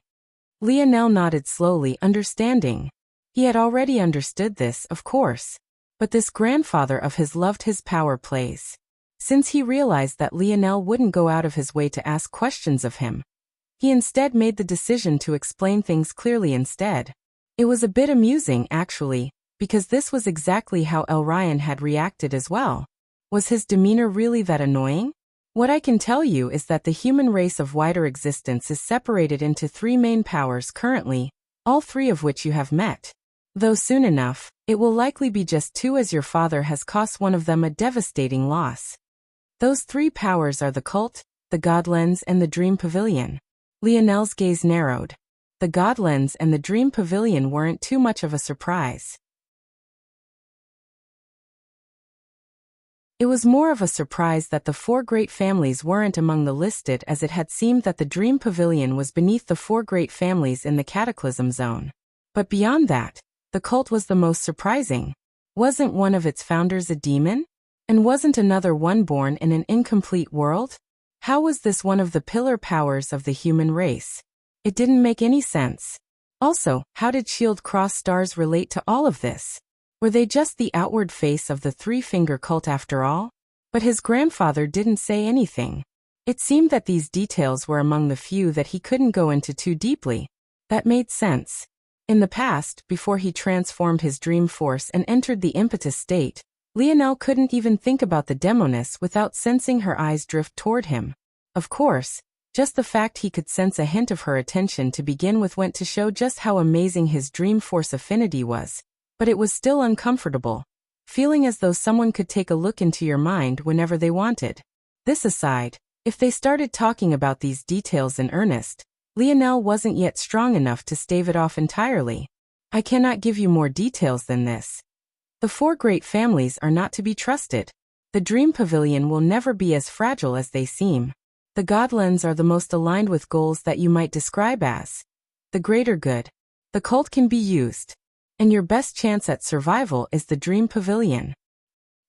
Lionel nodded slowly, understanding. He had already understood this, of course. But this grandfather of his loved his power plays. Since he realized that Lionel wouldn't go out of his way to ask questions of him, he instead made the decision to explain things clearly instead. It was a bit amusing, actually, because this was exactly how El Ryan had reacted as well. Was his demeanor really that annoying? What I can tell you is that the human race of wider existence is separated into three main powers currently, all three of which you have met. Though soon enough, it will likely be just two, as your father has cost one of them a devastating loss. Those three powers are the cult, the God Lens, and the Dream Pavilion. Lionel's gaze narrowed. The God Lens and the Dream Pavilion weren't too much of a surprise. It was more of a surprise that the four great families weren't among the listed, as it had seemed that the Dream Pavilion was beneath the four great families in the Cataclysm Zone. But beyond that, the cult was the most surprising. Wasn't one of its founders a demon? And wasn't another one born in an incomplete world? How was this one of the pillar powers of the human race? It didn't make any sense. Also, how did Shield Cross Stars relate to all of this? Were they just the outward face of the three-finger cult after all? But his grandfather didn't say anything. It seemed that these details were among the few that he couldn't go into too deeply. That made sense. In the past, before he transformed his dream force and entered the impetus state, Lionel couldn't even think about the demoness without sensing her eyes drift toward him. Of course, just the fact he could sense a hint of her attention to begin with went to show just how amazing his dream force affinity was. But it was still uncomfortable, feeling as though someone could take a look into your mind whenever they wanted. This aside, if they started talking about these details in earnest, Lionel wasn't yet strong enough to stave it off entirely. I cannot give you more details than this. The four great families are not to be trusted. The dream pavilion will never be as fragile as they seem. The Godlands are the most aligned with goals that you might describe as the greater good. The cult can be used, and your best chance at survival is the dream pavilion.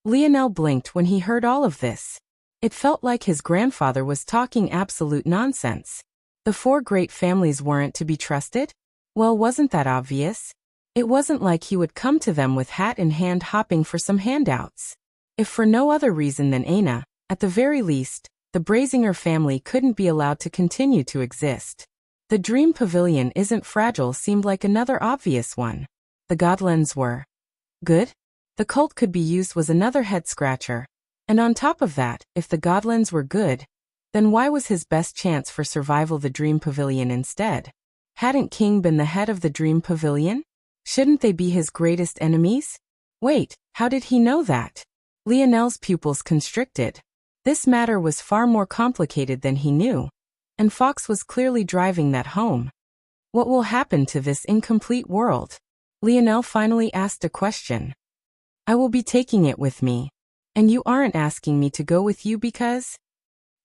Lionel blinked when he heard all of this. It felt like his grandfather was talking absolute nonsense. The four great families weren't to be trusted? Well, wasn't that obvious? It wasn't like he would come to them with hat in hand hopping for some handouts. If for no other reason than Aina, at the very least, the Brazinger family couldn't be allowed to continue to exist. The dream pavilion isn't fragile seemed like another obvious one. The Godlands were good? The cult could be used was another head-scratcher. And on top of that, if the Godlands were good, then why was his best chance for survival the dream pavilion instead? Hadn't King been the head of the dream pavilion? Shouldn't they be his greatest enemies? Wait, how did he know that? Lionel's pupils constricted. This matter was far more complicated than he knew, and Fox was clearly driving that home. What will happen to this incomplete world? Lionel finally asked a question. I will be taking it with me. And you aren't asking me to go with you because?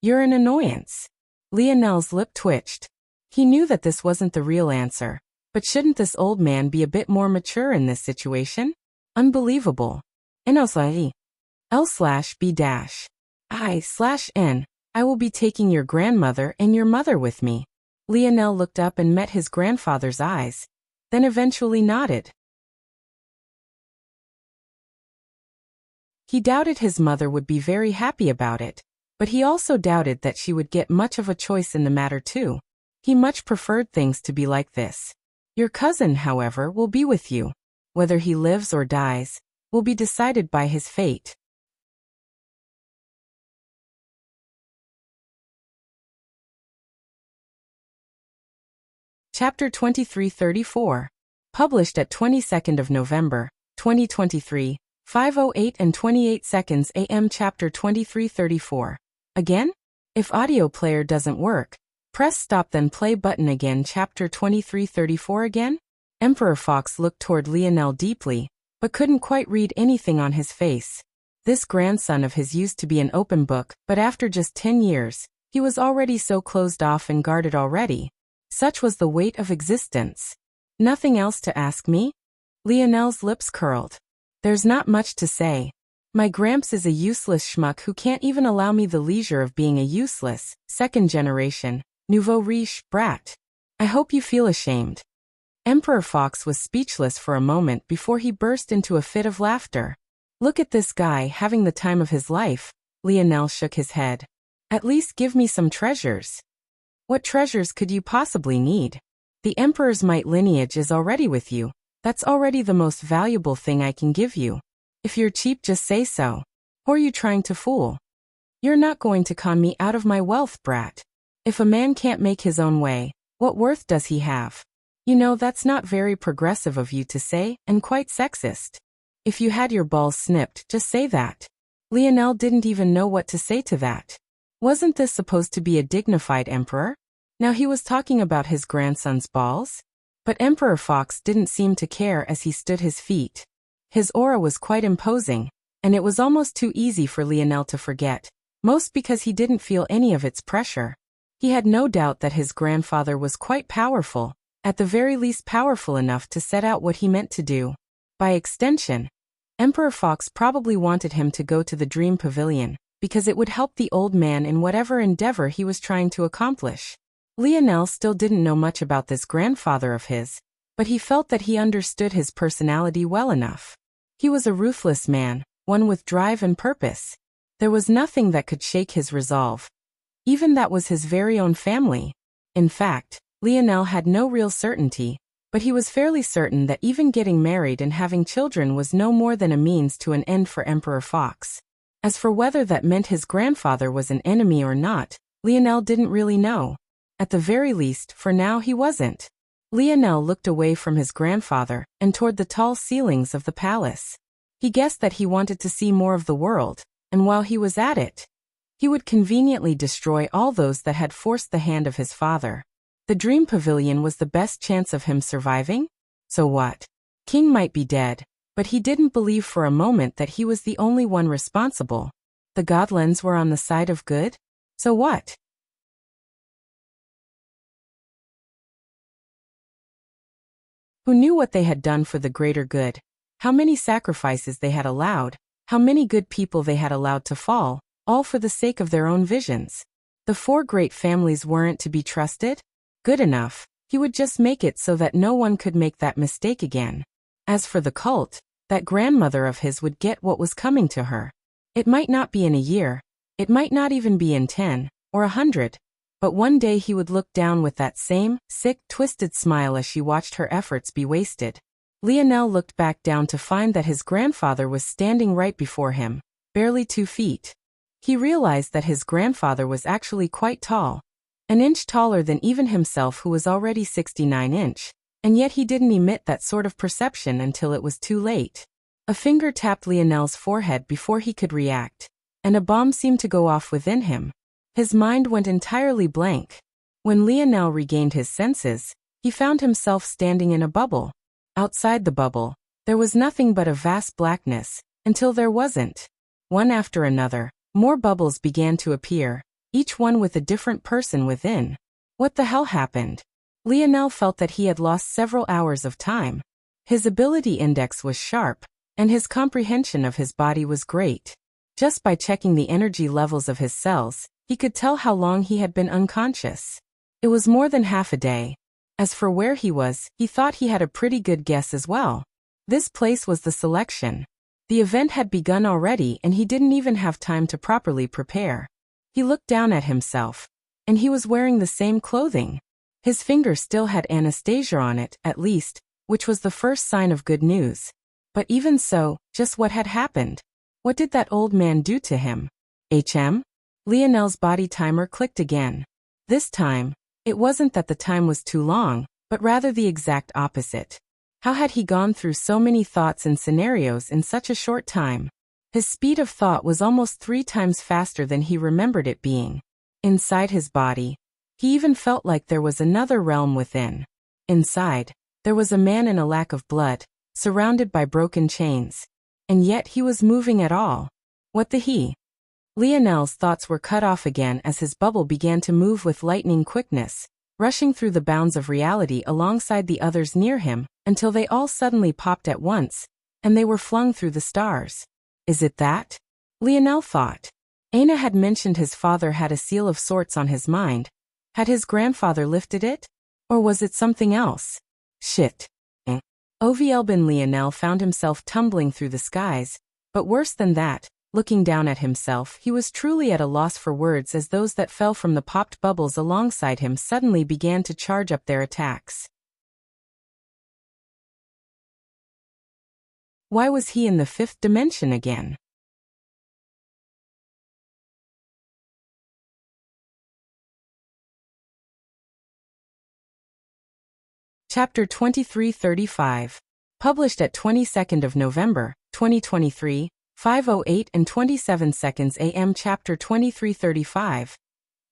You're an annoyance. Lionel's lip twitched. He knew that this wasn't the real answer, but shouldn't this old man be a bit more mature in this situation? Unbelievable. N/B-I/N. I will be taking your grandmother and your mother with me. Lionel looked up and met his grandfather's eyes, then eventually nodded. He doubted his mother would be very happy about it, but he also doubted that she would get much of a choice in the matter too. He much preferred things to be like this. Your cousin, however, will be with you. Whether he lives or dies, will be decided by his fate. Chapter 2334. Published at 22nd of November, 2023, 5:08 and 28 seconds AM. Chapter 2334. Again? If audio player doesn't work, press stop then play button again. Chapter 2334 again? Emperor Fox looked toward Lionel deeply, but couldn't quite read anything on his face. This grandson of his used to be an open book, but after just 10 years, he was already so closed off and guarded already. Such was the weight of existence. Nothing else to ask me? Lionel's lips curled. There's not much to say. My Gramps is a useless schmuck who can't even allow me the leisure of being a useless, second-generation, nouveau riche brat. I hope you feel ashamed. Emperor Fox was speechless for a moment before he burst into a fit of laughter. Look at this guy having the time of his life. Lionel shook his head. At least give me some treasures. What treasures could you possibly need? The Emperor's might lineage is already with you. That's already the most valuable thing I can give you. If you're cheap, just say so. Who are you trying to fool? You're not going to con me out of my wealth, brat. If a man can't make his own way, what worth does he have? You know, that's not very progressive of you to say, and quite sexist. If you had your balls snipped, just say that. Lionel didn't even know what to say to that. Wasn't this supposed to be a dignified emperor? Now he was talking about his grandson's balls? But Emperor Fox didn't seem to care as he stood his feet. His aura was quite imposing, and it was almost too easy for Lionel to forget, most because he didn't feel any of its pressure. He had no doubt that his grandfather was quite powerful, at the very least powerful enough to set out what he meant to do. By extension, Emperor Fox probably wanted him to go to the Dream Pavilion, because it would help the old man in whatever endeavor he was trying to accomplish. Lionel still didn't know much about this grandfather of his, but he felt that he understood his personality well enough. He was a ruthless man, one with drive and purpose. There was nothing that could shake his resolve. Even that was his very own family. In fact, Lionel had no real certainty, but he was fairly certain that even getting married and having children was no more than a means to an end for Emperor Fox. As for whether that meant his grandfather was an enemy or not, Lionel didn't really know. At the very least, for now he wasn't. Lionel looked away from his grandfather and toward the tall ceilings of the palace. He guessed that he wanted to see more of the world, and while he was at it, He would conveniently destroy all those that had forced the hand of his father. The dream pavilion was the best chance of him surviving? So what? King might be dead, but he didn't believe for a moment that he was the only one responsible. The goblins were on the side of good? So what? Who knew what they had done for the greater good? How many sacrifices they had allowed? How many good people they had allowed to fall, all for the sake of their own visions? The four great families weren't to be trusted? Good enough. He would just make it so that no one could make that mistake again. As for the cult, that grandmother of his would get what was coming to her. It might not be in a year, it might not even be in 10 or 100, but one day he would look down with that same, sick, twisted smile as she watched her efforts be wasted. Lionel looked back down to find that his grandfather was standing right before him, barely 2 feet. He realized that his grandfather was actually quite tall, an inch taller than even himself, who was already 69 inch, and yet he didn't emit that sort of perception until it was too late. A finger tapped Lionel's forehead before he could react, and a bomb seemed to go off within him. His mind went entirely blank. When Lionel regained his senses, he found himself standing in a bubble. Outside the bubble, there was nothing but a vast blackness, until there wasn't. One after another, more bubbles began to appear, each one with a different person within. What the hell happened? Lionel felt that he had lost several hours of time. His ability index was sharp, and his comprehension of his body was great. Just by checking the energy levels of his cells, he could tell how long he had been unconscious. It was more than half a day. As for where he was, he thought he had a pretty good guess as well. This place was the selection. The event had begun already and he didn't even have time to properly prepare. He looked down at himself, and he was wearing the same clothing. His finger still had Anastasia on it, at least, which was the first sign of good news. But even so, just what had happened? What did that old man do to him? Lionel's body timer clicked again. This time, it wasn't that the time was too long, but rather the exact opposite. How had he gone through so many thoughts and scenarios in such a short time? His speed of thought was almost 3 times faster than he remembered it being. Inside his body, he even felt like there was another realm within. Inside, there was a man in a lack of blood, surrounded by broken chains. And yet he was moving at all. What the he? Lionel's thoughts were cut off again as his bubble began to move with lightning quickness, rushing through the bounds of reality alongside the others near him, until they all suddenly popped at once, and they were flung through the stars. Is it that? Lionel thought. Aina had mentioned his father had a seal of sorts on his mind. Had his grandfather lifted it? Or was it something else? Shit. Ovielbin Lionel found himself tumbling through the skies, but worse than that, looking down at himself, he was truly at a loss for words as those that fell from the popped bubbles alongside him suddenly began to charge up their attacks. Why was he in the 5th dimension again? Chapter 2335. Published at 22nd of November, 2023, 5:08 and 27 seconds AM. Chapter 2335.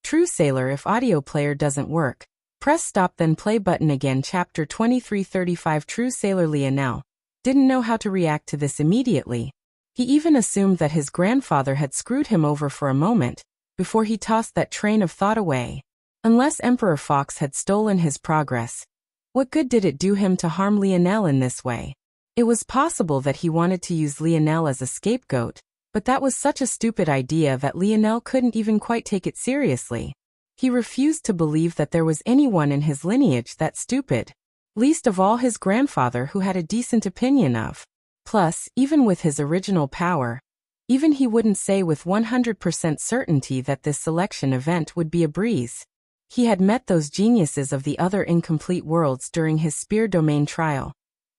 True Sailor. If audio player doesn't work, press stop then play button again. Chapter 2335. True Sailor. Lionel didn't know how to react to this immediately. He even assumed that his grandfather had screwed him over for a moment, before he tossed that train of thought away. Unless Emperor Fox had stolen his progress, what good did it do him to harm Lionel in this way? It was possible that he wanted to use Lionel as a scapegoat, but that was such a stupid idea that Lionel couldn't even quite take it seriously. He refused to believe that there was anyone in his lineage that stupid, least of all his grandfather, who had a decent opinion of. Plus, even with his original power, even he wouldn't say with 100% certainty that this selection event would be a breeze. He had met those geniuses of the other incomplete worlds during his spear domain trial,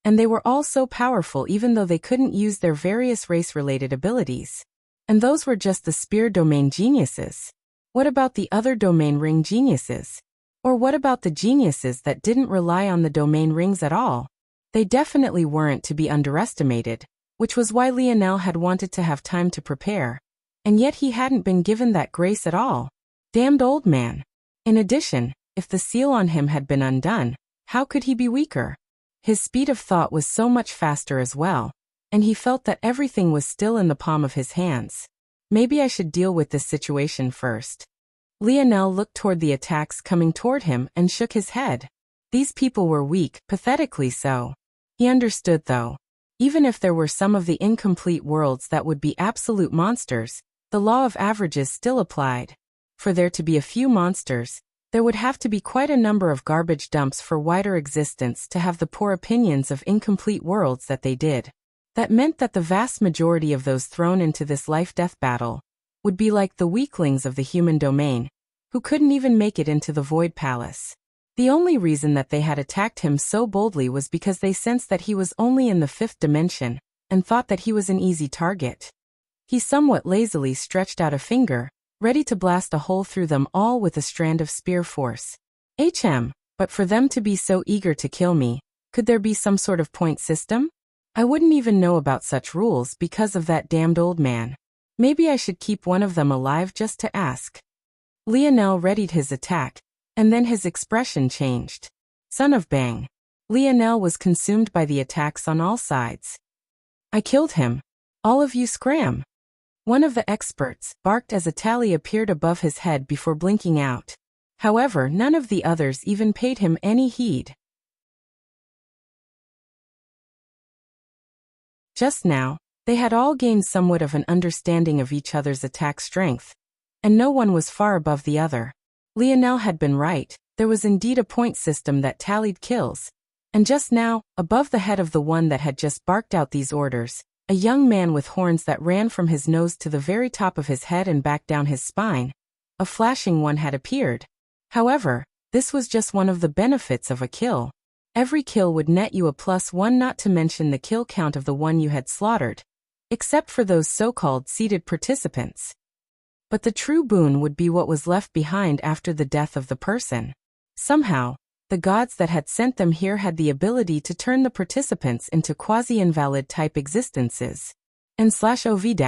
and they were all so powerful even though they couldn't use their various race-related abilities. And those were just the spear domain geniuses. What about the other domain ring geniuses? Or what about the geniuses that didn't rely on the domain rings at all? They definitely weren't to be underestimated, which was why Lionel had wanted to have time to prepare. And yet he hadn't been given that grace at all. Damned old man. In addition, if the seal on him had been undone, how could he be weaker? His speed of thought was so much faster as well, and he felt that everything was still in the palm of his hands. Maybe I should deal with this situation first. Lionel looked toward the attacks coming toward him and shook his head. These people were weak, pathetically so. He understood though. Even if there were some of the incomplete worlds that would be absolute monsters, the law of averages still applied. For there to be a few monsters, there would have to be quite a number of garbage dumps for wider existence to have the poor opinions of incomplete worlds that they did. That meant that the vast majority of those thrown into this life-death battle would be like the weaklings of the human domain, who couldn't even make it into the Void Palace. The only reason that they had attacked him so boldly was because they sensed that he was only in the fifth dimension, and thought that he was an easy target. He somewhat lazily stretched out a finger, ready to blast a hole through them all with a strand of spear force. But for them to be so eager to kill me, could there be some sort of point system? I wouldn't even know about such rules because of that damned old man. Maybe I should keep one of them alive just to ask. Lionel readied his attack, and then his expression changed. Son of Bang. Lionel was consumed by the attacks on all sides. I killed him. All of you scram. One of the experts barked as a tally appeared above his head before blinking out. However, none of the others even paid him any heed. Just now, they had all gained somewhat of an understanding of each other's attack strength, and no one was far above the other. Lionel had been right, there was indeed a point system that tallied kills. And just now, above the head of the one that had just barked out these orders, a young man with horns that ran from his nose to the very top of his head and back down his spine, a flashing one had appeared. However, this was just one of the benefits of a kill. Every kill would net you a +1, not to mention the kill count of the one you had slaughtered, except for those so-called seated participants. But the true boon would be what was left behind after the death of the person. Somehow, the gods that had sent them here had the ability to turn the participants into quasi-invalid type existences. N/OV-E-B-1.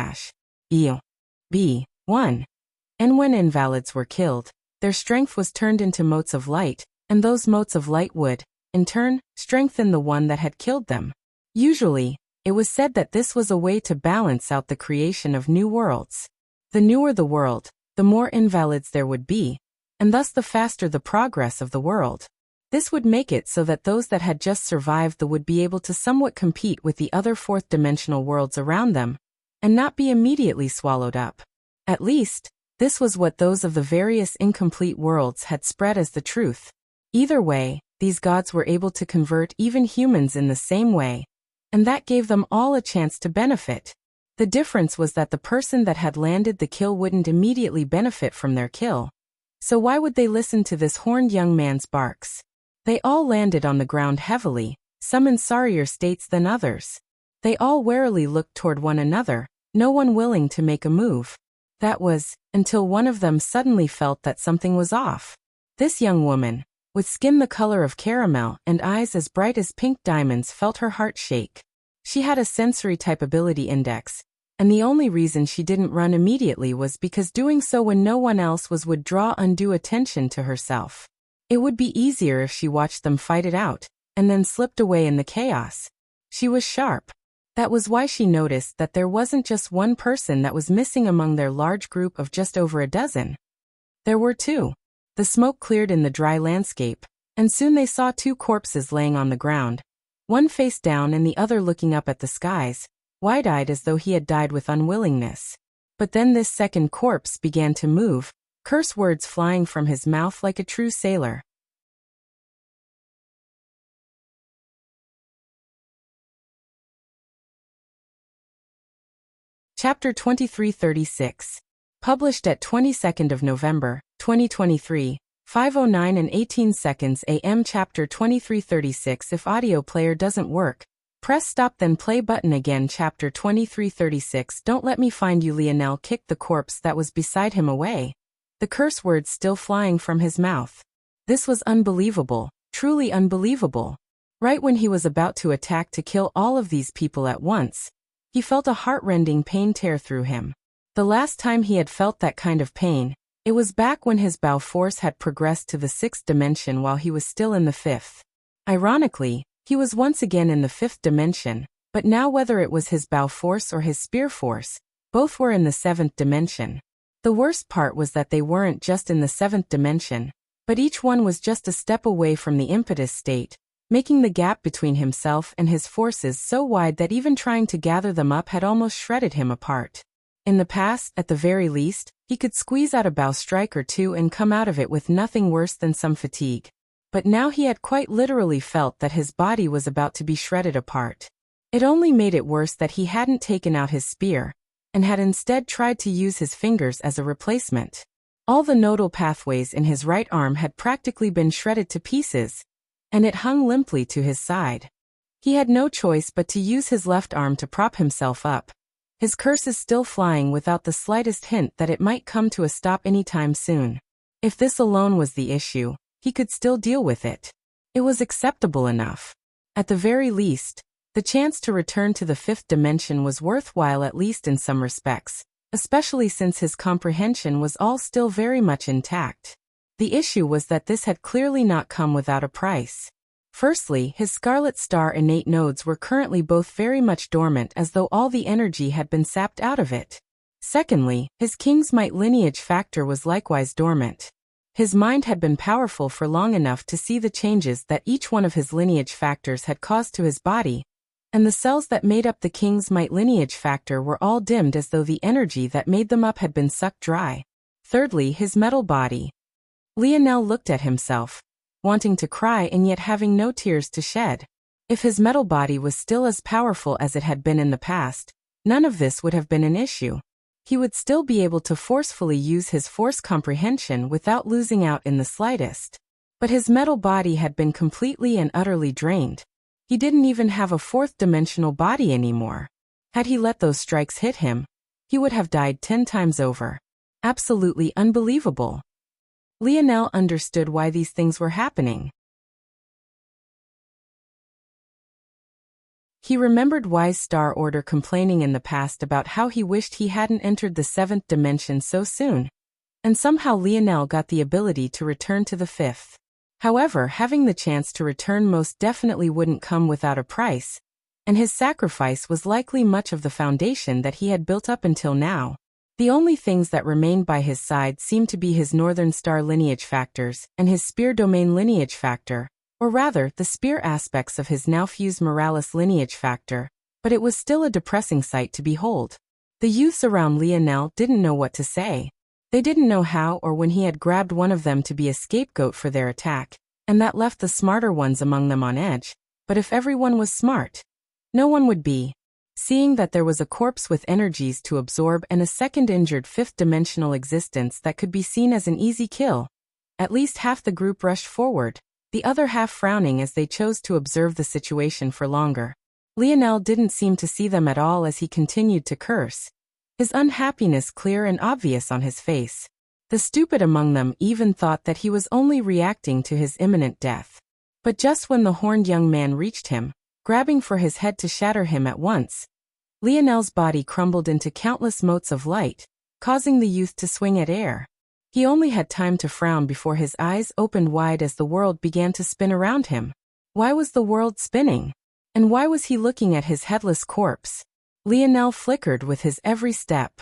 And when invalids were killed, their strength was turned into motes of light, and those motes of light would, in turn, strengthen the one that had killed them. Usually, it was said that this was a way to balance out the creation of new worlds. The newer the world, the more invalids there would be, and thus the faster the progress of the world. This would make it so that those that had just survived would be able to somewhat compete with the other fourth-dimensional worlds around them, and not be immediately swallowed up. At least, this was what those of the various incomplete worlds had spread as the truth. Either way, these gods were able to convert even humans in the same way, and that gave them all a chance to benefit. The difference was that the person that had landed the kill wouldn't immediately benefit from their kill. So why would they listen to this horned young man's barks? They all landed on the ground heavily, some in sorrier states than others. They all warily looked toward one another, no one willing to make a move. That was, until one of them suddenly felt that something was off. This young woman, with skin the color of caramel and eyes as bright as pink diamonds, felt her heart shake. She had a sensory type ability index, and the only reason she didn't run immediately was because doing so when no one else was would draw undue attention to herself. It would be easier if she watched them fight it out, and then slipped away in the chaos. She was sharp. That was why she noticed that there wasn't just one person that was missing among their large group of just over a dozen. There were two. The smoke cleared in the dry landscape, and soon they saw two corpses laying on the ground, one face down and the other looking up at the skies, wide-eyed as though he had died with unwillingness. But then this second corpse began to move, curse words flying from his mouth like a true sailor. Chapter 2336. Published at 22nd of November, 2023, 5:09 and 18 seconds AM. Chapter 2336. If audio player doesn't work, press stop then play button again. Chapter 2336. Don't let me find you. Lionel kicked the corpse that was beside him away, the curse words still flying from his mouth. This was unbelievable, truly unbelievable. Right when he was about to attack to kill all of these people at once, he felt a heart-rending pain tear through him. The last time he had felt that kind of pain, it was back when his Bao force had progressed to the 6th dimension while he was still in the 5th. Ironically, he was once again in the 5th dimension, but now whether it was his Bao force or his spear force, both were in the 7th dimension. The worst part was that they weren't just in the 7th dimension, but each one was just a step away from the impetus state, making the gap between himself and his forces so wide that even trying to gather them up had almost shredded him apart. In the past, at the very least, he could squeeze out a Bao strike or two and come out of it with nothing worse than some fatigue. But now he had quite literally felt that his body was about to be shredded apart. It only made it worse that he hadn't taken out his spear, and had instead tried to use his fingers as a replacement. All the nodal pathways in his right arm had practically been shredded to pieces, and it hung limply to his side. He had no choice but to use his left arm to prop himself up, his curses still flying without the slightest hint that it might come to a stop anytime soon. If this alone was the issue, he could still deal with it. It was acceptable enough. At the very least, the chance to return to the 5th dimension was worthwhile at least in some respects, especially since his comprehension was all still very much intact. The issue was that this had clearly not come without a price. Firstly, his Scarlet Star innate nodes were currently both very much dormant as though all the energy had been sapped out of it. Secondly, his King's Might lineage factor was likewise dormant. His mind had been powerful for long enough to see the changes that each one of his lineage factors had caused to his body, and the cells that made up the King's Might lineage factor were all dimmed as though the energy that made them up had been sucked dry. Thirdly, his metal body. Lionel looked at himself, wanting to cry and yet having no tears to shed. If his metal body was still as powerful as it had been in the past, none of this would have been an issue. He would still be able to forcefully use his force comprehension without losing out in the slightest. But his metal body had been completely and utterly drained. He didn't even have a 4th-dimensional body anymore. Had he let those strikes hit him, he would have died 10 times over. Absolutely unbelievable. Lionel understood why these things were happening. He remembered Wise Star Order complaining in the past about how he wished he hadn't entered the 7th dimension so soon, and somehow Lionel got the ability to return to the 5th. However, having the chance to return most definitely wouldn't come without a price, and his sacrifice was likely much of the foundation that he had built up until now. The only things that remained by his side seemed to be his Northern Star lineage factors and his Spear Domain lineage factor, or rather, the spear aspects of his now fused Moralis lineage factor, but it was still a depressing sight to behold. The youths around Lionel didn't know what to say. They didn't know how or when he had grabbed one of them to be a scapegoat for their attack, and that left the smarter ones among them on edge. But if everyone was smart, no one would be. Seeing that there was a corpse with energies to absorb and a second injured 5th-dimensional existence that could be seen as an easy kill, at least half the group rushed forward, the other half frowning as they chose to observe the situation for longer. Lionel didn't seem to see them at all as he continued to curse, his unhappiness clear and obvious on his face. The stupid among them even thought that he was only reacting to his imminent death. But just when the horned young man reached him, grabbing for his head to shatter him at once, Lionel's body crumbled into countless motes of light, causing the youth to swing at air. He only had time to frown before his eyes opened wide as the world began to spin around him. Why was the world spinning? And why was he looking at his headless corpse? Lionel flickered with his every step.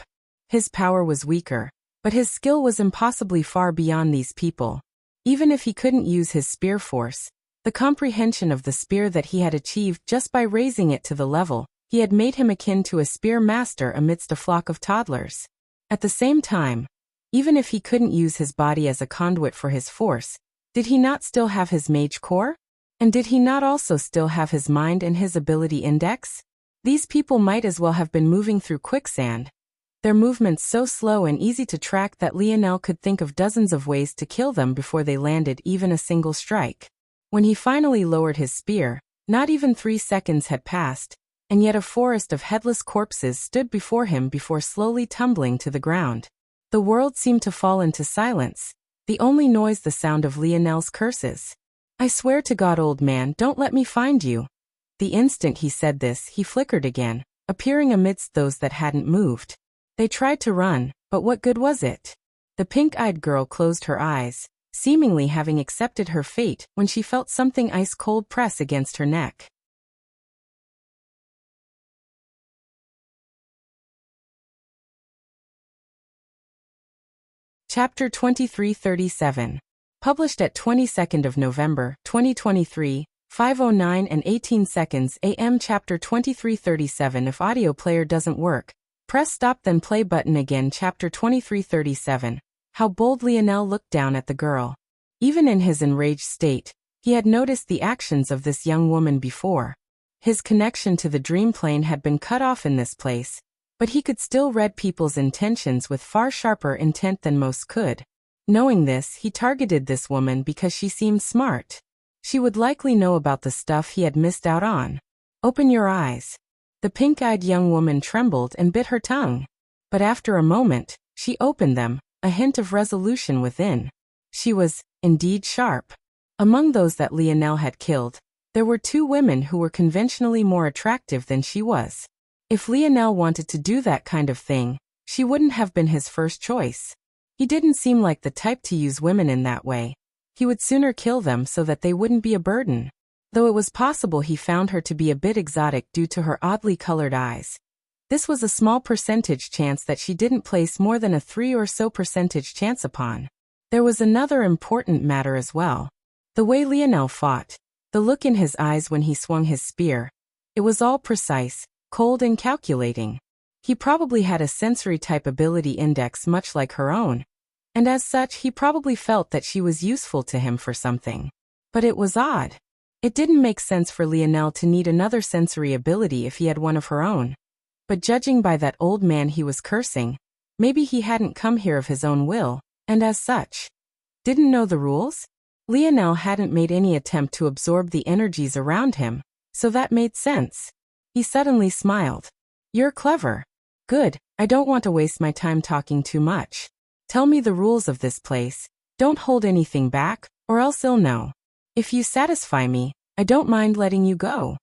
His power was weaker, but his skill was impossibly far beyond these people. Even if he couldn't use his spear force, the comprehension of the spear that he had achieved just by raising it to the level he had made him akin to a spear master amidst a flock of toddlers. At the same time, even if he couldn't use his body as a conduit for his force, did he not still have his mage core? And did he not also still have his mind and his ability index? These people might as well have been moving through quicksand, their movements so slow and easy to track that Lionel could think of dozens of ways to kill them before they landed even a single strike. When he finally lowered his spear, not even 3 seconds had passed, and yet a forest of headless corpses stood before him before slowly tumbling to the ground. The world seemed to fall into silence, the only noise the sound of Lionel's curses. "I swear to God, old man, don't let me find you." The instant he said this, he flickered again, appearing amidst those that hadn't moved. They tried to run, but what good was it? The pink-eyed girl closed her eyes, seemingly having accepted her fate when she felt something ice-cold press against her neck. Chapter 2337. Published at 22nd of November, 2023, 5:09 and 18 seconds AM. Chapter 2337. If audio player doesn't work, press stop then play button again. Chapter 2337. How bold Lionel looked down at the girl. Even in his enraged state, he had noticed the actions of this young woman before. His connection to the dream plane had been cut off in this place, but he could still read people's intentions with far sharper intent than most could. Knowing this, he targeted this woman because she seemed smart. She would likely know about the stuff he had missed out on. Open your eyes. The pink-eyed young woman trembled and bit her tongue. But after a moment, she opened them, a hint of resolution within. She was, indeed, sharp. Among those that Lionel had killed, there were 2 women who were conventionally more attractive than she was. If Lionel wanted to do that kind of thing, she wouldn't have been his first choice. He didn't seem like the type to use women in that way. He would sooner kill them so that they wouldn't be a burden. Though it was possible he found her to be a bit exotic due to her oddly colored eyes. This was a small percentage chance that she didn't place more than a 3 or so percentage chance upon. There was another important matter as well. The way Lionel fought, the look in his eyes when he swung his spear. It was all precise, cold and calculating. He probably had a sensory-type ability index much like her own, and as such he probably felt that she was useful to him for something. But it was odd. It didn't make sense for Lionel to need another sensory ability if he had one of her own. But judging by that old man he was cursing, maybe he hadn't come here of his own will, and as such, didn't know the rules? Lionel hadn't made any attempt to absorb the energies around him, so that made sense. He suddenly smiled. You're clever. Good, I don't want to waste my time talking too much. Tell me the rules of this place. Don't hold anything back, or else I'll know. If you satisfy me, I don't mind letting you go.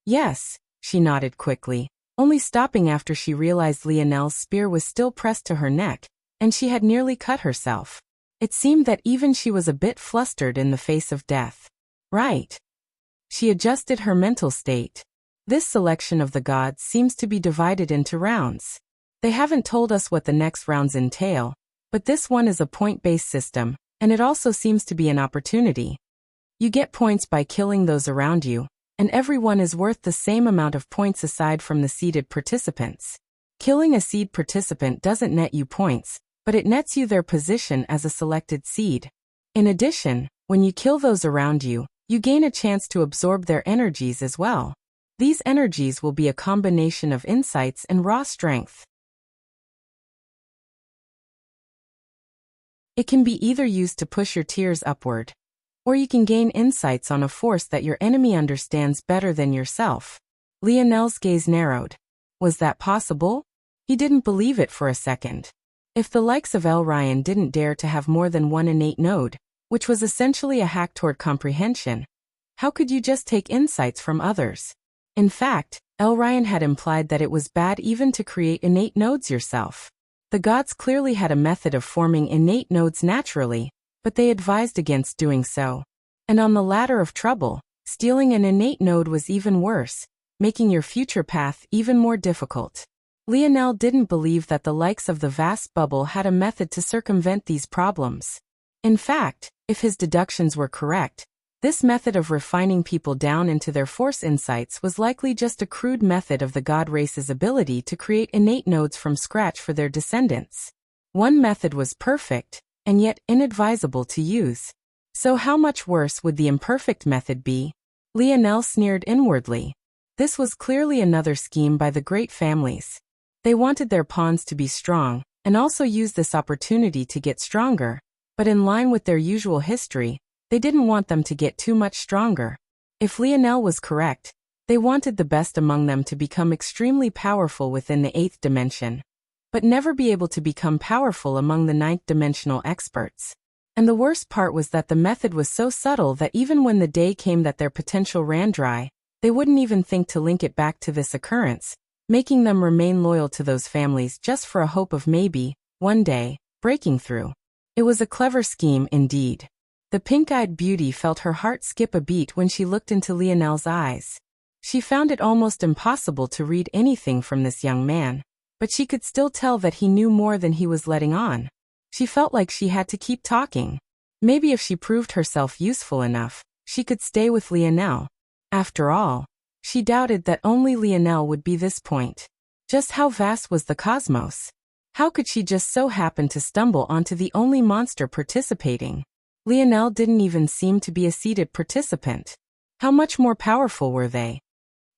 Yes, she nodded quickly, only stopping after she realized Lionel's spear was still pressed to her neck, and she had nearly cut herself. It seemed that even she was a bit flustered in the face of death. Right. She adjusted her mental state. This selection of the gods seems to be divided into rounds. They haven't told us what the next rounds entail, but this one is a point-based system, and it also seems to be an opportunity. You get points by killing those around you, and everyone is worth the same amount of points aside from the seeded participants. Killing a seed participant doesn't net you points, but it nets you their position as a selected seed. In addition, when you kill those around you, you gain a chance to absorb their energies as well. These energies will be a combination of insights and raw strength. It can be either used to push your tiers upward, or you can gain insights on a force that your enemy understands better than yourself. Lionel's gaze narrowed. Was that possible? He didn't believe it for a second. If the likes of Elryan didn't dare to have more than one innate node, which was essentially a hack toward comprehension, how could you just take insights from others? In fact, Elryan had implied that it was bad even to create innate nodes yourself. The gods clearly had a method of forming innate nodes naturally, but they advised against doing so. And on the ladder of trouble, stealing an innate node was even worse, making your future path even more difficult. Lionel didn't believe that the likes of the vast bubble had a method to circumvent these problems. In fact, if his deductions were correct, this method of refining people down into their force insights was likely just a crude method of the god race's ability to create innate nodes from scratch for their descendants. One method was perfect, and yet inadvisable to use. So how much worse would the imperfect method be? Lionel sneered inwardly. This was clearly another scheme by the great families. They wanted their pawns to be strong, and also use this opportunity to get stronger, but in line with their usual history, they didn't want them to get too much stronger. If Lionel was correct, they wanted the best among them to become extremely powerful within the 8th dimension, but never be able to become powerful among the 9th dimensional experts. And the worst part was that the method was so subtle that even when the day came that their potential ran dry, they wouldn't even think to link it back to this occurrence, making them remain loyal to those families just for a hope of maybe, one day, breaking through. It was a clever scheme indeed. The pink-eyed beauty felt her heart skip a beat when she looked into Lionel's eyes. She found it almost impossible to read anything from this young man, but she could still tell that he knew more than he was letting on. She felt like she had to keep talking. Maybe if she proved herself useful enough, she could stay with Lionel. After all, she doubted that only Lionel would be this point. Just how vast was the cosmos? How could she just so happen to stumble onto the only monster participating? Lionel didn't even seem to be a seated participant. How much more powerful were they?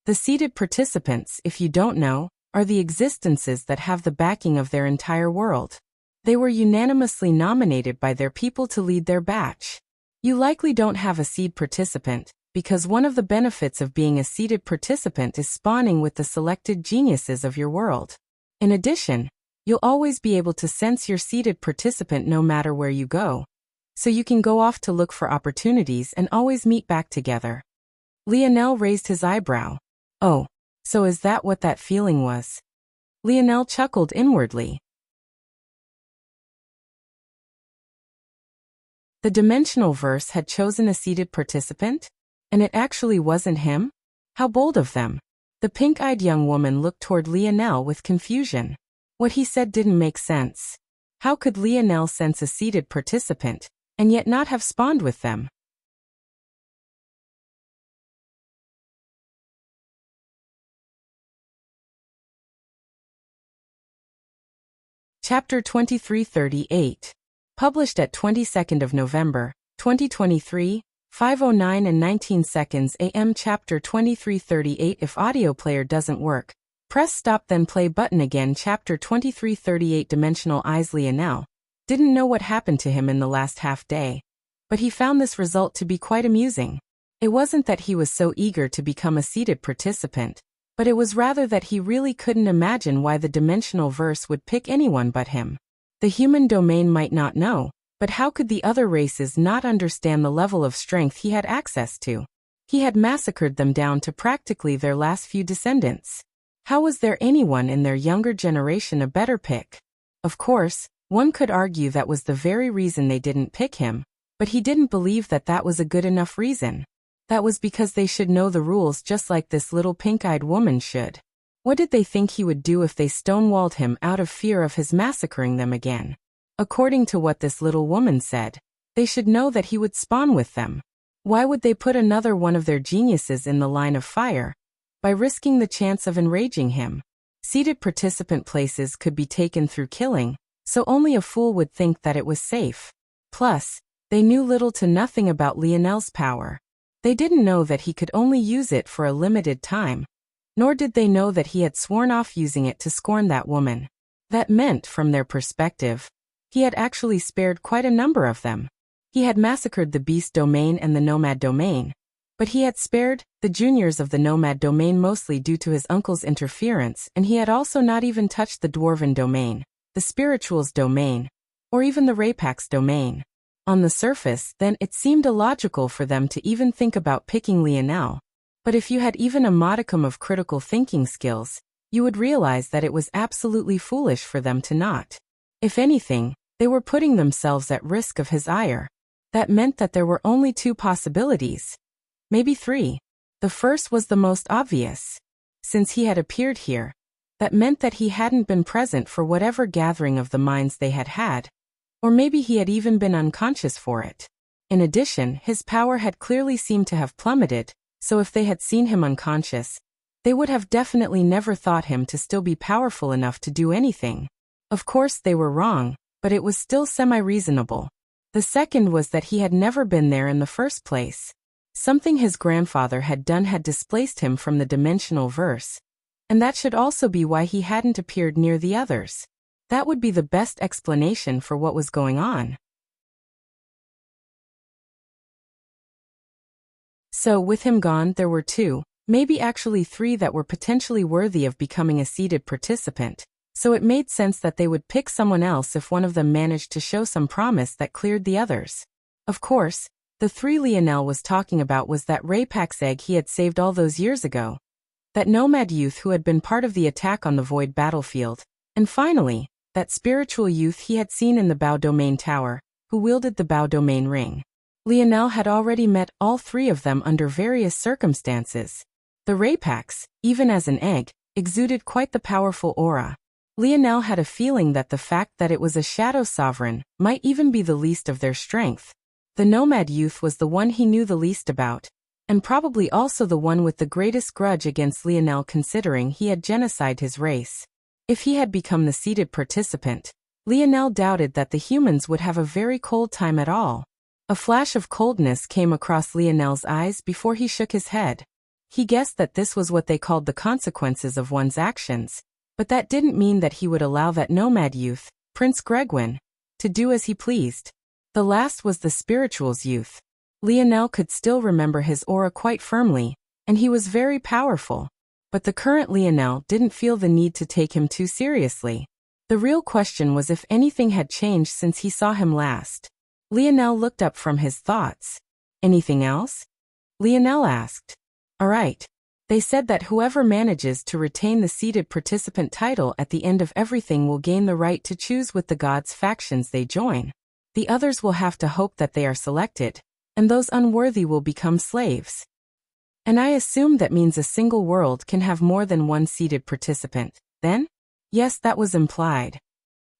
The seated participants, if you don't know, are the existences that have the backing of their entire world. They were unanimously nominated by their people to lead their batch. You likely don't have a seed participant, because one of the benefits of being a seated participant is spawning with the selected geniuses of your world. In addition, you'll always be able to sense your seated participant no matter where you go, so you can go off to look for opportunities and always meet back together. Lionel raised his eyebrow. Oh, so is that what that feeling was? Lionel chuckled inwardly. The dimensional verse had chosen a seated participant? And it actually wasn't him? How bold of them. The pink-eyed young woman looked toward Lionel with confusion. What he said didn't make sense. How could Lionel sense a seated participant, and yet not have spawned with them? Chapter 2338. Published at 22nd of November, 2023, 5:09 and 19 seconds AM. Chapter 2338. If audio player doesn't work, press stop then play button again. Chapter 2338. Dimensional eyes. Lionel didn't know what happened to him in the last half day, but he found this result to be quite amusing. It wasn't that he was so eager to become a seated participant, but it was rather that he really couldn't imagine why the dimensional verse would pick anyone but him. The human domain might not know, but how could the other races not understand the level of strength he had access to? He had massacred them down to practically their last few descendants. How was there anyone in their younger generation a better pick? Of course, one could argue that was the very reason they didn't pick him, but he didn't believe that that was a good enough reason. That was because they should know the rules just like this little pink-eyed woman should. What did they think he would do if they stonewalled him out of fear of his massacring them again? According to what this little woman said, they should know that he would spawn with them. Why would they put another one of their geniuses in the line of fire? By risking the chance of enraging him. Seated participant places could be taken through killing, so only a fool would think that it was safe. Plus, they knew little to nothing about Lionel's power. They didn't know that he could only use it for a limited time. Nor did they know that he had sworn off using it to scorn that woman. That meant, from their perspective, he had actually spared quite a number of them. He had massacred the beast domain and the nomad domain. But he had spared the juniors of the nomad domain mostly due to his uncle's interference, and he had also not even touched the dwarven domain, the spirituals domain, or even the Rapax domain. On the surface, then, it seemed illogical for them to even think about picking Lionel. But if you had even a modicum of critical thinking skills, you would realize that it was absolutely foolish for them to not. If anything, they were putting themselves at risk of his ire. That meant that there were only two possibilities. Maybe three. The first was the most obvious. Since he had appeared here, that meant that he hadn't been present for whatever gathering of the minds they had had. Or maybe he had even been unconscious for it. In addition, his power had clearly seemed to have plummeted, so if they had seen him unconscious, they would have definitely never thought him to still be powerful enough to do anything. Of course they were wrong, but it was still semi-reasonable. The second was that he had never been there in the first place. Something his grandfather had done had displaced him from the dimensional verse, and that should also be why he hadn't appeared near the others. That would be the best explanation for what was going on. So, with him gone, there were two, maybe actually three that were potentially worthy of becoming a seated participant, so it made sense that they would pick someone else if one of them managed to show some promise that cleared the others. Of course, the three Lionel was talking about was that Rapax egg he had saved all those years ago. that nomad youth who had been part of the attack on the Void battlefield, and finally, that spiritual youth he had seen in the Bao Domain Tower, who wielded the Bao Domain Ring. Lionel had already met all three of them under various circumstances. The Rapax, even as an egg, exuded quite the powerful aura. Lionel had a feeling that the fact that it was a shadow sovereign might even be the least of their strength. The nomad youth was the one he knew the least about, and probably also the one with the greatest grudge against Lionel, considering he had genocided his race. If he had become the seated participant, Lionel doubted that the humans would have a very cold time at all. A flash of coldness came across Lionel's eyes before he shook his head. He guessed that this was what they called the consequences of one's actions, but that didn't mean that he would allow that nomad youth, Prince Gregwin, to do as he pleased. The last was the spiritual's youth. Lionel could still remember his aura quite firmly, and he was very powerful. But the current Lionel didn't feel the need to take him too seriously. The real question was if anything had changed since he saw him last. Lionel looked up from his thoughts. Anything else? Lionel asked. All right. They said that whoever manages to retain the seated participant title at the end of everything will gain the right to choose with the gods' factions they join. The others will have to hope that they are selected, and those unworthy will become slaves. And I assume that means a single world can have more than one seated participant, then? Yes, that was implied.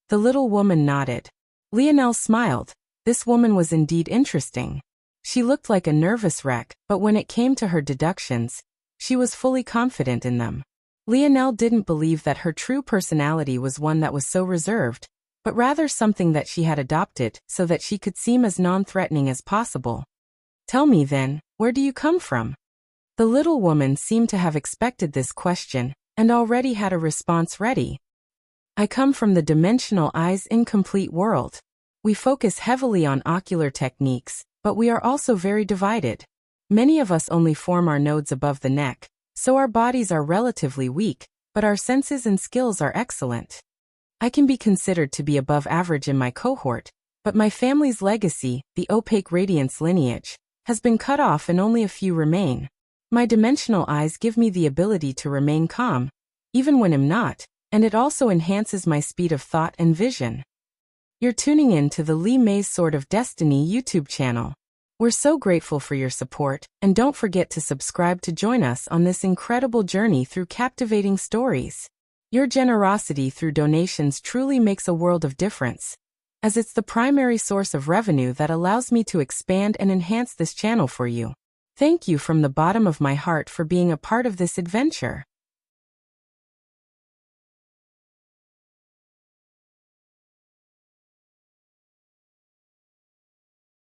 The little woman nodded. Lionel smiled. This woman was indeed interesting. She looked like a nervous wreck, but when it came to her deductions, she was fully confident in them. Lionel didn't believe that her true personality was one that was so reserved, but rather something that she had adopted so that she could seem as non-threatening as possible. Tell me then, where do you come from? The little woman seemed to have expected this question, and already had a response ready. I come from the dimensional eyes incomplete world. We focus heavily on ocular techniques, but we are also very divided. Many of us only form our nodes above the neck, so our bodies are relatively weak, but our senses and skills are excellent. I can be considered to be above average in my cohort, but my family's legacy, the opaque radiance lineage, has been cut off and only a few remain. My dimensional eyes give me the ability to remain calm, even when I'm not, and it also enhances my speed of thought and vision. You're tuning in to the Li Mei's Sword of Destiny YouTube channel. We're so grateful for your support, and don't forget to subscribe to join us on this incredible journey through captivating stories. Your generosity through donations truly makes a world of difference, as it's the primary source of revenue that allows me to expand and enhance this channel for you. Thank you from the bottom of my heart for being a part of this adventure.